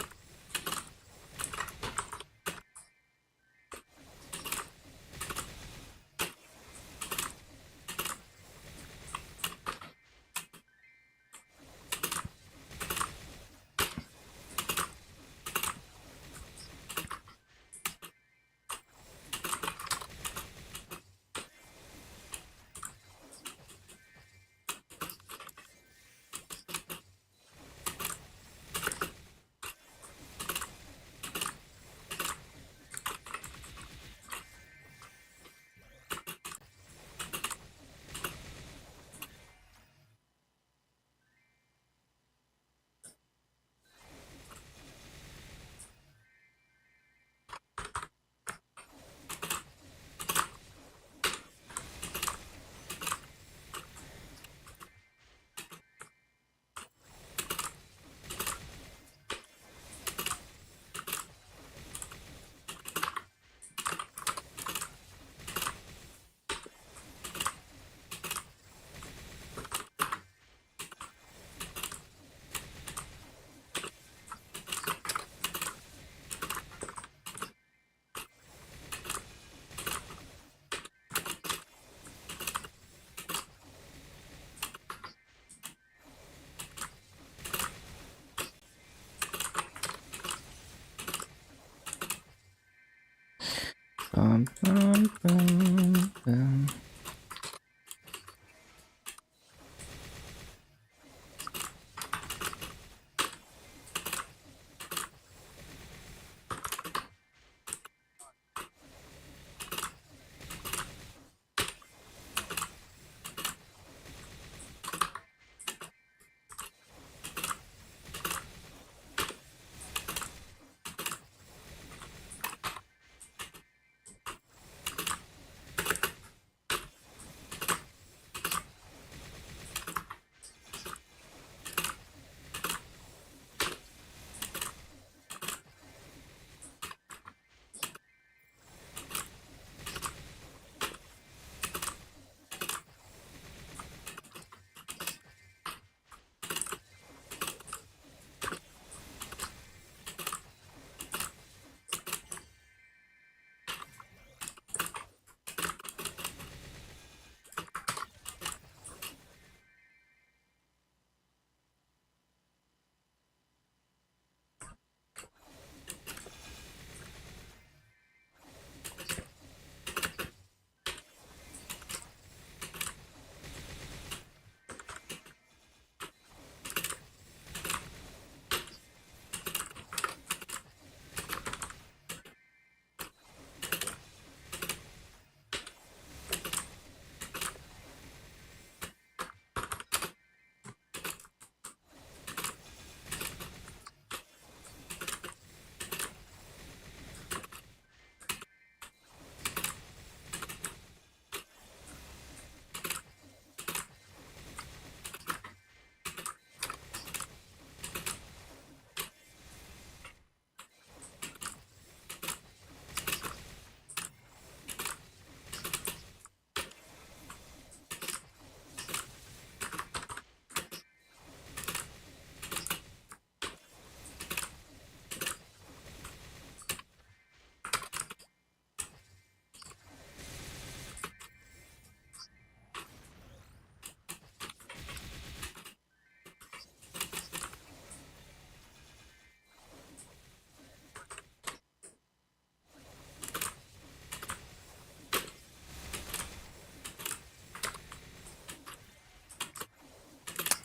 Bum, bum, bum, bum.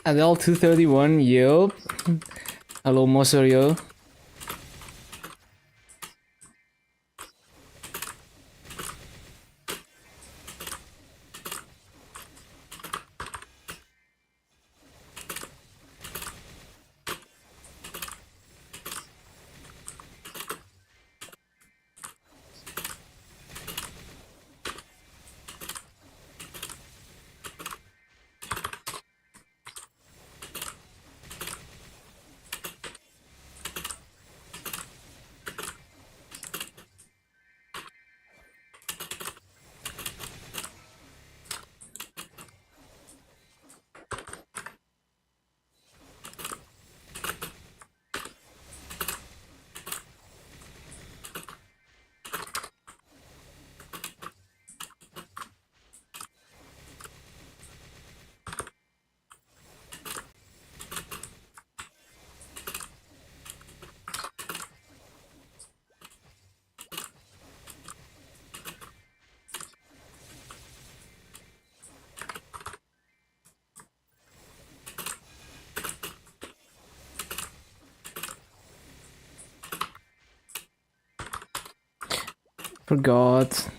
Adele 231, yup. Hello, Mosorio. Forgot.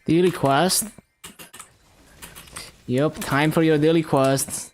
Daily quest? Yup, time for your daily quests.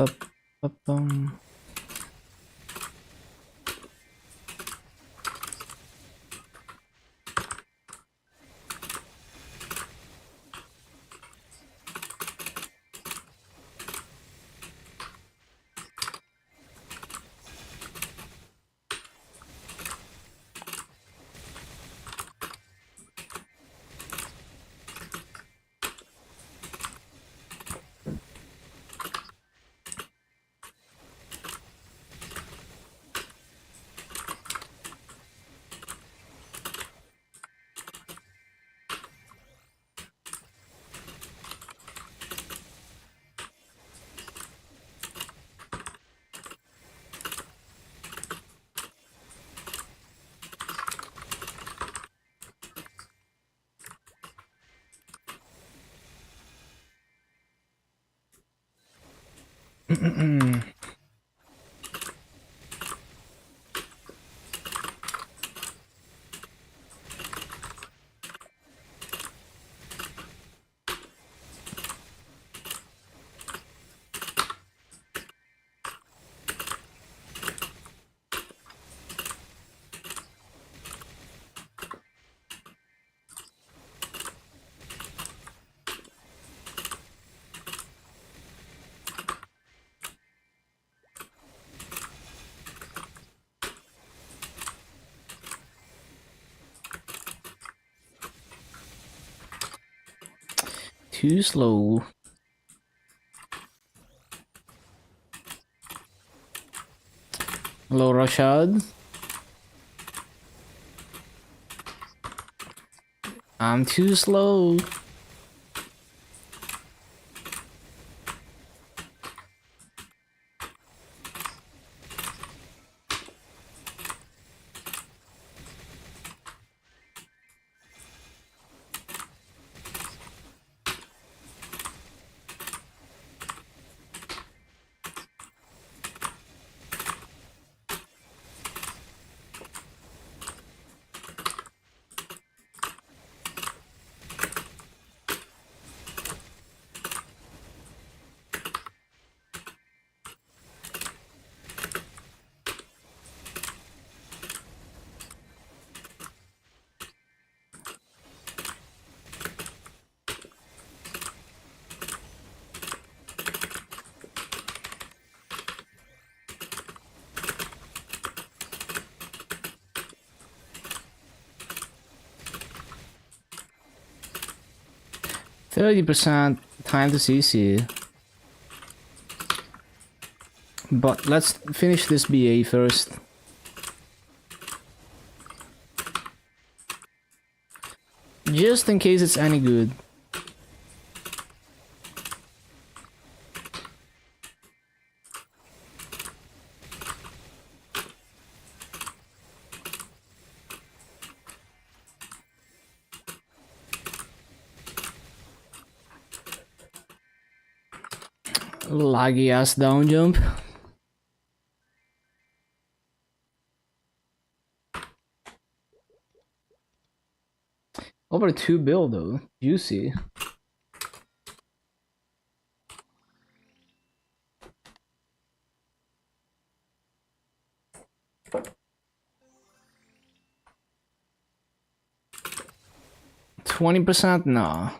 Up, up, Too slow. Hello, Rashad. I'm too slow. %30 time to CC. But let's finish this BA first. Just in case it's any good. Laggy ass down jump. Over 2 bill though. Juicy. %20? No.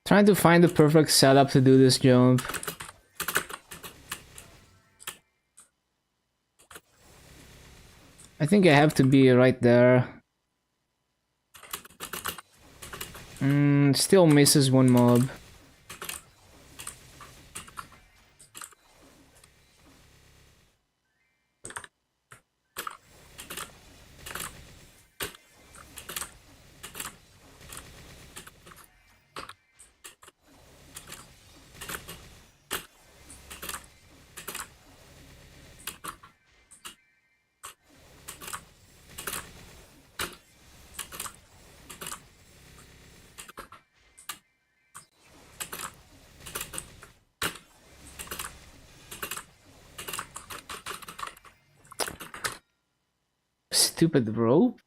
Trying to find the perfect setup to do this jump. I think I have to be right there. Still misses one mob. stupid rope?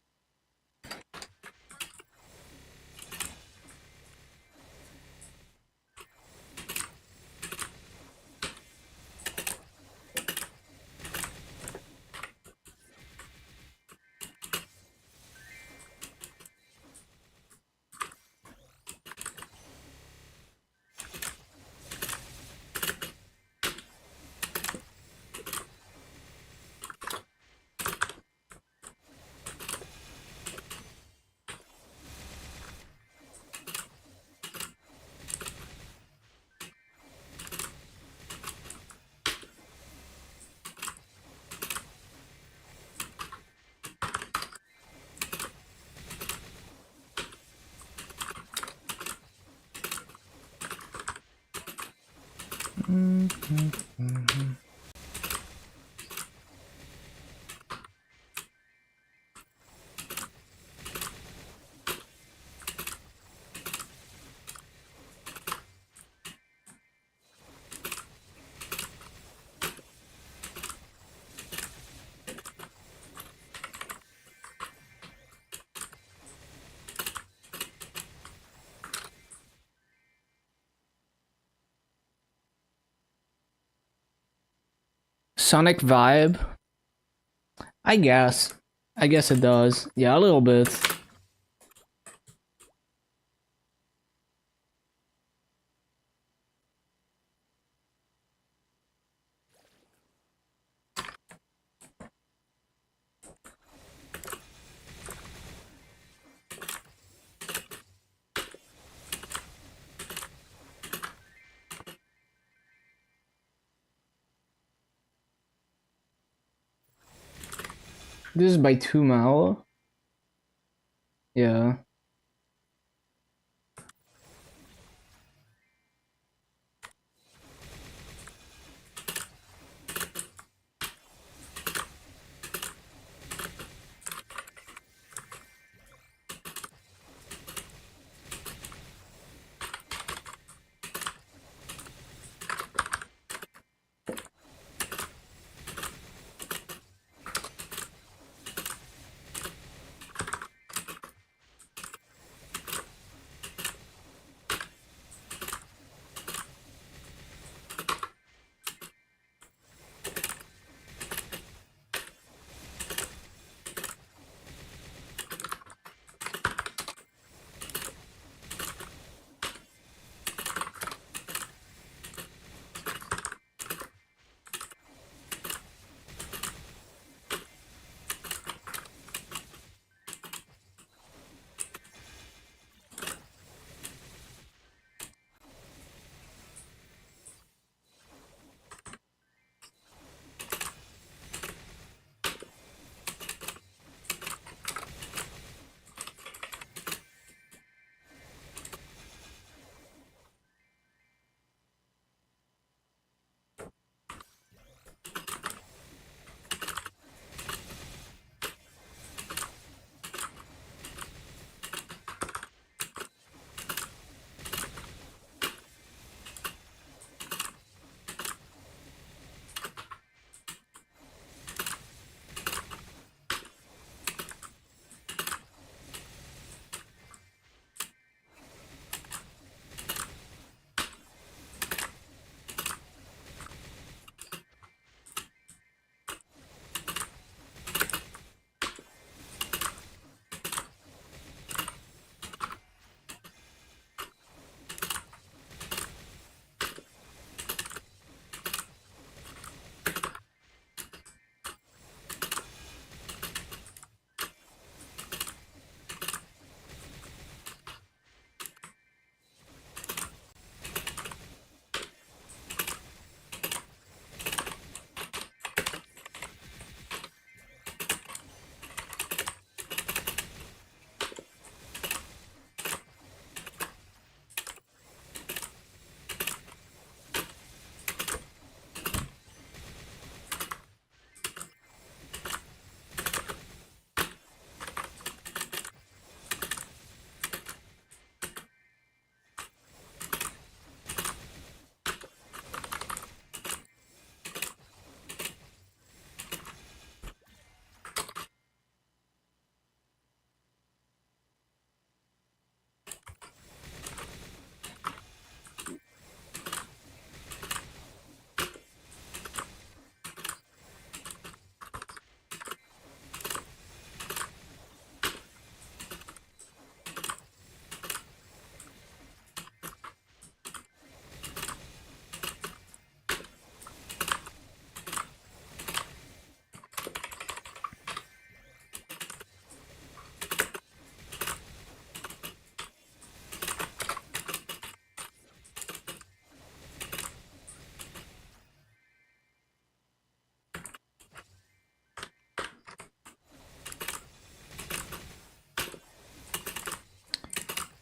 Sonic vibe? I guess. I guess it does. Yeah, a little bit. This is by 2 Mile. Yeah.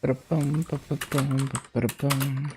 Ba-da-bum, ba-ba-bum, ba-ba-da-bum.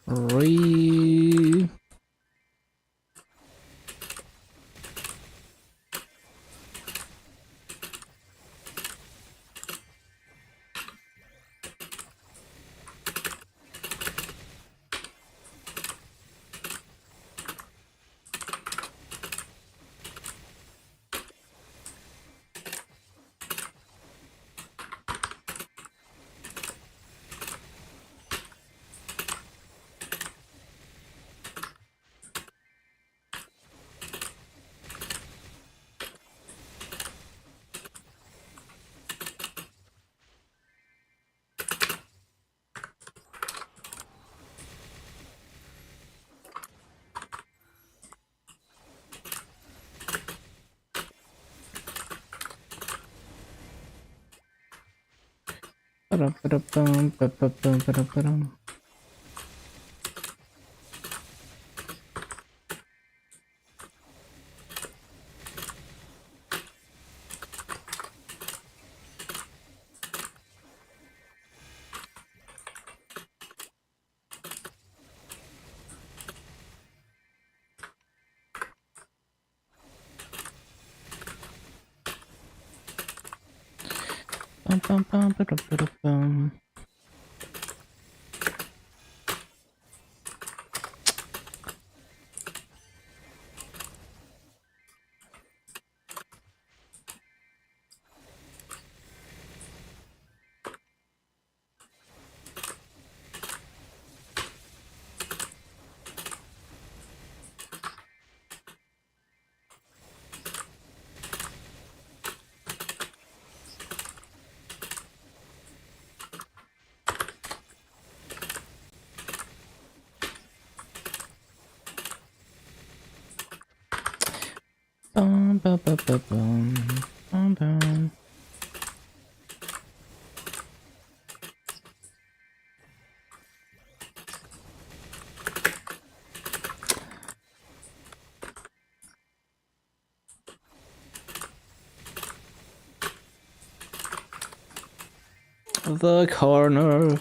Re ba-da-ba-da-bum, ba-ba-bum, ba-da-ba-dum. Bum, bum, bum, ba-da-ba-da-bum. Bum, ba-ba-ba-bum, bum, bum. The corner.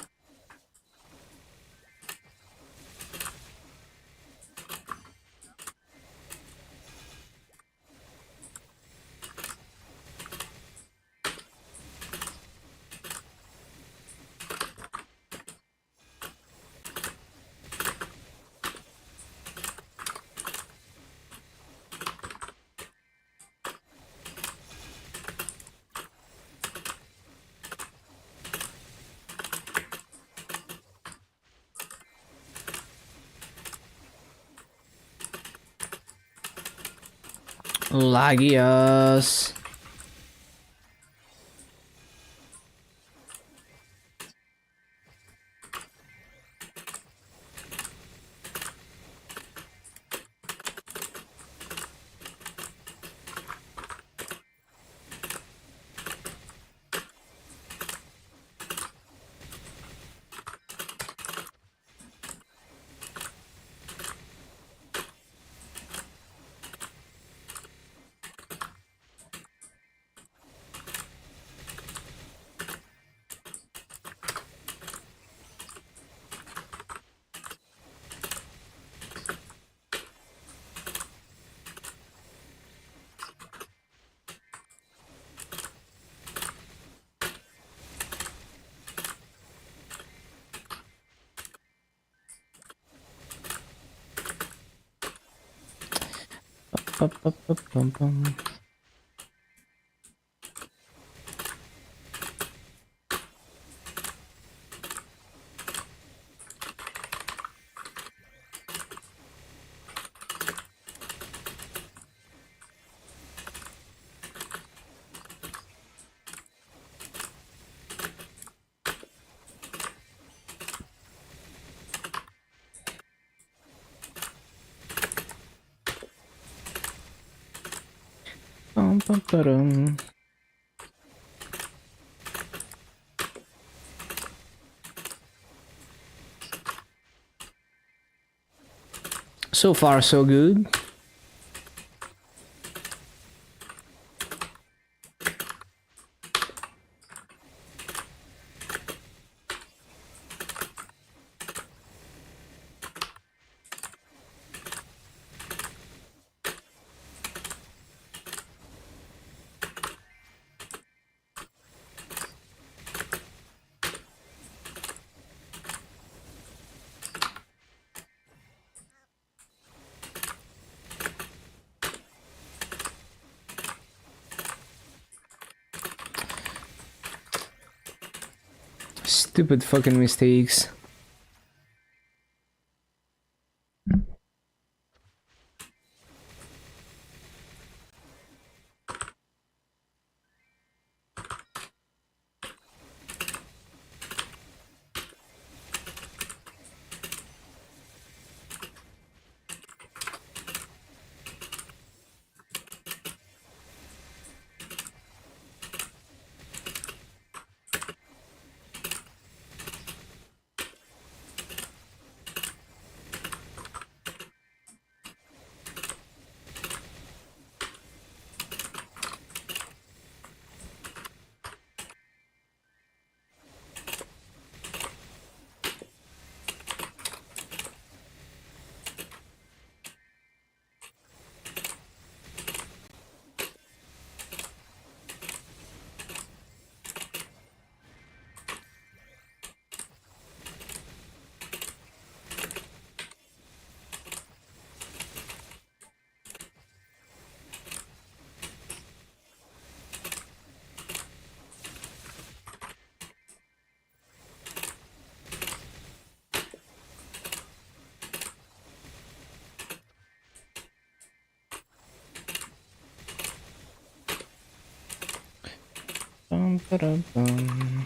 Lagios. Ba-ba-ba-bum-bum. Bum-bum-ba-dum. So far, so good. Stupid fucking mistakes. Bum-ba-dum-bum.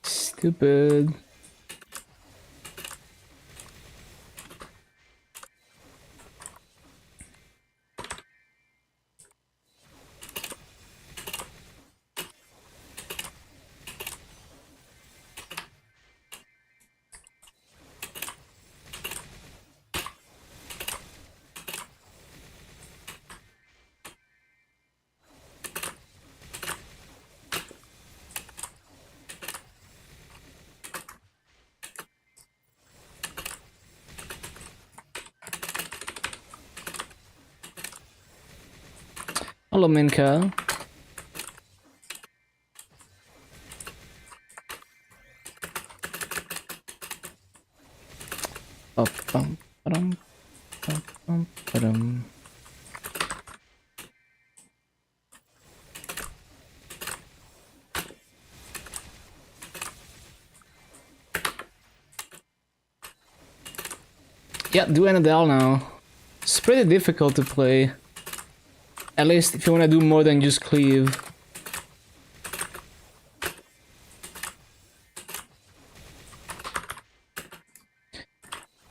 Stupid. Hello, Minka. Ba-bum-ba-dum, ba-bum-ba-dum. Yeah, do an Adele now. It's pretty difficult to play. At least if you want to do more than just cleave.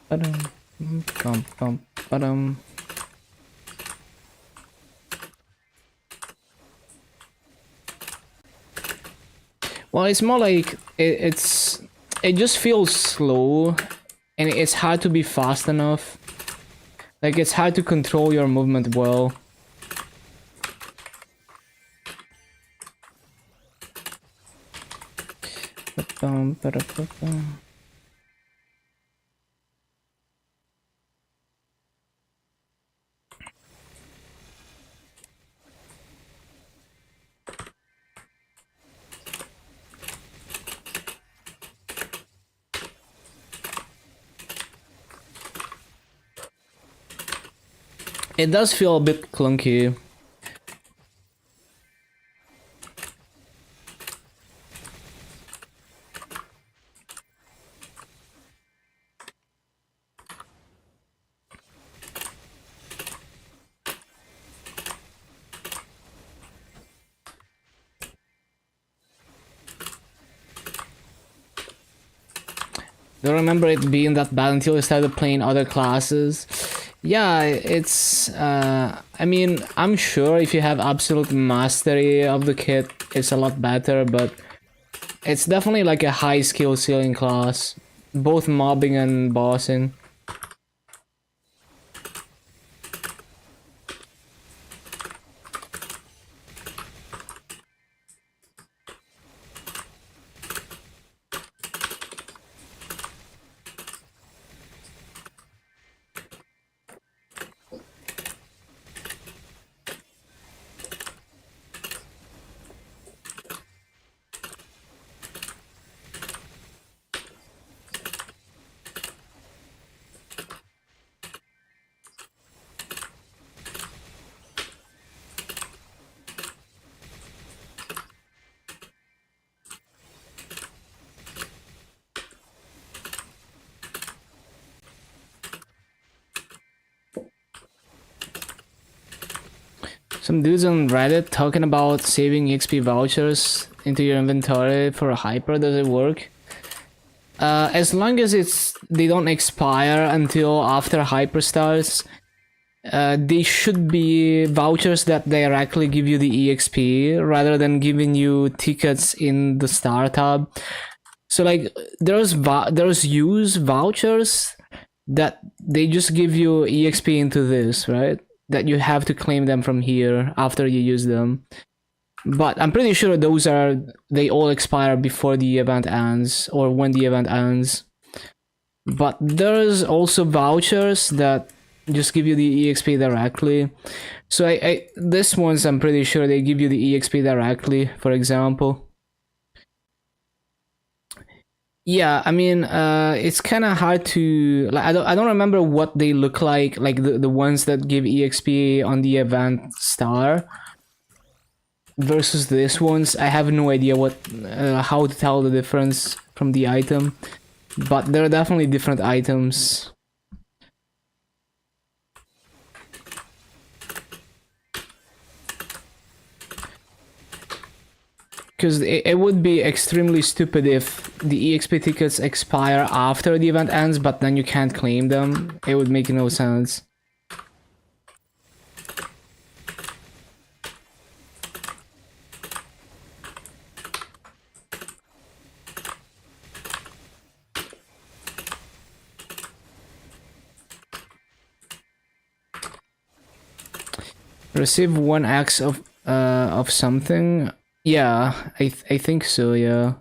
Ba-dum, bum, bum, ba-dum. Well, it's more like it just feels slow, and it's hard to be fast enough. Like it's hard to control your movement well. Ba-dum, ba-da-ba-dum. It does feel a bit clunky. Don't remember it being that bad until I started playing other classes. Yeah, it's I mean, I'm sure if you have absolute mastery of the kit, it's a lot better, but it's definitely like a high skill ceiling class, both mobbing and bossing. Some dudes on Reddit talking about saving EXP vouchers into your inventory for a hyper. Does it work? As long as they don't expire until after hyper starts, they should be vouchers that directly give you the EXP rather than giving you tickets in the star tab. So like there's use vouchers that they just give you EXP into this, right? That you have to claim them from here after you use them. But I'm pretty sure they all expire before the event ends or when the event ends. But there's also vouchers that just give you the EXP directly. So this ones I'm pretty sure they give you the EXP directly, for example. Yeah, I mean, it's kind of hard to like. I don't remember what they look like the ones that give EXP on the event star versus this ones. I have no idea how to tell the difference from the item, but they're definitely different items. Because it would be extremely stupid if the EXP tickets expire after the event ends, but then you can't claim them. It would make no sense. Receive 1x of something. Yeah, I think so. Yeah.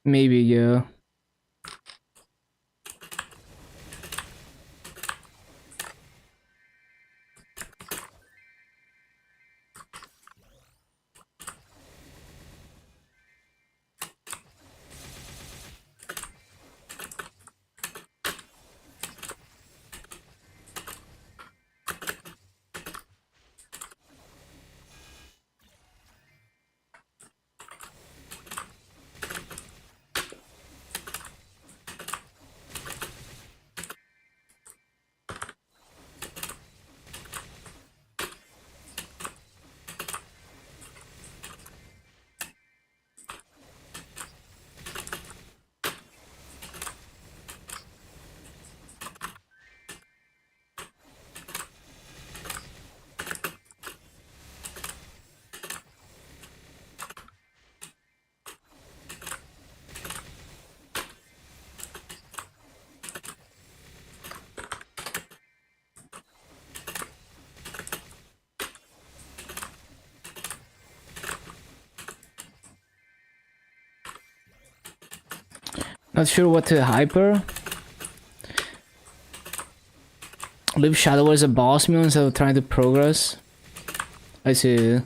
Maybe, yeah. Not sure what to hyper. Leave Shadow as a boss meal instead of trying to progress. I see.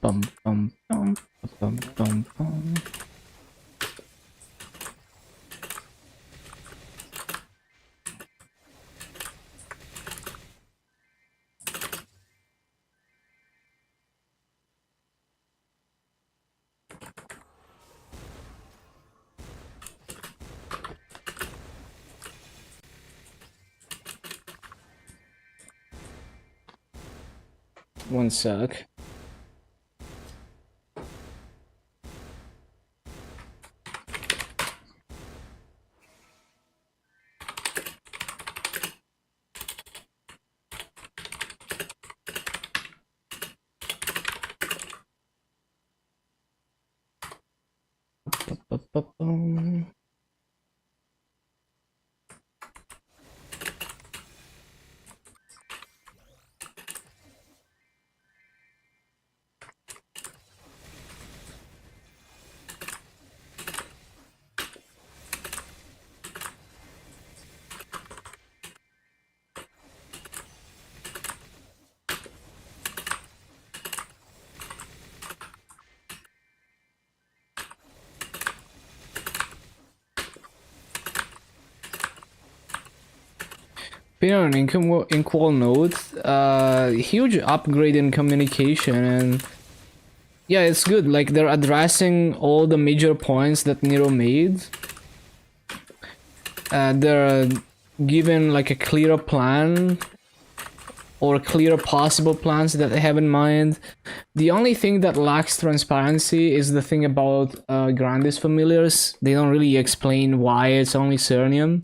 Bum bum bum bum bum bum. One sec. Ba-ba-ba-bum. On Inkwell node, huge upgrade in communication, and yeah, it's good. Like, they're addressing all the major points that Nero made. They're given like a clearer plan or clearer possible plans that they have in mind. The only thing that lacks transparency is the thing about Grandis familiars. They don't really explain why it's only Cernium.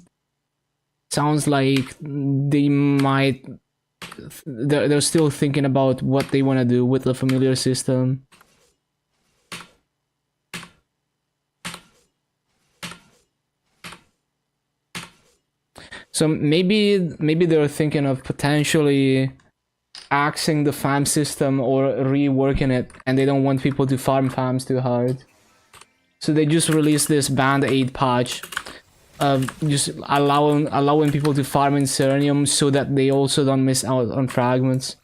Sounds like they're still thinking about what they want to do with the familiar system. So maybe they're thinking of potentially axing the farm system or reworking it, and they don't want people to farm farms too hard. So they just released this band-aid patch of just allowing people to farm in Cernium so that they also don't miss out on fragments.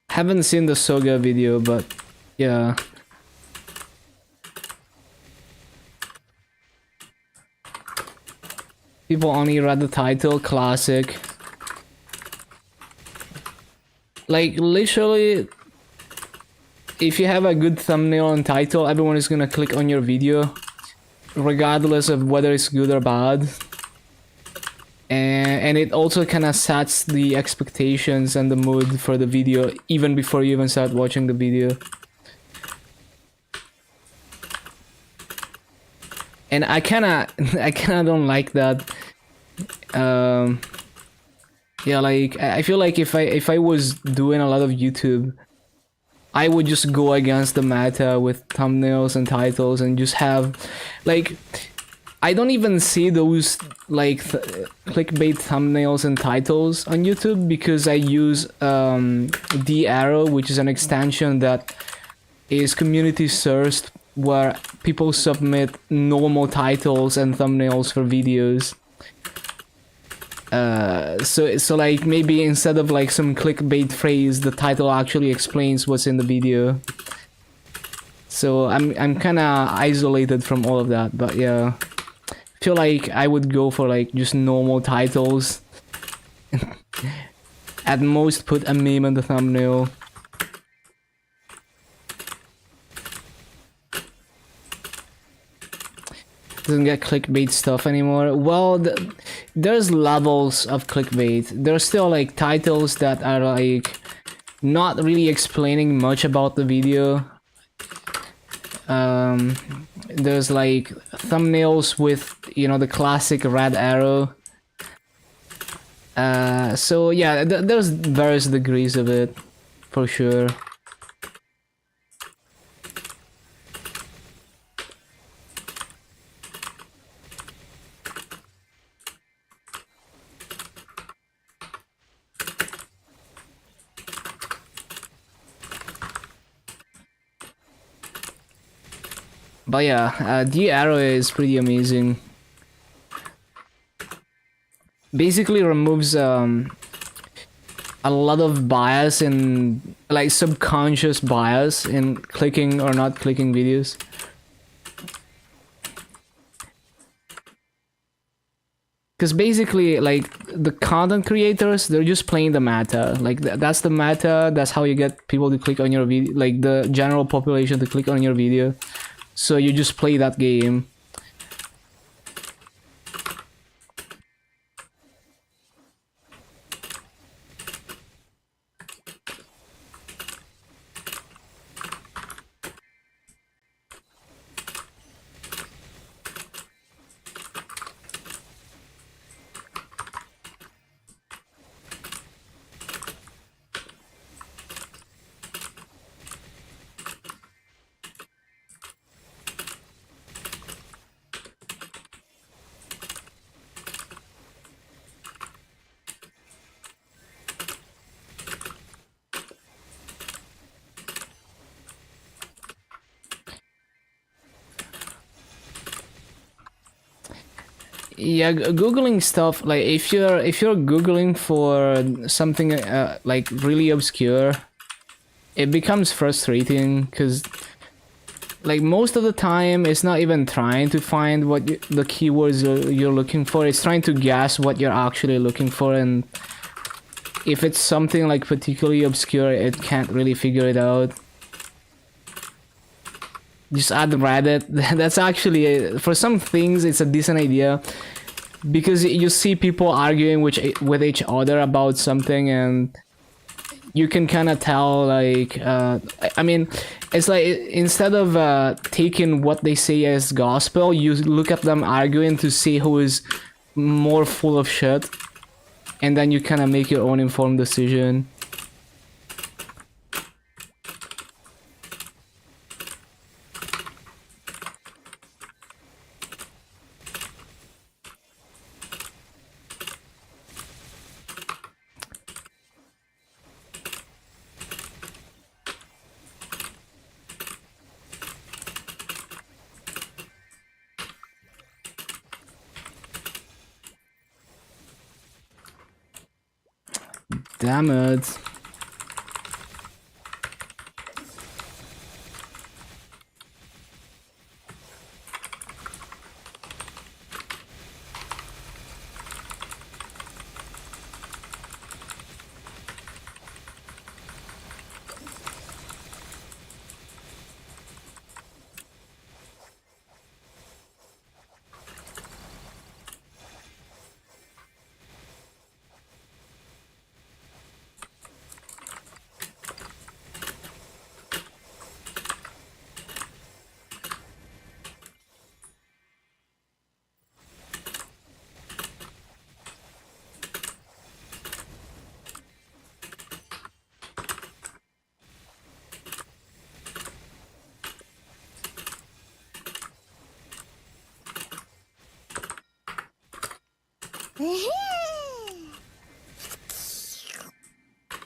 Haven't seen the Soga video, but yeah. People only read the title, classic. Like, literally, if you have a good thumbnail and title, everyone is gonna click on your video, regardless of whether it's good or bad. And it also kind of sets the expectations and the mood for the video even before you even start watching the video. And I kinda don't like that. Um, yeah, like I feel like if I was doing a lot of YouTube, I would just go against the meta with thumbnails and titles and just have, like, I don't even see those like clickbait thumbnails and titles on YouTube because I use the arrow, which is an extension that is community sourced, where people submit normal titles and thumbnails for videos. So like maybe instead of like some clickbait phrase, the title actually explains what's in the video. So I'm kind of isolated from all of that, but yeah, I feel like I would go for like just normal titles. At most, put a meme on the thumbnail. Doesn't get clickbait stuff anymore. Well, there's levels of clickbait. There's still like titles that are like not really explaining much about the video. There's like thumbnails with, you know, the classic red arrow. So yeah, there's various degrees of it, for sure. But yeah, the arrow is pretty amazing. Basically removes a lot of bias in, like, subconscious bias in clicking or not clicking videos. Because basically, like, the content creators, they're just playing the meta. Like, that's the meta, that's how you get people to click on your video, like, the general population to click on your video. So you just play that game. Yeah, googling stuff, like, if you're googling for something like really obscure, it becomes frustrating because, like, most of the time it's not even trying to find what the keywords you're looking for. It's trying to guess what you're actually looking for, and if it's something like particularly obscure, it can't really figure it out. Just add Reddit. That's actually, for some things, it's a decent idea, because you see people arguing with each other about something, and you can kind of tell, like, I mean, it's like, instead of taking what they say as gospel, you look at them arguing to see who is more full of shit, and then you kind of make your own informed decision. Damn it.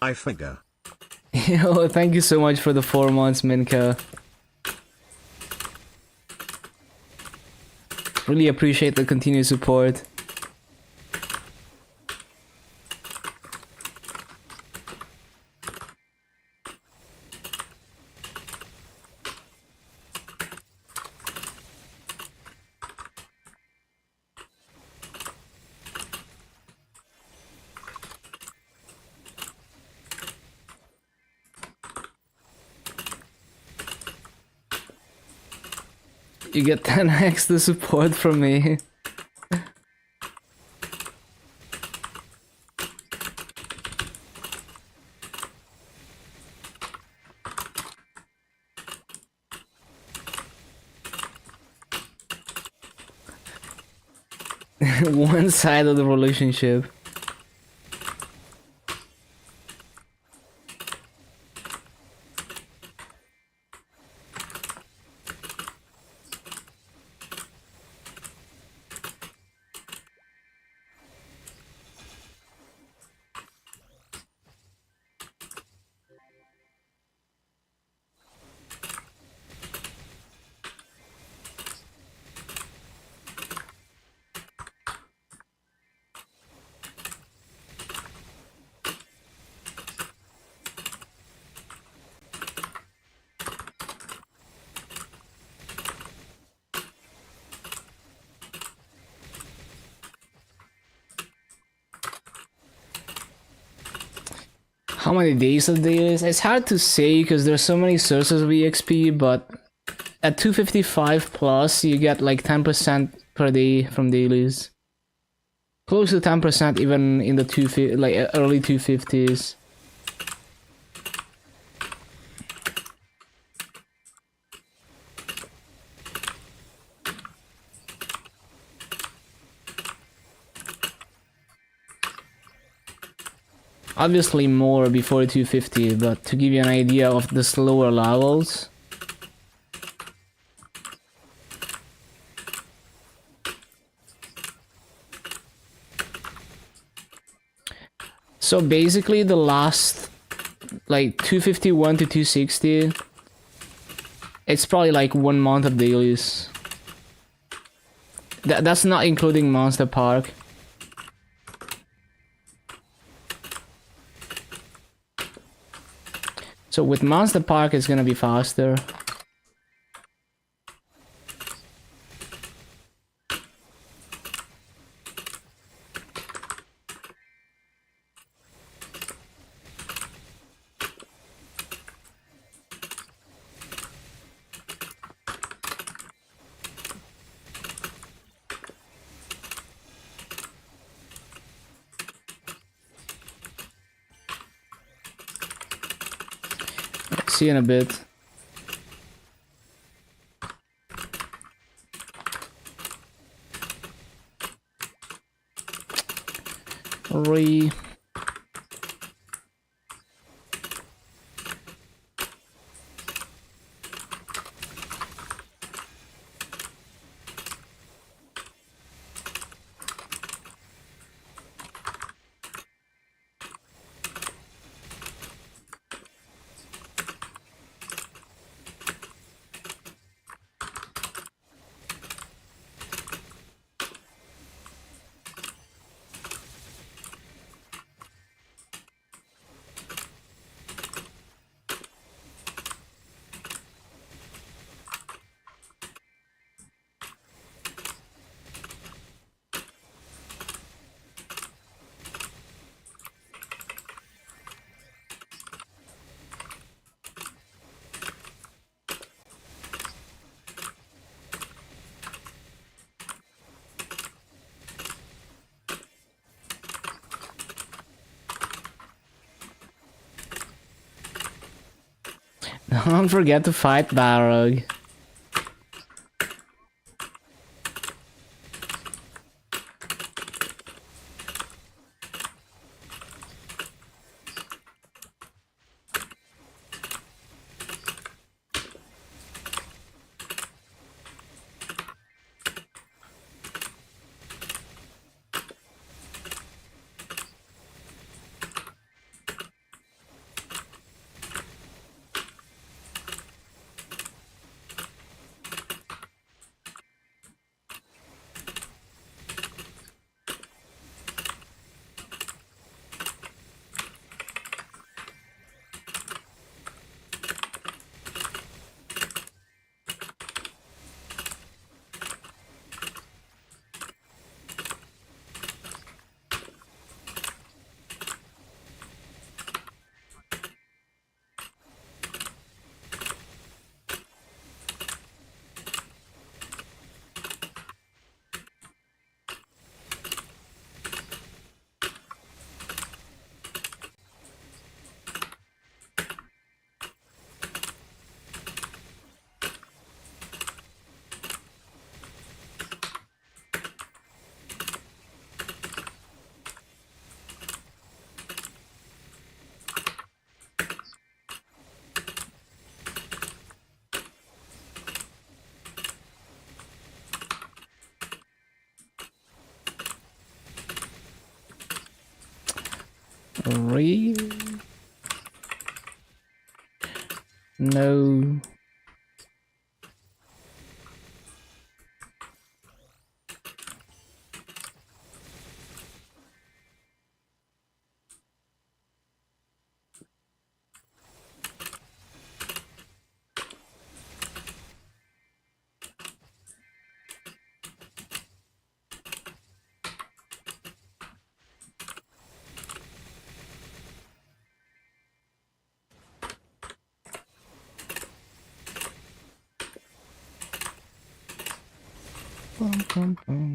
I figure. Yo, thank you so much for the 4 months, Minka. Really appreciate the continued support. You get 10x the support from me. One side of the relationship. How many days of dailies? It's hard to say because there's so many sources of EXP, but at 255 plus, you get like 10% per day from dailies. Close to 10% even in the early 250s. Obviously more before 250, but to give you an idea of the slower levels. So basically the last like 251 to 260, it's probably like 1 month of dailies. That's not including Monster Park. So with Monster Park, it's gonna be faster. See you in a bit. Re. Don't forget to fight Barog. 3. No. Bum, bum, bum.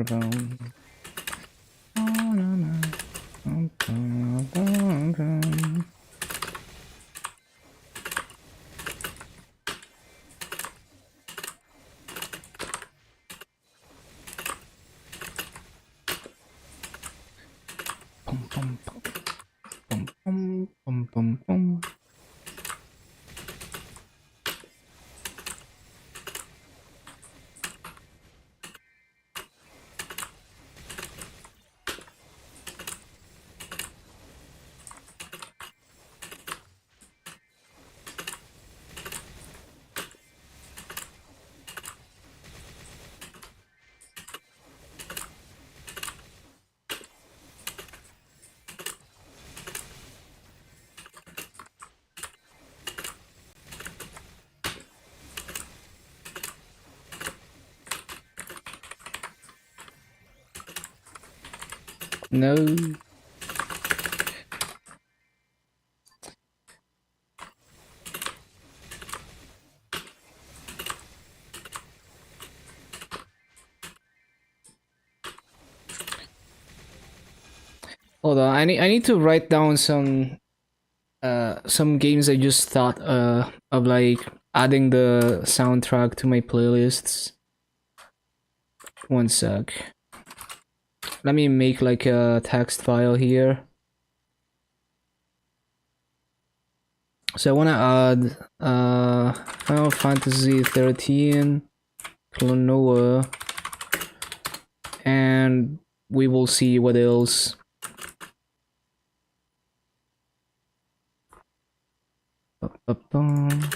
Bum. Oh, no, no. Bum, bum, bum, bum. Bum, bum, bum. Bum, bum, bum, bum, bum. No. Hold on, I need to write down some games I just thought of, like adding the soundtrack to my playlists. One sec. Let me make like a text file here. So I want to add Final Fantasy 13, Klonoa, and we will see what else. Ba-ba-bum.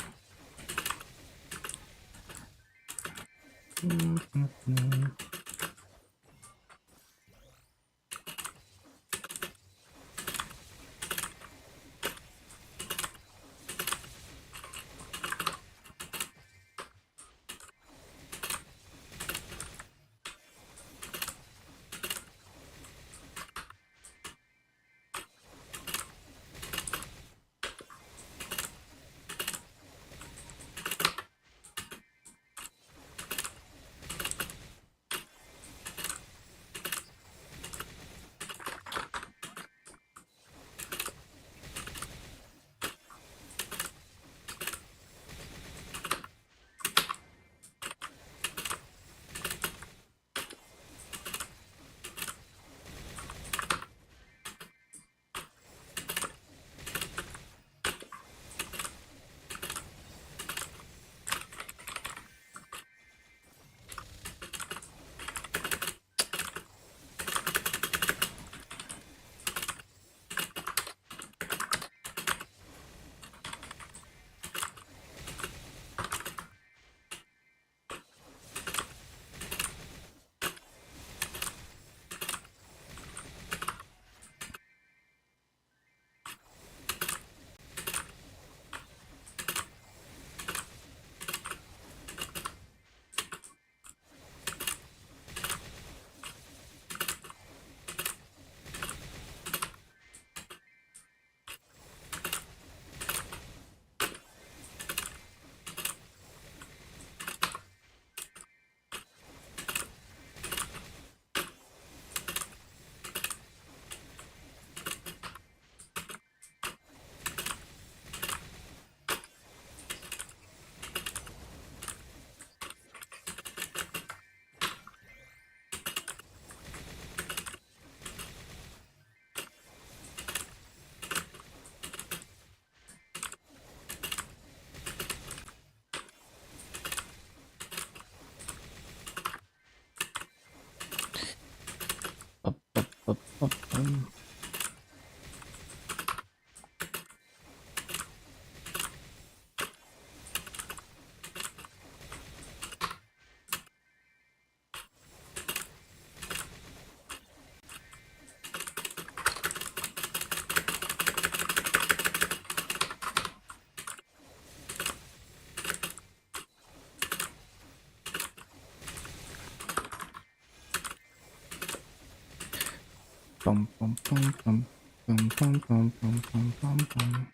Bum, bum, bum, bum, bum, bum, bum, bum, bum, bum, bum.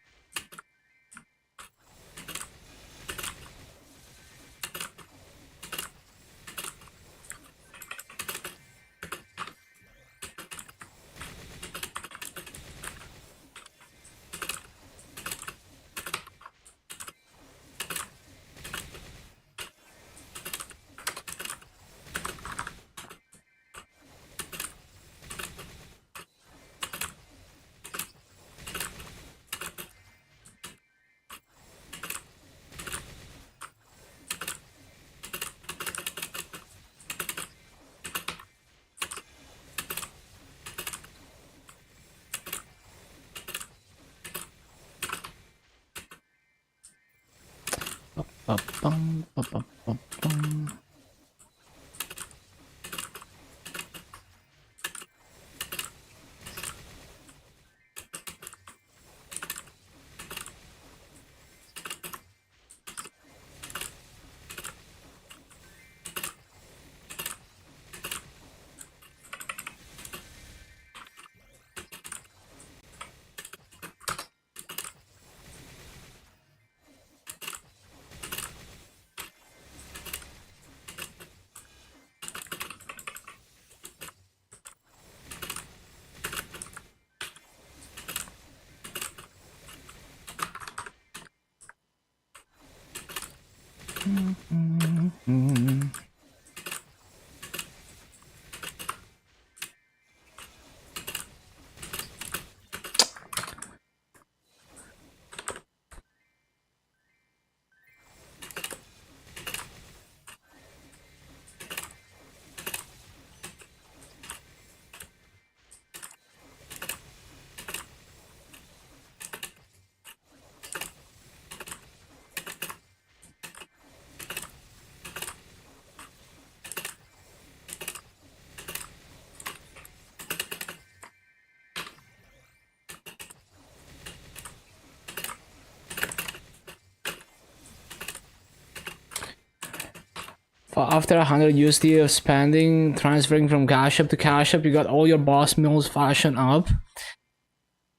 Ba-bum, ba-ba-ba-bum. After 100 USD of spending, transferring from Cash App to Cash App, you got all your boss meals fashion up.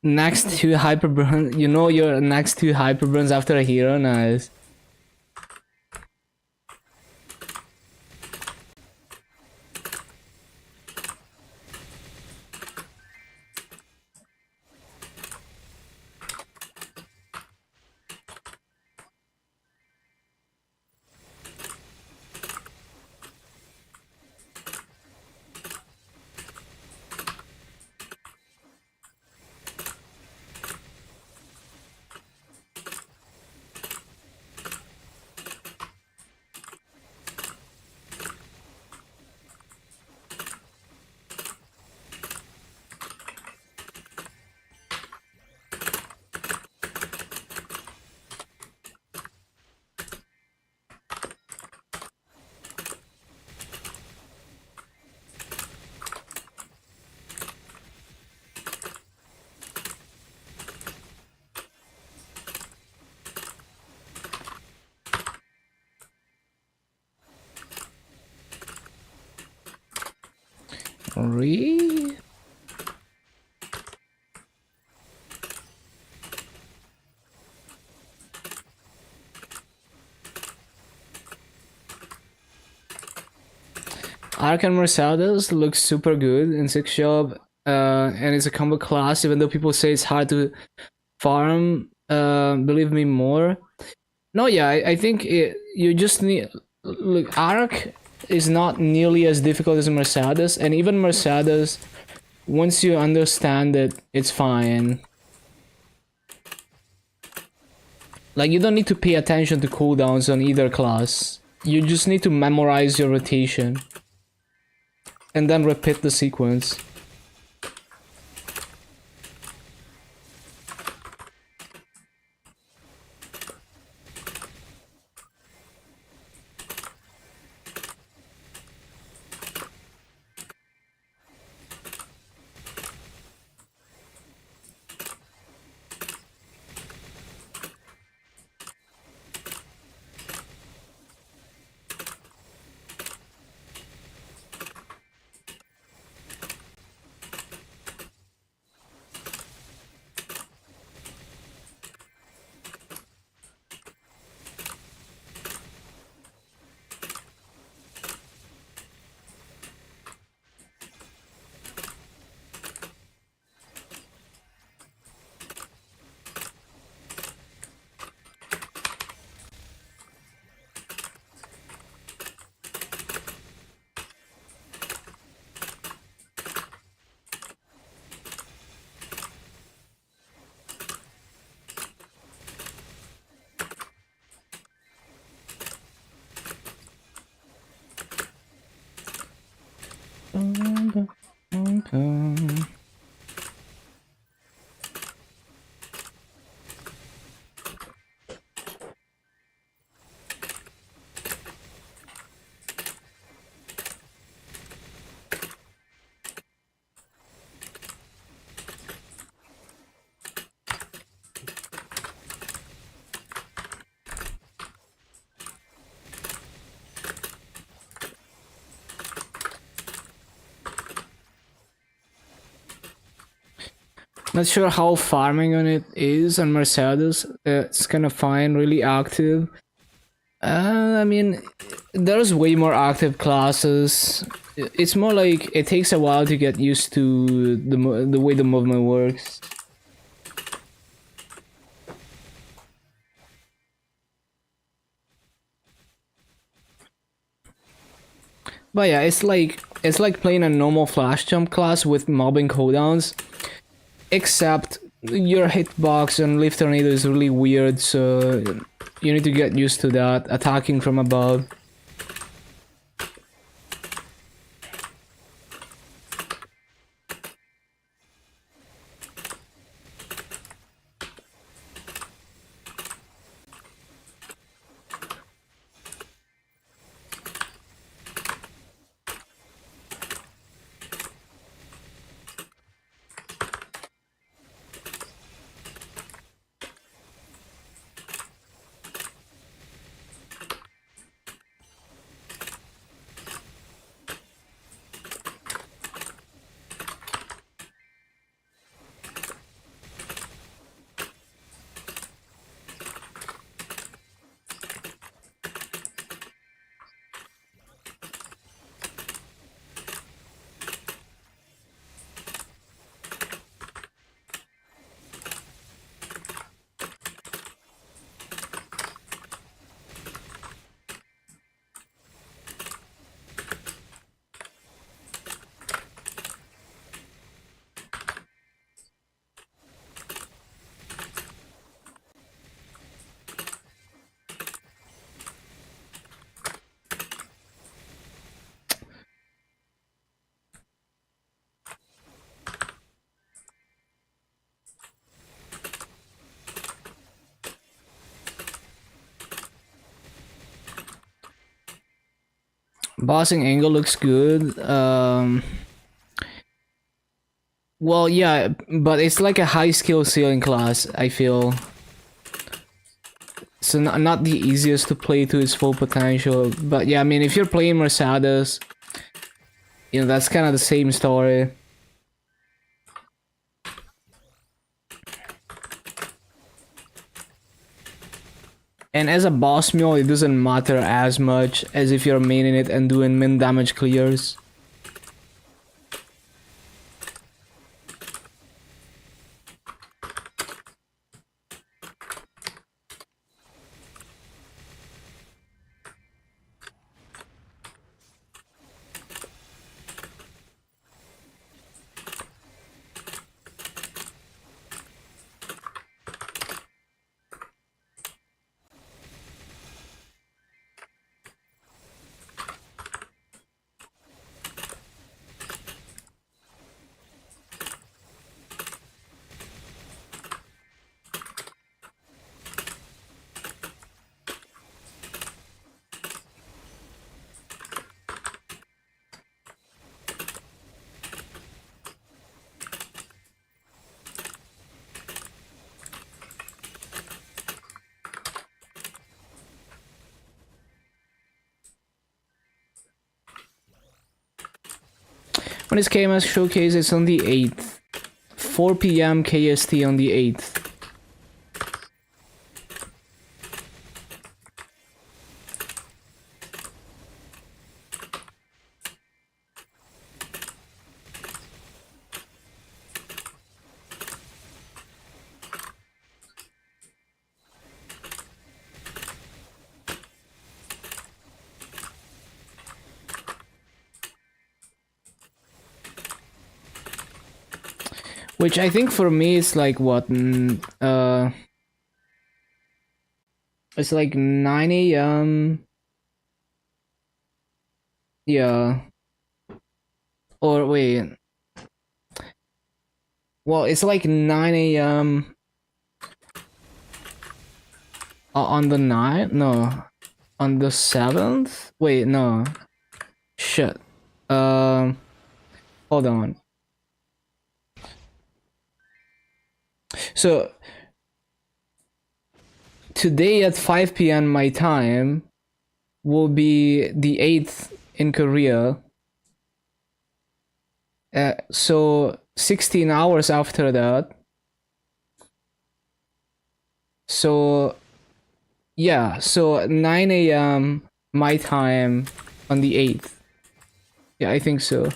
Next two hyperburns, you know your next two hyperburns after a hero, nice. Re? Arc and Mercedes looks super good in 6 shop, and it's a combo class, even though people say it's hard to farm, believe me more. No, yeah, I think you just need... Look, Arc is not nearly as difficult as Mercedes, and even Mercedes, once you understand it, it's fine. Like, you don't need to pay attention to cooldowns on either class. You just need to memorize your rotation. And then repeat the sequence. Not sure how farming on it is on Mercedes. It's kind of fine, really active. I mean, there's way more active classes. It's more like it takes a while to get used to the way the movement works. But yeah, it's like playing a normal flash jump class with mobbing cooldowns, except your hitbox on Leaf Tornado is really weird, so you need to get used to that, attacking from above. Bossing angle looks good. Well, yeah, but it's like a high skill ceiling class, I feel. So not the easiest to play to its full potential. But yeah, I mean, if you're playing Mercedes, you know, that's kind of the same story. And as a boss mule, it doesn't matter as much as if you're maining it and doing min damage clears. When is KMS showcase? It's on the 8th. 4 p.m. KST on the 8th. Which I think for me it's like what, it's like 9 a.m. Yeah. Or wait. Well, it's like 9 a.m. On the 9th? No. On the 7th? Wait, no. Shit. Hold on. So today at 5 p.m. my time will be the 8th in Korea. So 16 hours after that So yeah, so 9 a.m. my time on the 8th. Yeah, I think so.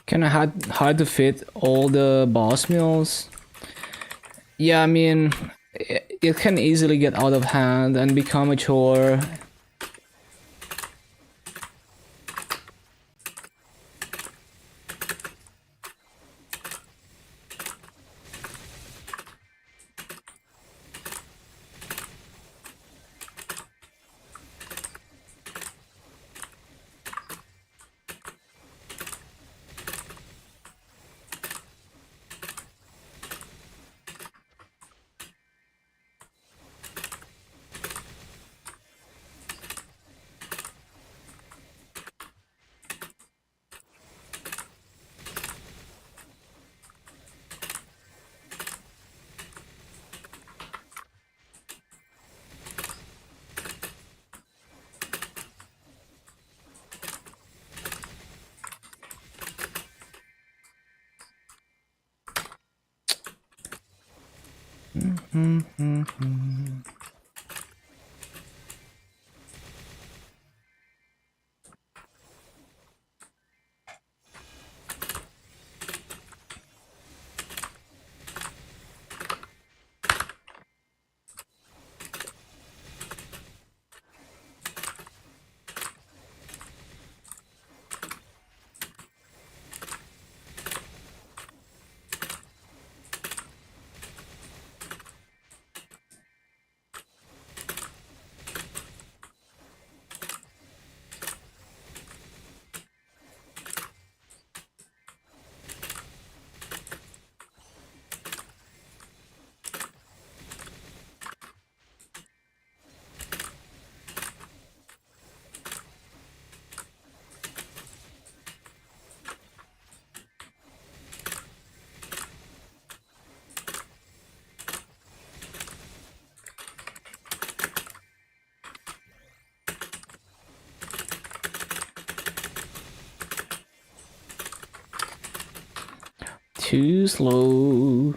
Kind of hard to fit all the boss meals. Yeah, I mean, it can easily get out of hand and become a chore. Too slow.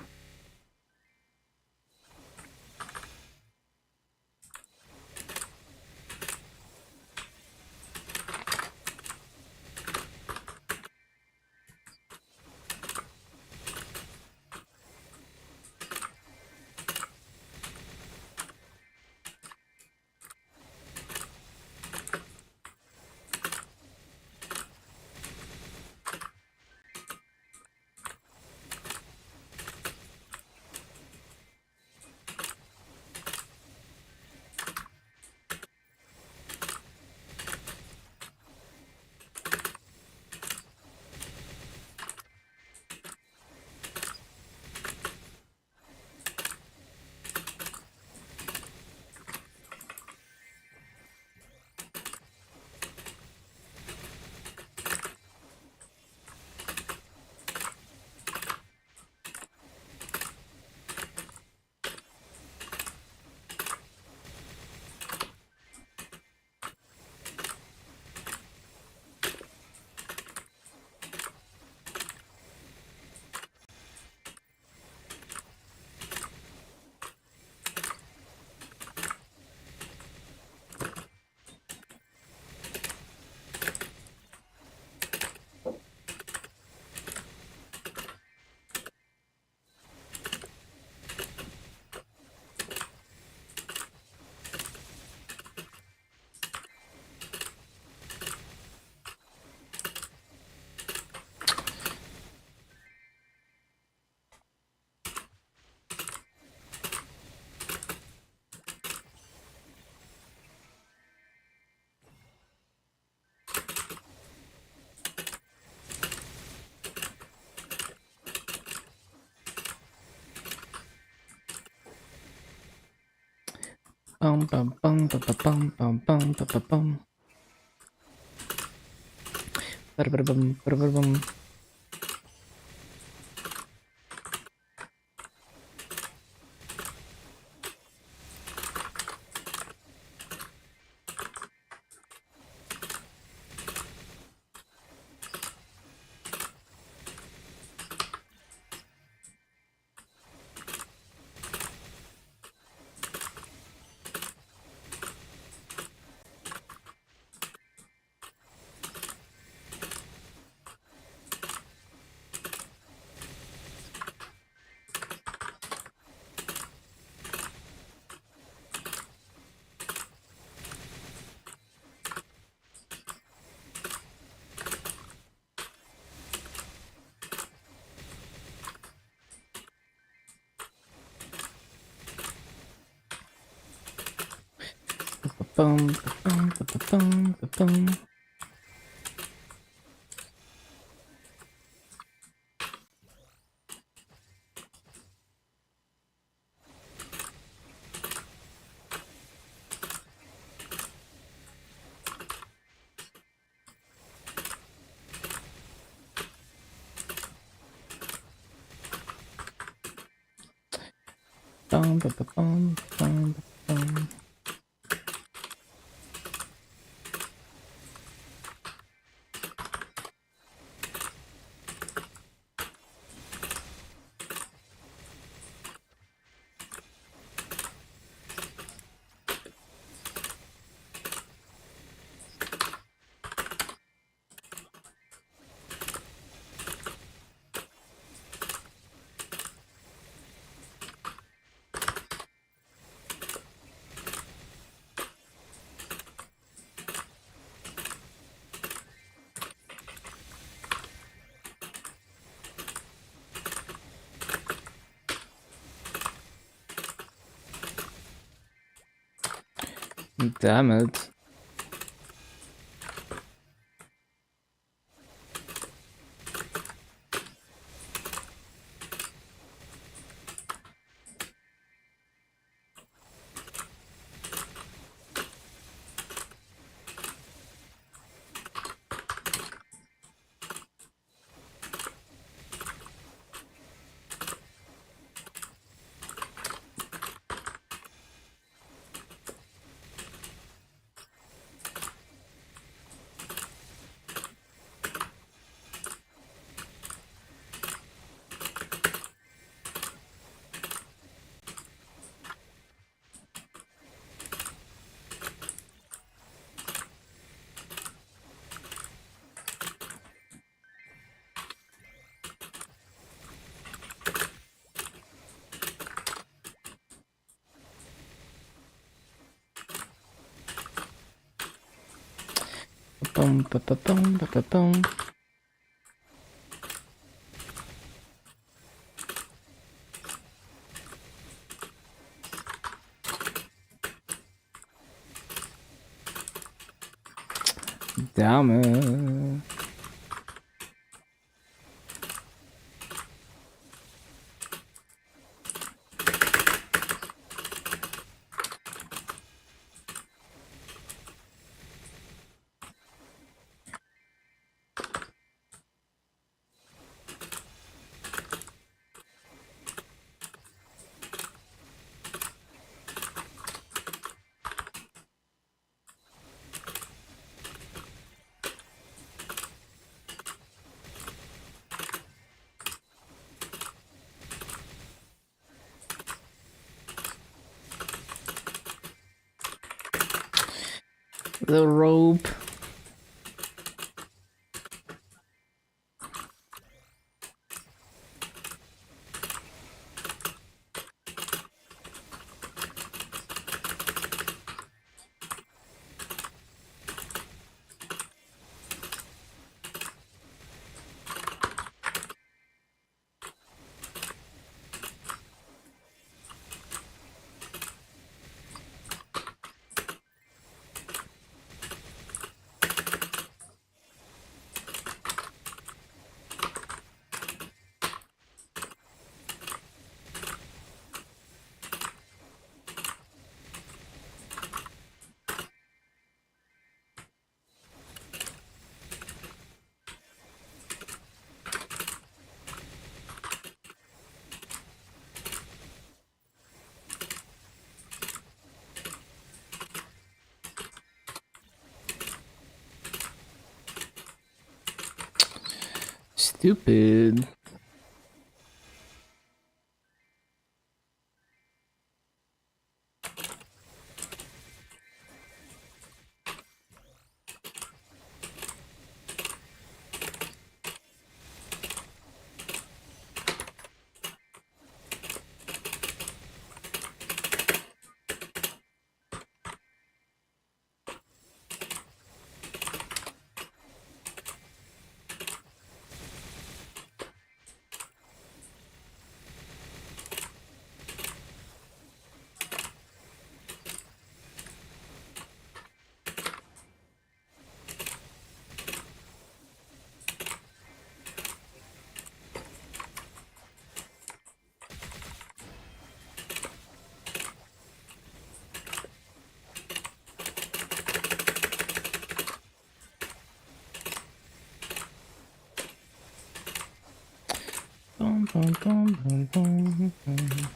bum bum bum bum bum bum bum bum bum. Ba-da-ba-da-bum, ba-da-ba-da-bum. Ba-bum, ba-bum, ba-bum, ba-bum. Bum, ba-ba-bum, bum, ba-bum. Damn it. Ba-bum, ba-ba-bum, ba-ba-bum. Damn it. The rope. Stupid. Bum, bum, bum, bum, bum, bum.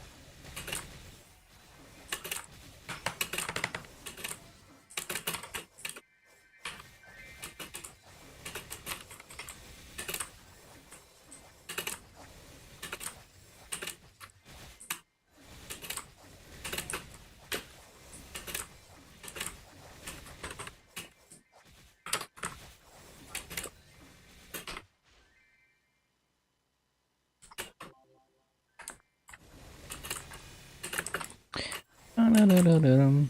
Da-da-da-da-dum.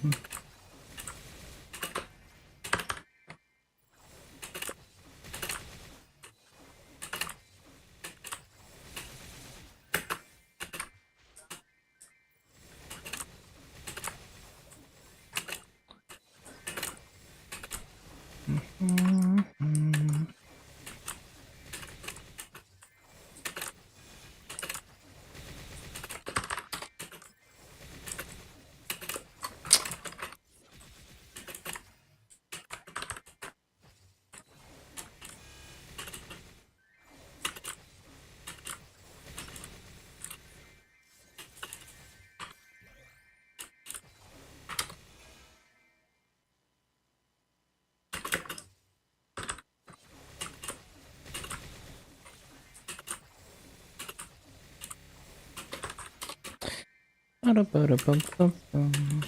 Ba-da-ba-da-bum-bum-bum.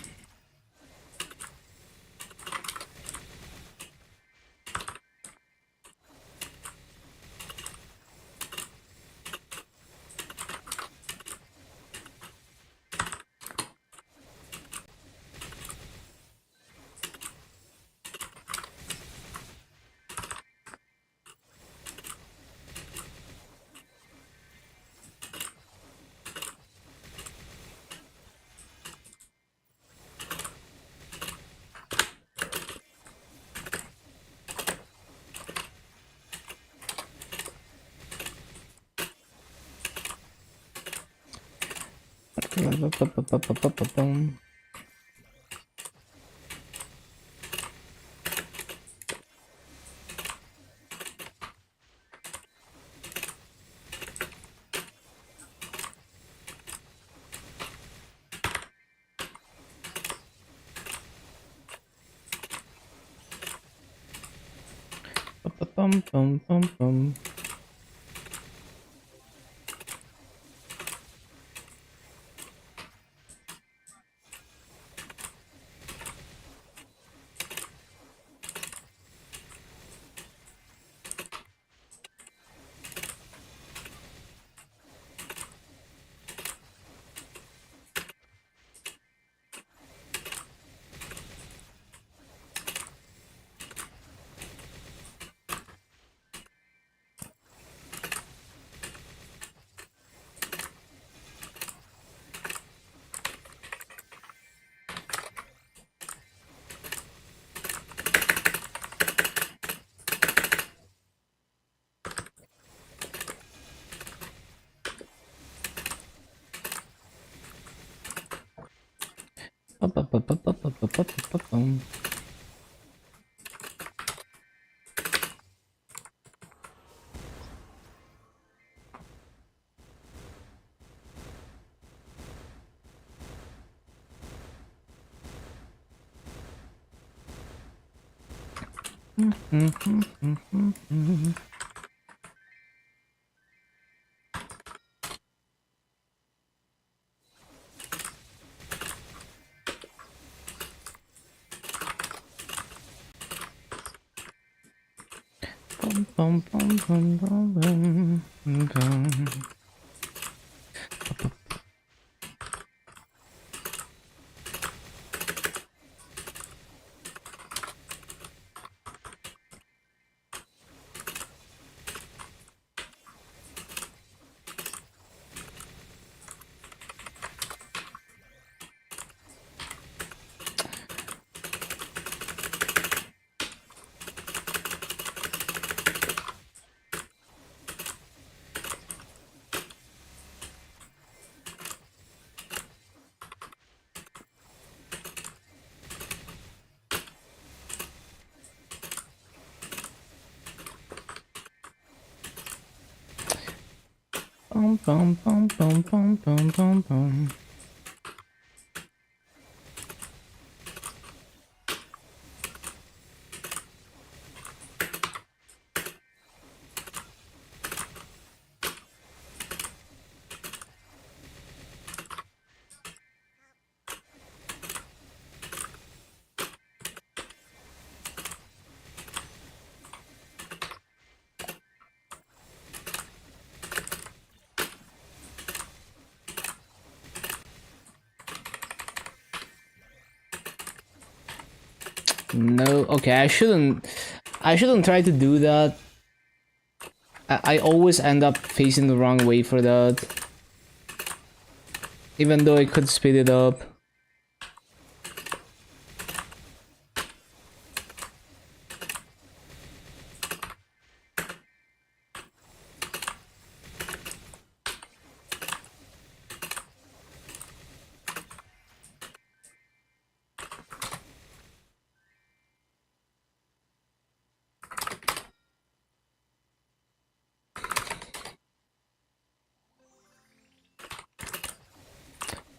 Ba-da-ba-ba-ba-ba-ba-bum. Ba-ba-bum-bum-bum-bum. Ba-ba-ba-ba-ba-ba-ba-ba-bum. Bum, bum, bum, bum, bum, bum. Bum, bum, bum, bum, bum, bum, bum, bum. No, okay, I shouldn't try to do that. I always end up facing the wrong way for that. Even though I could speed it up.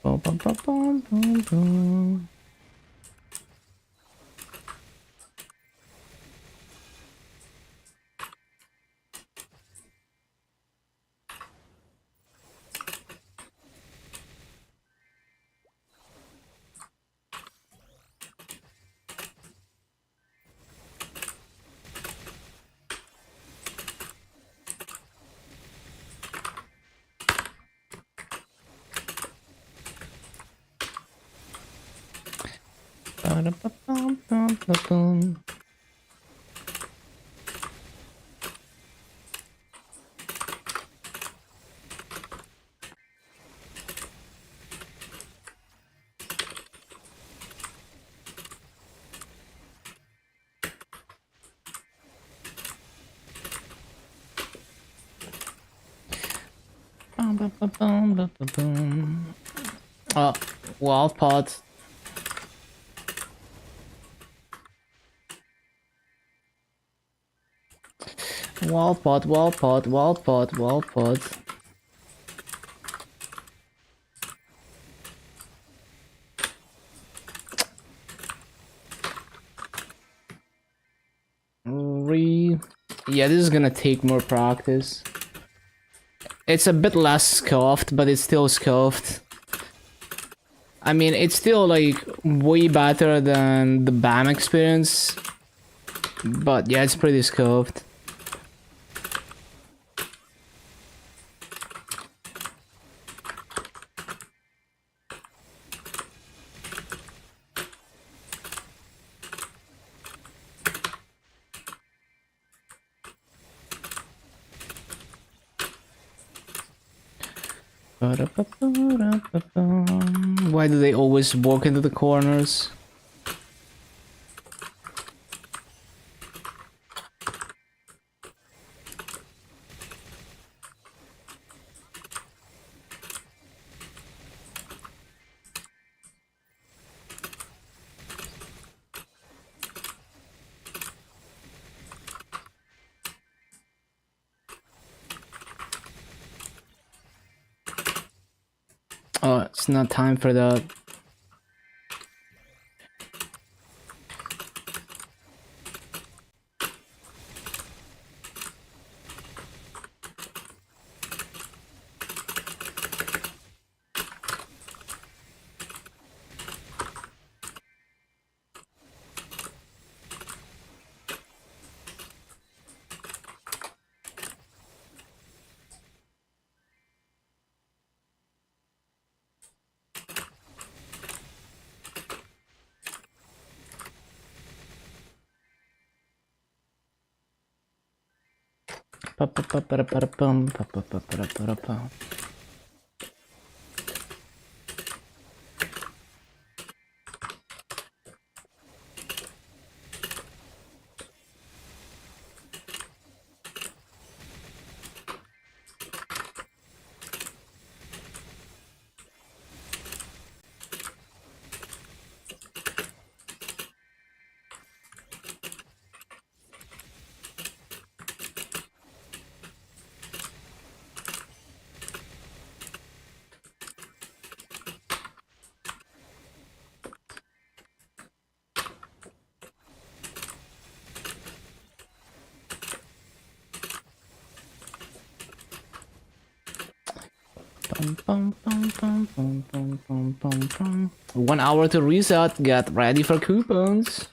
Bum, bum, bum, bum, bum, bum. Ba-da-ba-bum-bum-ba-bum. Bum-ba-ba-bum-ba-ba-bum. Wall pot. Wall pot, wall pot, wall pot, wall pot. Yeah, this is gonna take more practice. It's a bit less scuffed, but it's still scuffed. I mean, it's still like way better than the BAM experience. But yeah, it's pretty scuffed. Why do they always walk into the corners? Oh, it's not time for that. Pa-pa-pa-pa-pa-pa-pum, pa-pa-pa-pa-pa-pa-pum. Bum, bum, bum, bum, bum, bum, bum, bum, bum. 1 hour to reset. Get ready for coupons.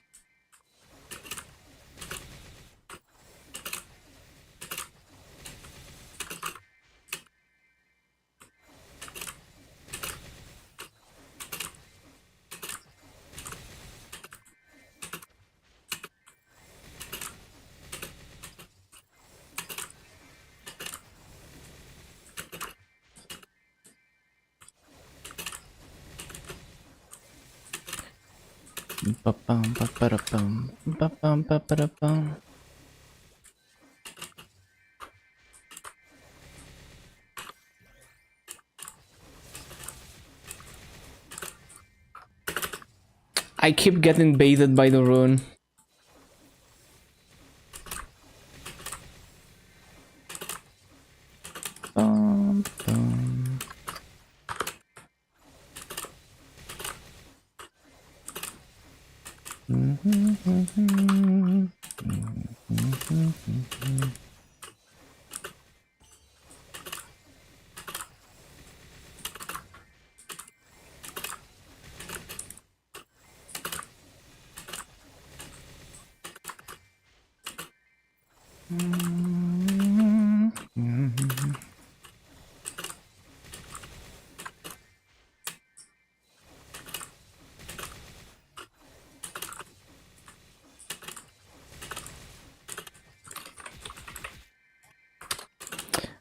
Ba-bum, ba-ba-da-bum, ba-bum, ba-ba-da-bum. I keep getting baited by the rune. Bum, bum.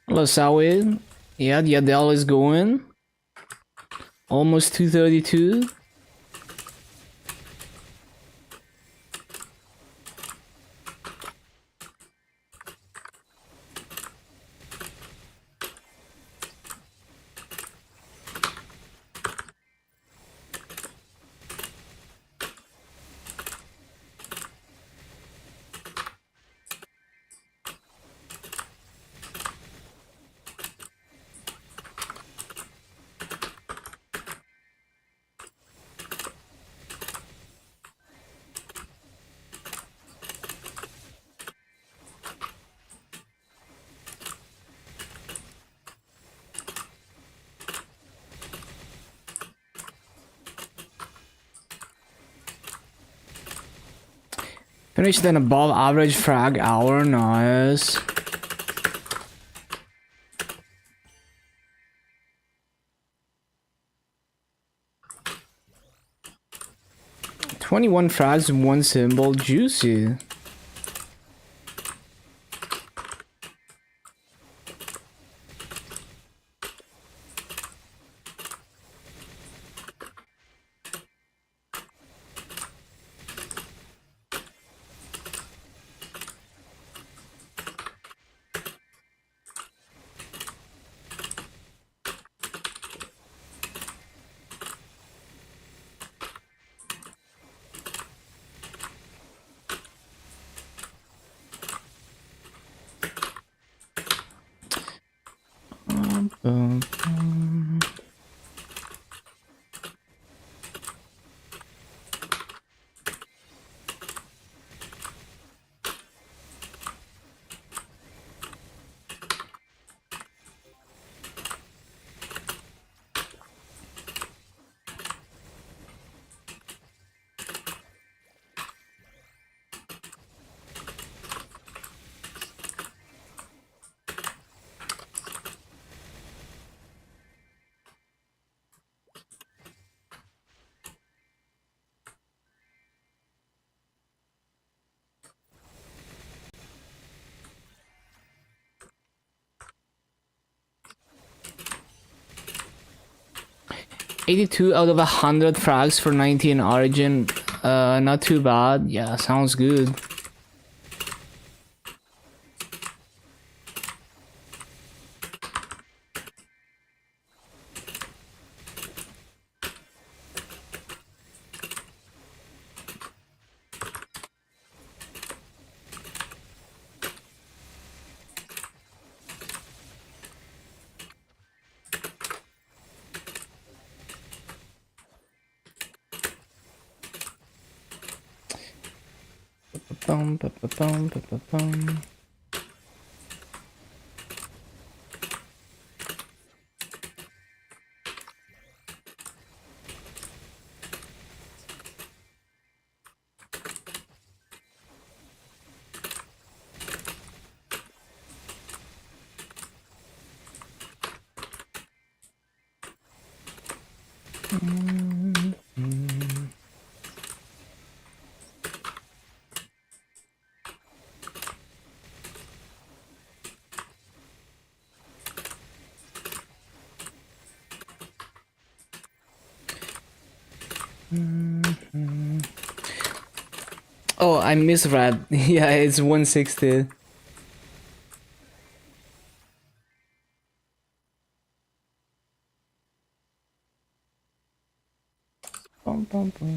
Hello, Sawid. Yeah, the Adele is going. Almost 232. Finished an above average frag hour, nice. "21 frags in one symbol, juicy." 82 out of 100 frags for 90 in Origin. Not too bad. Yeah, sounds good. Bum, ba, ba, bum, ba, ba, bum. Oh, I misread. Yeah, it's 160. Bum, bum, bum.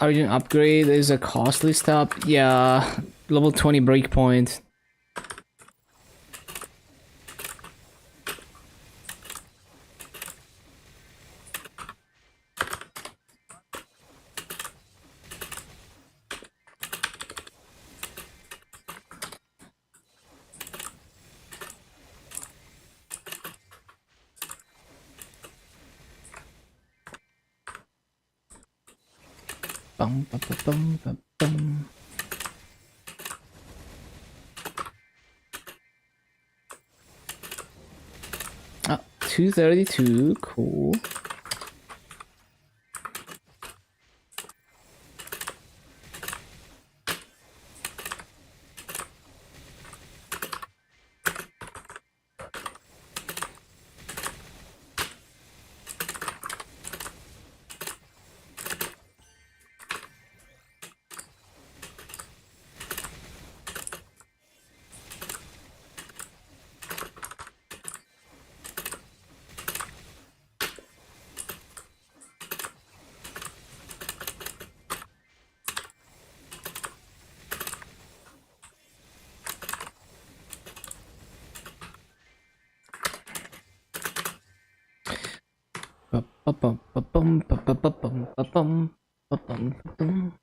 Origin upgrade is a costly step. Yeah, level 20 breakpoint. Bum, bum, bum, bum, bum. Ah, 232, cool. Ba-bum, ba-bum, ba-ba-ba-bum, ba-bum, ba-bum, ba-bum.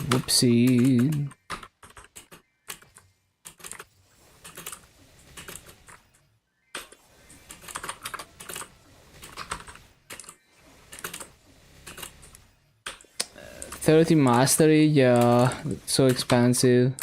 Whoopsie. 30 mastery, yeah, it's so expensive.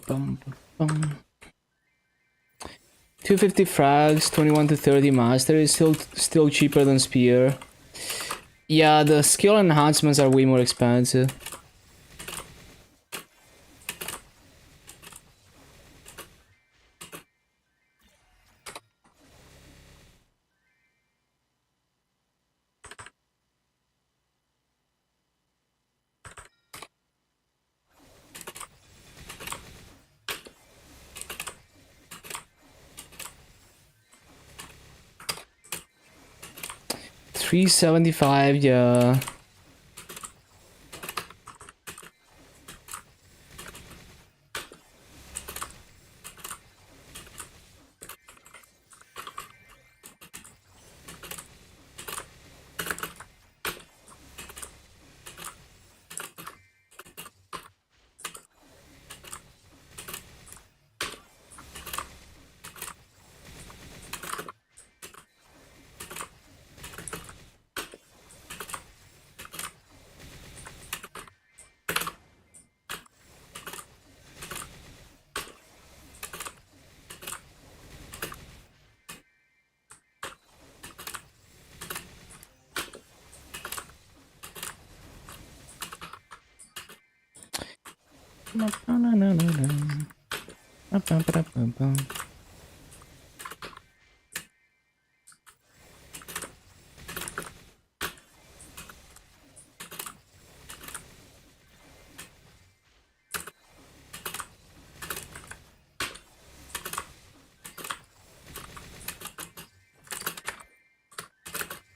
Bum, bum. 250 frags, 21 to 30 master is still cheaper than spear. Yeah, the skill enhancements are way more expensive. $375, yeah.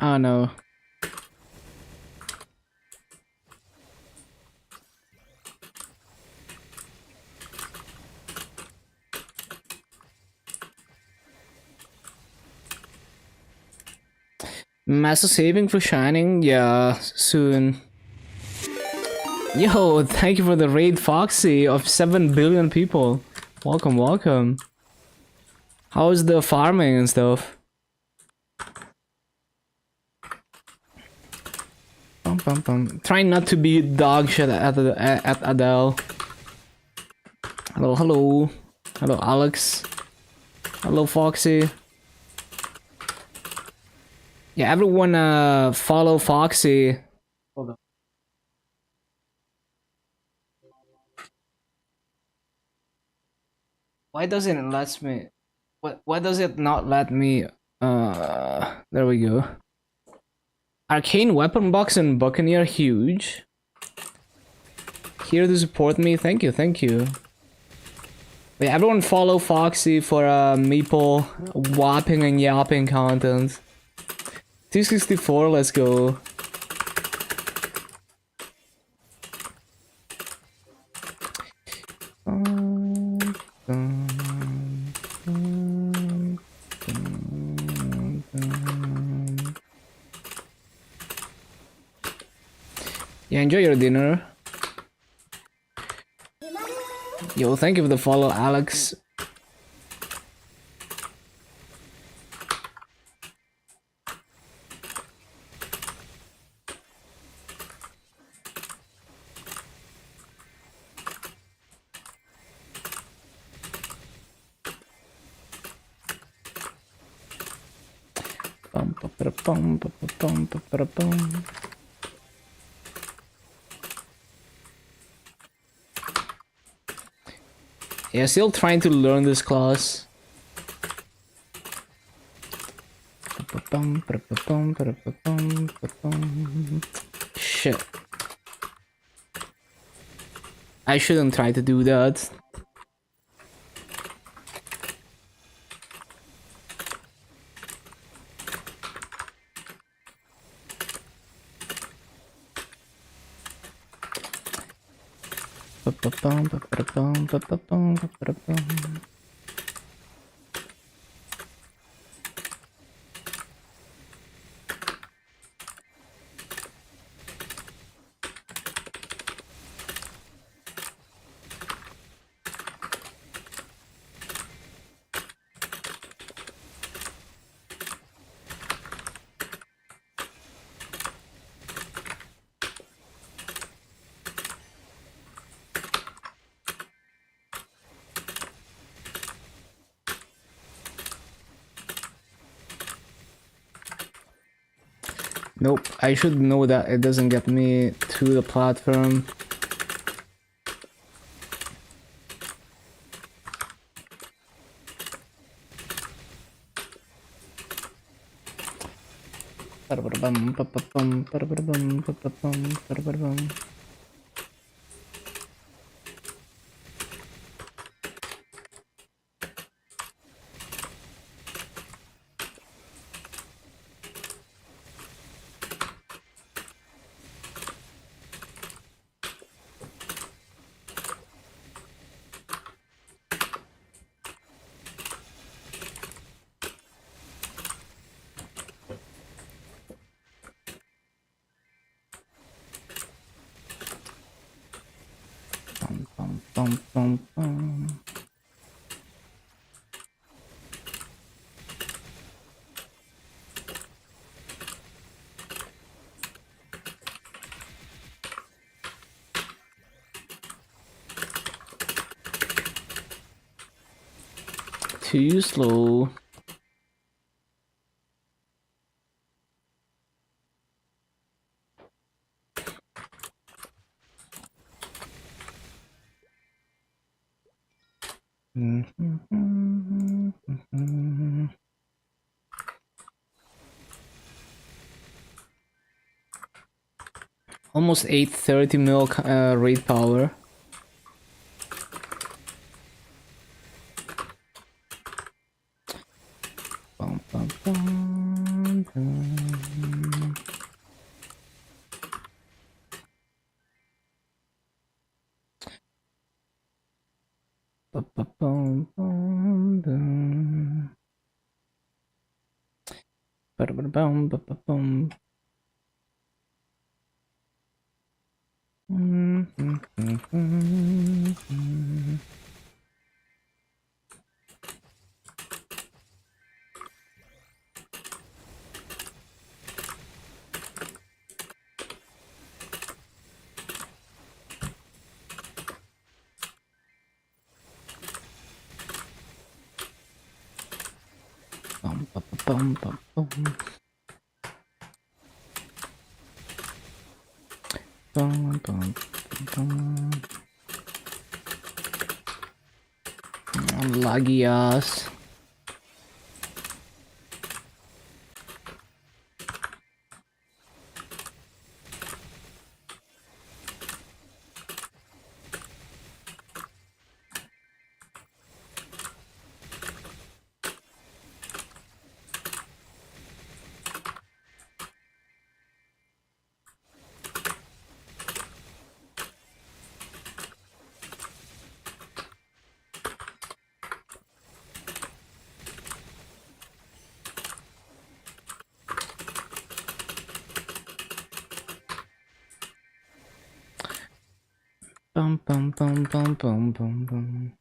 Oh no. Massive saving for shining, yeah, soon. Yo, thank you for the raid, Foxy, of 7 billion people. Welcome, welcome. How's the farming and stuff? Bum, bum, bum. Trying not to be dog shit at Adele. Hello, hello. Hello, Alex. Hello, Foxy. Yeah, everyone follow Foxy. Hold on. Why doesn't it let me? Why does it not let me? There we go. Arcane weapon box and Buccaneer huge. Here to support me. Thank you, thank you. Yeah, everyone follow Foxy for Maple whopping and yapping content. 264, let's go. Yeah, enjoy your dinner. Yo, thank you for the follow, Alex. Yeah, still trying to learn this class. Shit. I shouldn't try to do that. Nope, I should know that it doesn't get me to the platform. Too slow. Almost 830 mil raid power. Laggy ass. Bum bum bum bum bum bum bum.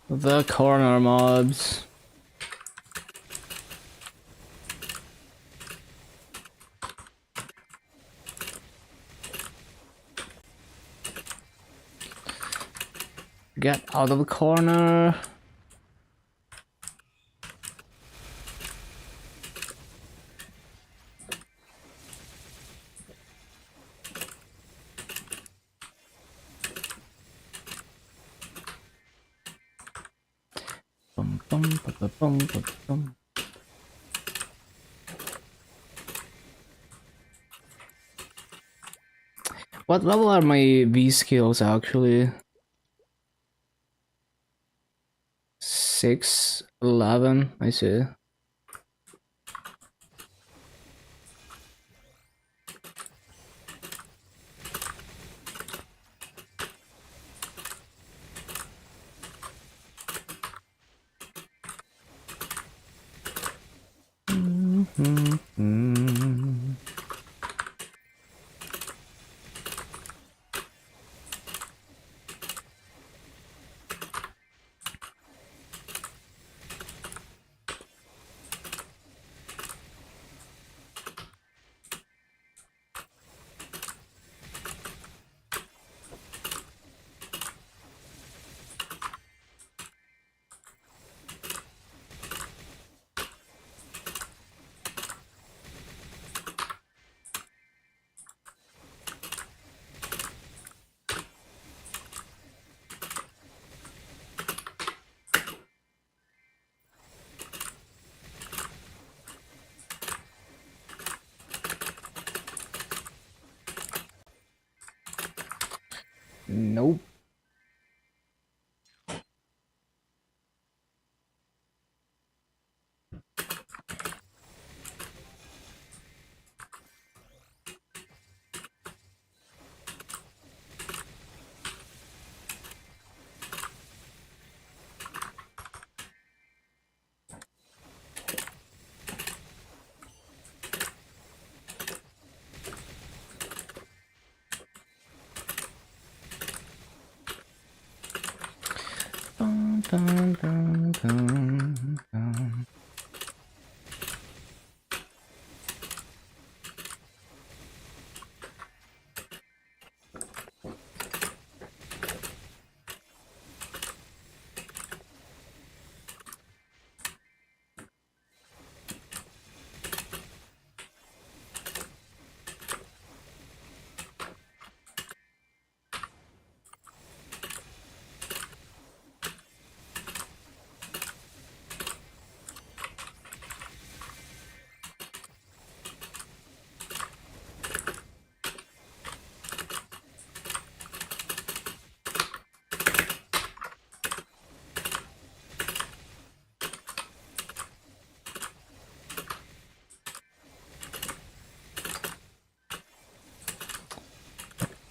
The corner mobs. Get out of the corner. Bum, bum, ba, ba, bum, ba, bum. What level are my V skills actually? 6, 11, I see. Nope. Dun, dun, dun, dun, dun.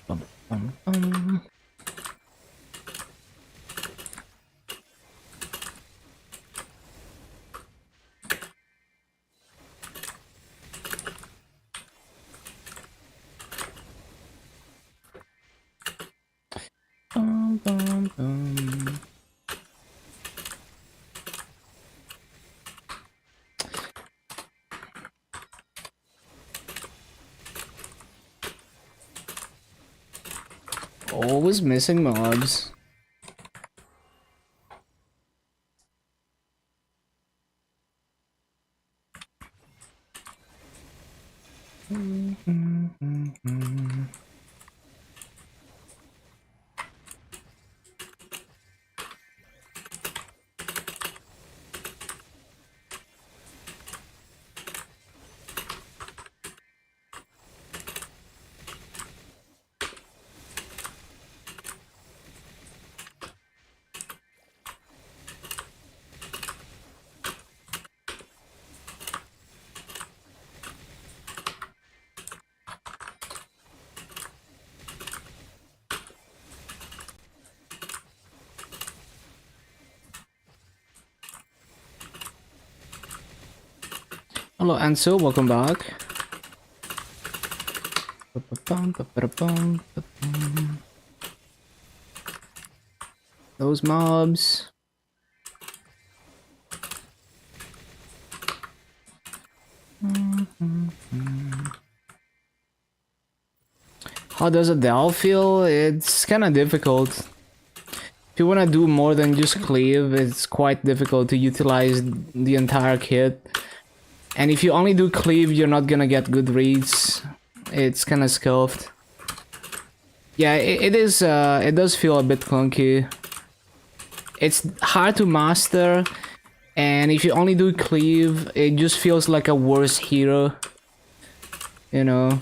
Bum, bum, bum. Bum, bum, bum. Always missing mobs. Hello, Ansel, welcome back. Those mobs. How does Adele feel? It's kind of difficult. If you want to do more than just cleave, it's quite difficult to utilize the entire kit. And if you only do cleave, you're not gonna get good reads. It's kind of scuffed. Yeah, it is. It does feel a bit clunky. It's hard to master, and if you only do cleave, it just feels like a worse hero. You know.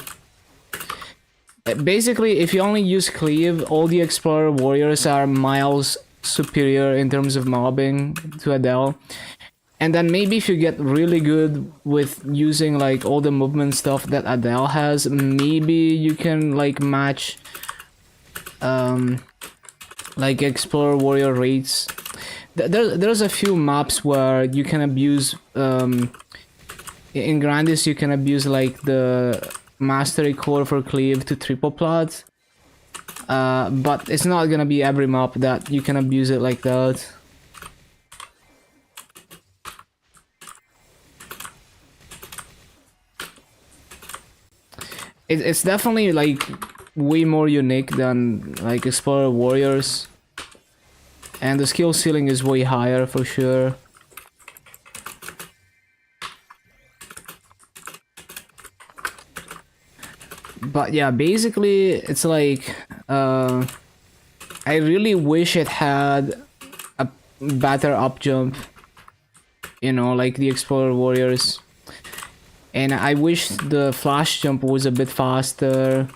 Basically, if you only use cleave, all the explorer warriors are miles superior in terms of mobbing to Adele. And then maybe if you get really good with using like all the movement stuff that Adele has, maybe you can like match like explorer warrior rates. There's a few maps where you can abuse in Grandis you can abuse like the mastery core for cleave to triple plot. But it's not gonna be every map that you can abuse it like that. It's definitely like way more unique than like Explorer Warriors, and the skill ceiling is way higher for sure. But yeah, basically it's like I really wish it had a better up jump, you know, like the Explorer Warriors. And I wish the flash jump was a bit faster.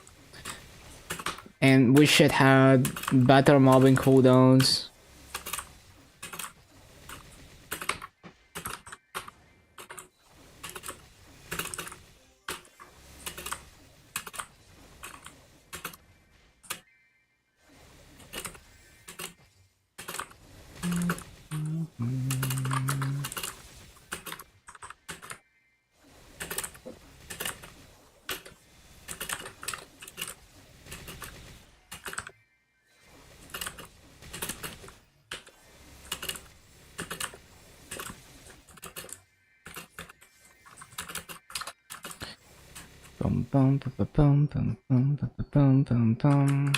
And wish it had better mobbing cooldowns. Bum bum bum bum bum bum bum bum bum.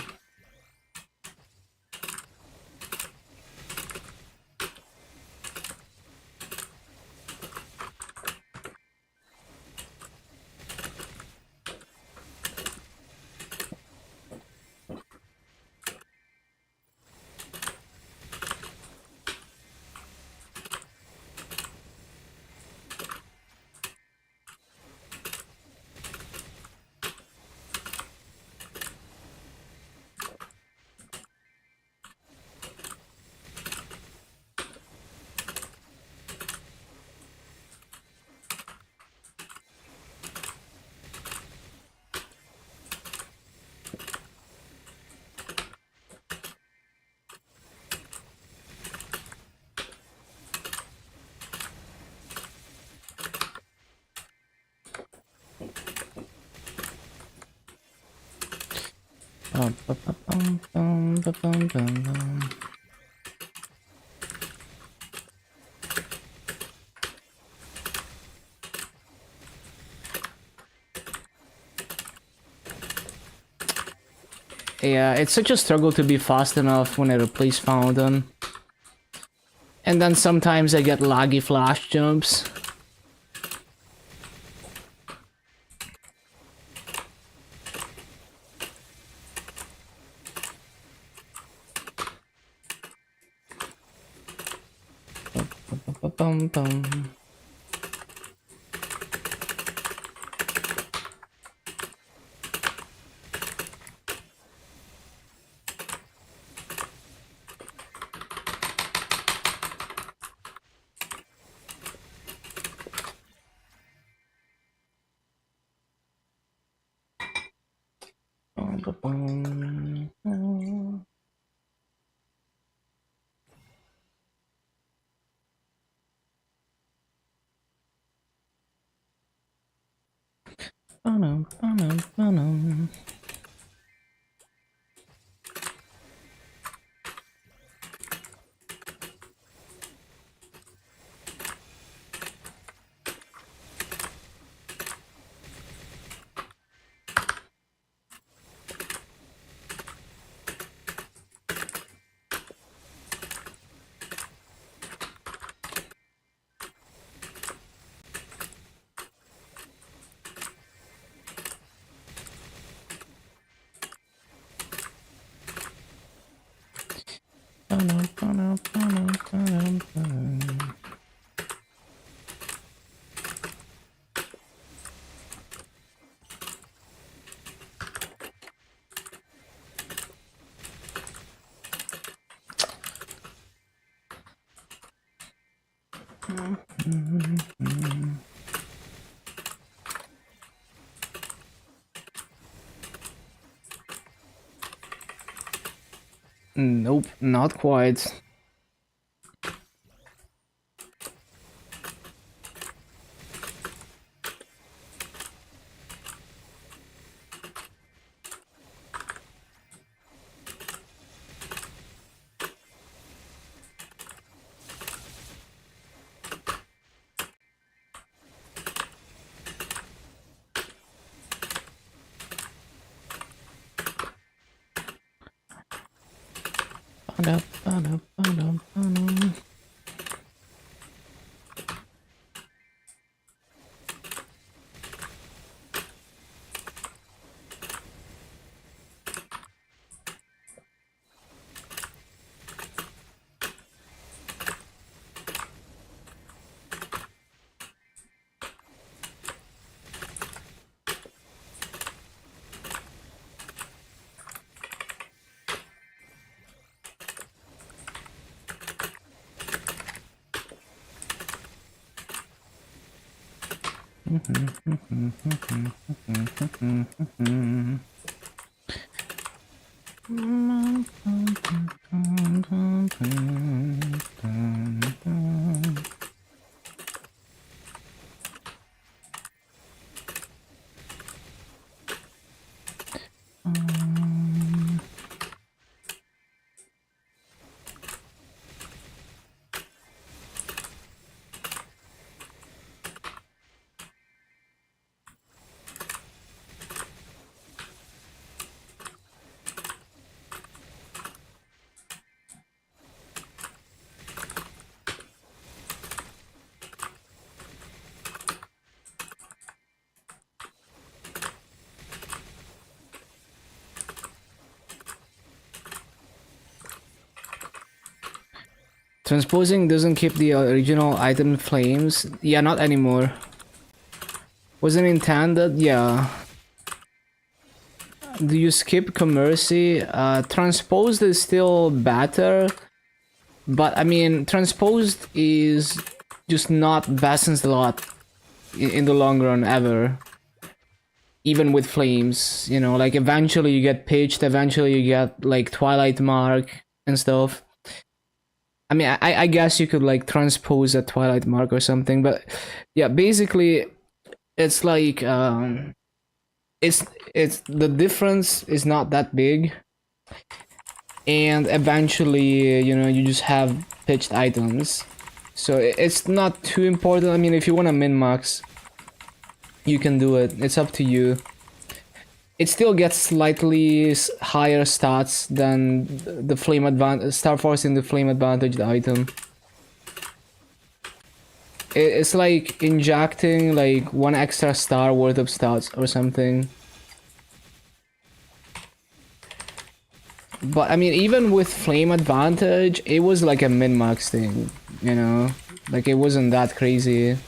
Yeah, it's such a struggle to be fast enough when I replace Fountain. And then sometimes I get laggy flash jumps. Bum, bum. Nope, not quite. Transposing doesn't keep the original item flames. Yeah, not anymore. Wasn't intended? Yeah. Do you skip Commercy? Transposed is still better. But I mean, transposed is just not best in slot in the long run ever. Even with flames, you know, like eventually you get pitched, eventually you get like Twilight Mark and stuff. I mean, I guess you could like transpose a Twilight Mark or something, but yeah, basically it's like it's the difference is not that big, and eventually you know you just have pitched items, so it's not too important. I mean, if you want to min max, you can do it. It's up to you. It still gets slightly higher stats than the flame advantage, Star Force in the flame advantage item. It's like injecting like 1 extra star worth of stats or something. But I mean, even with flame advantage, it was like a min-max thing, you know? Like it wasn't that crazy.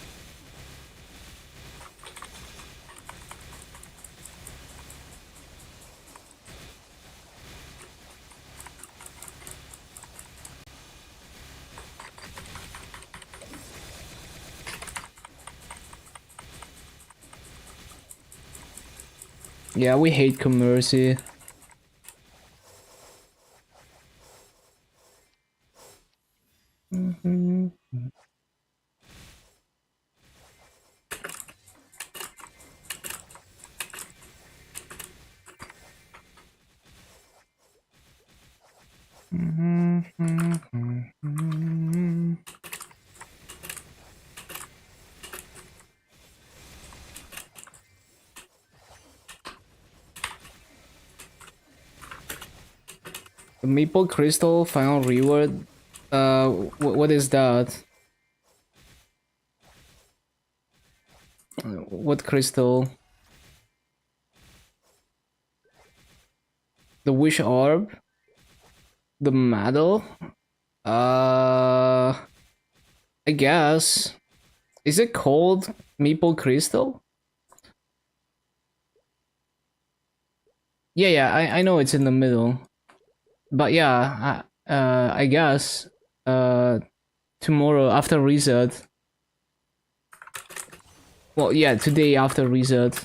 Yeah, we hate Commercy. The Maple Crystal final reward. What is that? What crystal? The Wish Orb? The medal? I guess. Is it called Maple Crystal? Yeah, I know it's in the middle. But yeah, I guess tomorrow after reset. Well, yeah, today after reset.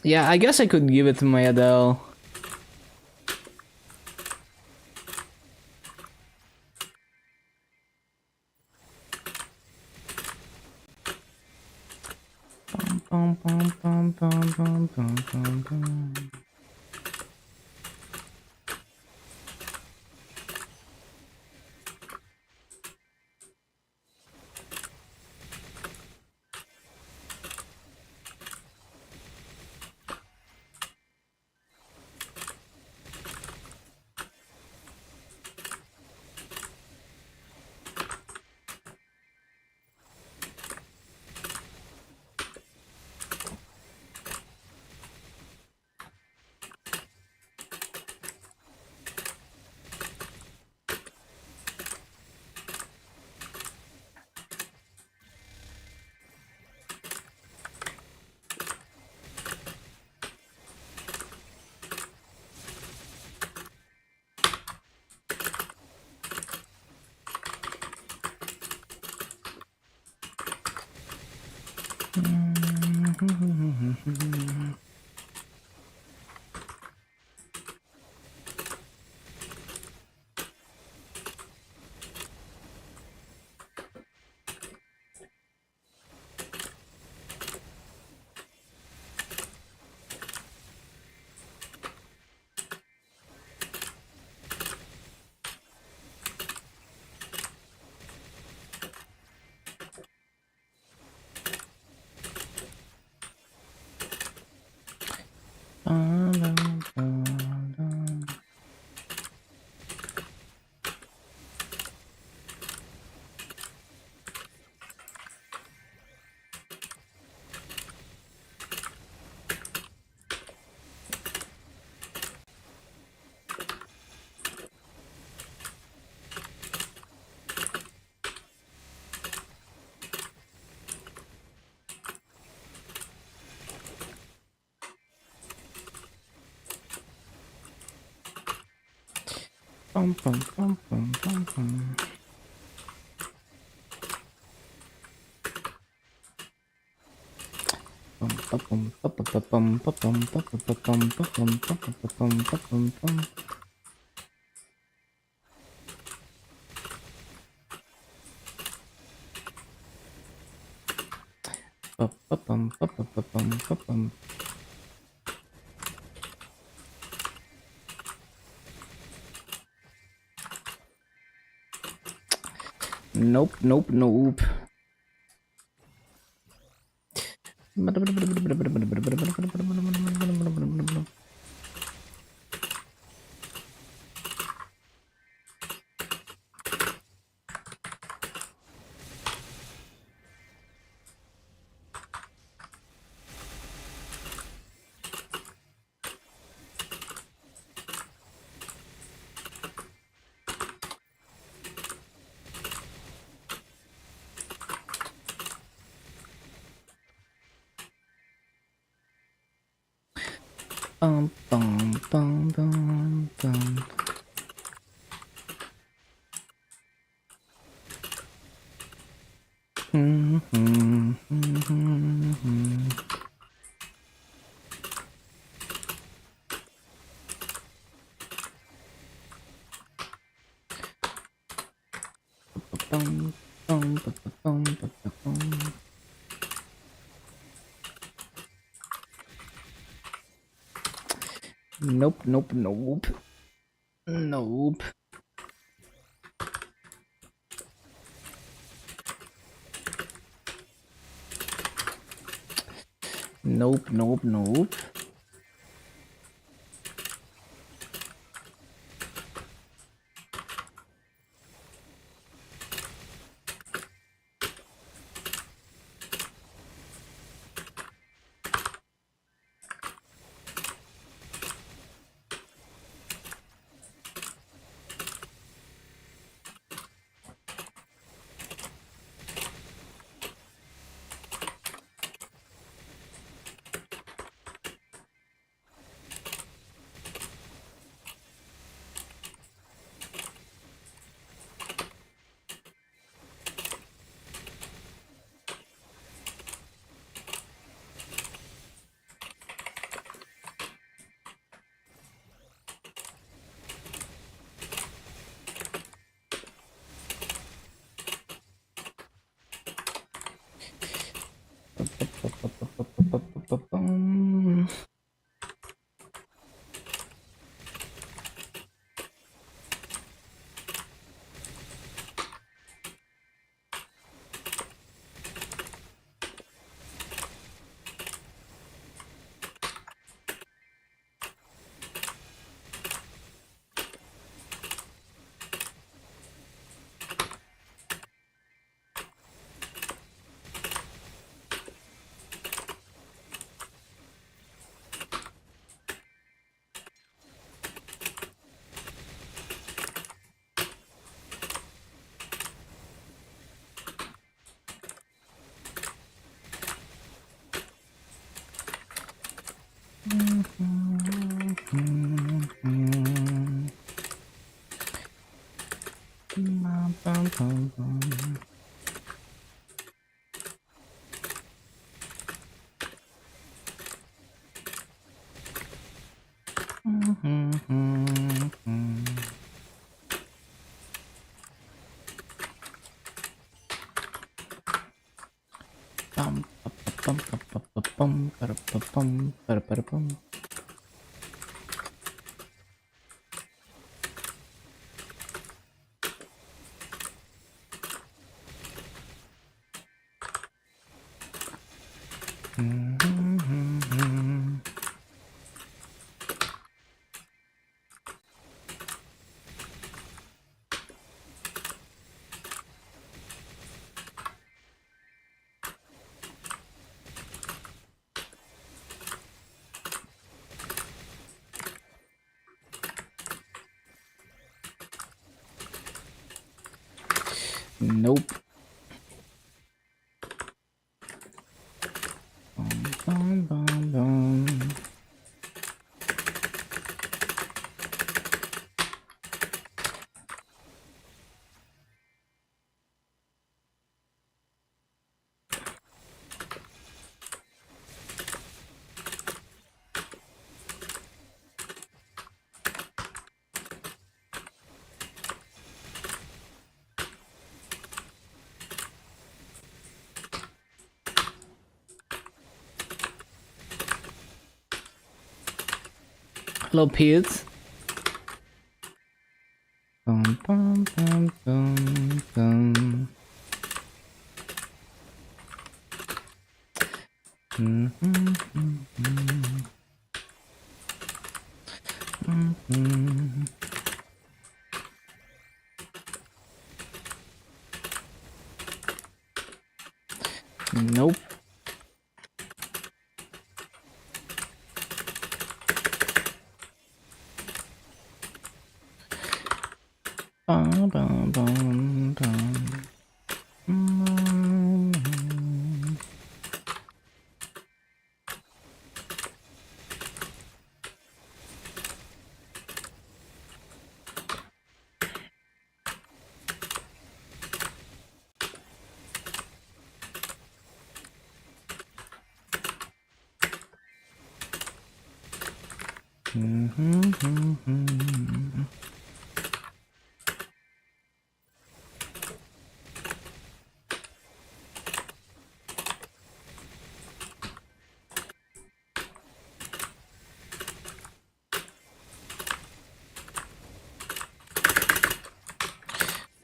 Yeah, I guess I could give it to my Adele. Bum, bum, bum, bum, bum, bum. Nope, nope, nope. Bum, bum, bum, bum, bum. Bum, bum, bum, bum, bum, bum. Nope, nope, nope. Nope. Nope, nope, nope. Nope. Hello, Pete. Bum, bum, bum, bum, bum. Nope. Bum, bum, bum, bum.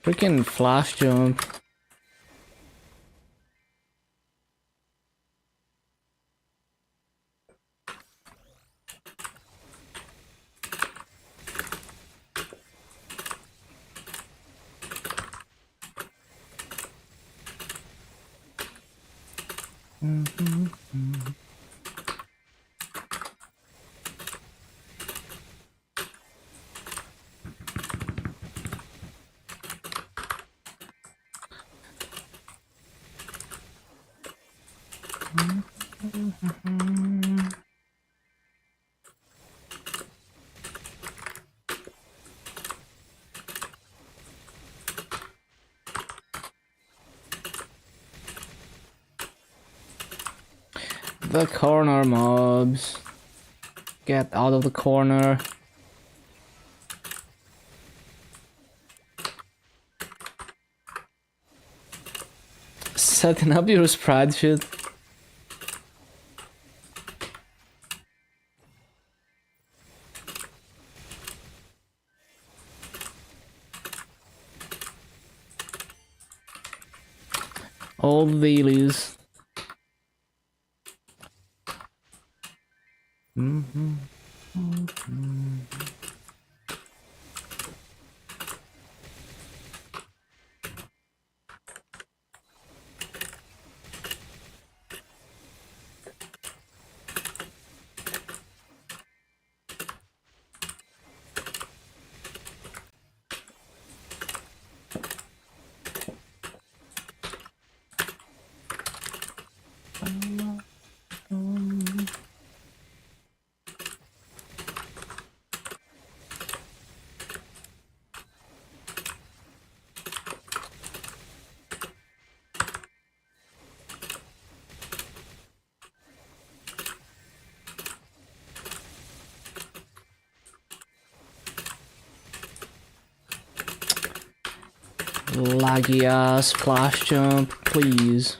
Freaking flash jump. The corner mobs. Get out of the corner. Setting up your spreadsheet. All the dailies. Laggy ass flash jump, please.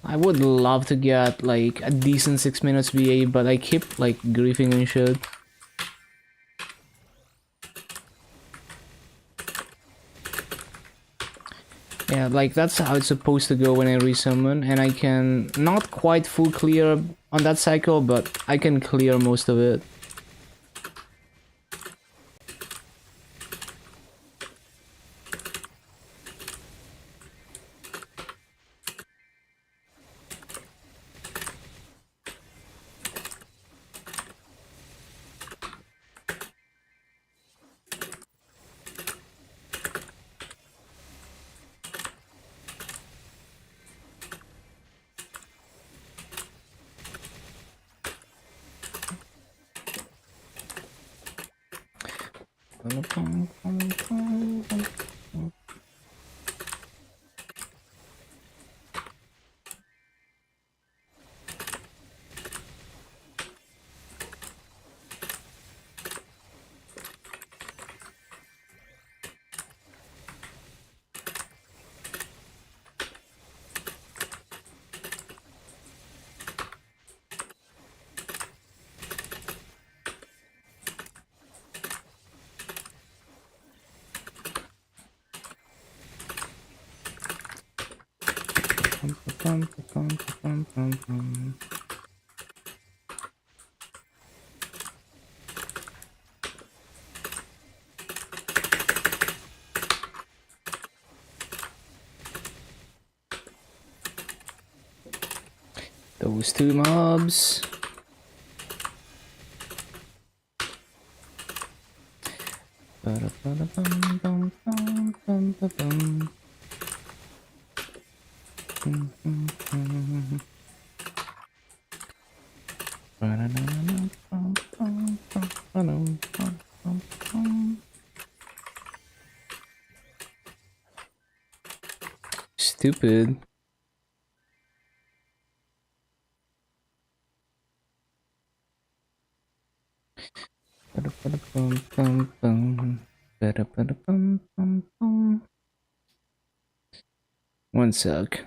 I would love to get like a decent 6 minutes VA, but I keep like griefing and shit. Yeah, like that's how it's supposed to go when I resummon, and I can not quite full clear on that cycle, but I can clear most of it. Those two mobs. Stupid. One sec.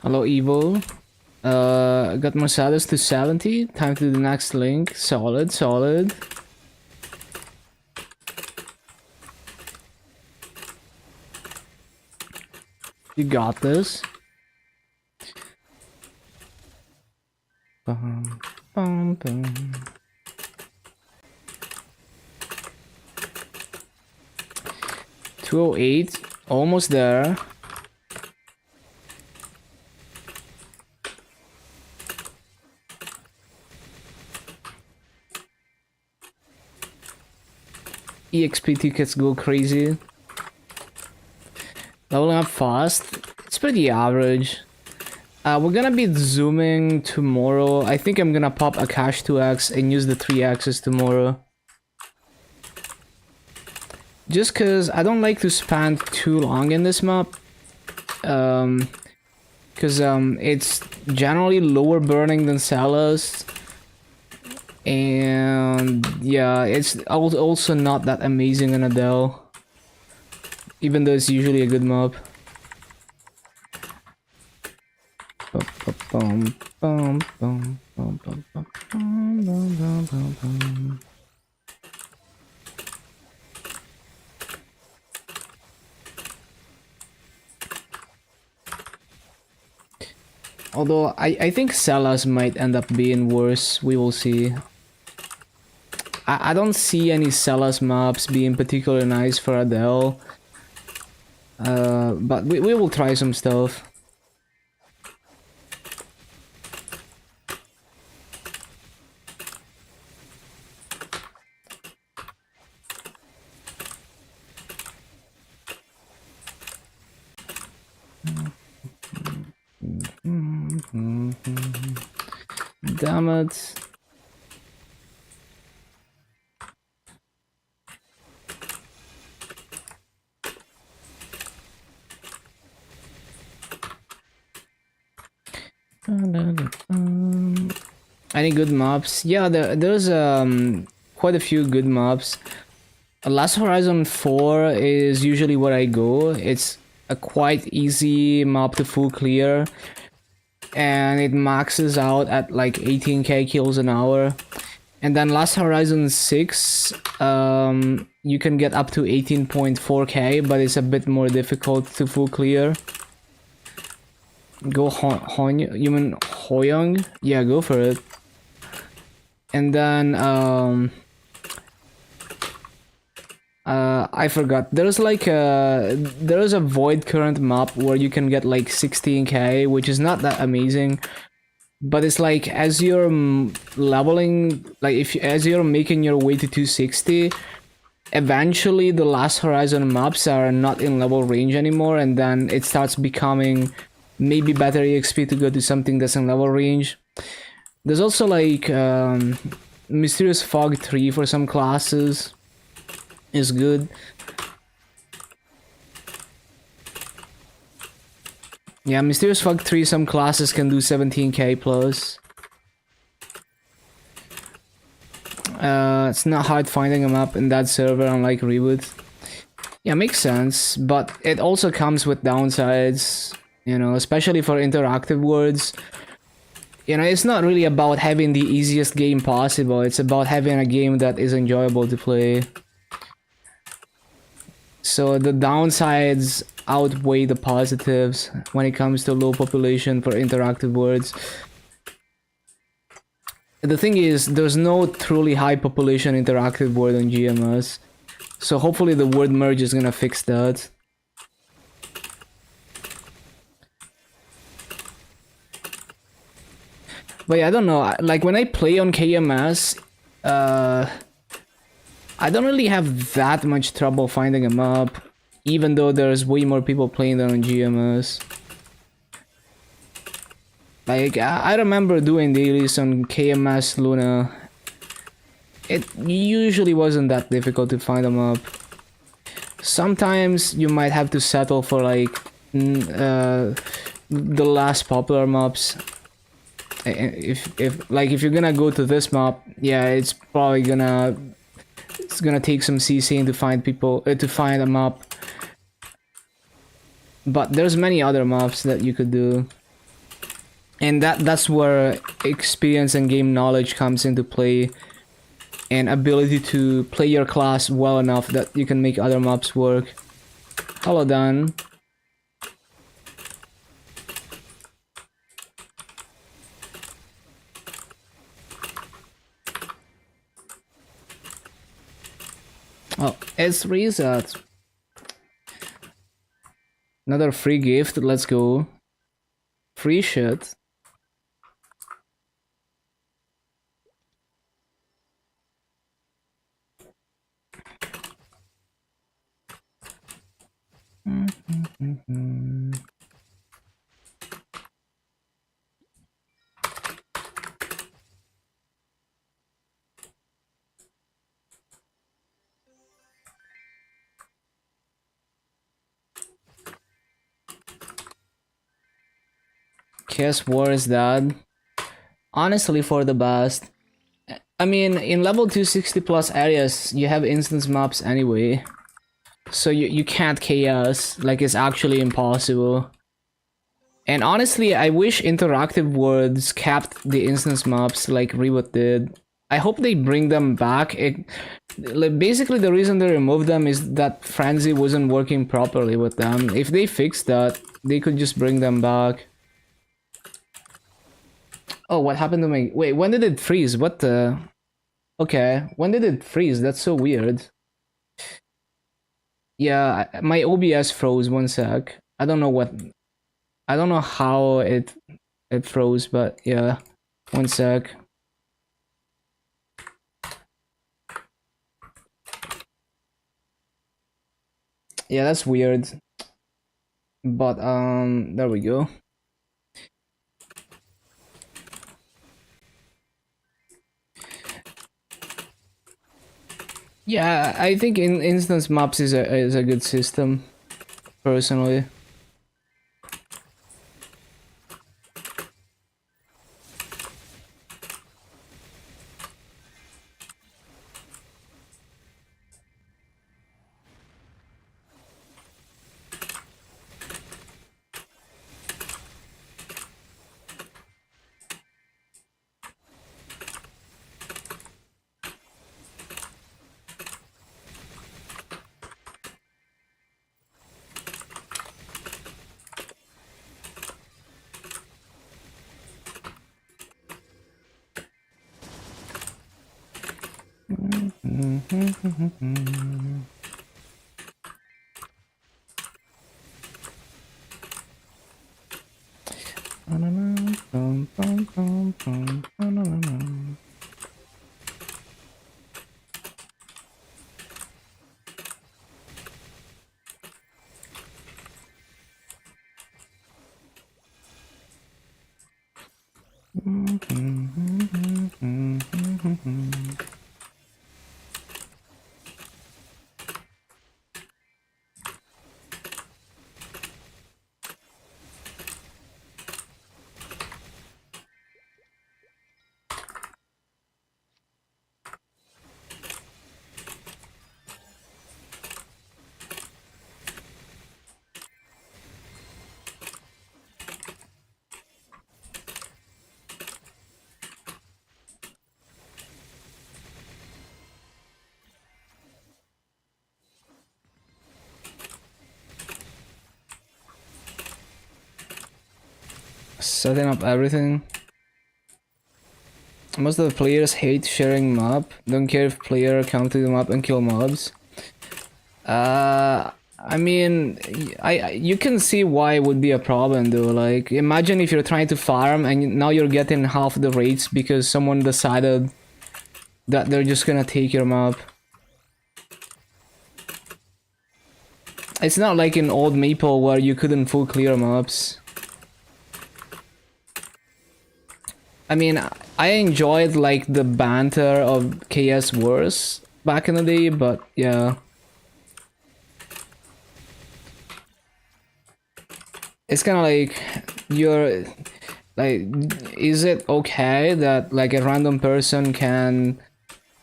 Hello, Evil. I got Mercedes to 70. Time to the next link. Solid, solid. You got this. Bum, bum, bum. $208, almost there. EXP tickets go crazy. Leveling up fast. It's pretty average. We're gonna be zooming tomorrow. I think I'm gonna pop a cash 2x and use the 3x's tomorrow. Just cause I don't like to spend too long in this map. Cause it's generally lower burning than Salas. And yeah, it's also not that amazing in Adele. even though it's usually a good map. Although I think Celas might end up being worse. We will see. I don't see any Celas maps being particularly nice for Adele. But we will try some stuff. Damn it. Any good maps? Yeah, there's quite a few good maps. Last Horizon 4 is usually where I go. It's a quite easy map to full clear, and it maxes out at like 18k kills an hour. And then Last Horizon 6, you can get up to 18.4k, but it's a bit more difficult to full clear. Go you mean Hoyong? Yeah, go for it. And then I forgot. There's like there's a void current map where you can get like 16k, which is not that amazing, but it's like as you're leveling, like as you're making your way to 260, eventually the Last Horizon maps are not in level range anymore, and then it starts becoming maybe better EXP to go to something that's in level range. There's also like Mysterious Fog 3 for some classes is good. Yeah, Mysterious Fog 3, some classes can do 17k plus. It's not hard finding a map in that server, unlike Reboot. Yeah, makes sense, but it also comes with downsides, you know, especially for interactive worlds. You know, it's not really about having the easiest game possible, it's about having a game that is enjoyable to play. So the downsides outweigh the positives when it comes to low population for interactive worlds. The thing is, there's no truly high population interactive world on GMS, so hopefully the word merge is gonna fix that. But yeah, I don't know, like when I play on KMS, I don't really have that much trouble finding a map, even though there's way more people playing than on GMS. Like, I remember doing dailies on KMS Luna. It usually wasn't that difficult to find a map. Sometimes you might have to settle for like the last popular maps. If you're gonna go to this map, yeah, it's probably gonna take some CCing to find people to find a map. But there's many other maps that you could do, and that's where experience and game knowledge comes into play, and ability to play your class well enough that you can make other maps work. Hello, Dan. Oh, it's reset. Another free gift, let's go. Free shit. Guess war is that? Honestly, for the best. I mean, in level 260 plus areas, you have instance maps anyway. So you can't chaos, like it's actually impossible. And honestly, I wish Interactive Worlds kept the instance maps like Reboot did. I hope they bring them back. Like, basically, the reason they removed them is that Frenzy wasn't working properly with them. If they fixed that, they could just bring them back. Oh, what happened to my... Wait, when did it freeze? What the... Okay, when did it freeze? That's so weird. Yeah, my OBS froze, one sec. I don't know what... I don't know how it froze, but yeah. One sec. Yeah, that's weird. But there we go. Yeah, I think instance maps is a good system, personally. Setting up everything. Most of the players hate sharing map. Don't care if player come to the map and kill mobs. I mean, you can see why it would be a problem though. Like, imagine if you're trying to farm and now you're getting half the rates because someone decided that they're just gonna take your map. It's not like in old Maple where you couldn't full clear maps. I mean, I enjoyed like the banter of KS Wars back in the day, but yeah. It's kind of like you're like, is it okay that like a random person can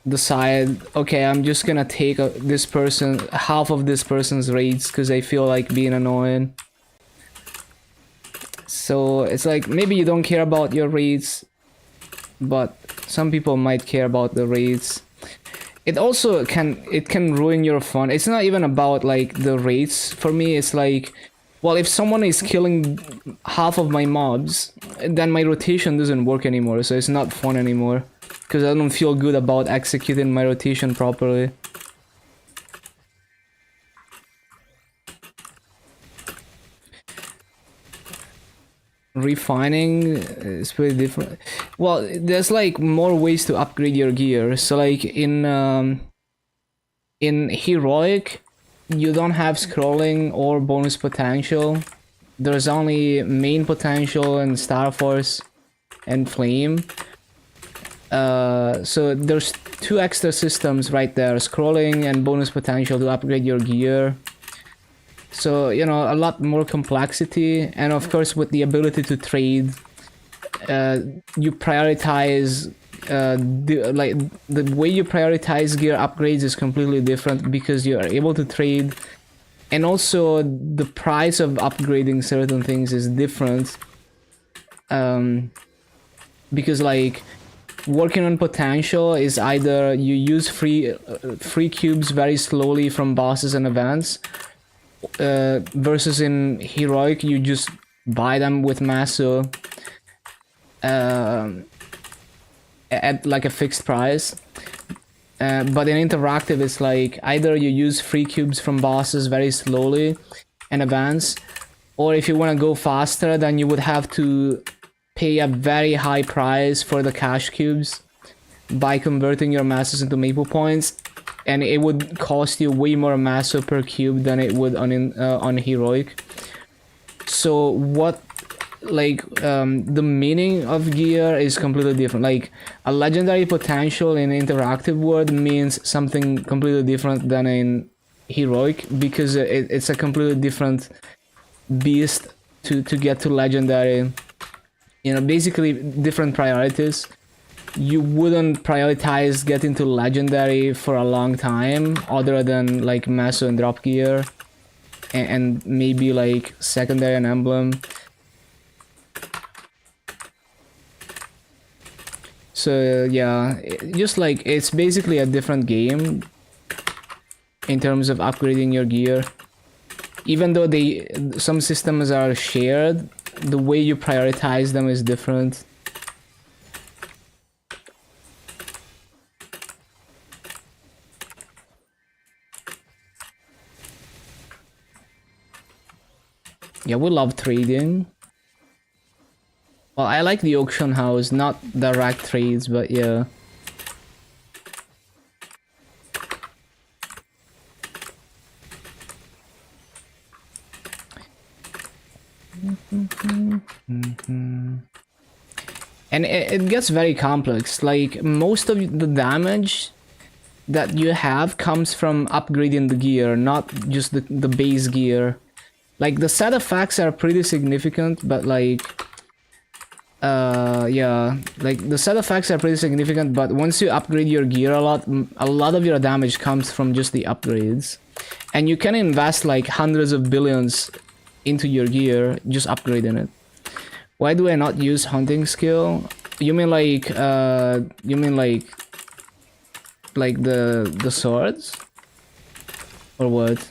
decide, okay, I'm just gonna take this person, half of this person's raids because I feel like being annoying. So it's like maybe you don't care about your raids, but some people might care about the raids. It also can ruin your fun. It's not even about like the raids for me. It's like, well, if someone is killing half of my mobs, then my rotation doesn't work anymore, so it's not fun anymore. Because I don't feel good about executing my rotation properly. Refining is pretty different. Well, there's like more ways to upgrade your gear. So like in Heroic, you don't have scrolling or bonus potential. There's only main potential and Star Force and Flame. So there's two extra systems right there, scrolling and bonus potential to upgrade your gear. So, you know, a lot more complexity, and of course with the ability to trade, you prioritize, the way you prioritize gear upgrades is completely different because you are able to trade And also the price of upgrading certain things is different, because like working on potential is either you use free cubes very slowly from bosses and events, versus in heroic you just buy them with Maso at like a fixed price. But in interactive it's like either you use free cubes from bosses very slowly and advance, or if you want to go faster then you would have to pay a very high price for the cash cubes by converting your masses into maple points, and it would cost you way more masso per cube than it would on heroic. So what, like, the meaning of gear is completely different. Like a legendary potential in interactive world means something completely different than in heroic, because it's a completely different beast to get to legendary. You know, basically different priorities. You wouldn't prioritize getting to legendary for a long time other than like Maso and drop gear and maybe like secondary and emblem. So yeah, just like it's basically a different game in terms of upgrading your gear. Even though some systems are shared, the way you prioritize them is different. Yeah, we love trading. Well, I like the auction house, not direct trades, but yeah. And it gets very complex. Like most of the damage that you have comes from upgrading the gear, not just the base gear. Like the side effects are pretty significant, but like yeah, like the side effects are pretty significant, but once you upgrade your gear a lot of your damage comes from just the upgrades. And you can invest like hundreds of billions into your gear just upgrading it. Why do I not use hunting skill? You mean like the swords? Or what?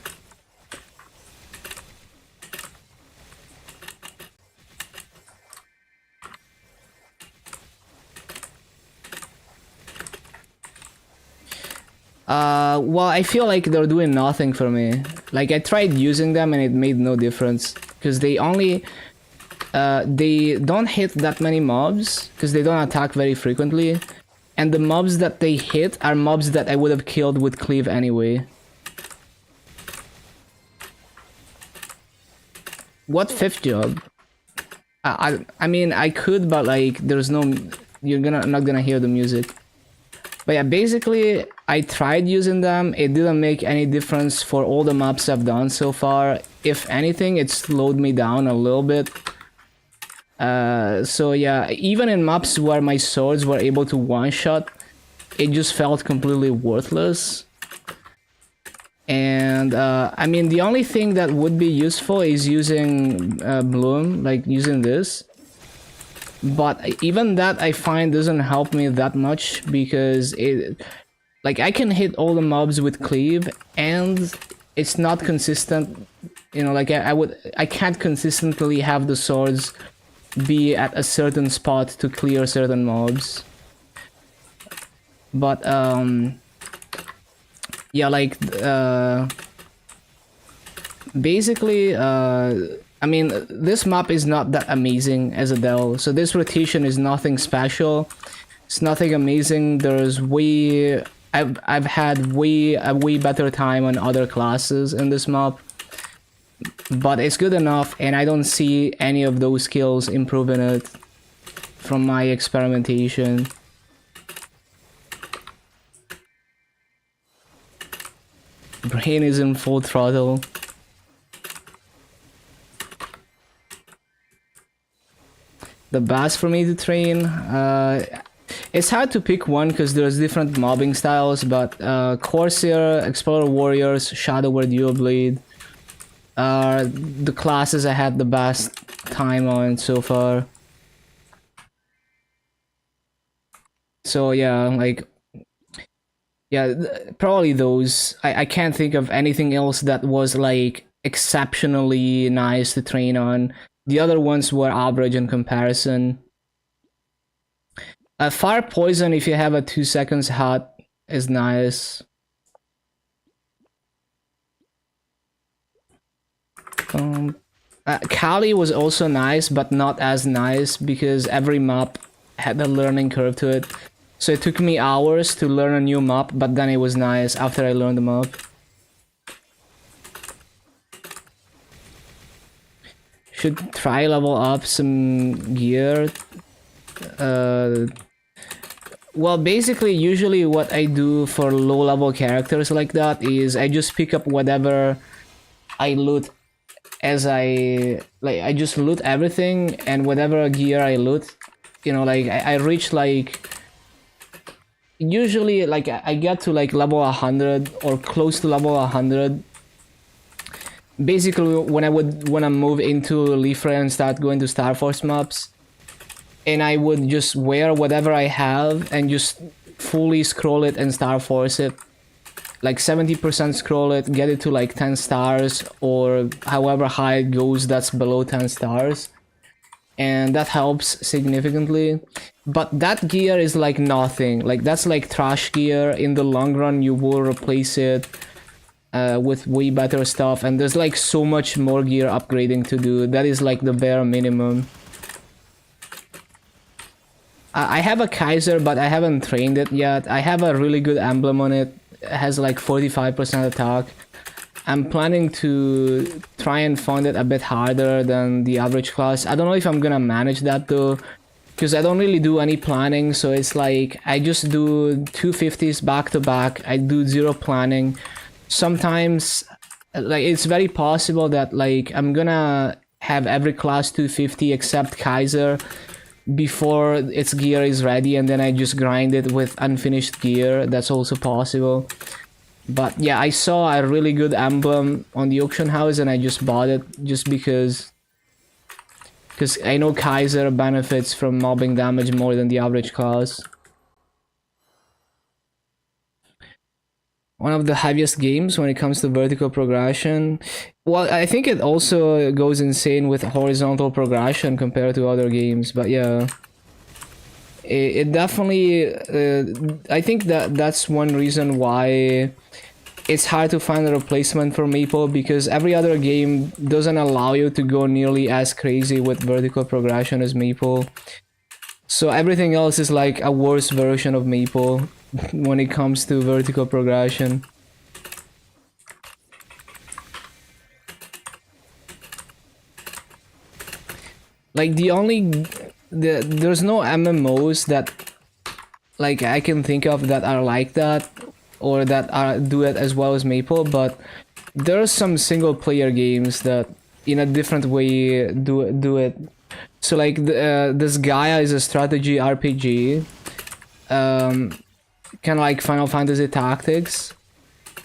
Well, I feel like they're doing nothing for me. Like I tried using them and it made no difference, because they only they don't hit that many mobs because they don't attack very frequently, and the mobs that they hit are mobs that I would have killed with cleave anyway. What fifth job? I mean I could, but like there's no, you're not gonna hear the music. But yeah, basically I tried using them. It didn't make any difference for all the maps I've done so far. If anything, it slowed me down a little bit. So yeah, even in maps where my swords were able to one-shot, it just felt completely worthless. And I mean, the only thing that would be useful is using Bloom, like using this. But even that I find doesn't help me that much, because it, like I can hit all the mobs with cleave and it's not consistent. You know, like I can't consistently have the swords be at a certain spot to clear certain mobs. But yeah, like basically I mean, this map is not that amazing as Adele, so this rotation is nothing special. It's nothing amazing. There's way I've had a way better time on other classes in this map, but it's good enough, and I don't see any of those skills improving it from my experimentation. Brain is in full throttle. The best for me to train, it's hard to pick one because there's different mobbing styles, but Corsair, Explorer Warriors, Shadow Word Dual Blade, are the classes I had the best time on so far. So yeah, like, yeah, probably those. I can't think of anything else that was like exceptionally nice to train on. The other ones were average in comparison. Fire poison, if you have a 2 seconds hot, is nice. Kali was also nice, but not as nice because every map had a learning curve to it. So it took me hours to learn a new map, but then it was nice after I learned the map. Should try level up some gear. Well, basically, usually what I do for low-level characters like that is I just pick up whatever I loot as I just loot everything, and whatever gear I loot, you know, like I reach like, usually like I get to like level 100 or close to level 100. Basically, when I move into Leaf Ray and start going to Star Force maps, and I would just wear whatever I have and just fully scroll it and Star Force it. Like 70% scroll it, get it to like 10 stars, or however high it goes that's below 10 stars. And that helps significantly. But that gear is like nothing. Like that's like trash gear. In the long run, you will replace it with way better stuff. And there's like so much more gear upgrading to do. That is like the bare minimum. I have a Kaiser, but I haven't trained it yet. I have a really good emblem on it. It has like 45% attack. I'm planning to try and find it a bit harder than the average class. I don't know if I'm gonna manage that though, because I don't really do any planning. So it's like I just do 250s back to back. I do zero planning. Sometimes, like, it's very possible that like I'm gonna have every class 250 except Kaiser before its gear is ready, and then I just grind it with unfinished gear. That's also possible. But yeah, I saw a really good emblem on the auction house and I just bought it just because I know Kaiser benefits from mobbing damage more than the average class. One of the heaviest games when it comes to vertical progression. Well, I think it also goes insane with horizontal progression compared to other games, but yeah. It definitely, I think that's one reason why it's hard to find a replacement for Maple, because every other game doesn't allow you to go nearly as crazy with vertical progression as Maple. So everything else is like a worse version of Maple when it comes to vertical progression. Like there's no MMOs that like I can think of that are like that, or that do it as well as Maple, but there are some single player games that in a different way do it. So like this Gaia is a strategy RPG, kind of like Final Fantasy Tactics,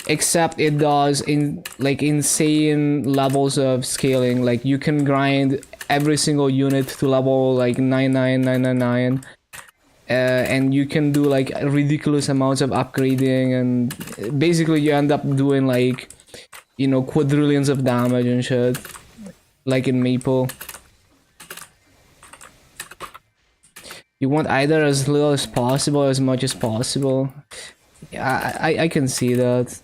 except it does in like insane levels of scaling. Like you can grind every single unit to level like 99999, and you can do like ridiculous amounts of upgrading, and basically you end up doing like, you know, quadrillions of damage and shit, like in Maple. You want either as little as possible, as much as possible. Yeah, I can see that.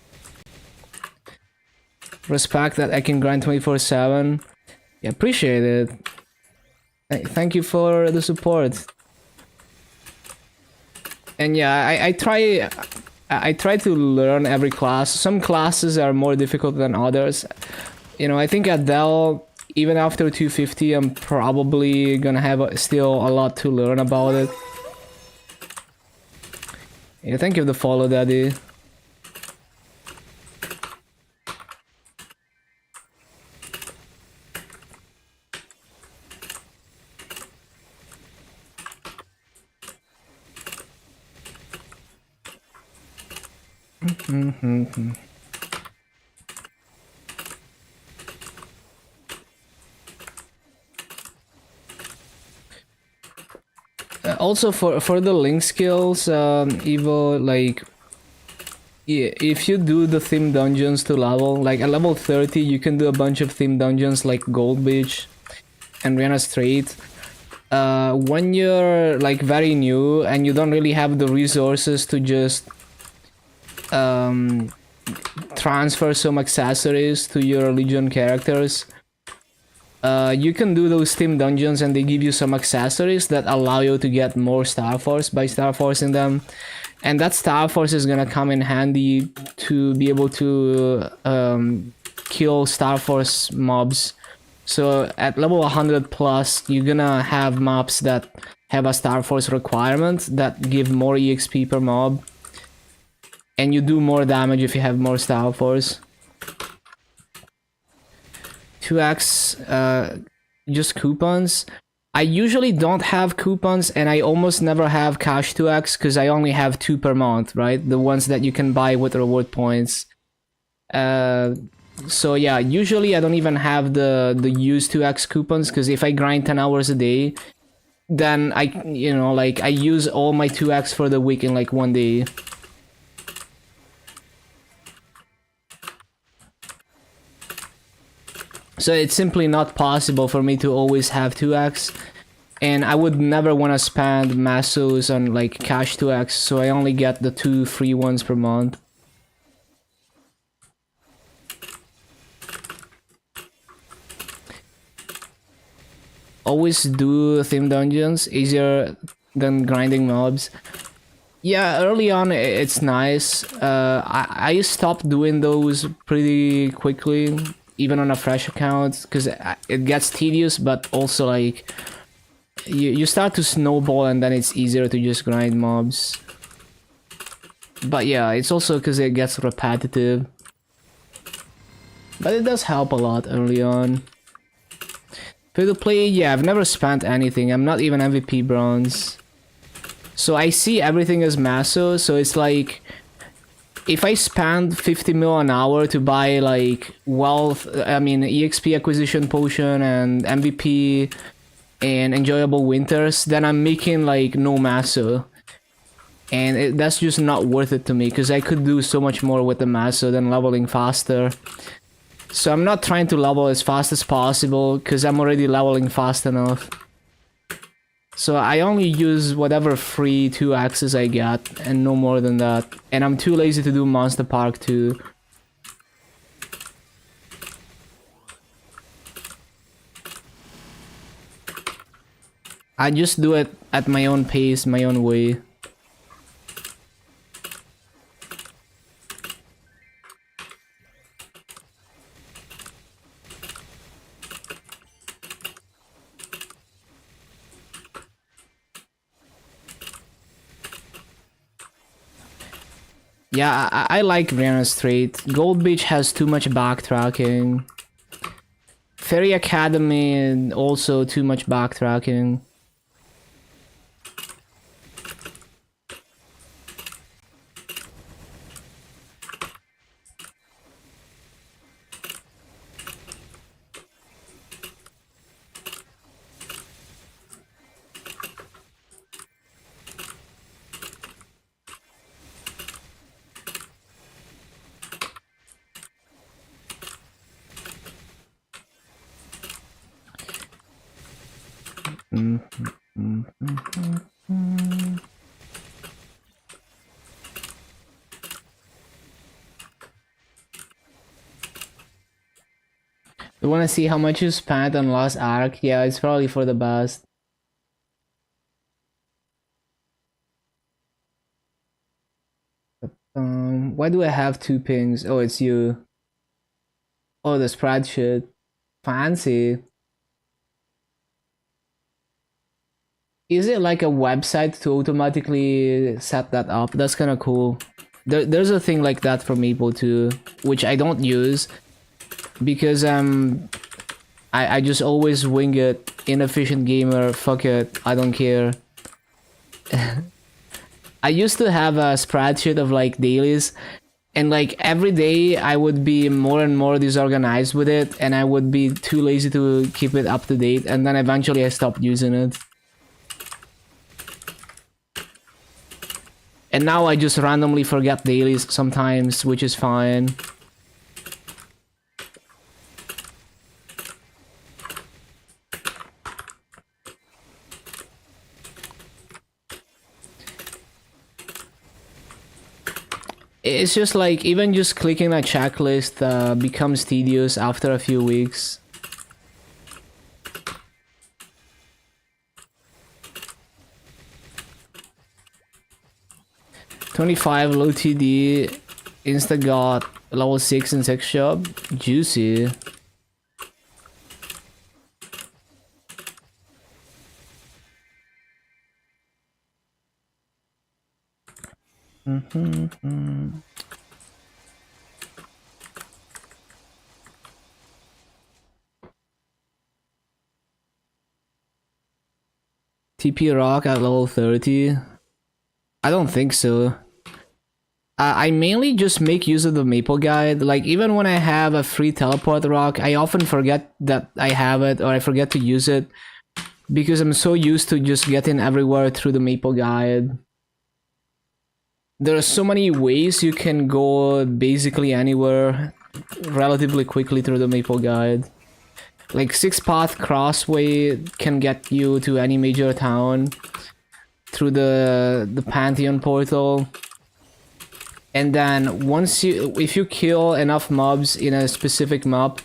Respect that I can grind 24/7. Yeah, appreciate it. Thank you for the support. And yeah, I try to learn every class. Some classes are more difficult than others. You know, I think Adele, even after 250, I'm probably gonna have still a lot to learn about it. Yeah, thank you for the follow, Daddy. Also for the link skills, Evo, like, yeah, if you do the theme dungeons to level, like at level 30, you can do a bunch of theme dungeons like Gold Beach and Rihanna Strait. When you're like very new and you don't really have the resources to just transfer some accessories to your Legion characters, you can do those theme dungeons and they give you some accessories that allow you to get more Star Force by Star Forcing them. And that Star Force is gonna come in handy to be able to kill Star Force mobs. So at level 100 plus, you're gonna have mobs that have a Star Force requirement that give more EXP per mob. And you do more damage if you have more Star Force. 2x, just coupons. I usually don't have coupons and I almost never have cash 2x because I only have 2 per month, right? The ones that you can buy with reward points. So yeah, usually I don't even have the use 2x coupons because if I grind 10 hours a day, then I use all my 2x for the week in like one day. So it's simply not possible for me to always have 2x. And I would never want to spend massos on like cash 2x, so I only get the 2 free ones per month. Always do theme dungeons, easier than grinding mobs. Yeah, early on it's nice. I stopped doing those pretty quickly, even on a fresh account, because it gets tedious, but also like you start to snowball and then it's easier to just grind mobs. But yeah, it's also because it gets repetitive. But it does help a lot early on. Free to play, yeah, I've never spent anything. I'm not even MVP bronze. So I see everything as masso, so it's like if I spend 50 mil an hour to buy like wealth, EXP acquisition potion and MVP and enjoyable winters, then I'm making like no masso. And that's just not worth it to me because I could do so much more with the masso than leveling faster. So I'm not trying to level as fast as possible because I'm already leveling fast enough. So I only use whatever free 2x's I get and no more than that. And I'm too lazy to do Monster Park too. I just do it at my own pace, my own way. Yeah, I like Rihanna Strait. Gold Beach has too much backtracking. Fairy Academy also too much backtracking. You wanna see how much you spent on Lost Ark? Yeah, it's probably for the best. Why do I have 2 pings? Oh, it's you. Oh, the spreadsheet. Fancy. Is it like a website to automatically set that up? That's kind of cool. There's a thing like that for Maple too, which I don't use because I just always wing it. Inefficient gamer, fuck it, I don't care. I used to have a spreadsheet of like dailies, and like every day I would be more and more disorganized with it, and I would be too lazy to keep it up to date, and then eventually I stopped using it. And now I just randomly forget dailies sometimes, which is fine. It's just like, even just clicking a checklist becomes tedious after a few weeks. $25 low TD, Insta got level 6 in sex shop. Juicy. TP Rock at level 30? I don't think so. I mainly just make use of the Maple Guide. Like, even when I have a free teleport rock, I often forget that I have it, or I forget to use it, because I'm so used to just getting everywhere through the Maple Guide. There are so many ways you can go basically anywhere relatively quickly through the Maple Guide. Like, 6-path crossway can get you to any major town through the Pantheon portal. And then if you kill enough mobs in a specific map,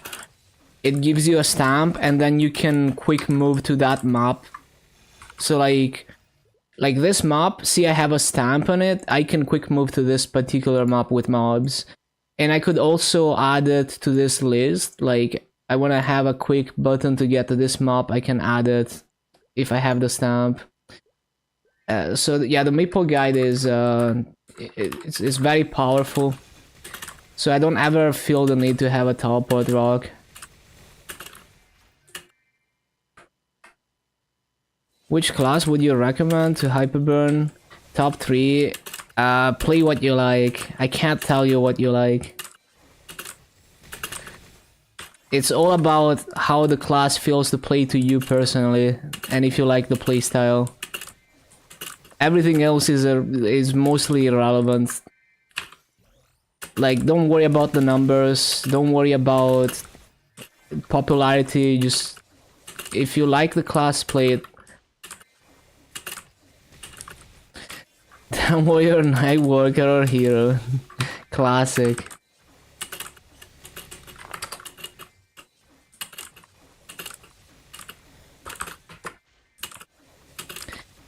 it gives you a stamp, and then you can quick move to that map. So like this map, see I have a stamp on it, I can quick move to this particular map with mobs. And I could also add it to this list, like I want to have a quick button to get to this map, I can add it if I have the stamp. So yeah, the Maple Guide is it's very powerful. So I don't ever feel the need to have a teleport rock. Which class would you recommend to hyperburn? Top 3. Play what you like. I can't tell you what you like. It's all about how the class feels to play to you personally, and if you like the playstyle. Everything else is mostly irrelevant. Like, don't worry about the numbers, don't worry about popularity, just if you like the class, play it. Warrior, Night Worker, or Hero. Classic.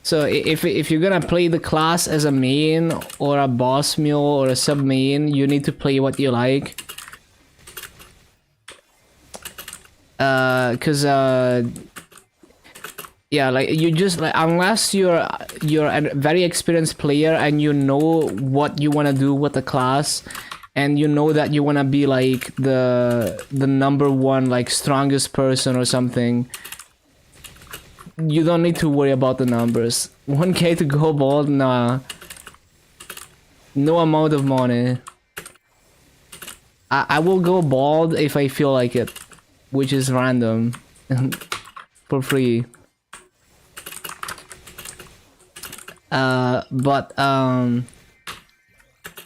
So if you're gonna play the class as a main, or a boss mule, or a sub main, you need to play what you like. Yeah, like, you just, like, unless you're a very experienced player and you know what you want to do with the class, and you know that you want to be like the number one, like, strongest person or something, you don't need to worry about the numbers. 1k to go bald? Nah. No amount of money. I will go bald if I feel like it, which is random. For free.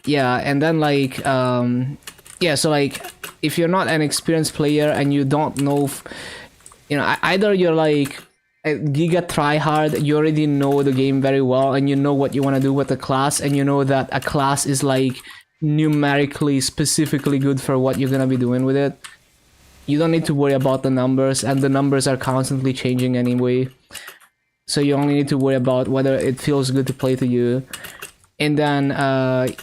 Yeah, and then like, yeah, so like, if you're not an experienced player and you don't know, you know, either you're like a giga tryhard, you already know the game very well and you know what you want to do with the class, and you know that a class is like numerically specifically good for what you're gonna be doing with it. You don't need to worry about the numbers, and the numbers are constantly changing anyway. So you only need to worry about whether it feels good to play to you. And then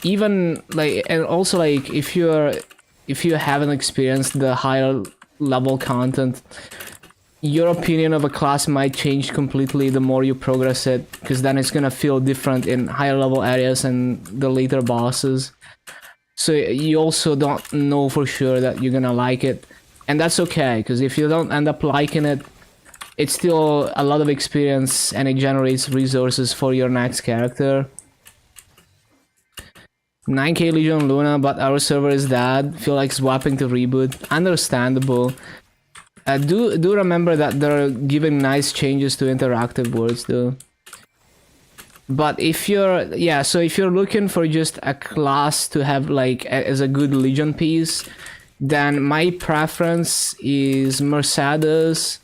even like, and also like, if you haven't experienced the higher level content, your opinion of a class might change completely the more you progress it, because then it's gonna feel different in higher level areas and the later bosses. So you also don't know for sure that you're gonna like it, and that's okay, because if you don't end up liking it, it's still a lot of experience and it generates resources for your next character. 9k Legion Luna, but our server is dead. Feel like swapping to reboot. Understandable. Do remember that they're giving nice changes to interactive words though. But if you're, yeah, so if you're looking for just a class to have like as a good Legion piece, then my preference is Mercedes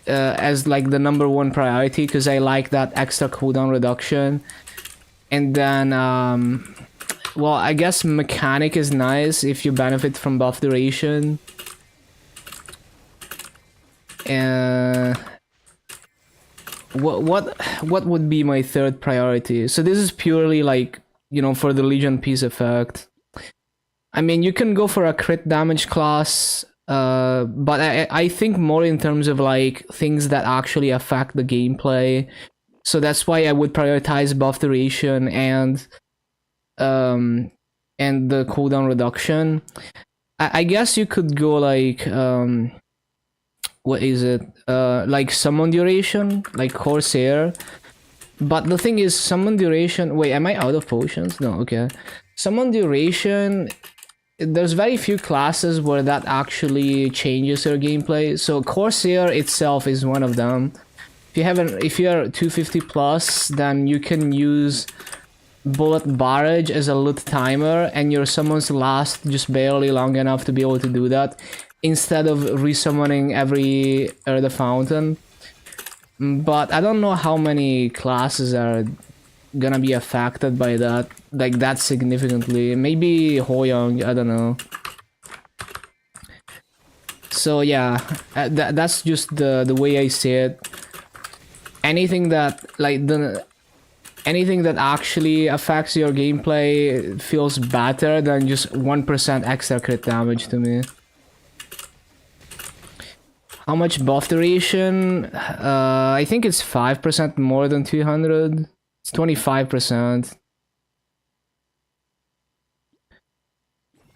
as like the #1 priority, because I like that extra cooldown reduction. And then well, I guess Mechanic is nice if you benefit from buff duration. What would be my third priority? So this is purely like, you know, for the Legion piece effect. I mean, you can go for a crit damage class, but I think more in terms of like things that actually affect the gameplay. So that's why I would prioritize buff duration and the cooldown reduction. I guess you could go like what is it? Like summon duration, like Corsair. But the thing is, summon duration. Wait, am I out of potions? No, okay. Summon duration. There's very few classes where that actually changes your gameplay. So Corsair itself is one of them. If you're 250 plus, then you can use Bullet Barrage as a loot timer, and your summons last just barely long enough to be able to do that, instead of resummoning every Earth Fountain. But I don't know how many classes are gonna be affected by that, like that significantly. Maybe Hoyoung, I don't know. So yeah, that's just the way I see it. Anything that anything that actually affects your gameplay feels better than just 1% extra crit damage to me. How much buff duration? I think it's 5% more than 200. It's 25%.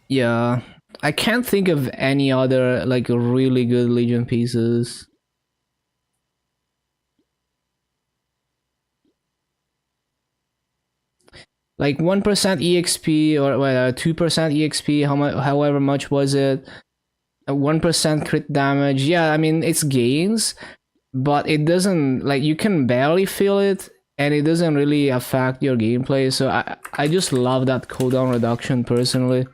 Yeah. I can't think of any other like really good Legion pieces. Like 1% EXP or 2% EXP, however much was it? 1% crit damage. Yeah, I mean, it's gains, but it doesn't, like, you can barely feel it, and it doesn't really affect your gameplay. So I just love that cooldown reduction personally.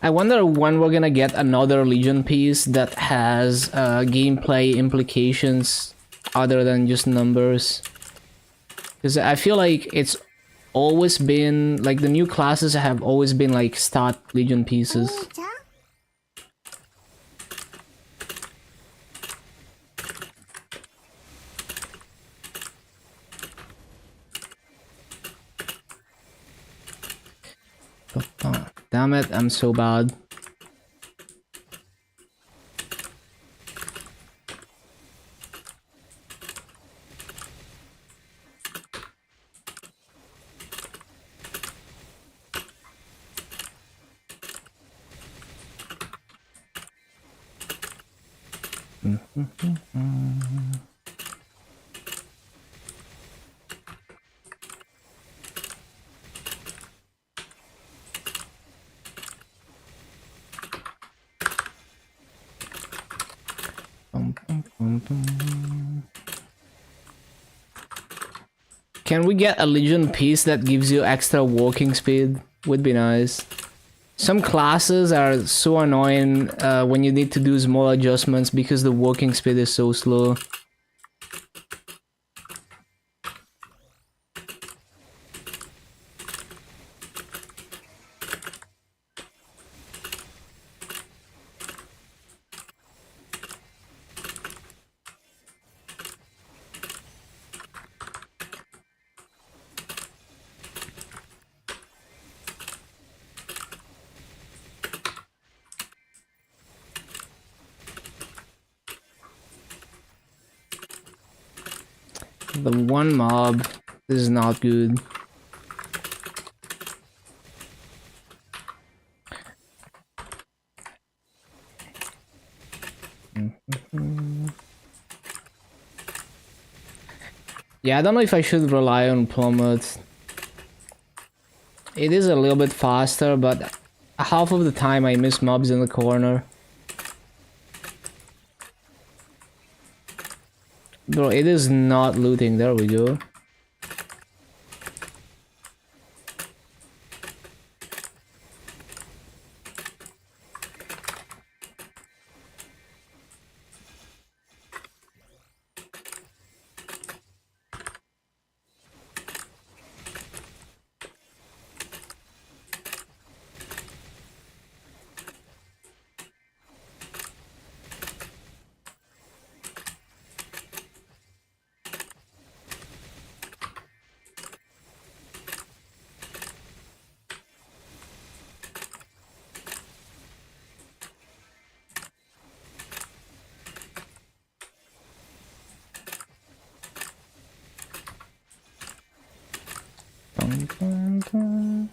I wonder when we're gonna get another Legion piece that has gameplay implications other than just numbers. Because I feel like it's always been, like, the new classes have always been like stat Legion pieces. Oh, damn it, I'm so bad. Can we get a Legion piece that gives you extra walking speed? Would be nice. Some classes are so annoying when you need to do small adjustments because the walking speed is so slow. The one mob is not good. Yeah, I don't know if I should rely on plummet. It is a little bit faster, but half of the time I miss mobs in the corner. Bro, it is not looting. There we go. Dun, dun, dun.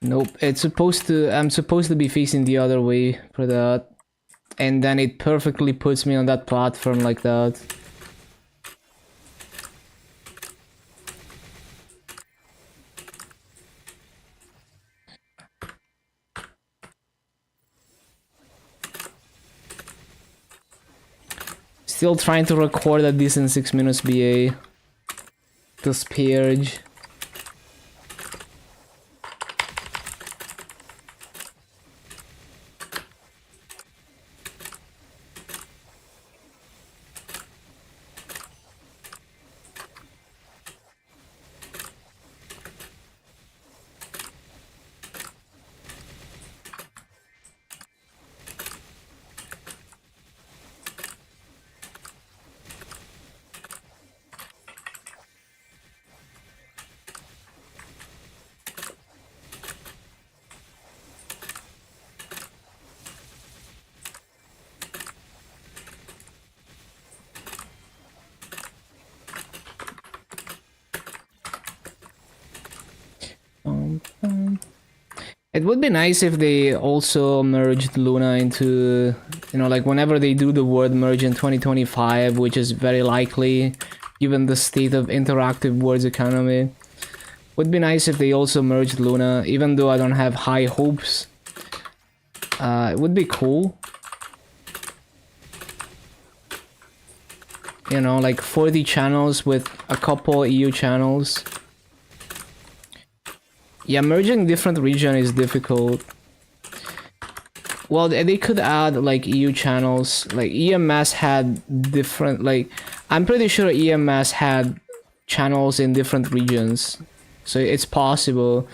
Nope, it's supposed to. I'm supposed to be facing the other way for that. And then it perfectly puts me on that platform like that. Still trying to record a decent 6 minutes BA. The Spearge. It would be nice if they also merged Luna into, you know, like whenever they do the word merge in 2025, which is very likely given the state of interactive words economy. Would be nice if they also merged Luna, even though I don't have high hopes. It would be cool. You know, like 40 channels with a couple EU channels. Yeah, merging different region is difficult. Well, they could add like EU channels. Like EMS had different, like, I'm pretty sure EMS had channels in different regions. So it's possible.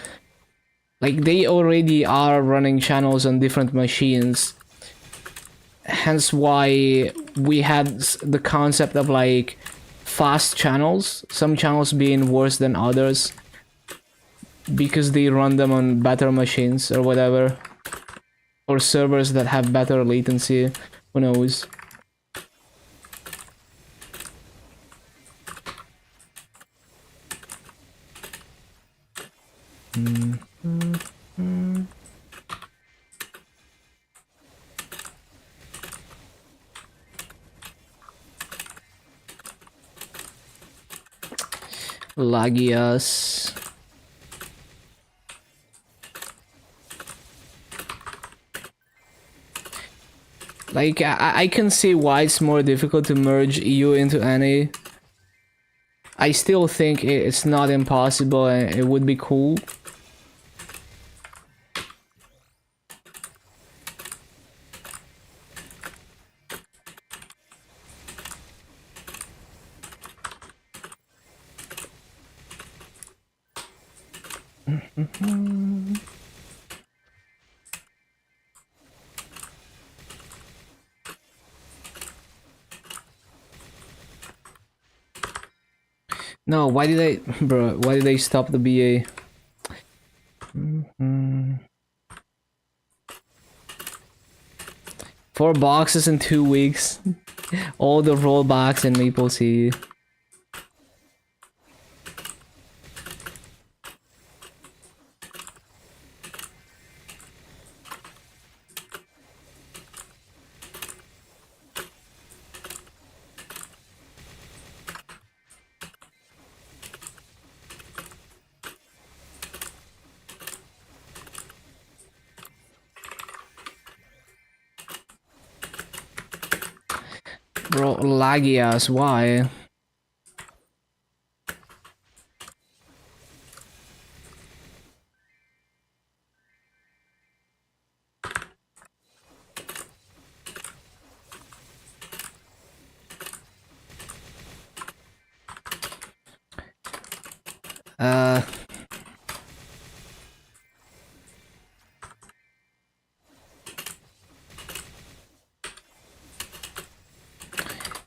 Like they already are running channels on different machines. Hence why we had the concept of like fast channels. Some channels being worse than others. Because they run them on better machines or whatever. Or servers that have better latency. Who knows? Lagias. Like, I can see why it's more difficult to merge EU into NA. I still think it's not impossible and it would be cool. No, why did I, bro? Why did I stop the BA? 4 boxes in 2 weeks. All the rollbacks in MapleStory. Bro, laggy ass, why? Uh...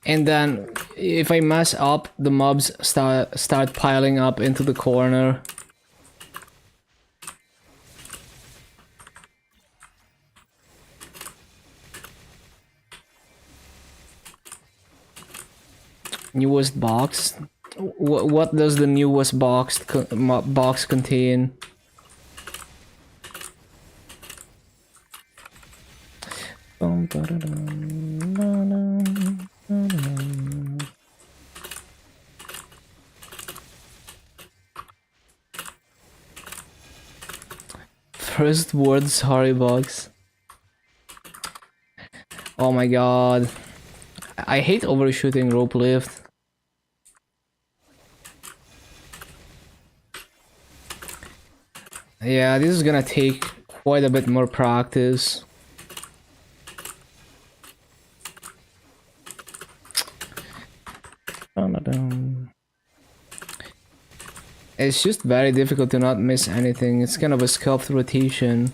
And then, if I mess up, the mobs start piling up into the corner. Newest box? What does the newest box contain? First word sorry box. Oh my god. I hate overshooting rope lift. Yeah, this is gonna take quite a bit more practice. It's just very difficult to not miss anything. It's kind of a sculpt rotation.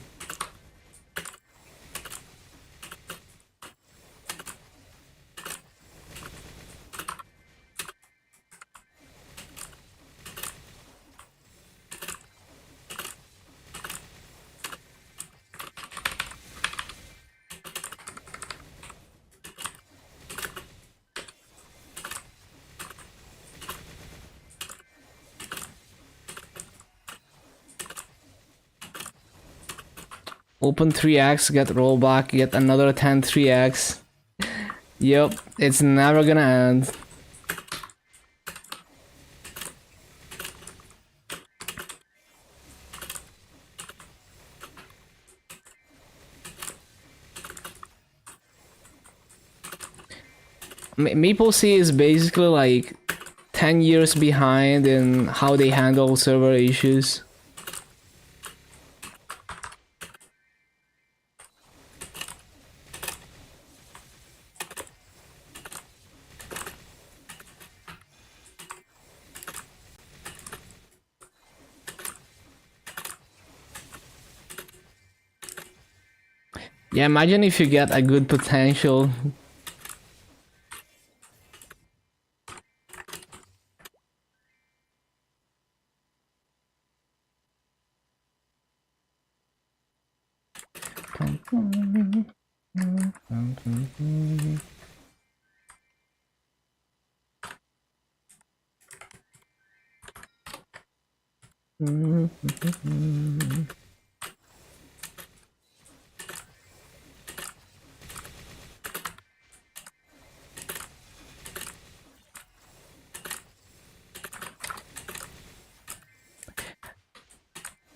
Open 3x, get rollback, get another 10 3x. Yep, it's never gonna end. MapleStory is basically like 10 years behind in how they handle server issues. Yeah, imagine if you get a good potential.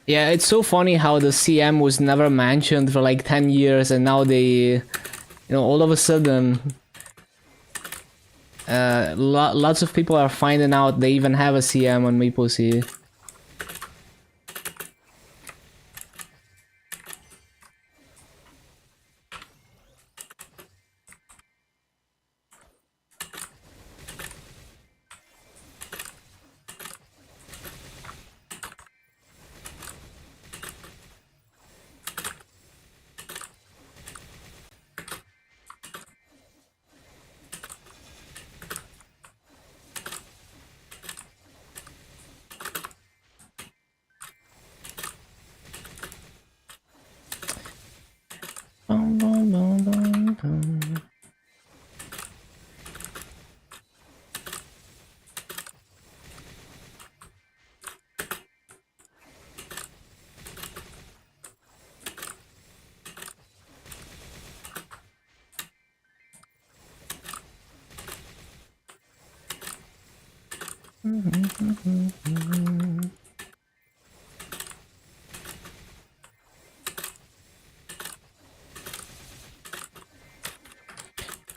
Yeah, it's so funny how the CM was never mentioned for like 10 years and now they, all of a sudden, lots of people are finding out they even have a CM on MapleStory.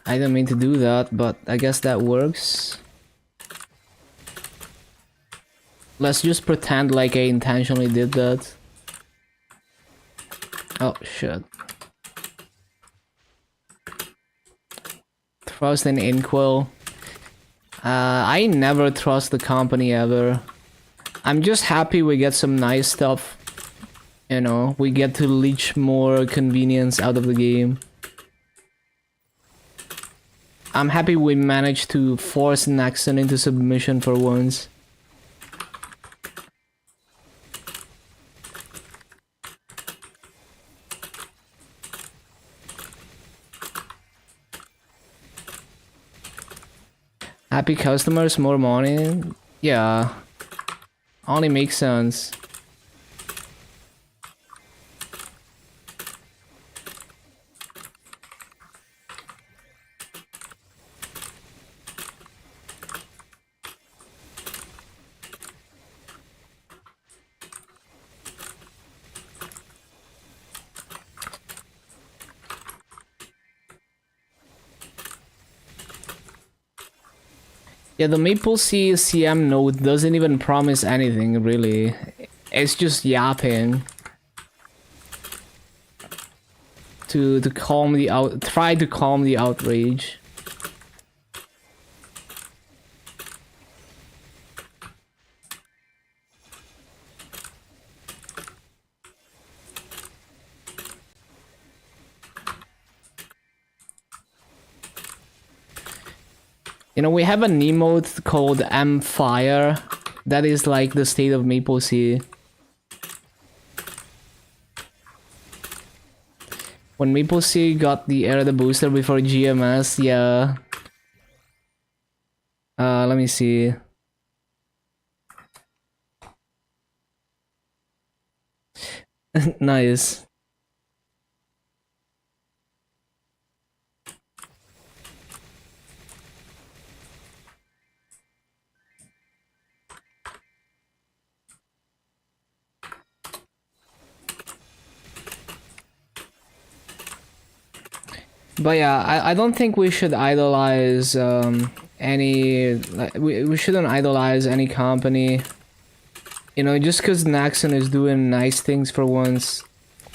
I didn't mean to do that, but I guess that works. Let's just pretend like I intentionally did that. Oh shit. Trust in Inkwell. I never trust the company ever. I'm just happy we get some nice stuff. You know, we get to leech more convenience out of the game. I'm happy we managed to force Nexon into submission for once. Happy customers, more money? Yeah. Only makes sense. Yeah, the MapleStory CM node doesn't even promise anything, really. It's just yapping. To calm the try to calm the outrage. You know, we have an emote called M-Fire. That is like the state of MapleStory. When MapleStory got the errata booster before GMS, yeah. Let me see. Nice. But yeah, I don't think we should idolize any like, we shouldn't idolize any company. You know, just because Naxon is doing nice things for once,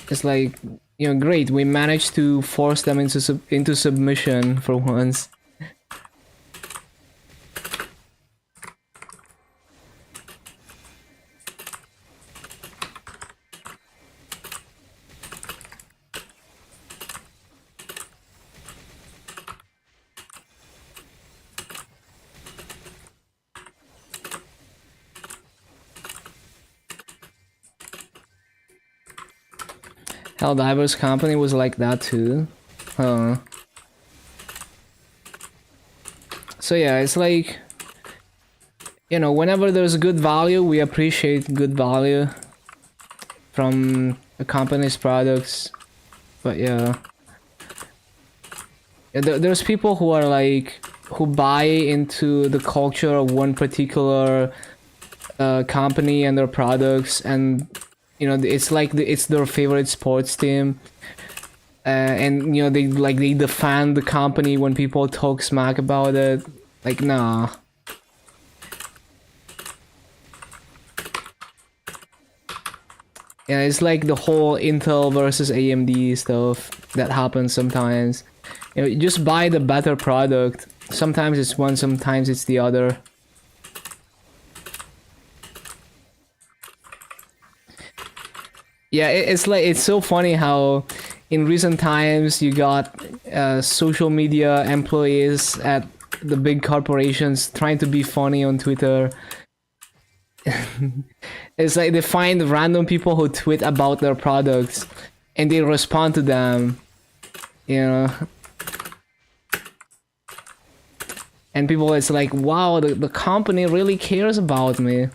it's like, you know, great. We managed to force them into submission for once. Helldivers company was like that too. Huh. So yeah, it's like, you know, whenever there's good value, we appreciate good value from a company's products. But yeah, there's people who are like, who buy into the culture of one particular company and their products, and you know, it's like it's their favorite sports team, and you know, they defend the company when people talk smack about it. Like, nah. Yeah, it's like the whole Intel versus AMD stuff that happens sometimes. You know, you just buy the better product. Sometimes it's one, sometimes it's the other. Yeah, it's like, it's so funny how in recent times you got social media employees at the big corporations trying to be funny on Twitter. It's like they find random people who tweet about their products and they respond to them, you know. And people, it's like, wow, the company really cares about me.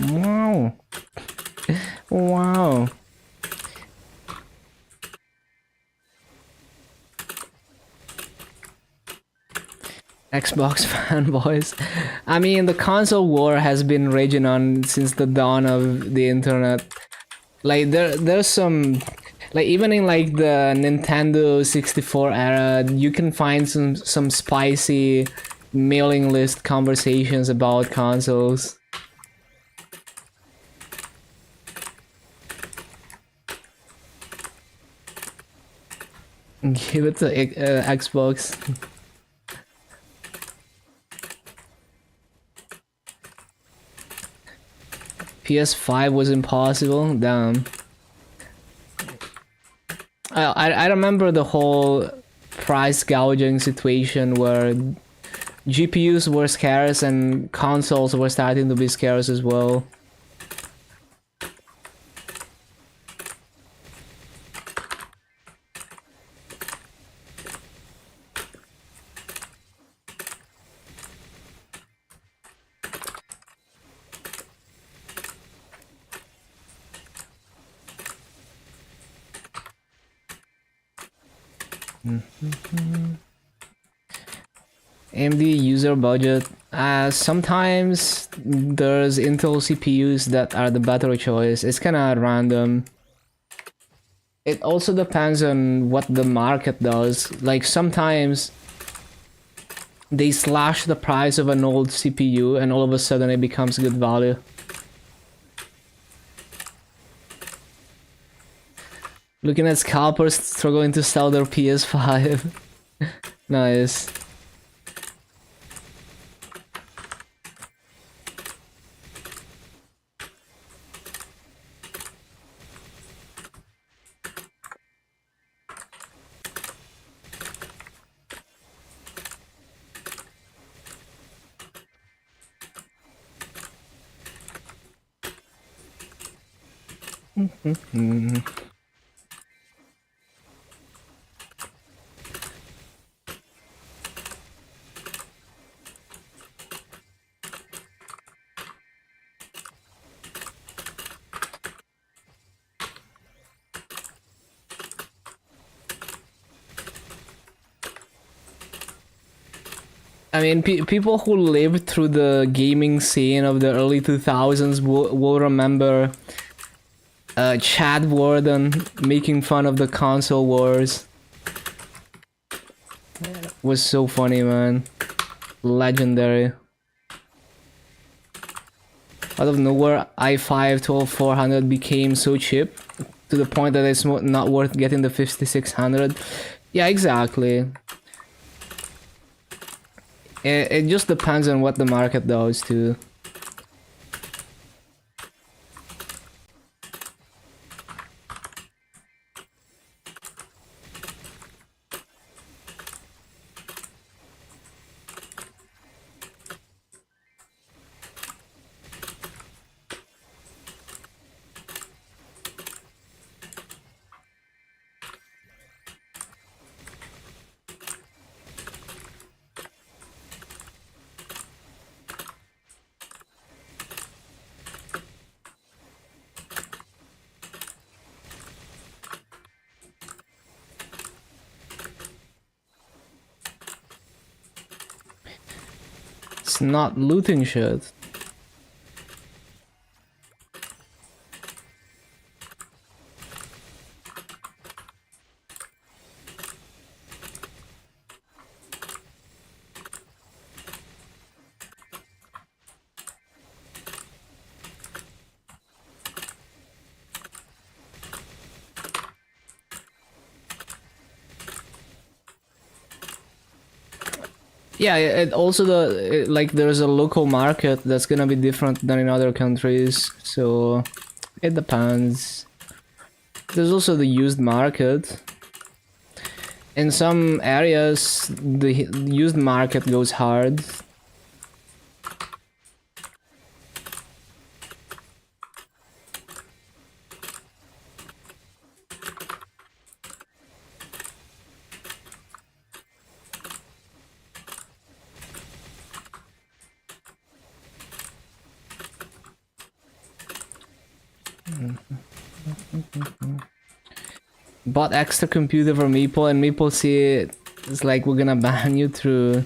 Wow. Wow. Xbox fanboys. I mean, the console war has been raging on since the dawn of the internet. Like there's some, like even in like the Nintendo 64 era, you can find some spicy mailing list conversations about consoles. Give it to Xbox. PS5 was impossible. Damn. I remember the whole price gouging situation where GPUs were scarce and consoles were starting to be scarce as well. AMD user budget. Sometimes there's Intel CPUs that are the better choice. It's kind of random. It also depends on what the market does. Like sometimes they slash the price of an old CPU and all of a sudden it becomes good value. Looking at scalpers struggling to sell their PS5. Nice. I mean, people who lived through the gaming scene of the early 2000s will remember Chad Warden making fun of the console wars. Was so funny, man. Legendary. Out of nowhere, i5 12400 became so cheap to the point that it's not worth getting the 5600. Yeah, exactly. It just depends on what the market does too. It's not looting shit. Yeah, it also like there's a local market that's gonna be different than in other countries, so it depends. There's also the used market. In some areas, the used market goes hard. Bought extra computer for Maple and Maple see it's like we're gonna ban you through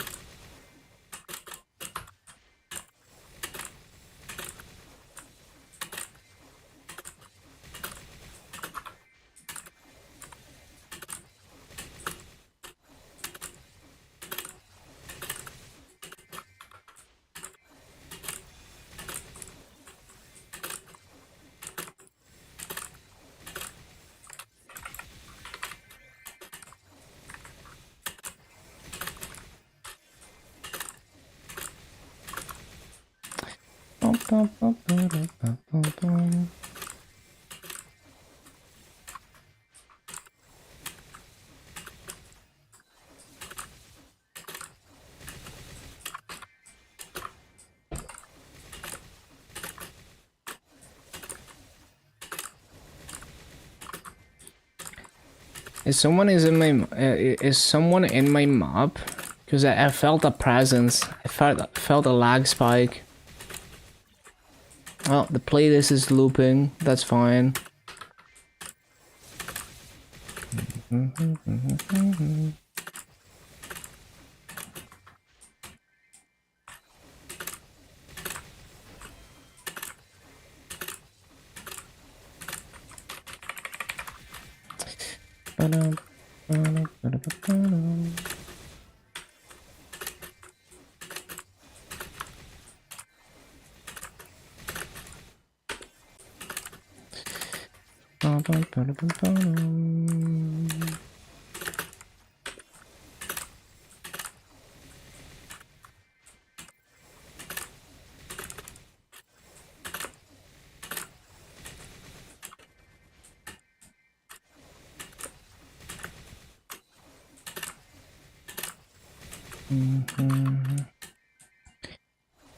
Is someone in my map? Because I felt a presence. I felt a lag spike. Well, the playlist is looping. That's fine.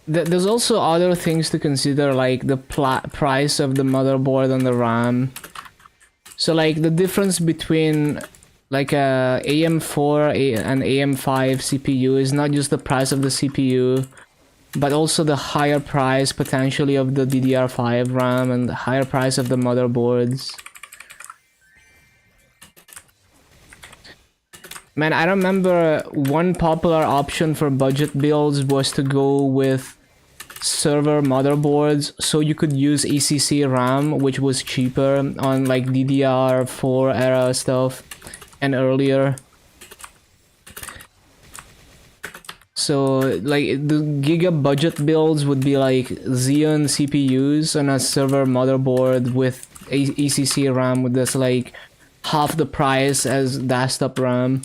There's also other things to consider, like the price of the motherboard and the RAM. So like the difference between like a AM4 and AM5 CPU is not just the price of the CPU, but also the higher price potentially of the DDR5 RAM and the higher price of the motherboards. Man, I remember one popular option for budget builds was to go with server motherboards, so you could use ECC RAM, which was cheaper on like DDR4 era stuff and earlier. So like the giga budget builds would be like Xeon CPUs on a server motherboard with ECC RAM that's like half the price as desktop RAM.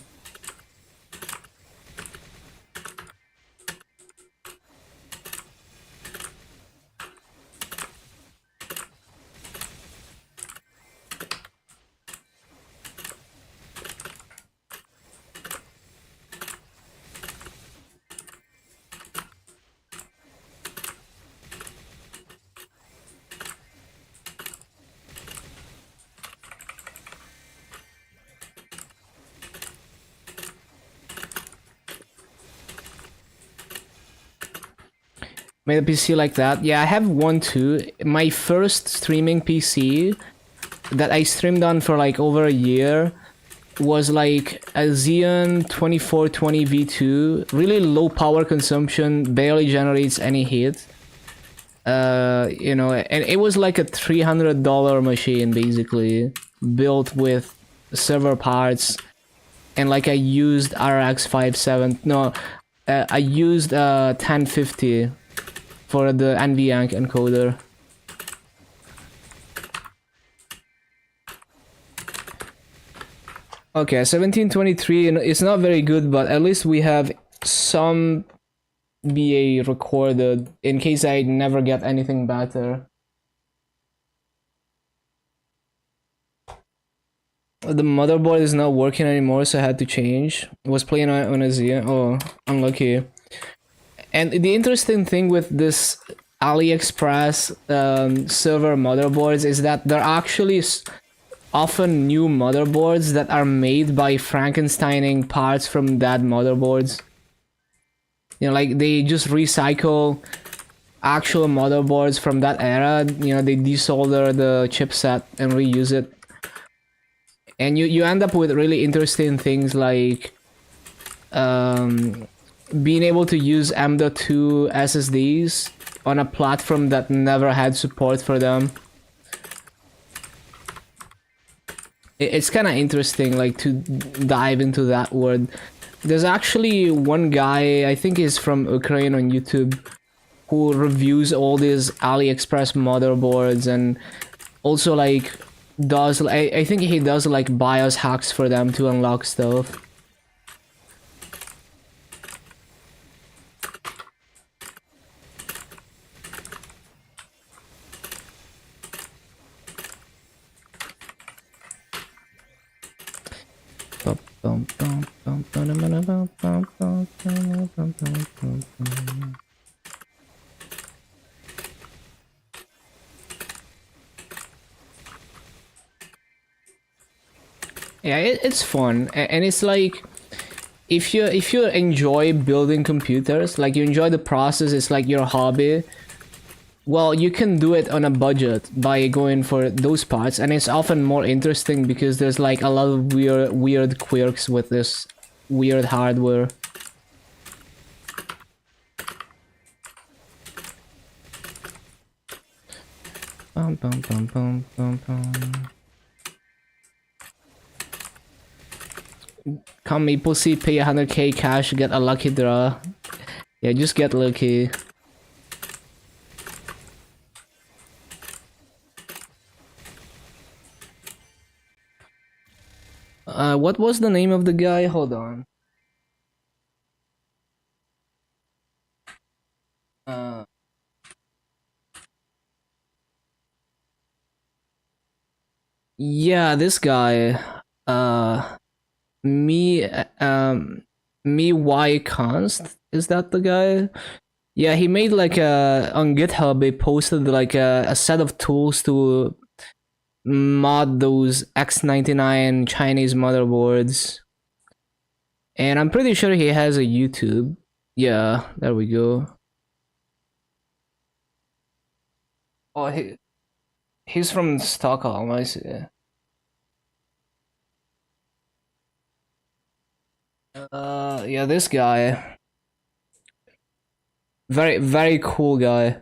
Made a PC like that? Yeah, I have one too. My first streaming PC that I streamed on for like over a year was like a Xeon 2420 V2. Really low power consumption, barely generates any heat. You know, and it was like a $300 machine basically, built with server parts and like a used RX 57. No, I used 1050 for the NVENC encoder. Okay, 1723, it's not very good, but at least we have some BA recorded in case I never get anything better. The motherboard is not working anymore, so I had to change. Was playing on a Xeon. Oh, unlucky. And the interesting thing with this AliExpress server motherboards is that they're actually often new motherboards that are made by Frankensteining parts from dead motherboards. You know, like they just recycle actual motherboards from that era. You know, they desolder the chipset and reuse it. And you end up with really interesting things like being able to use M.2 SSDs on a platform that never had support for them. It's kind of interesting, like, to dive into that world. There's actually one guy, I think he's from Ukraine on YouTube, who reviews all these AliExpress motherboards and also, like, does, I think he does, like, BIOS hacks for them to unlock stuff. Yeah, it's fun, and it's like if you enjoy building computers, like you enjoy the process, it's like your hobby. Well, you can do it on a budget by going for those parts, and it's often more interesting because there's like a lot of weird quirks with this weird hardware. Bum, bum, bum, bum, bum, bum. Come Maple C, pay 100k cash, get a lucky draw. Yeah, just get lucky. What was the name of the guy? Hold on. Uh, yeah, this guy. Uh, me, me Y const. Is that the guy? Yeah, he made like a on GitHub. He posted like a set of tools to mod those X99 Chinese motherboards, and I'm pretty sure he has a YouTube. Yeah, there we go. Oh, he's from Stockholm. I see. Yeah, this guy, very cool guy.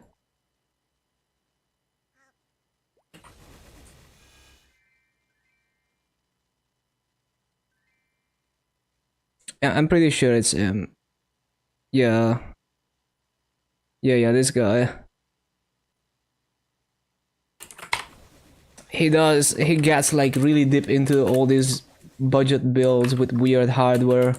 Yeah, I'm pretty sure it's him. Yeah, yeah, this guy. He does. He gets like really deep into all these budget builds with weird hardware.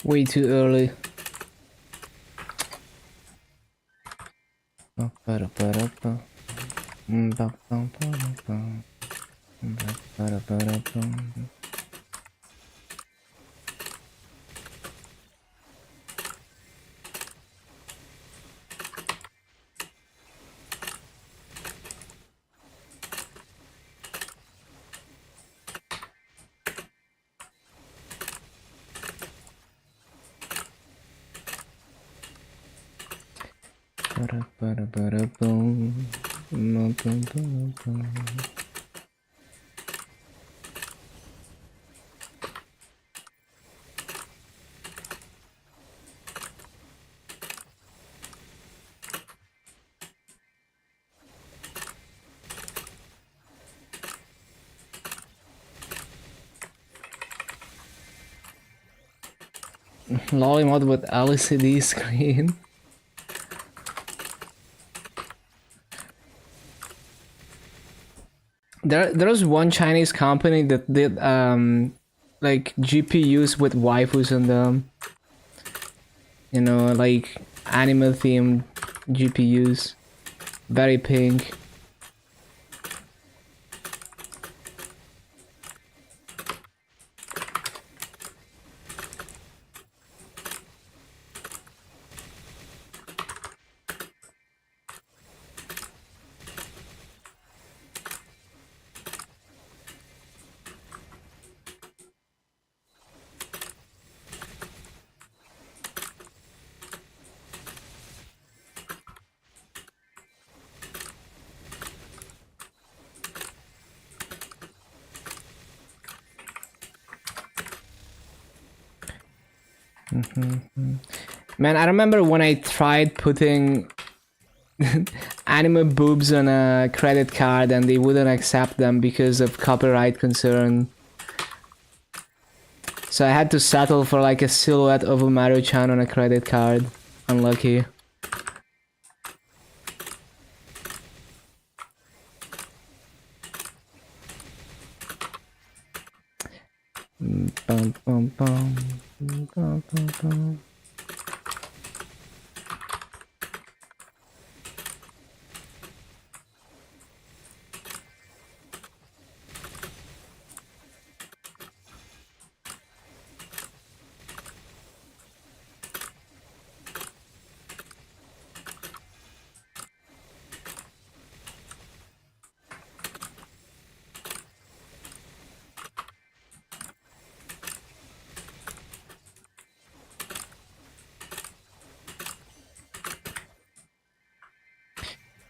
Way too early. Lolly mod with LCD screen. There's one Chinese company that did like GPUs with waifus in them. You know, like anime themed GPUs. Very pink. Man, I remember when I tried putting anime boobs on a credit card and they wouldn't accept them because of copyright concern. So I had to settle for like a silhouette of a Maru-chan on a credit card. Unlucky. Bum, bum, bum. Bum, bum, bum.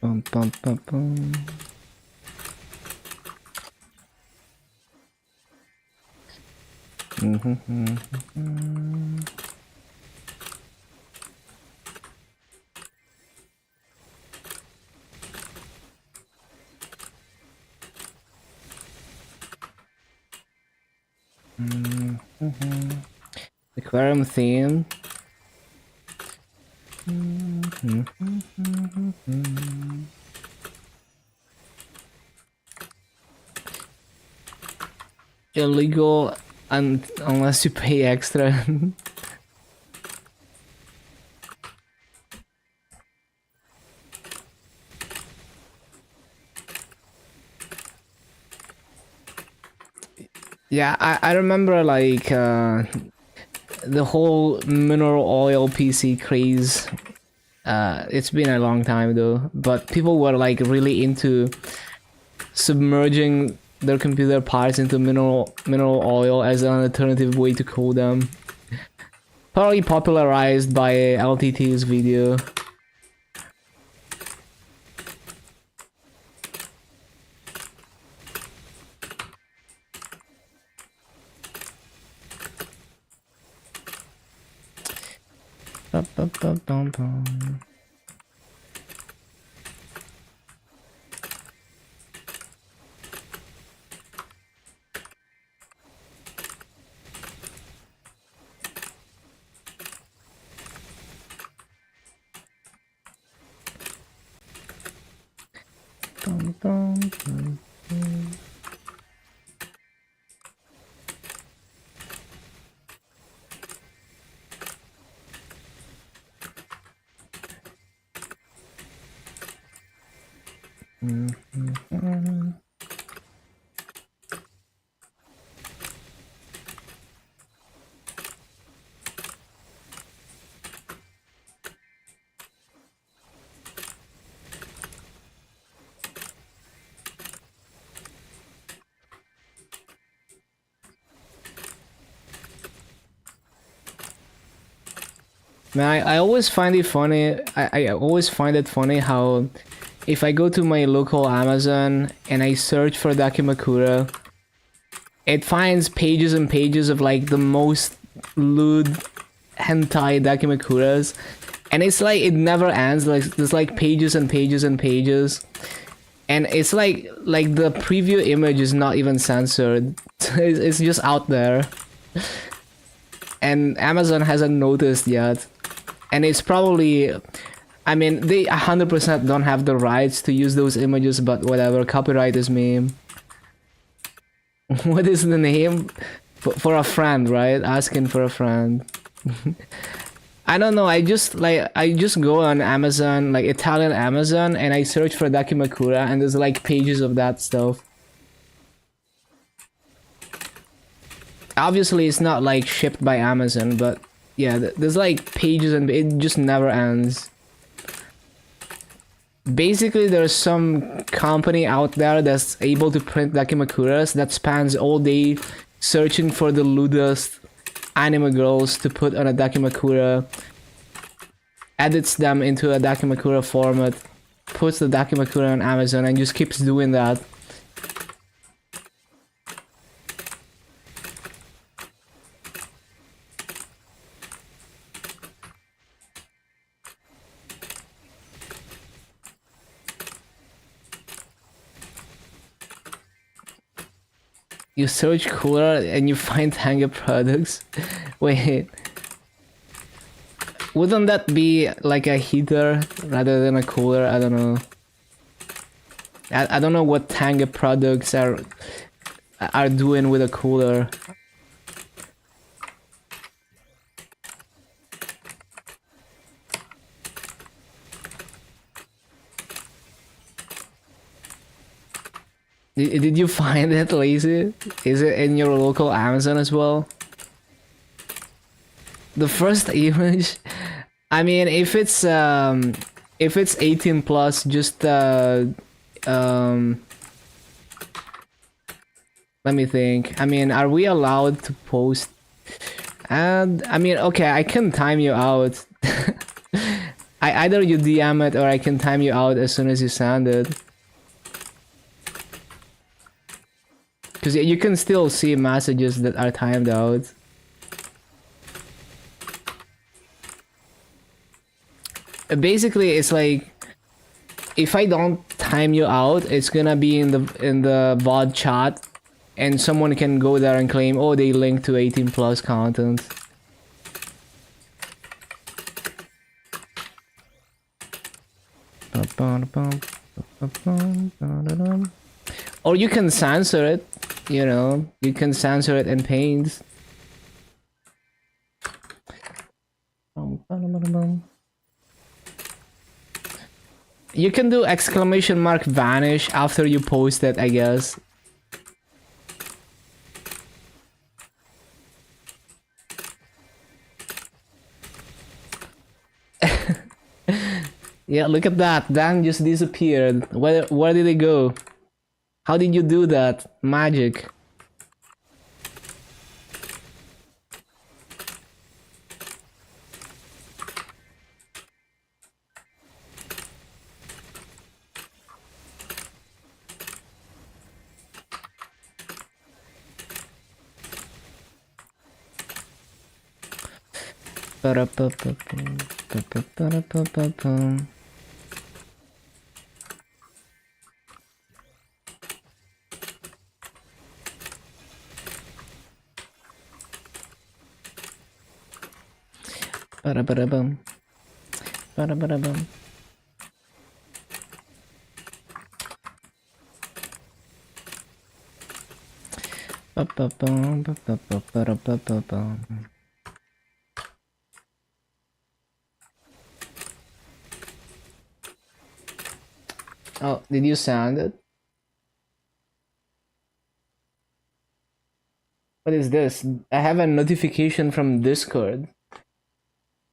Bum, bum, bum, bum. Aquarium theme. Illegal unless you pay extra. Yeah, I remember like the whole mineral oil PC craze. It's been a long time though, but people were like really into submerging their computer parts into mineral oil as an alternative way to cool them. Probably popularized by LTT's video. Bum, bum, bum, bum, bum. Bum, bum, bum, bum. Man, I always find it funny. I always find it funny how if I go to my local Amazon and I search for Dakimakura, it finds pages and pages of like the most lewd hentai Dakimakuras. And it's like it never ends. Like there's like pages and pages and pages. And it's like the preview image is not even censored. It's just out there. and Amazon hasn't noticed yet. And it's probably, I mean, they 100% don't have the rights to use those images, but whatever, copyright is meme. What is the name? For a friend, right? Asking for a friend. I don't know, I just go on Amazon, like Italian Amazon, and I search for Dakimakura, and there's like pages of that stuff. Obviously it's not like shipped by Amazon, but yeah, there's like pages and it just never ends. Basically there's some company out there that's able to print Dakimakuras that spends all day searching for the lewdest anime girls to put on a Dakimakura, edits them into a Dakimakura format, puts the Dakimakura on Amazon, and just keeps doing that. You search cooler and you find Tanga products. Wait. Wouldn't that be like a heater rather than a cooler? I don't know. I don't know what Tanga products are doing with a cooler. Did you find it, Lazy? Is it in your local Amazon as well? The first image, I mean, if it's 18 plus, just let me think. I mean, are we allowed to post? And I mean, okay, I can time you out. Either you DM it or I can time you out as soon as you send it. Because you can still see messages that are timed out. Basically, it's like if I don't time you out, it's gonna be in the VOD chat, and someone can go there and claim, oh, they link to 18 plus content. Or you can censor it, you know, you can censor it in Paint. You can do exclamation mark vanish after you post it, I guess. Yeah, look at that. Dan just disappeared. Where did he go? How did you do that? Magic. Ba-da-ba-da-bum. Ba-da-ba-da-bum. Ba-ba-bum, ba-ba-ba-ba-da-ba-ba-bum. Oh, did you sound it? What is this? I have a notification from Discord.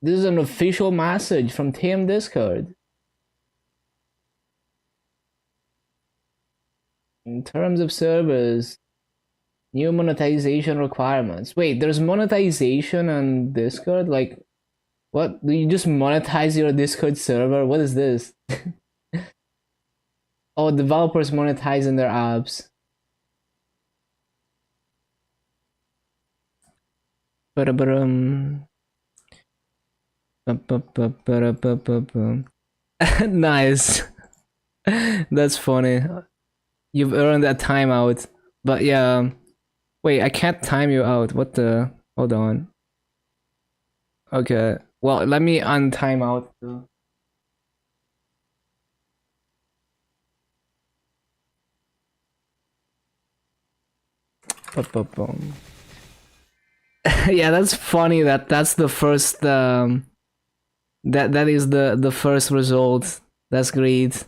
This is an official message from TM Discord. In terms of servers, new monetization requirements. Wait, there's monetization on Discord? Like, what? Do you just monetize your Discord server? What is this? Oh, developers monetizing their apps. Ba-da-ba-dum. Nice. That's funny. You've earned a timeout. But yeah. Wait, I can't time you out. What the? Hold on. Okay. Well, let me untime out. Ba-ba-bum. Yeah, that's funny that that's the first that is the first result. That's great.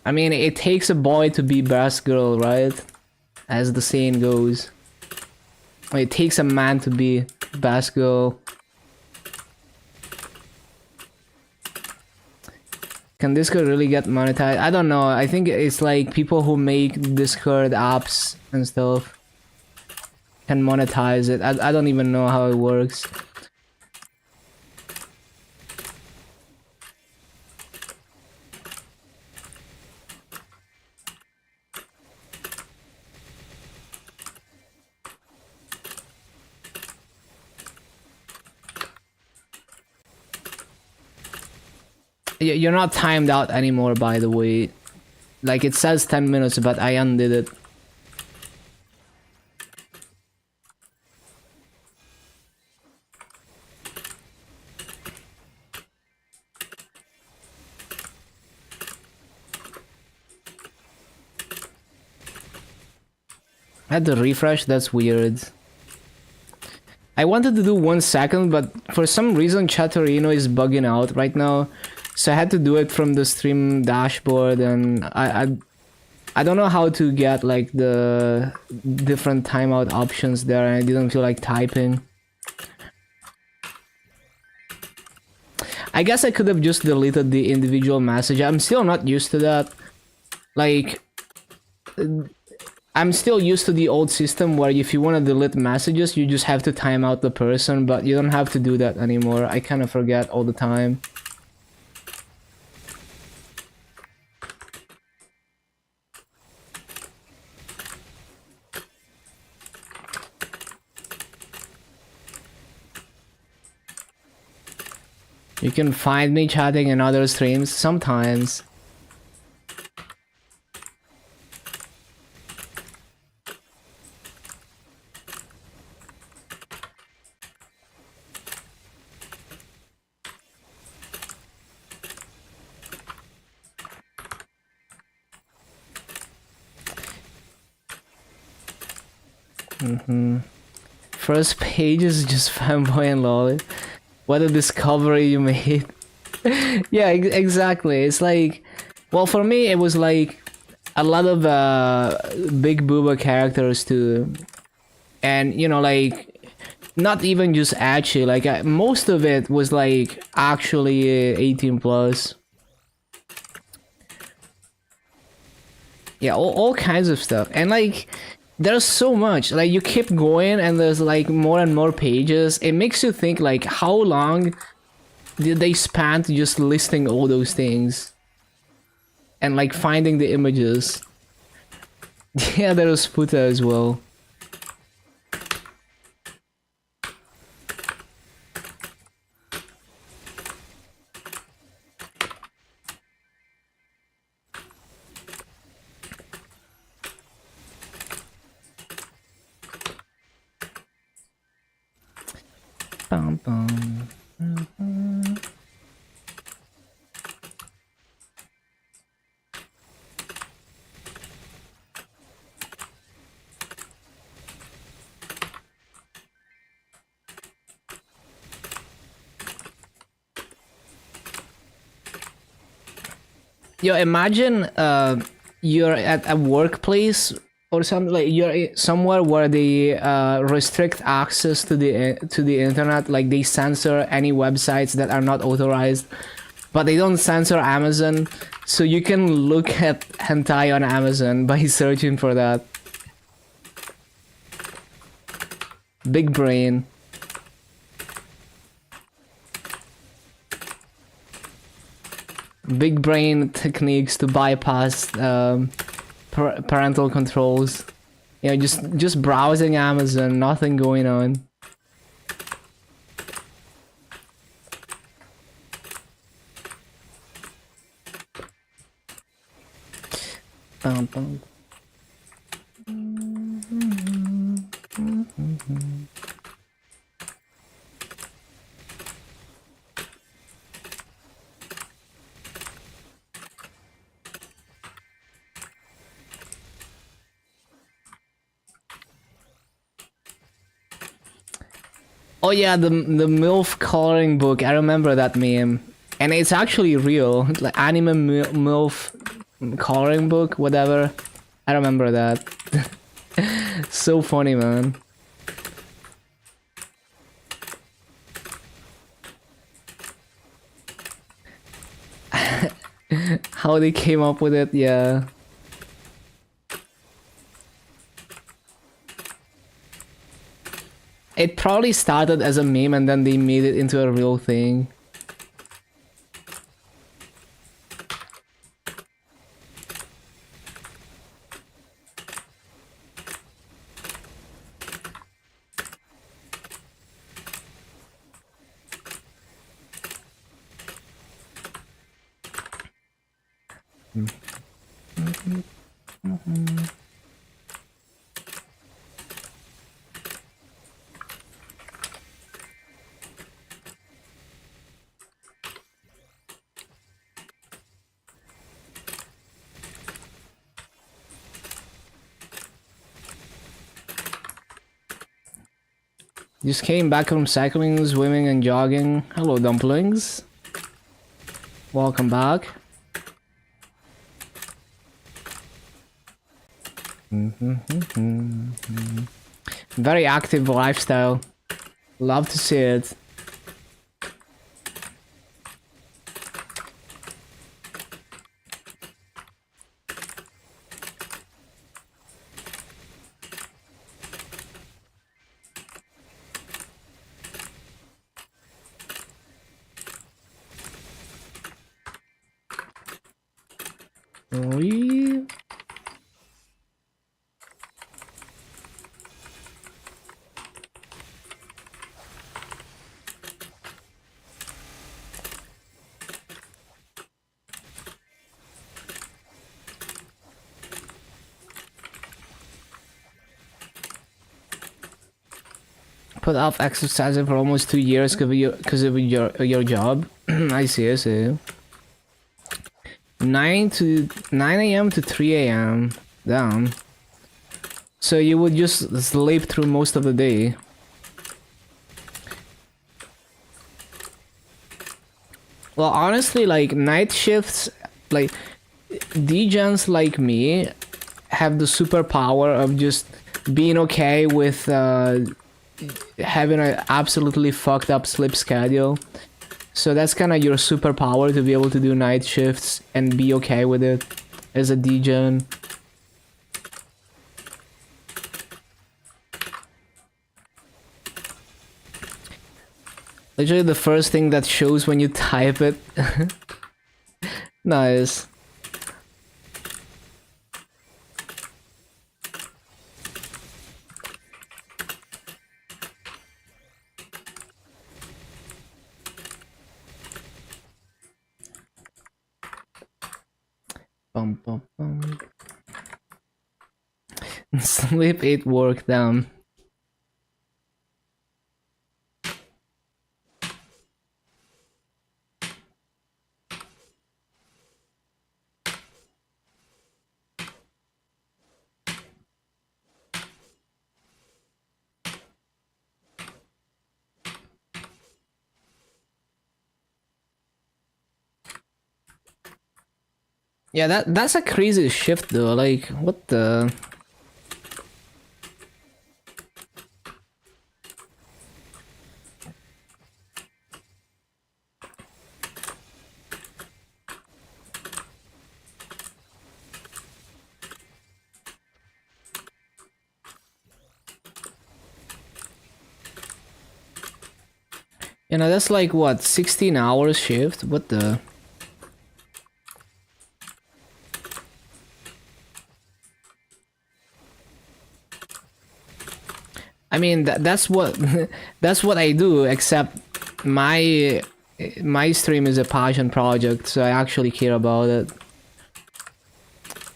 I mean, it takes a boy to be best girl, right? As the saying goes. It takes a man to be best girl. Can Discord really get monetized? I don't know. I think it's like people who make Discord apps and stuff can monetize it. I don't even know how it works. You're not timed out anymore, by the way. Like, it says 10 minutes, but I undid it. I had to refresh, that's weird. I wanted to do 1 second, but for some reason Chatterino is bugging out right now. So I had to do it from the stream dashboard, and I don't know how to get like the different timeout options there, and I didn't feel like typing. I guess I could have just deleted the individual message. I'm still not used to that. Like, I'm still used to the old system where if you want to delete messages, you just have to time out the person, but you don't have to do that anymore. I kind of forget all the time. You can find me chatting in other streams sometimes. First page is just fanboy and lolly. What a discovery you made. Yeah, exactly. It's like, well, for me, it was like a lot of big booba characters too. And, you know, like, not even just ecchi, like, most of it was like actually 18 plus. Yeah, all kinds of stuff. And like, there's so much. Like, you keep going and there's like more and more pages. It makes you think like, how long did they spend just listing all those things? And like finding the images. Yeah, there's Puta as well. Bum, bum. Yo, imagine you're at a workplace or something, like you're somewhere where they restrict access to the internet, like they censor any websites that are not authorized, but they don't censor Amazon, so you can look at hentai on Amazon by searching for that. Big brain. Big brain techniques to bypass parental controls. You know, just browsing Amazon, nothing going on. Bum, bum. Oh yeah, the MILF coloring book. I remember that meme, and it's actually real. Like anime MILF coloring book, whatever. I remember that. So funny, man. How they came up with it, yeah. It probably started as a meme and then they made it into a real thing. Just came back from cycling, swimming, and jogging. Hello, dumplings. Welcome back. Very active lifestyle. Love to see it. We put off exercising for almost 2 years because of your job. I see, I see. 9 a.m. to 3 a.m. Damn. So you would just sleep through most of the day. Well, honestly, like night shifts, like degens like me have the superpower of just being okay with having an absolutely fucked up sleep schedule. So that's kind of your superpower, to be able to do night shifts and be okay with it as a degen. Literally the first thing that shows when you type it. Nice. Bum, bum, bum. Sleep, eat, work, down. Yeah, that's a crazy shift though. Like, what the? You know, that's like what, 16 hours shift? What the? I mean, that's what that's what I do, except my stream is a passion project, so I actually care about it.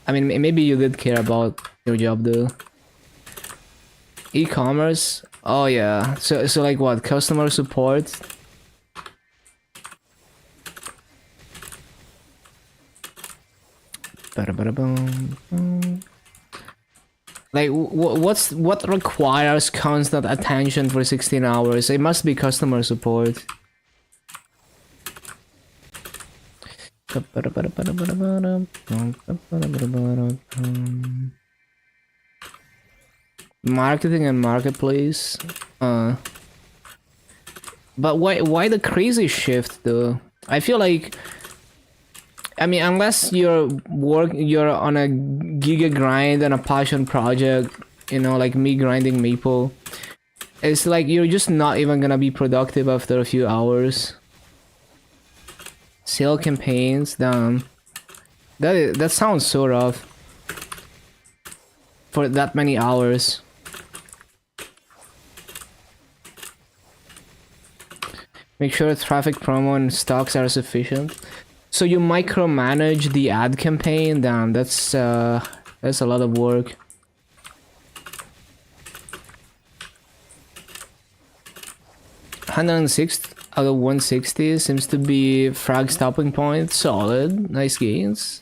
I mean, maybe you did care about your job though. E-commerce? Oh yeah. So like what? Customer support? Ba-da-ba-da-boom. Like what requires constant attention for 16 hours? It must be customer support. Marketing and marketplace. But why the crazy shift though? I feel like, I mean, unless you're on a giga grind and a passion project, you know, like me grinding Maple, it's like you're just not even gonna be productive after a few hours. Sale campaigns, damn. That sounds so rough. For that many hours. Make sure traffic promo and stocks are sufficient. So you micromanage the ad campaign? Damn, that's a lot of work. $106 out of 160 seems to be frag stopping point. Solid, nice gains.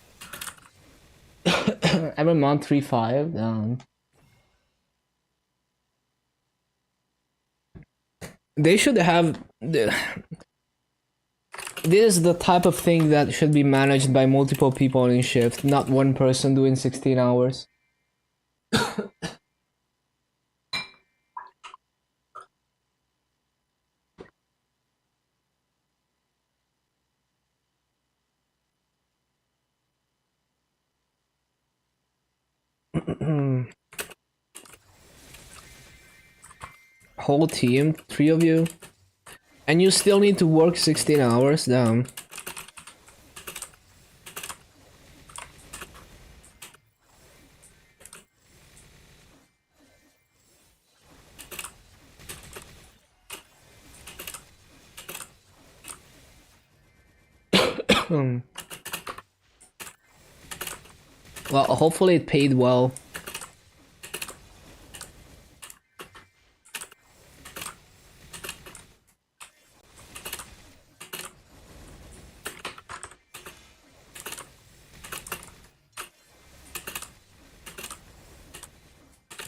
Every month 3.5. Damn. They should have. This is the type of thing that should be managed by multiple people in shift, not one person doing 16 hours. Whole team, 3 of you, and you still need to work 16 hours. Damn. Well, hopefully it paid well.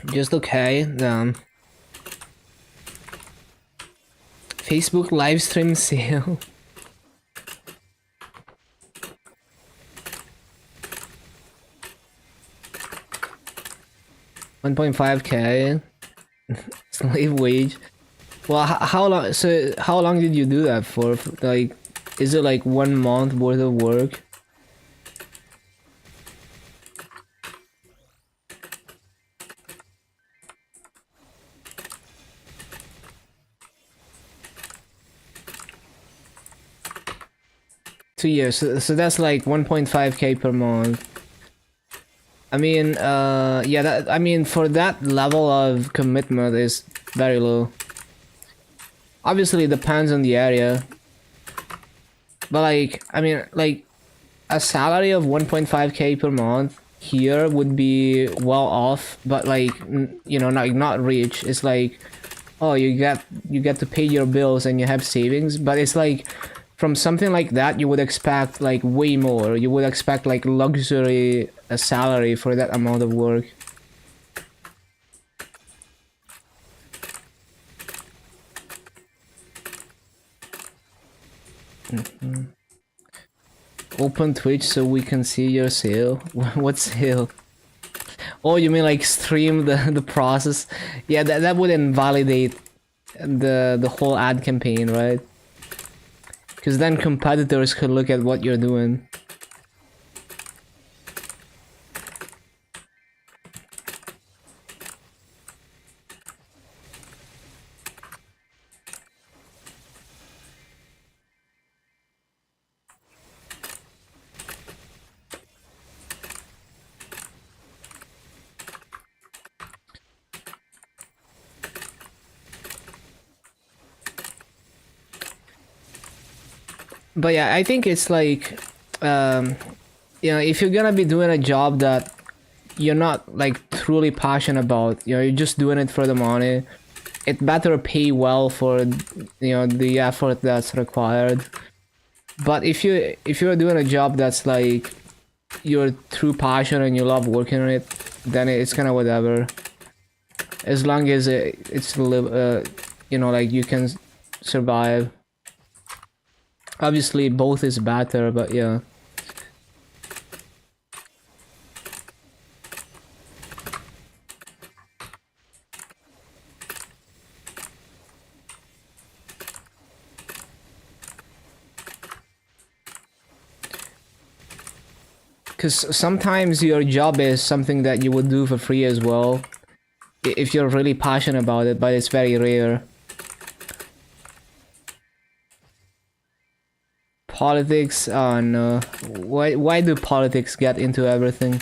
Just okay. Facebook live stream sale. 1.5K. Slave wage. Well, how long? So how long did you do that for? Like, is it like 1 month worth of work? Two years. So that's like 1.5K per month. I mean, yeah. I mean, for that level of commitment is very low. Obviously, it depends on the area. But like, I mean, like, a salary of 1.5K per month here would be well off, but like, you know, not rich. It's like, oh, you get to pay your bills and you have savings, but it's like, from something like that, you would expect like way more. You would expect like luxury salary for that amount of work. Open Twitch so we can see your sale. What sale? Oh, you mean like stream the process? Yeah, that would invalidate the whole ad campaign, right? Because then competitors could look at what you're doing. But yeah, I think it's like, you know, if you're gonna be doing a job that you're not like truly passionate about, you know, you're just doing it for the money, it better pay well for, you know, the effort that's required. But if you're doing a job that's like your true passion and you love working on it, then it's kind of whatever. As long as it's you know, like you can survive. Obviously, both is better, but yeah. Because sometimes your job is something that you would do for free as well, if you're really passionate about it, but it's very rare. Politics? Oh no. Why do politics get into everything?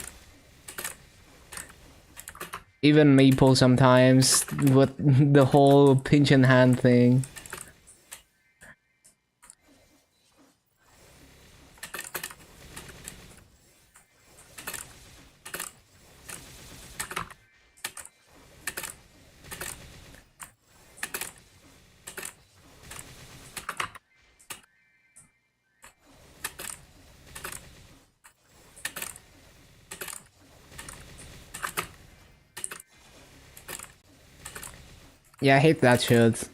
Even Maple sometimes, with the whole pinch and hand thing. Yeah, I hate that shit.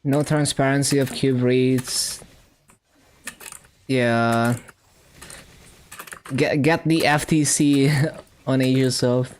No transparency of cube rates. Yeah. Get the FTC on Asiasoft.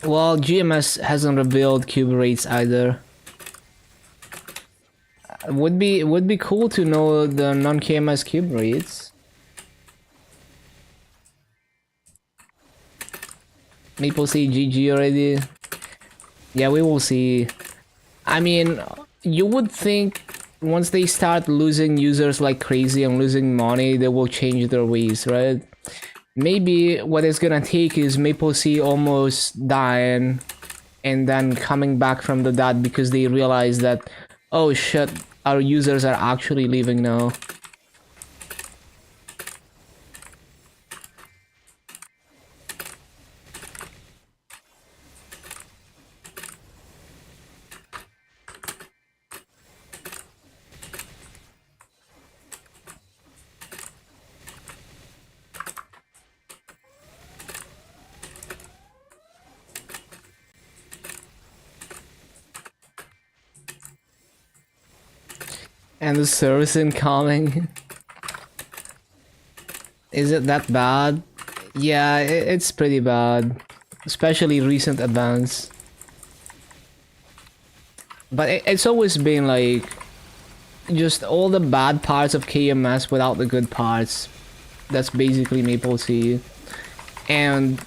Well, GMS hasn't revealed cube rates either. Would be cool to know the non-KMS cube rates. Maple say GG already. Yeah, we will see. I mean, you would think once they start losing users like crazy and losing money, they will change their ways, right? Maybe what it's gonna take is Maple Sea almost dying and then coming back from the dead because they realize that, oh shit, our users are actually leaving now. And the service incoming. Is it that bad? Yeah, it's pretty bad. Especially recent events. But it's always been like just all the bad parts of KMS without the good parts. That's basically Maple Sea. And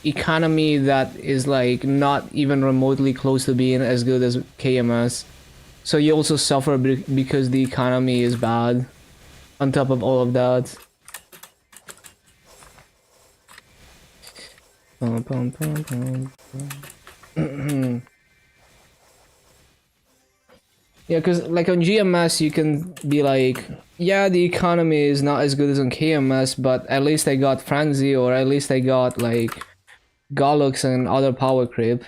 economy that is like not even remotely close to being as good as KMS. So you also suffer because the economy is bad. On top of all of that. Yeah, because like on GMS you can be like, yeah, the economy is not as good as on KMS, but at least I got Frenzy, or at least I got like Gollux and other power creep.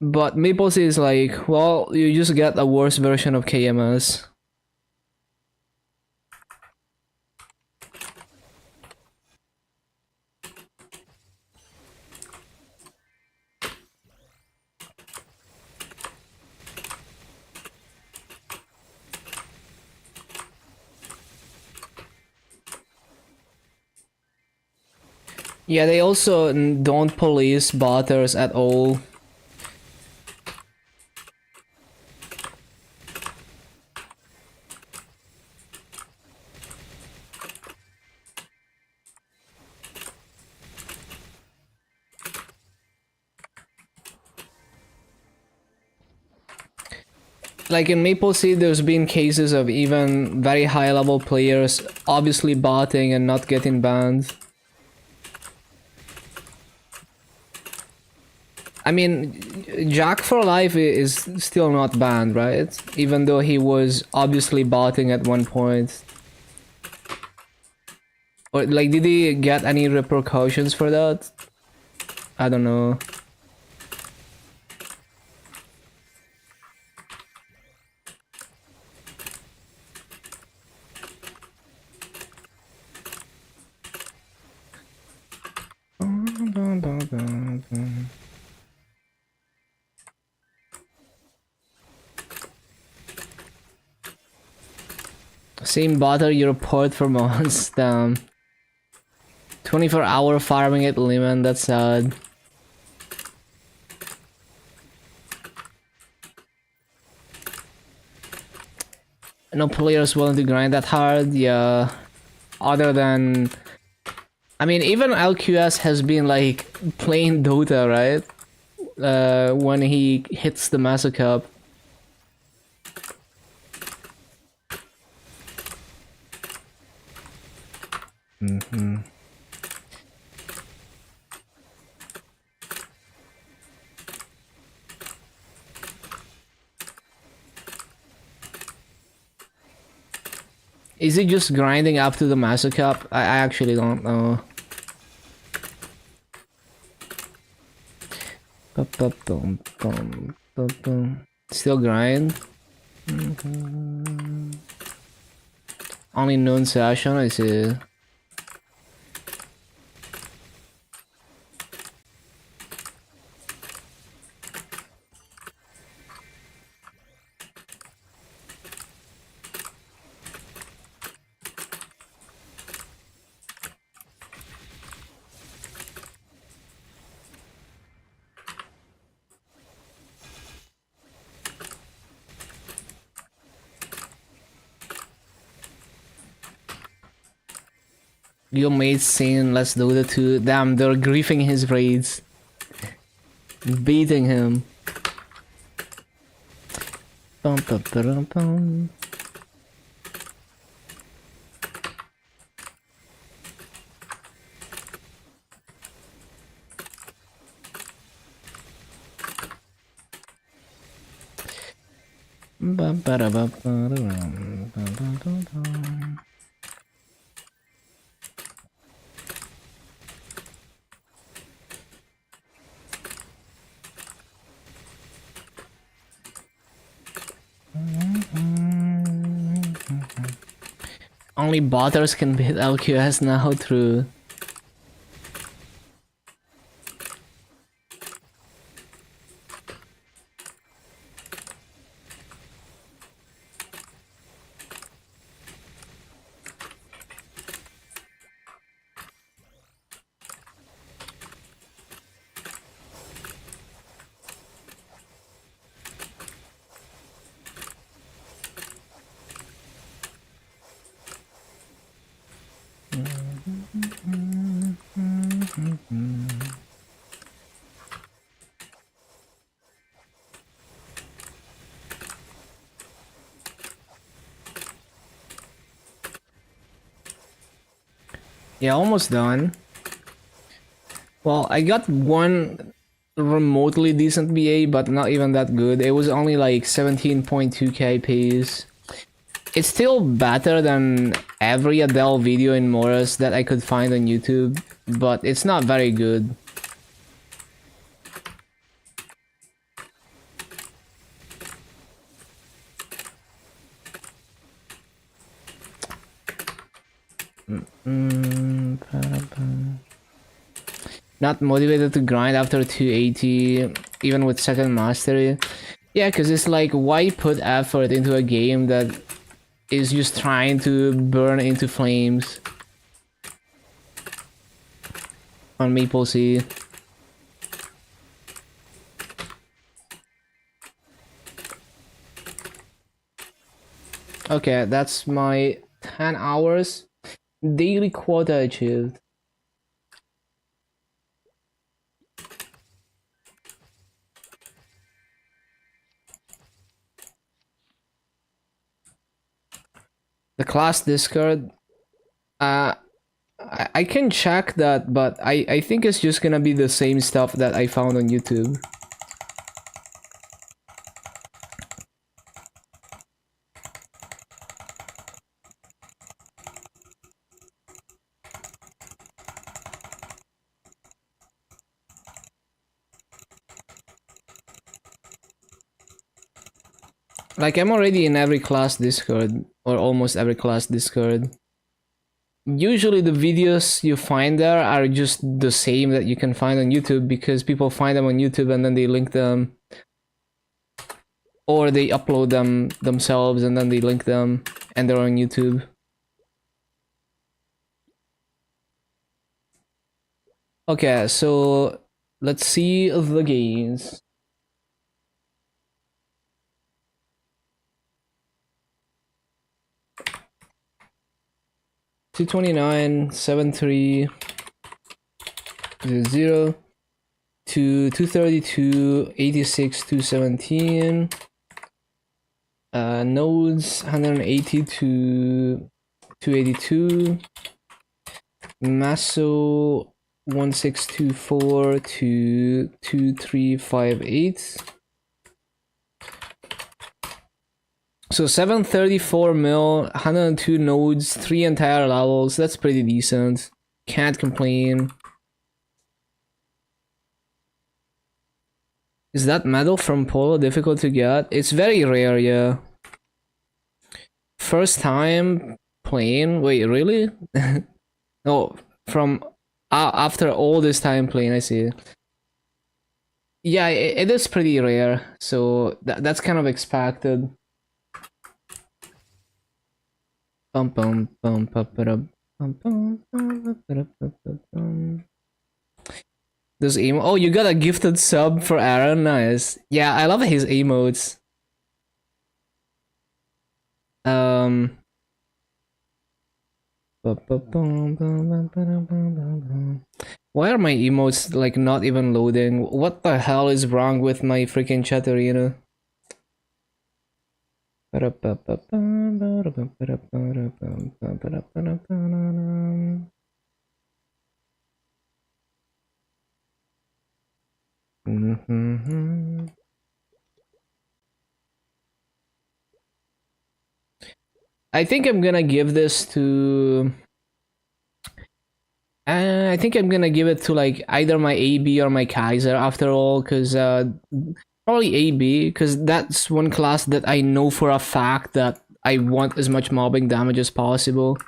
But MapleStory is like, well, you just get a worse version of KMS. Yeah, they also don't police botters at all. Like in MapleStory, there's been cases of even very high level players obviously botting and not getting banned. I mean, Jack for Life is still not banned, right? Even though he was obviously botting at one point. Or like, did he get any repercussions for that? I don't know. Same bother you report for months, damn. 24-hour farming at Lehman, that's sad. No players willing to grind that hard, yeah. Other than... I mean, even LQS has been like playing Dota, right? When he hits the Master Cup. Is he just grinding up to the Master Cup? I actually don't know. Still grind? Only noon session, I see. Your mate's saying let's do the two. Damn, they're griefing his raids. Beating him. Bum, bum, ba-dum, bum. Ba-ba-da-ba-ba-da-bum, Only botters can beat LQS now through. Yeah, almost done. Well, I got one remotely decent BA, but not even that good. It was only like 17.2k piece. It's still better than every Adele video in Morris that I could find on YouTube, but it's not very good. Not motivated to grind after 280, even with second mastery. Yeah, because it's like, why put effort into a game that is just trying to burn into flames on MapleStory? Okay, that's my 10 hours daily quota achieved. The class Discord, I can check that, but I think it's just gonna be the same stuff that I found on YouTube. Like, I'm already in every class Discord, or almost every class Discord. Usually the videos you find there are just the same that you can find on YouTube, because people find them on YouTube and then they link them. Or they upload them themselves and then they link them, and they're on YouTube. Okay, so let's see the games. $229, 73, 0, to 232, 86, 217. Nodes 180 to 282. Masso 1624 to 2358. So 734 mil, 102 nodes, 3 entire levels. That's pretty decent. Can't complain. Is that medal from Polo difficult to get? It's very rare, yeah. First time playing? Wait, really? No, from after all this time playing, I see. Yeah, it is pretty rare, so that's kind of expected. Bum bum bum bum bum bum bum. Those emo. Oh, you got a gifted sub for Aaron. Nice. Yeah, I love his emotes. Why are my emotes like not even loading? What the hell is wrong with my freaking chat arena? I think I'm gonna give this to... I think I'm gonna give it to like either my AB or my Kaiser after all, because probably AB, because that's one class that I know for a fact that I want as much mobbing damage as possible.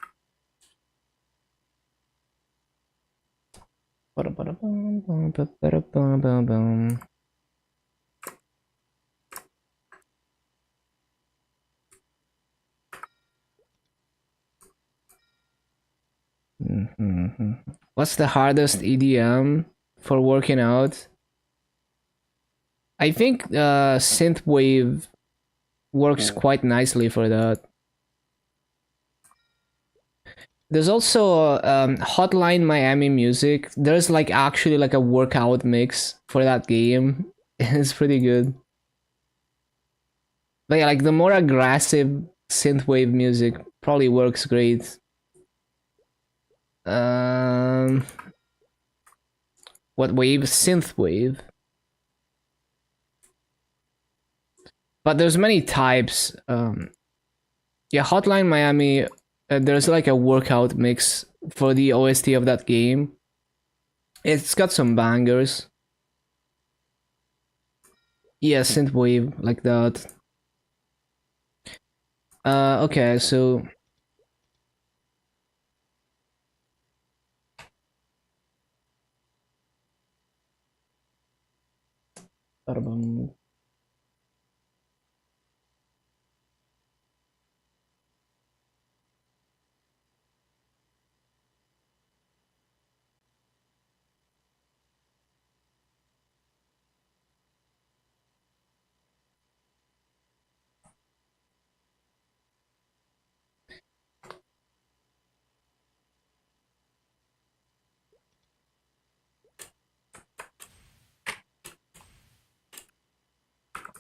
What's the hardest EDM for working out? I think synthwave works quite nicely for that. There's also Hotline Miami Music. There's like actually like a workout mix for that game. It's pretty good. But yeah, like the more aggressive synthwave music probably works great. What wave? Synthwave. But there's many types. Yeah, Hotline Miami. There's like a workout mix for the OST of that game. It's got some bangers. Yeah, synthwave like that. Okay, so ba-da-bum.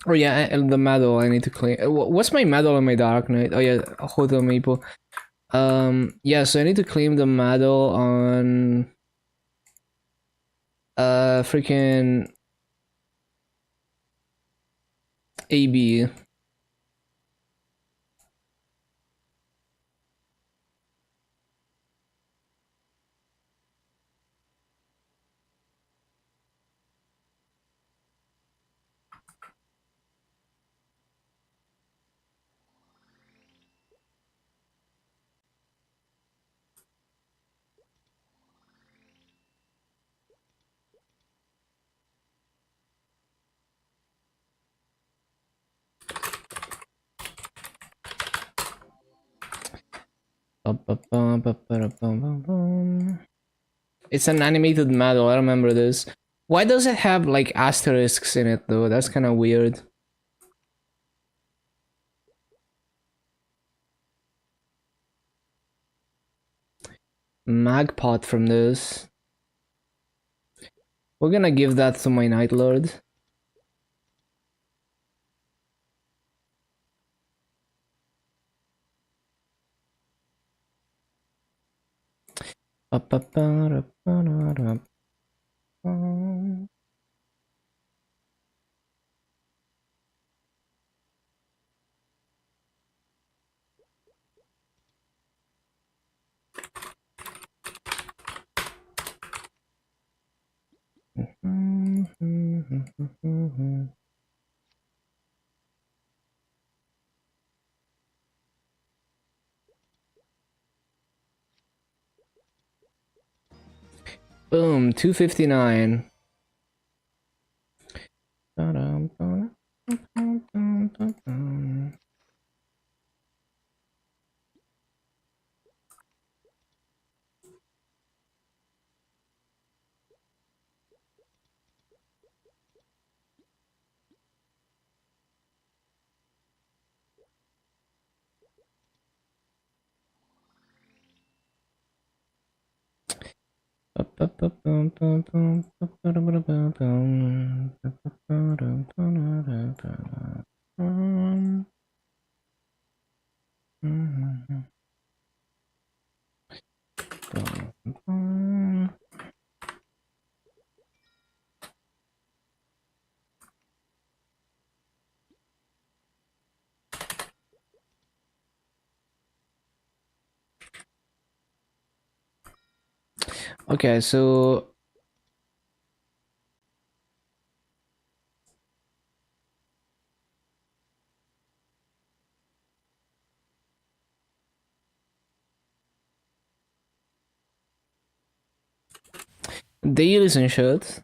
Oh yeah, and the medal I need to claim. What's my medal on my Dark Knight? Oh yeah, Hotel Maple. Yeah, so I need to claim the medal on freaking AB. It's an animated medal. I remember this. Why does it have like asterisks in it though? That's kind of weird. Magpot from this. We're gonna give that to my Night Lord. Boom, 259. Okay, so dailies and shit.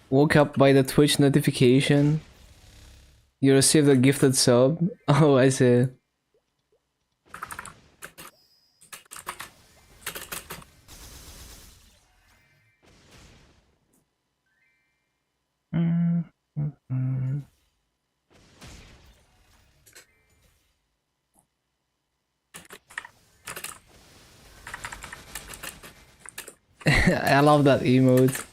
Woke up by the Twitch notification. You received a gifted sub. Oh, I see. I love that emote.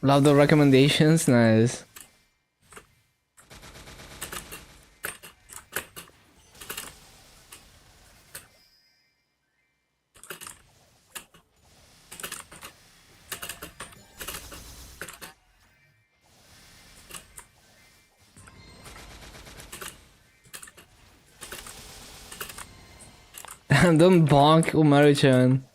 Love the recommendations, nice. Don't bonk Umaru-chan.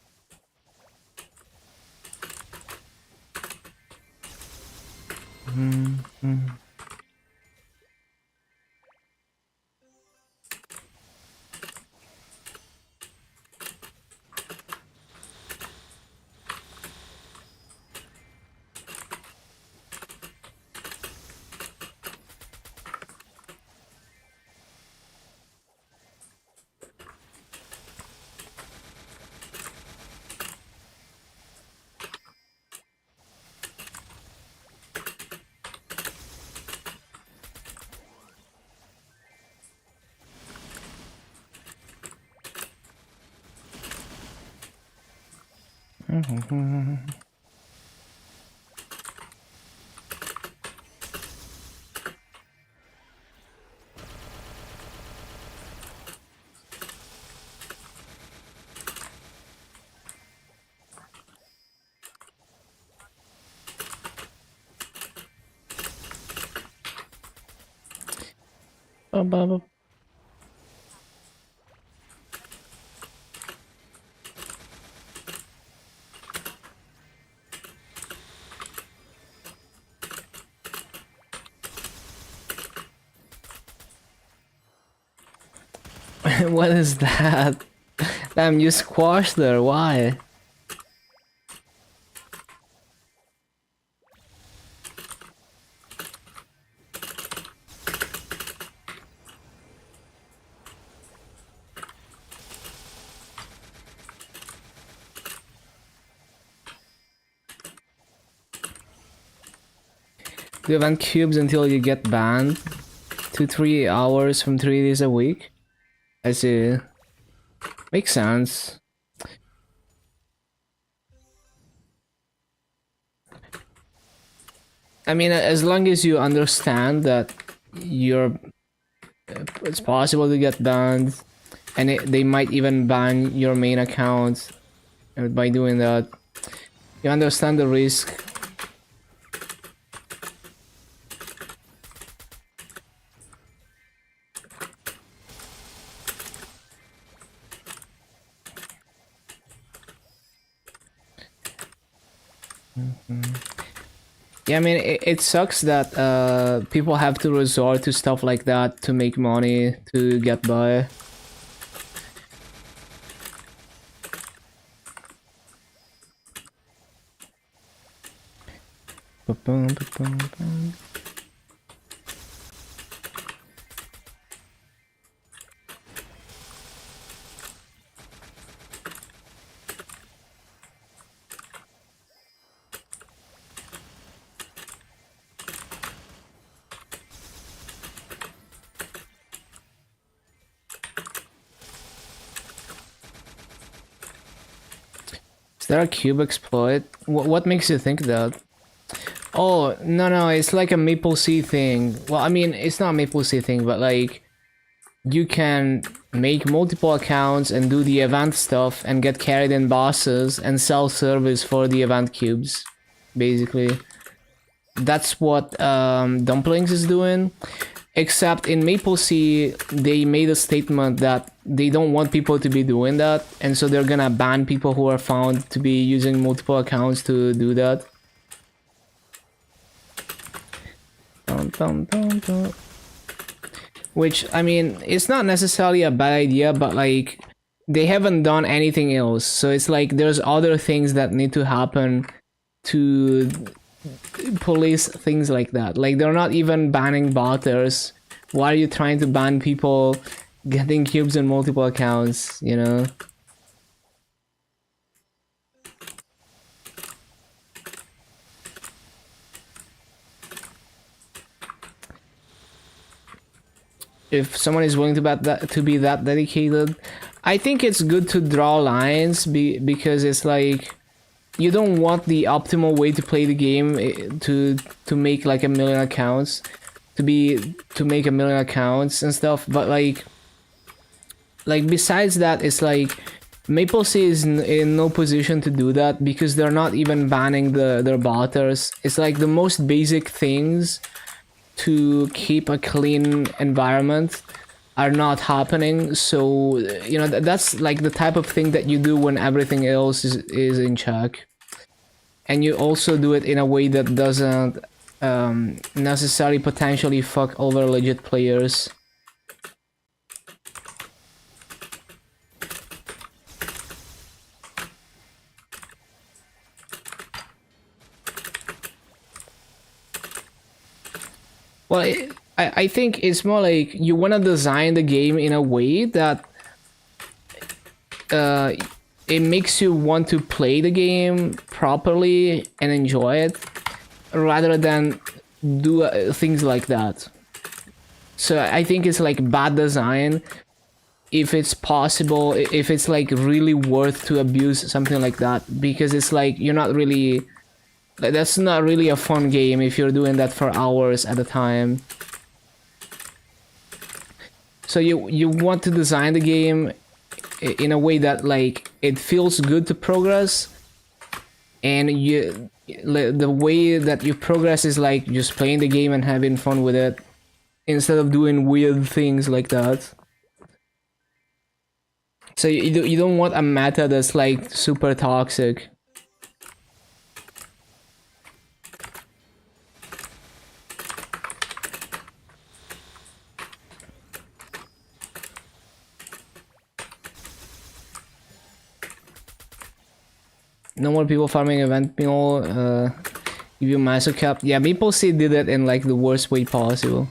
What is that? Damn, you squashed her, why? Do you event cubes until you get banned? 2-3 hours from 3 days a week? I see. Makes sense. I mean, as long as you understand that you're, it's possible to get banned, and they might even ban your main account by doing that. You understand the risk. Yeah, I mean, it sucks that people have to resort to stuff like that to make money, to get by. there a cube exploit? What makes you think that? Oh, no, it's like a MapleStory thing. Well, I mean, it's not a MapleStory thing, but like, you can make multiple accounts and do the event stuff and get carried in bosses and sell service for the event cubes, basically. That's what Dumplings is doing. Except in MapleStory, they made a statement that they don't want people to be doing that, and so they're gonna ban people who are found to be using multiple accounts to do that. Which, I mean, it's not necessarily a bad idea, but like, they haven't done anything else, so it's like there's other things that need to happen to police things like that. Like, they're not even banning botters. Why are you trying to ban people getting cubes in multiple accounts, you know? If someone is willing to be that dedicated, I think it's good to draw lines because it's like, you don't want the optimal way to play the game to make like 1 million accounts, to make 1 million accounts and stuff. But like besides that, it's like MapleStory is in no position to do that because they're not even banning their botters. It's like the most basic things to keep a clean environment are not happening. So, you know, that's like the type of thing that you do when everything else is in check. And you also do it in a way that doesn't necessarily potentially fuck over legit players. Well, I think it's more like you want to design the game in a way that it makes you want to play the game properly and enjoy it, rather than do things like that. So I think it's like bad design if it's possible, if it's like really worth to abuse something like that, because it's like you're not really... That's not really a fun game if you're doing that for hours at a time. So you want to design the game in a way that like it feels good to progress, and the way that you progress is like just playing the game and having fun with it, instead of doing weird things like that. So you don't want a meta that's like super toxic. No more people farming event meal, give you massive cap. Yeah, MapleStory did it in like the worst way possible.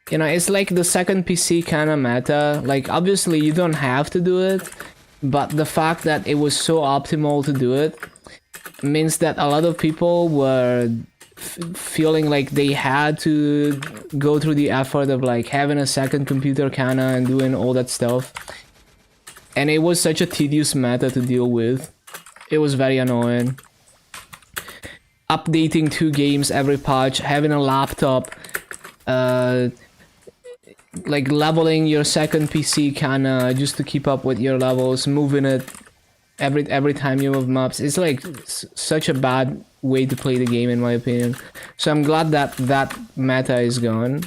You know, it's like the second PC kind of meta. Like, obviously you don't have to do it, but the fact that it was so optimal to do it means that a lot of people were feeling like they had to go through the effort of like having a second computer kinda and doing all that stuff, and it was such a tedious meta to deal with. It was very annoying. Updating 2 games every patch, having a laptop, like leveling your second PC kinda just to keep up with your levels, moving it every time you move maps. It's like such a bad way to play the game, in my opinion. So I'm glad that that meta is gone,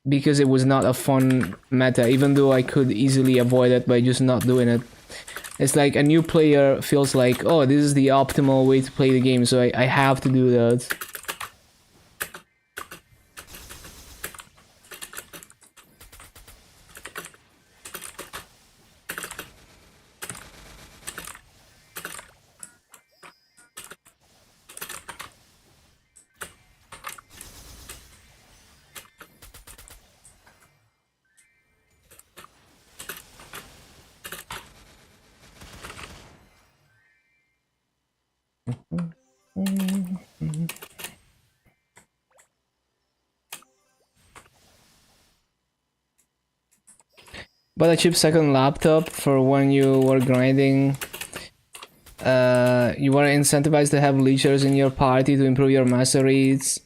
because it was not a fun meta, even though I could easily avoid it by just not doing it. It's like a new player feels like, oh, this is the optimal way to play the game, so I have to do that. Bought a cheap second laptop for when you were grinding. You were incentivized to have leechers in your party to improve your master rates.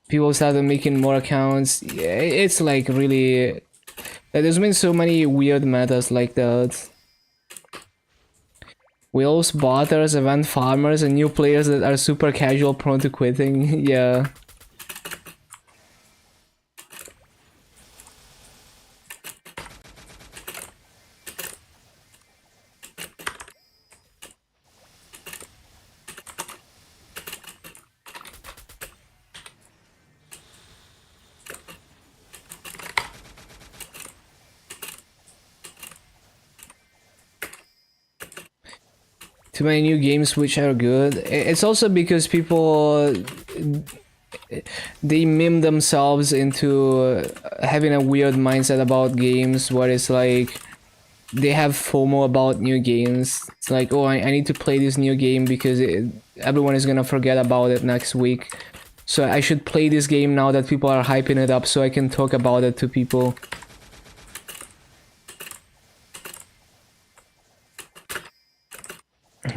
People started making more accounts. It's like really... There's been so many weird metas like that. Wheels, botters, event farmers, and new players that are super casual, prone to quitting. Yeah. Too many new games which are good. It's also because people they meme themselves into having a weird mindset about games where it's like they have FOMO about new games. It's like, oh, I need to play this new game because everyone is gonna forget about it next week. So I should play this game now that people are hyping it up so I can talk about it to people.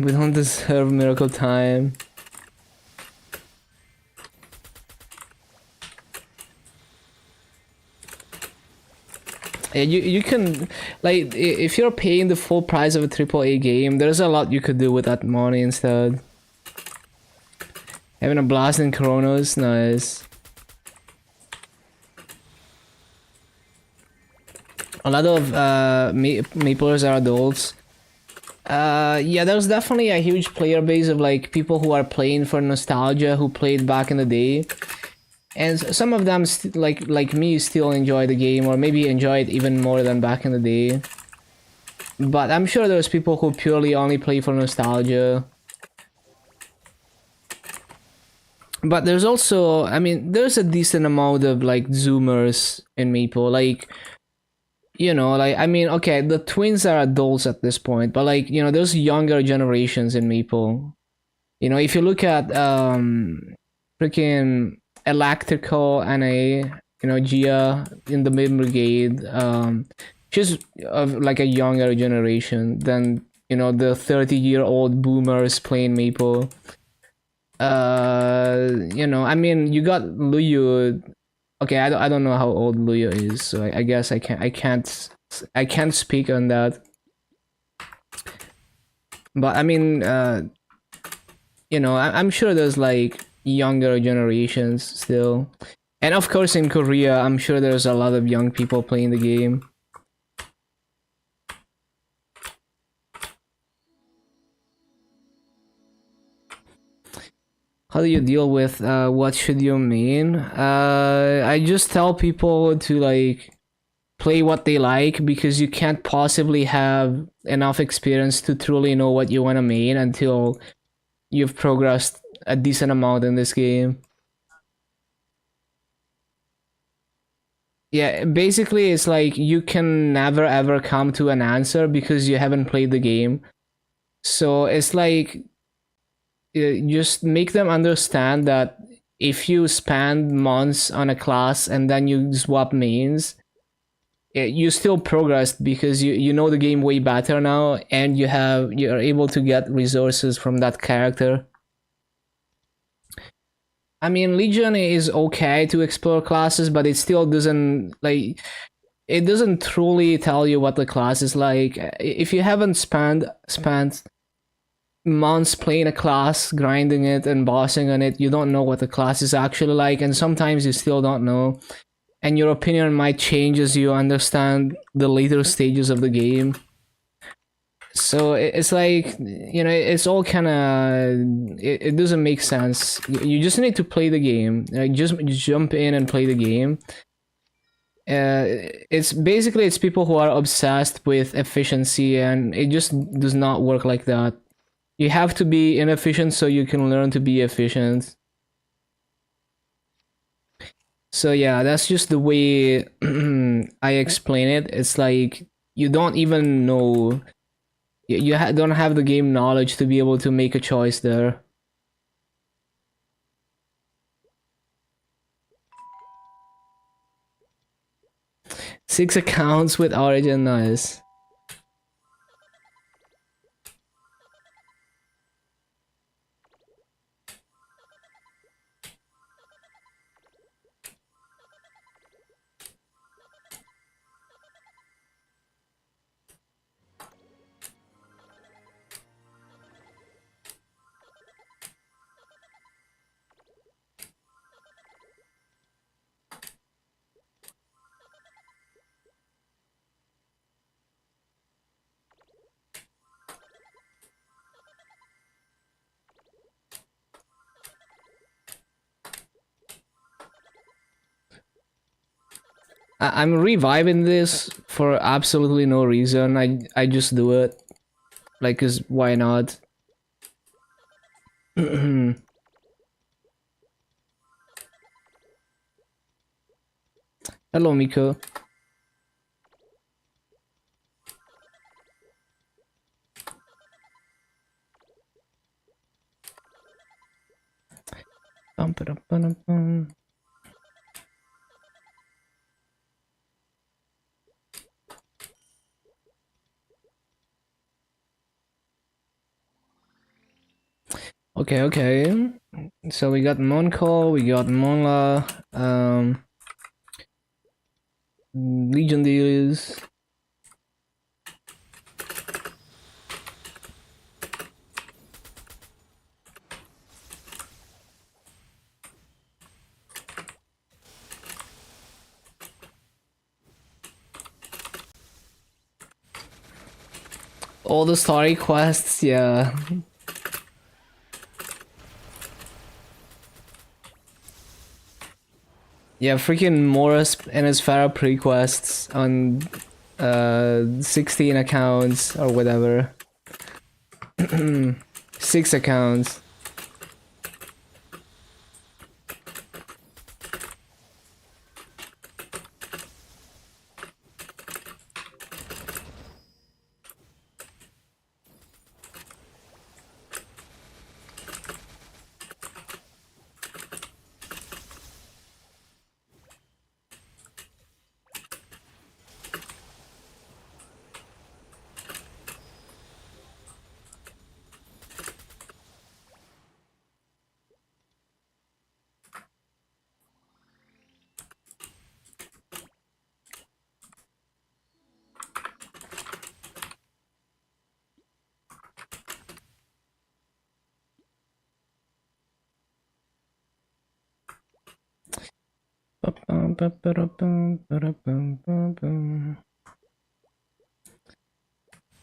We don't deserve miracle time. Yeah, you can, like, if you're paying the full price of a AAA game, there's a lot you could do with that money instead. Having a blast in Chronos, nice. A lot of Maplers are adults. Yeah, there's definitely a huge player base of like people who are playing for nostalgia, who played back in the day, and some of them like me still enjoy the game, or maybe enjoy it even more than back in the day. But I'm sure there's people who purely only play for nostalgia. But there's also, I mean, there's a decent amount of like Zoomers in Maple, like. You know, like, I mean, okay, the twins are adults at this point, but like, you know, there's younger generations in Maple. You know, if you look at freaking Electrical NA, you know, Gia in the mid brigade, she's of like a younger generation than, you know, the 30-year-old boomers playing Maple. You know, I mean, you got Luyu. Okay, I don't know how old Luya is, so I guess I can't speak on that. But I mean, you know, I'm sure there's like younger generations still, and of course in Korea, I'm sure there's a lot of young people playing the game. How do you deal with what should you mean? I just tell people to like play what they like, because you can't possibly have enough experience to truly know what you want to main until you've progressed a decent amount in this game. Yeah, basically it's like you can never ever come to an answer because you haven't played the game. So it's like just make them understand that if you spend months on a class and then you swap mains, you still progressed because you know the game way better now, and you're able to get resources from that character. I mean, Legion is okay to explore classes, but it still doesn't like, it doesn't truly tell you what the class is like. If you haven't spent months playing a class, grinding it and bossing on it, you don't know what the class is actually like, and sometimes you still don't know, and your opinion might change as you understand the later stages of the game. So it's like, you know, it's all kind of, it doesn't make sense. You just need to play the game, like, just jump in and play the game. It's basically, it's people who are obsessed with efficiency, and it just does not work like that. You have to be inefficient so you can learn to be efficient. So yeah, that's just the way I explain it. It's like you don't even know, don't have the game knowledge to be able to make a choice there. 6 accounts with Origin, nice. I'm reviving this for absolutely no reason. I just do it. Like, 'cause why not? Hello, Miko. Bum, ba, dum, ba, dum, bum. Okay, okay. So we got Monko, we got Monla, Legion deals. All the story quests, yeah. Yeah, freaking Morris and his Farah pre-quests on 16 accounts or whatever. 6 accounts.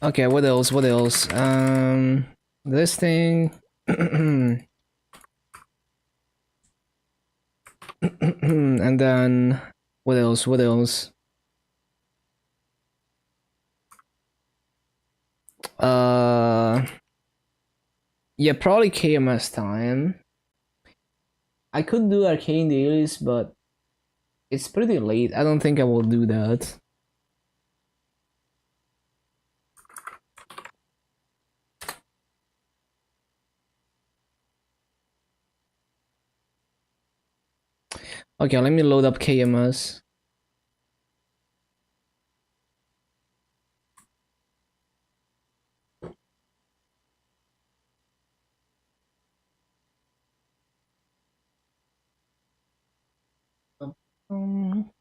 Okay, what else? What else? This thing. And then what else? What else? Yeah, probably KMS time. I could do arcane dailies, but it's pretty late. I don't think I will do that. Okay, let me load up KMS. Um,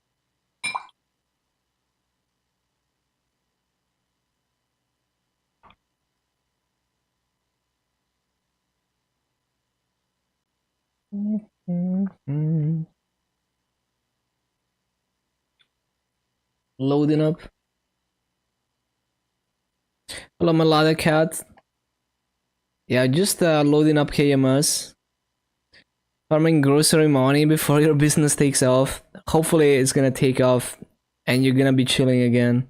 Loading up. Hello, Malada Cat. Yeah, just loading up KMS. Farming grocery money before your business takes off. Hopefully it's gonna take off and you're gonna be chilling again.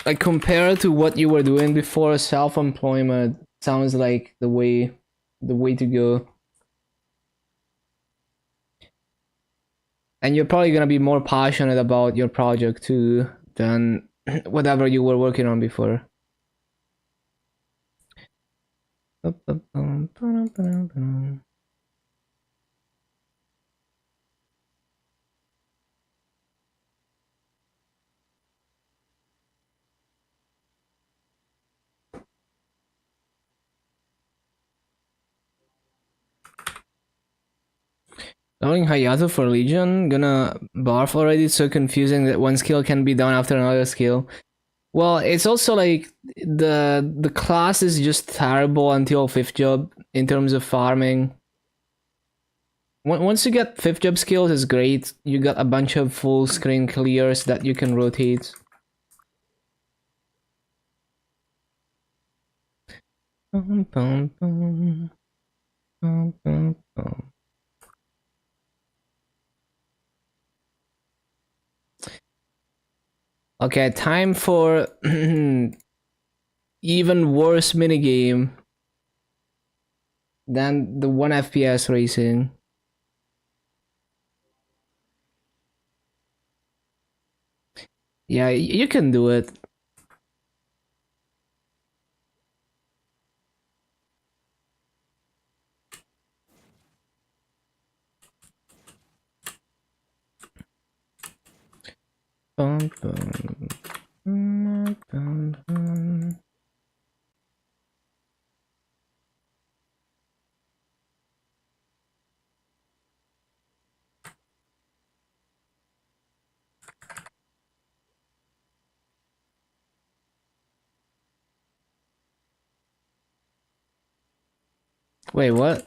Like, compared to what you were doing before, self-employment sounds like the way to go. And you're probably gonna be more passionate about your project too than whatever you were working on before. Knowing Hayato for Legion, gonna barf already. It's so confusing that one skill can be done after another skill. Well, it's also like the class is just terrible until 5th job in terms of farming. Once you get 5th job skills, it's great. You got a bunch of full screen clears that you can rotate. Okay, time for even worse minigame than the 1 FPS racing. Yeah, you can do it. Wait, what?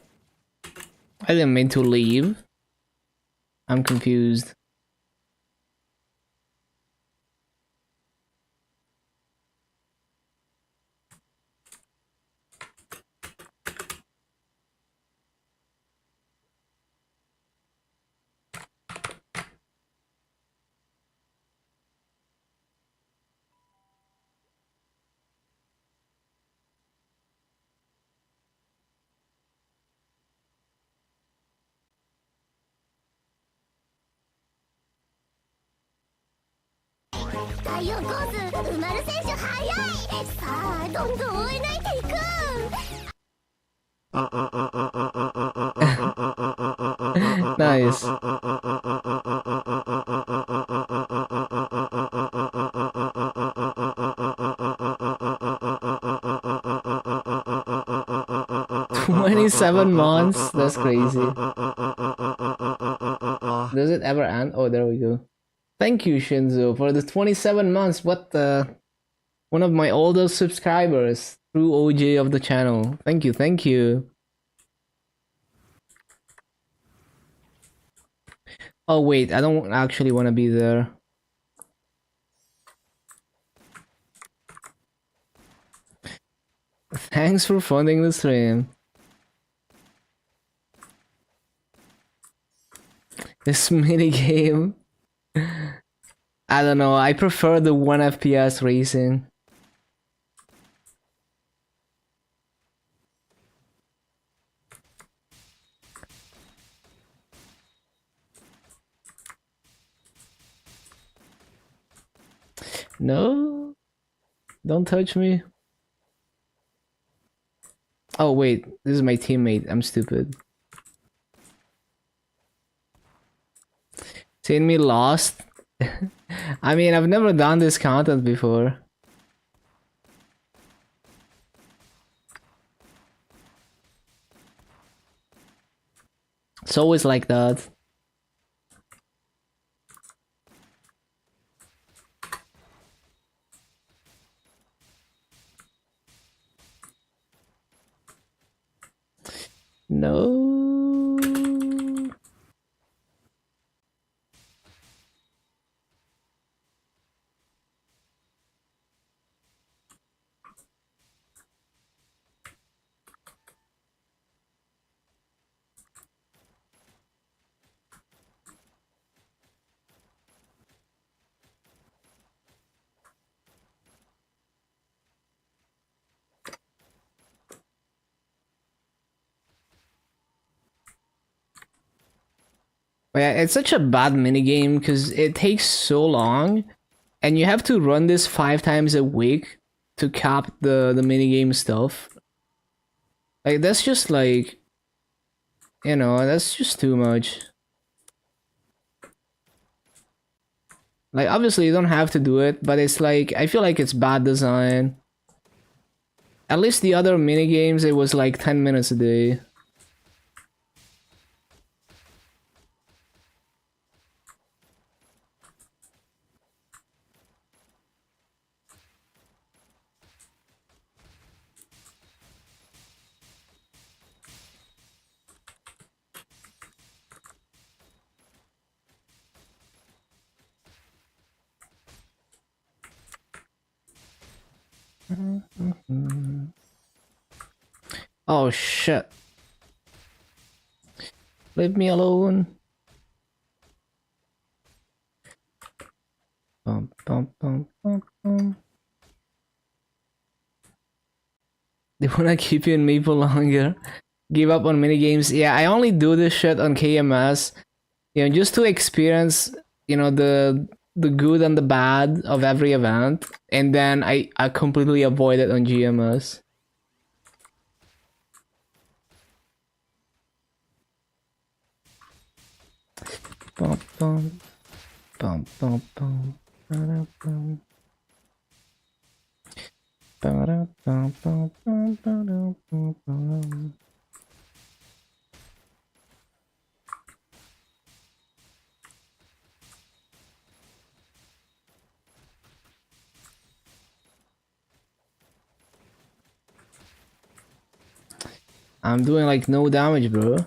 I didn't mean to leave. I'm confused. Nice. 27 months? That's crazy. Does it ever end? Oh, there we go. Thank you, Shinzo, for the 27 months. What the? One of my oldest subscribers, true OG of the channel. Thank you, thank you. Oh wait, I don't actually want to be there. Thanks for funding the stream. This mini game. I don't know, I prefer the 1 FPS racing. No, don't touch me. Oh wait, this is my teammate. I'm stupid. Seen me lost? I mean, I've never done this content before. It's always like that. No. Yeah, it's such a bad minigame because it takes so long and you have to run this 5 times a week to cap the minigame stuff. Like that's just like, you know, that's just too much. Like obviously you don't have to do it, but it's like I feel like it's bad design. At least the other mini games, it was like 10 minutes a day. Oh shit. Leave me alone. Bum, bum, bum, bum, bum. They wanna keep you in Maple longer. Give up on minigames. Yeah, I only do this shit on KMS, you know, just to experience, you know, the good and the bad of every event, and then I completely avoid it on GMS. Bum, bum, bum, bum, bum, ba-da, bum. Ba-da, bum, bum, bum, ba-da, bum, bum. I'm doing like no damage, bro.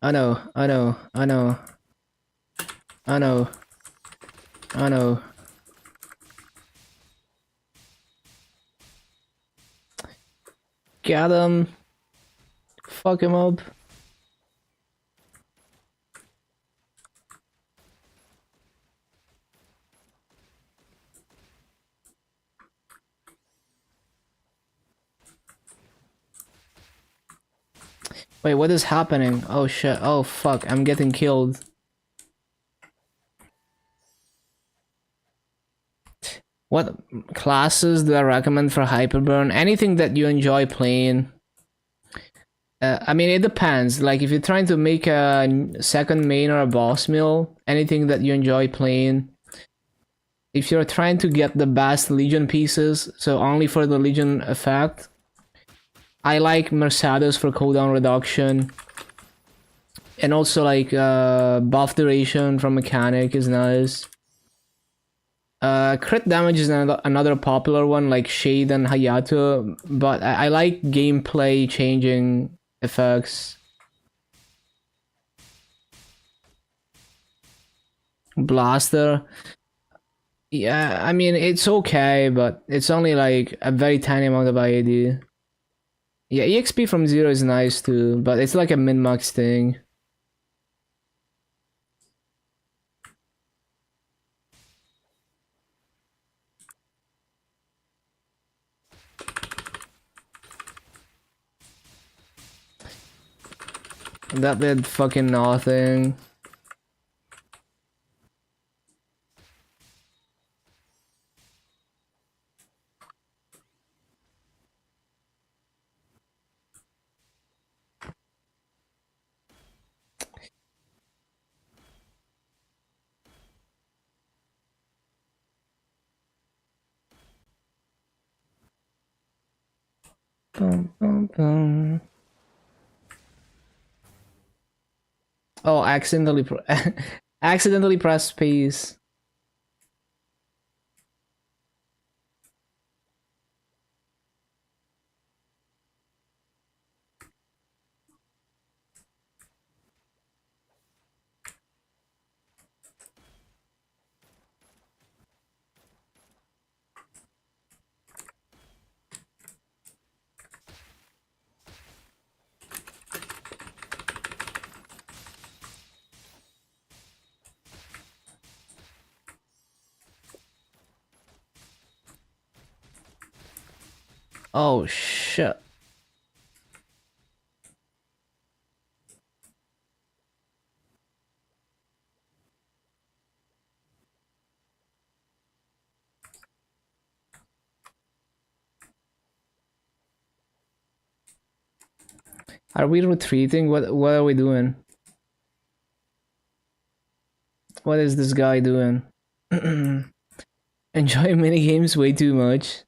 I know, I know, I know, I know, I know. Got him. Fuck him up. Wait, what is happening? Oh shit. Oh fuck, I'm getting killed. What classes do I recommend for Hyperburn? Anything that you enjoy playing. I mean, it depends. Like, if you're trying to make a second main or a boss mill, anything that you enjoy playing. If you're trying to get the best Legion pieces, so only for the Legion effect, I like Mercedes for cooldown reduction. And also, like, buff duration from mechanic is nice. Crit damage is another popular one, like Shade and Hayato, but I like gameplay changing effects. Blaster, yeah, I mean it's okay, but it's only like a very tiny amount of IAD. Yeah, EXP from zero is nice too, but it's like a min-max thing. That did fucking nothing. Bum, bum, bum. Oh, accidentally press space. Oh shit. Are we retreating? What are we doing? What is this guy doing? Enjoy mini games way too much.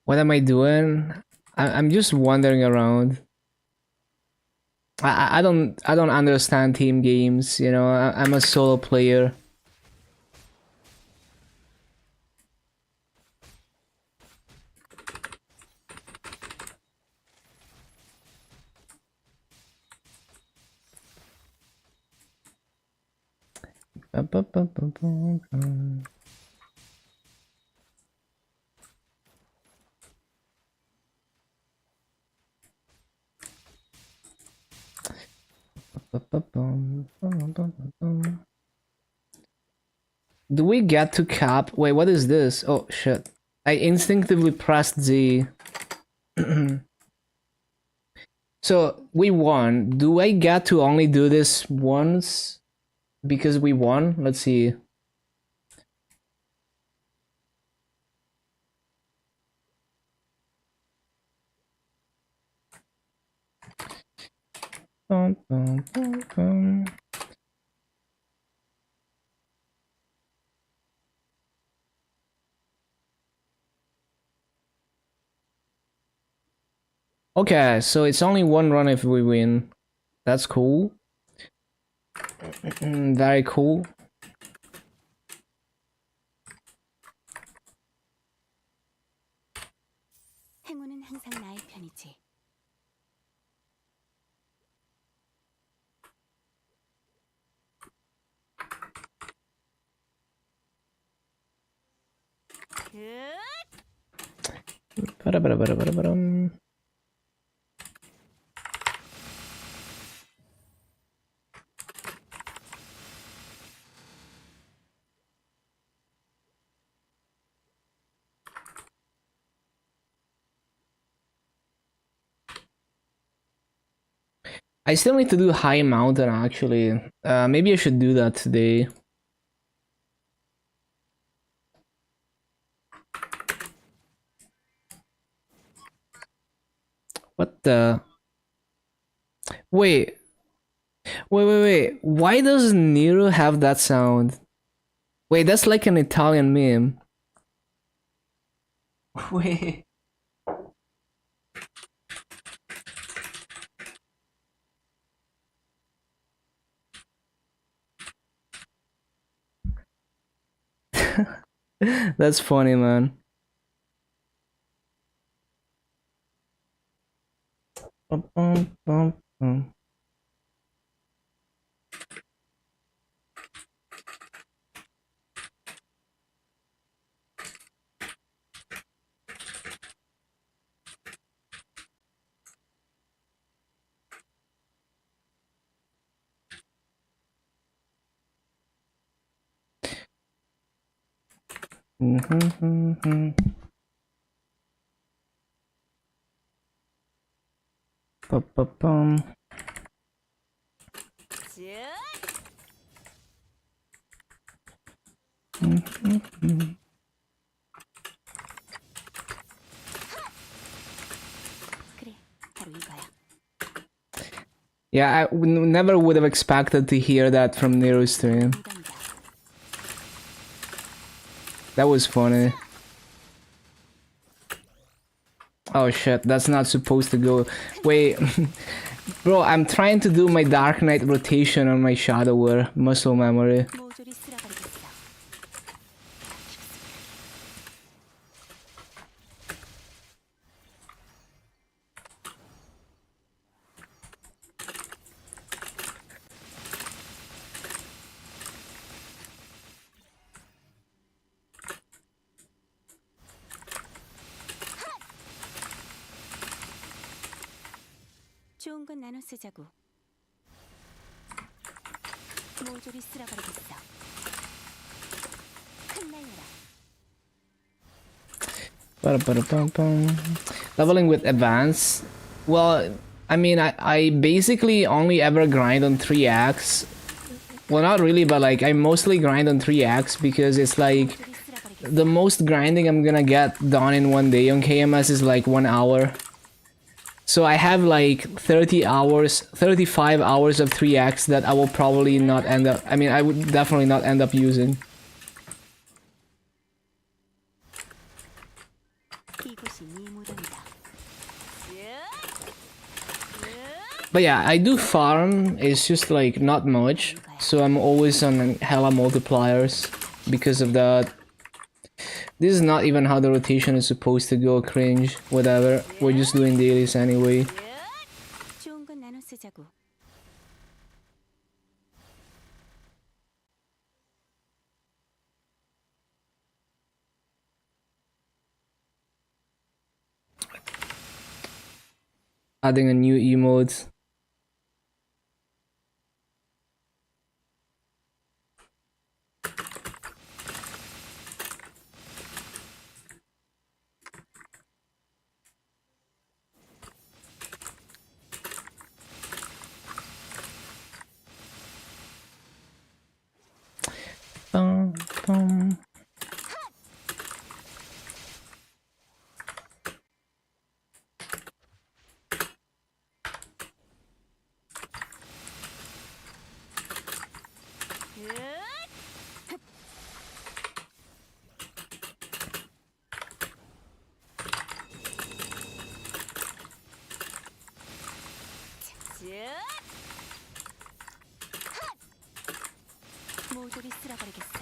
What am I doing? I'm just wandering around. I don't understand team games. You know, I'm a solo player. Do we get to cap? Wait, what is this? Oh shit. I instinctively pressed Z. So we won. Do I get to only do this once because we won? Let's see. Bum, bum, bum, bum. Okay, so it's only one run if we win. That's cool. Very cool. 행운은 항상 나의 편이지. Ba-da-ba-da-ba-da-ba-da-bum. I still need to do high mountain actually. Maybe I should do that today. What the? Wait. Wait. Why does Nero have that sound? Wait, that's like an Italian meme. Wait. That's funny, man. Bum, bum, bum, bum. Bum. 그래, 바로 이거야. Yeah, never would have expected to hear that from Nero's stream. 간다. That was funny. Oh shit, that's not supposed to go. Wait, bro, I'm trying to do my Dark Knight rotation on my Shadower muscle memory. 모조리 쓸어버리겠어. 좋은 건 나눠 쓰자고. 모조리 쓸어버리겠어. 흩날려라. Ba-da-ba-da-bum-bum. Leveling with advance. Well, I mean, I basically only ever grind on 3x. Well, not really, but like I mostly grind on 3x because it's like the most grinding I'm gonna get done in one day on KMS is like 1 hour. So I have like 30 hours, 35 hours of 3x that I will probably not end up, I mean, I would definitely not end up using. 이곳이 네 무덤이다. But yeah, I do farm, it's just like not much. So I'm always on hella multipliers because of that. This is not even how the rotation is supposed to go, cringe, whatever. We're just doing dailies anyway. 좋은 건 나눠 쓰자고. Adding a new emote. Bum, bum. 모조리 쓸어버리겠어.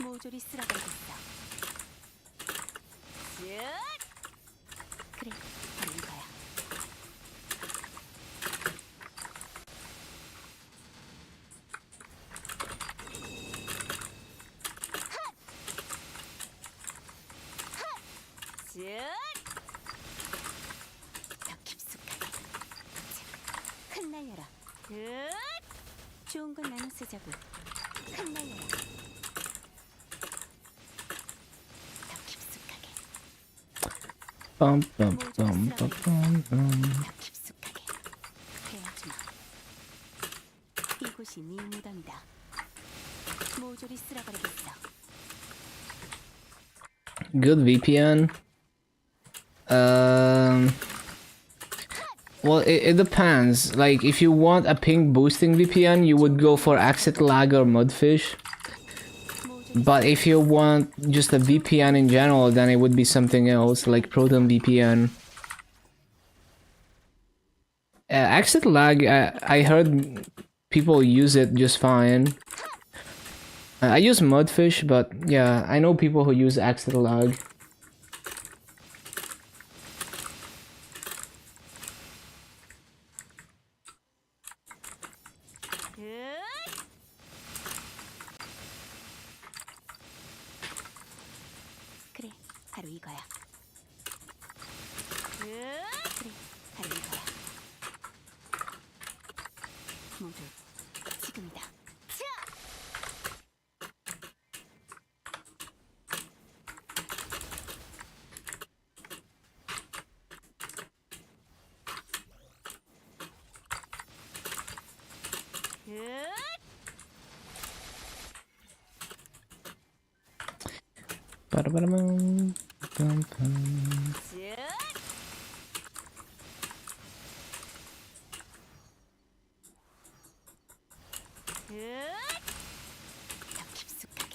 모조리 쓸어버리겠어. 그래, 바로 이거야. 더 깊숙하게. 흩날려라. 좋은 건 나눠 쓰자고. 흩날려라. 더 깊숙하게. Bum, bum, bum, bum, bum, bum. 더 깊숙하게. 헤어지마. 이곳이 네 무덤이다. 모조리 쓸어버리겠어. Good VPN. Well, it depends. Like, if you want a ping boosting VPN, you would go for Exit Lag or Mudfish. But if you want just a VPN in general, then it would be something else, like Proton VPN. Exit Lag, I heard people use it just fine. I use Mudfish, but yeah, I know people who use Exit Lag. 그래, 바로 이거야. 그래, 바로 이거야. 모두 지금이다. Ba-da-ba-da-bum, bum, bum. 더 깊숙하게. 더 깊숙하게.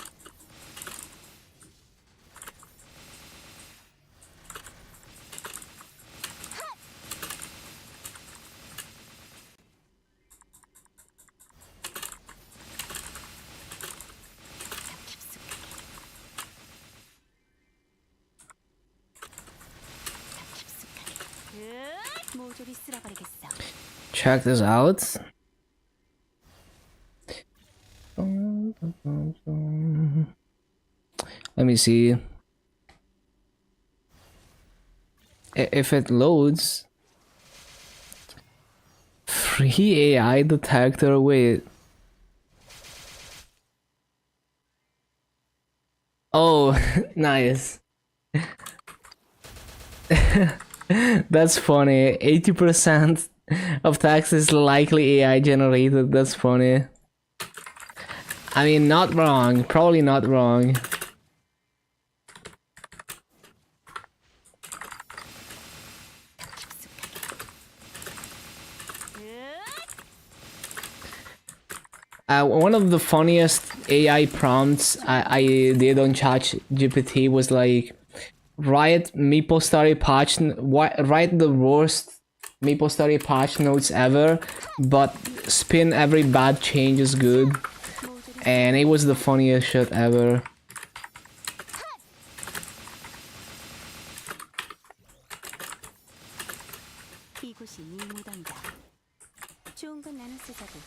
더 깊숙하게. 모조리 쓸어버리겠어. Check this out. Let me see. If it loads. Free AI detector, wait. Oh, nice. That's funny. 80% of text is likely AI generated. That's funny. I mean, not wrong. Probably not wrong. One of the funniest AI prompts I did on ChatGPT was like, write MapleStory write the worst MapleStory patch notes ever, but spin every bad change is good, and it was the funniest shit ever. 이곳이 네 무덤이다. 좋은 건 나눠 쓰자고.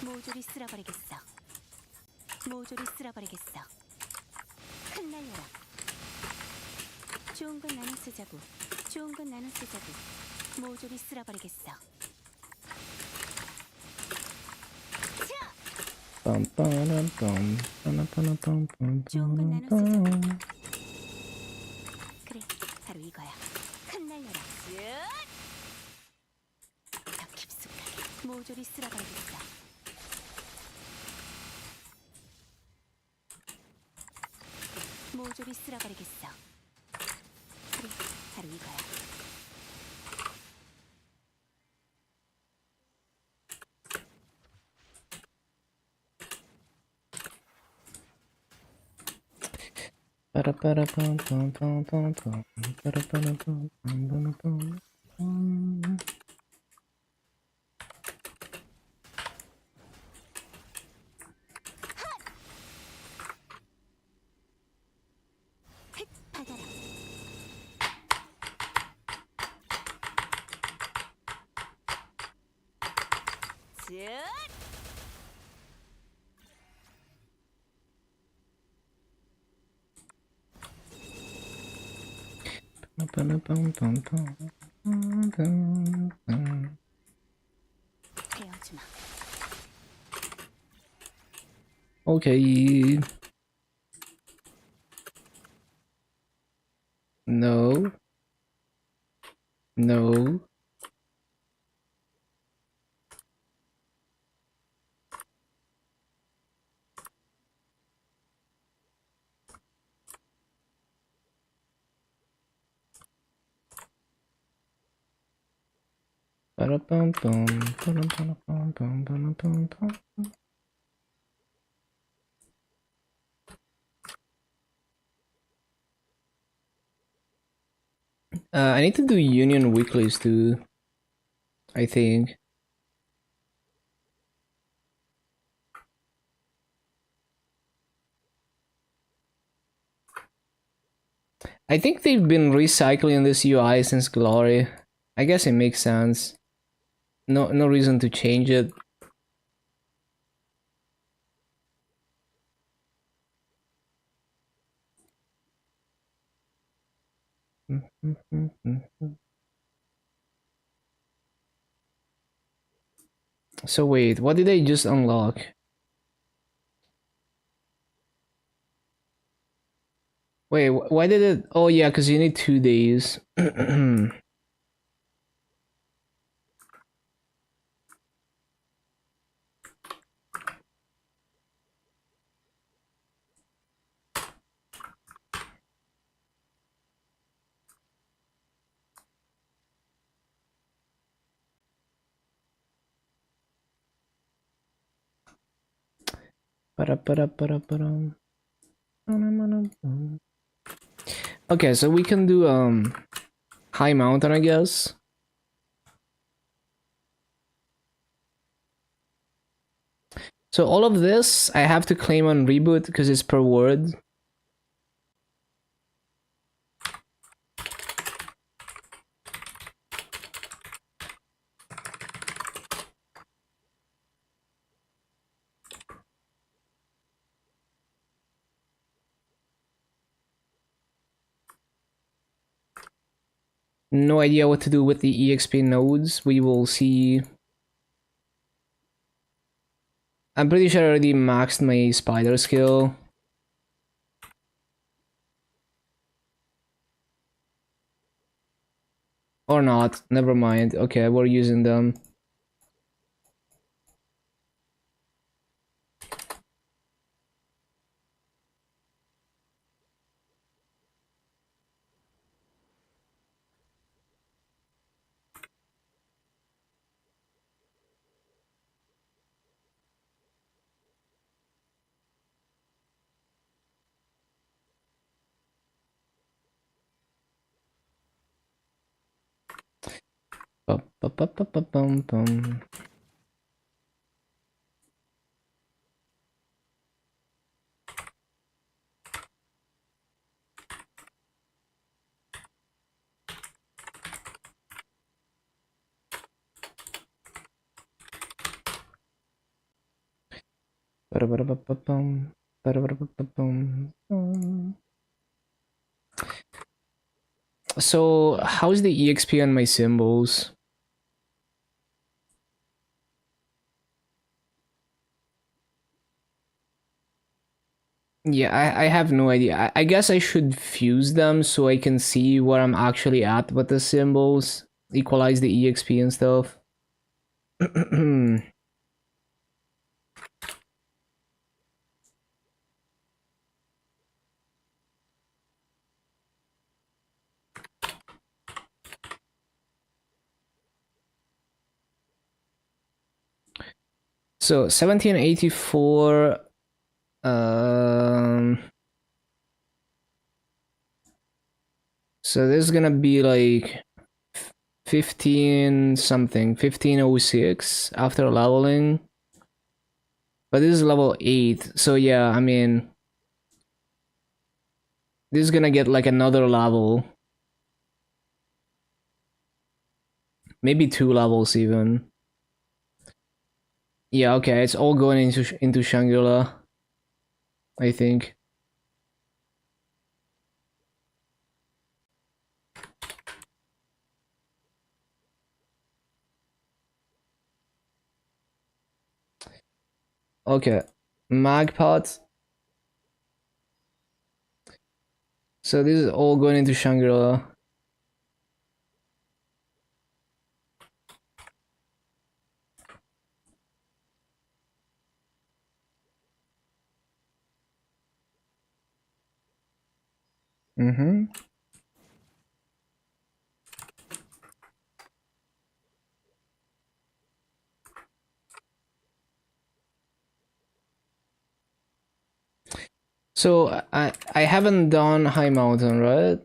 모조리 쓸어버리겠어. 모조리 쓸어버리겠어. 흩날려라. 좋은 건 나눠 쓰자고. 좋은 건 나눠 쓰자고. 모조리 쓸어버리겠어. 좋은 건 나눠 쓰자고. 그래, 바로 이거야. 흩날려라. 더 깊숙하게. 모조리 쓸어버리겠어. 모조리 쓸어버리겠어. 그래, 바로 이거야. 받아라. 헤어지마. Okay. No. No. I need to do union weeklies too, I think. I think they've been recycling this UI since Glory. I guess it makes sense. No reason to change it. So wait, what did I just unlock? Wait, why did it? Oh yeah, because you need 2 days. Okay, so we can do high mountain, I guess. So all of this I have to claim on reboot because it's per word. No idea what to do with the EXP nodes. We will see. I'm pretty sure I already maxed my spider skill. Or not. Never mind. Okay, we're using them. Bum. So, how's the EXP on my symbols? Yeah, I have no idea. I guess I should fuse them so I can see where I'm actually at with the symbols, equalize the EXP and stuff. So 1784. So this is gonna be like 15 something, 1506 after leveling. But this is level 8, so yeah, I mean, this is gonna get like another level. Maybe 2 levels even. Yeah, okay, it's all going into Shangri-La, I think. Okay, Magpot. So this is all going into Shangri-La. Mm-hmm. So I haven't done High Mountain, right?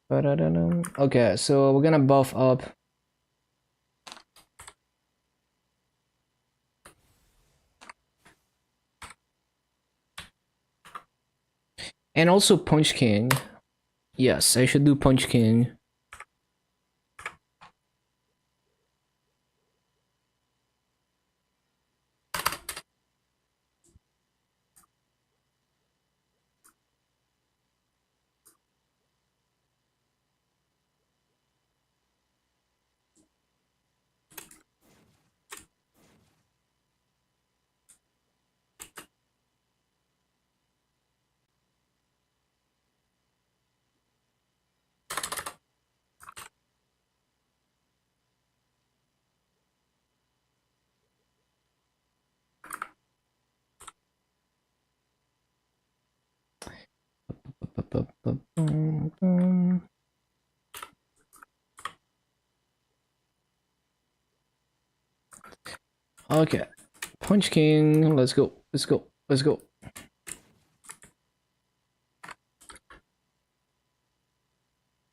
But I don't know. Okay, so we're gonna buff up. And also Punch King. Yes, I should do Punch King. Okay, Punch King. Let's go. Let's go. Let's go.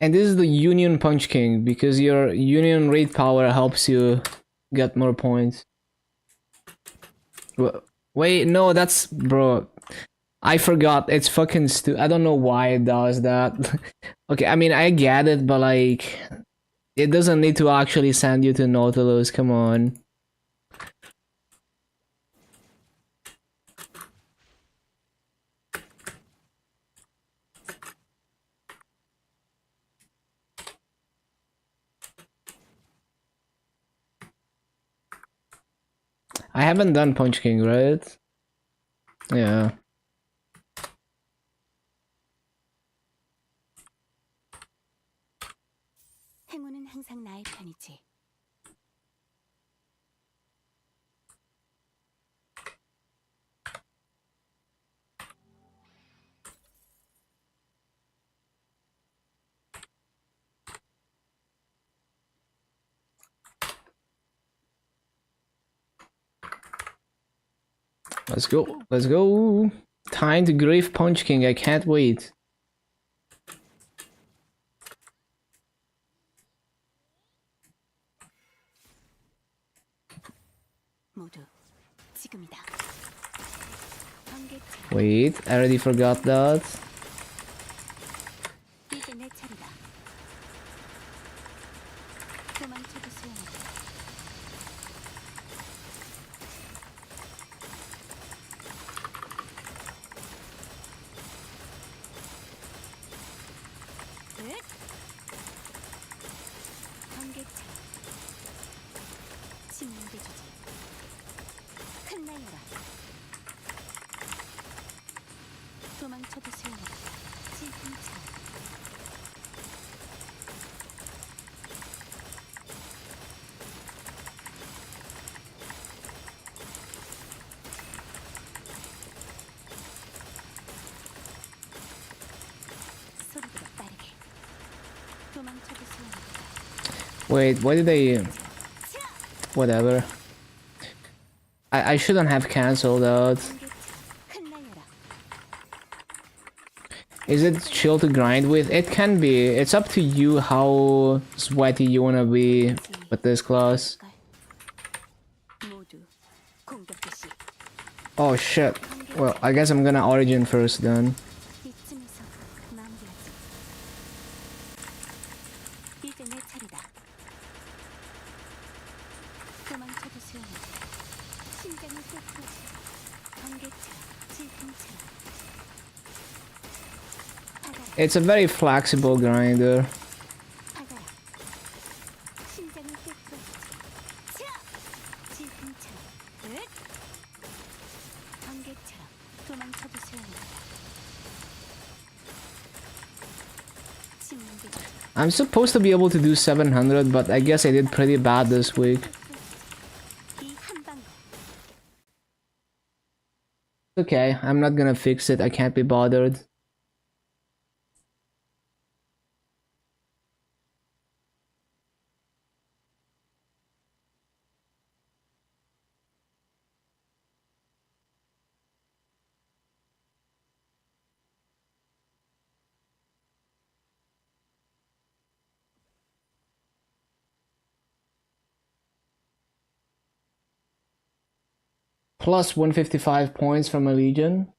And this is the Union Punch King because your Union raid power helps you get more points. Wait, no, that's bro. I forgot. It's fucking I don't know why it does that. Okay, I mean I get it, but like, it doesn't need to actually send you to Nautilus. Come on. I haven't done Punch King, right? Yeah. 행운은 항상 나의 편이지. Let's go. Let's go. Time to grief Punch King. I can't wait. 모두 지금이다. 번개처럼 Wait, I already forgot that. 이제 내 차례다. 도망쳐도 소용없다. 으악! 번개처럼 침묵의 주제. 흩날려라. 도망쳐도 소용없다. 질풍처럼. 소리보다 빠르게. 도망쳐도 소용없다. Wait, why did they... Whatever. I shouldn't have cancelled out. 흩날려라. Is it chill to grind with? It can be. It's up to you how sweaty you wanna be with this class. 모두 공격 개시. Oh shit. Well, I guess I'm gonna origin first then. 이쯤에서 마무리하지. 이제 내 차례다. 도망쳐도 소용없다. 심장을 쏟아지. 번개처럼 질풍처럼. 받아라. It's a very flexible grinder. 받아라. 심장을 쏟아지. 질풍처럼. 으악! 번개처럼 도망쳐도 소용없다. 침묵의 주제. I'm supposed to be able to do 700, but I guess I did pretty bad this week. 이 한방울. Okay, I'm not gonna fix it. I can't be bothered. Plus 155 points from a Legion.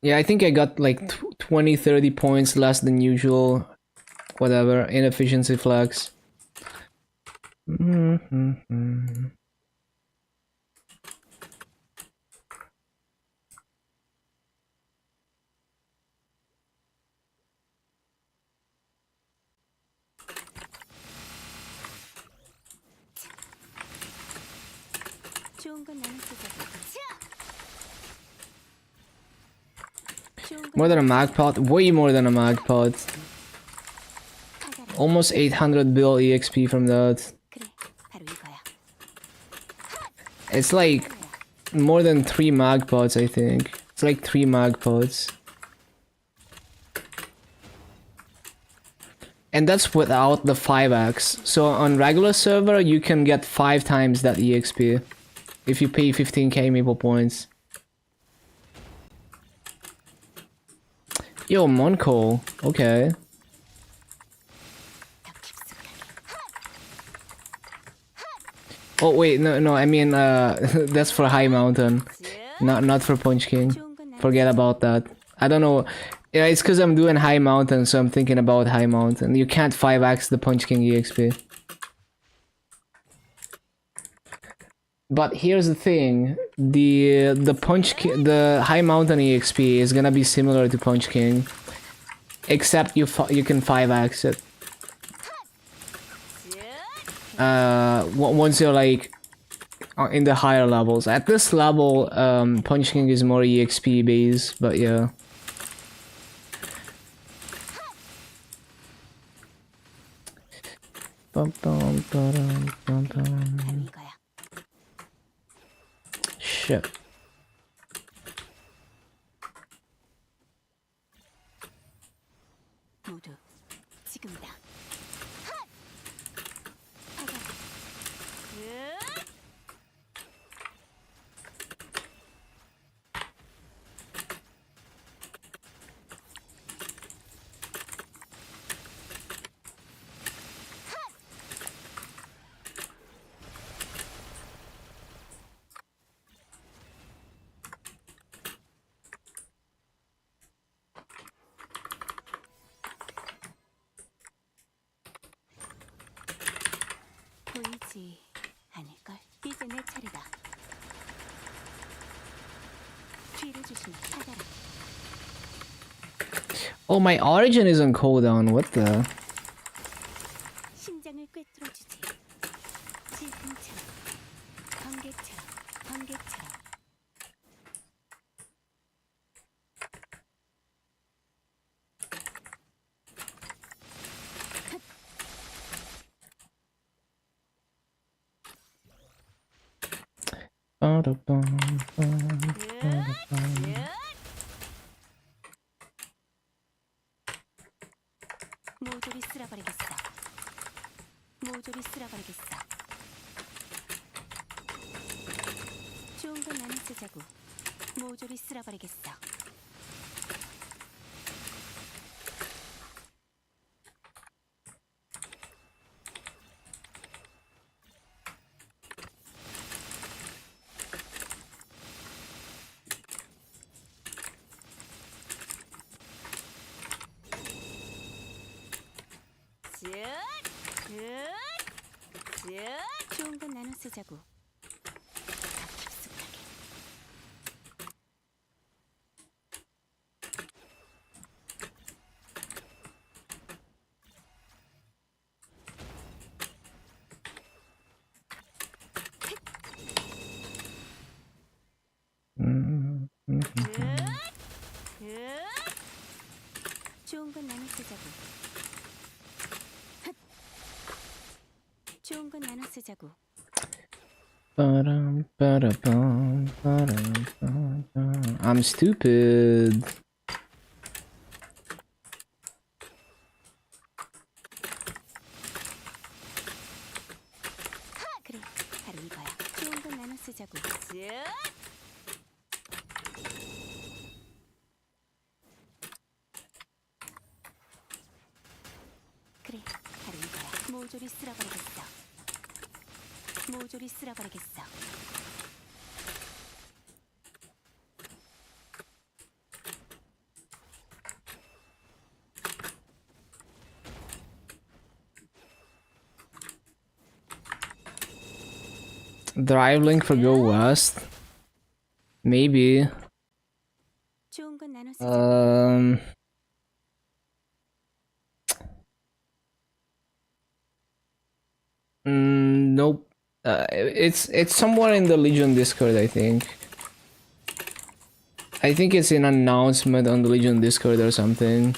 Yeah, I think I got like 20, 30 points less than usual. Whatever, inefficiency flex. 좋은 건 나는 쓰자. 좋은 건 More than a mag pot? Way more than a mag pot. 받아라. Almost 800 bill EXP from that. 그래, 바로 이거야. It's like more than 3 mag pots, I think. It's like 3 mag pods. And that's without the 5x. So on regular server, you can get 5 times that EXP if you pay 15k Maple points. Yo, Monco. Okay. Oh wait, no, I mean that's for High Mountain. Not for Punch King. Forget about that. I don't know. Yeah, it's because I'm doing High Mountain, so I'm thinking about High Mountain. You can't 5x the Punch King EXP. But here's the thing: the High Mountain EXP is gonna be similar to Punch King, except you can 5x it. Once you're like in the higher levels. At this level, Punch King is more EXP based, but yeah. Shit. 모두 지금이다. 보이지 않을걸? 이제 내 차례다. 뒤를 조심해. 찾아라. Oh, my origin is on cooldown. What the? 심장을 꿰뚫어주지. 질풍처럼, 번개처럼, 번개처럼. 모조리 쓸어버리겠어. 모조리 쓸어버리겠어. 좋은 건 나는 쓰자고. 모조리 쓸어버리겠어. 좋은 건 나눠 쓰자고. 깊숙하게. 좋은 건 나눠 쓰자고. 좋은 건 나눠 쓰자고. I'm stupid. 그래, 바로 이거야. 좋은 건 나눠 쓰자고. 그래, 바로 이거야. 모조리 쓸어버리겠어. 모조리 쓸어버리겠어. Drive link for Go West? Maybe. 좋은 건 나눠 쓰자고. Nope. It's somewhere in the Legion Discord, I think. I think it's an announcement on the Legion Discord or something.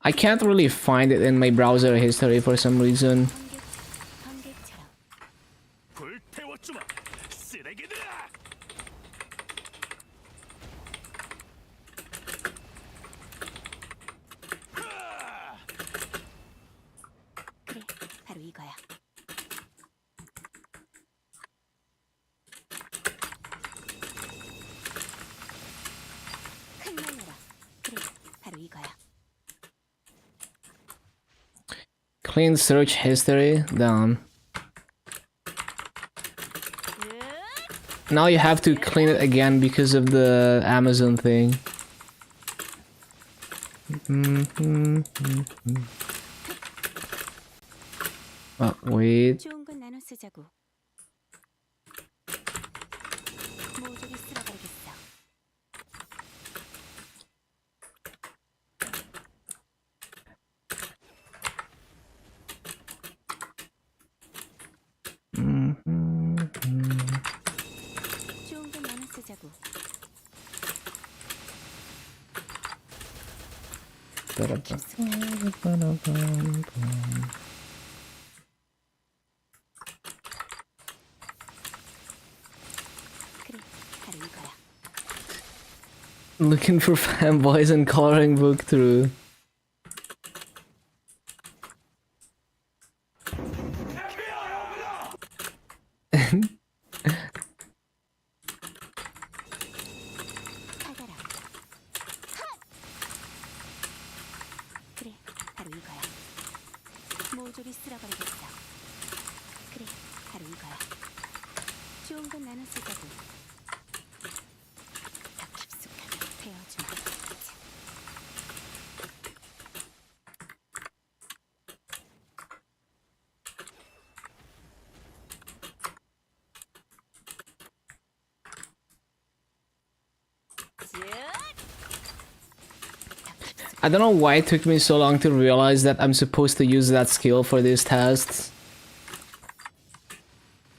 I can't really find it in my browser history for some reason. 번개처럼. 이거야. 흩날려라. 그래, 바로 이거야. Clean search history. Damn. Now you have to clean it again because of the Amazon thing. Oh, wait. 좋은 건 나눠 쓰자고. 모조리 쓸어버리겠어. 좋은 건 나눠 쓰자고. 그래, 바로 이거야. Looking for fanboys and coloring book through. 받아라. 그래, 바로 이거야. 모조리 쓸어버리겠어. 그래, 바로 이거야. 좋은 건 나눠 쓰자고. 더 깊숙하게 베어주마. I don't know why it took me so long to realize that I'm supposed to use that skill for these tests.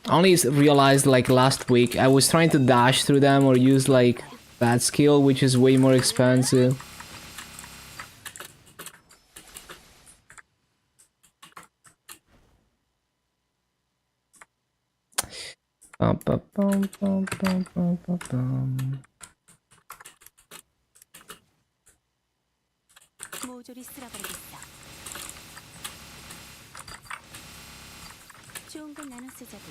I only realized like last week. I was trying to dash through them or use like that skill, which is way more expensive. Bum, bum, bum, bum, bum, bum, bum, bum. 모조리 쓸어버리겠어. 좋은 건 나눠 쓰자고.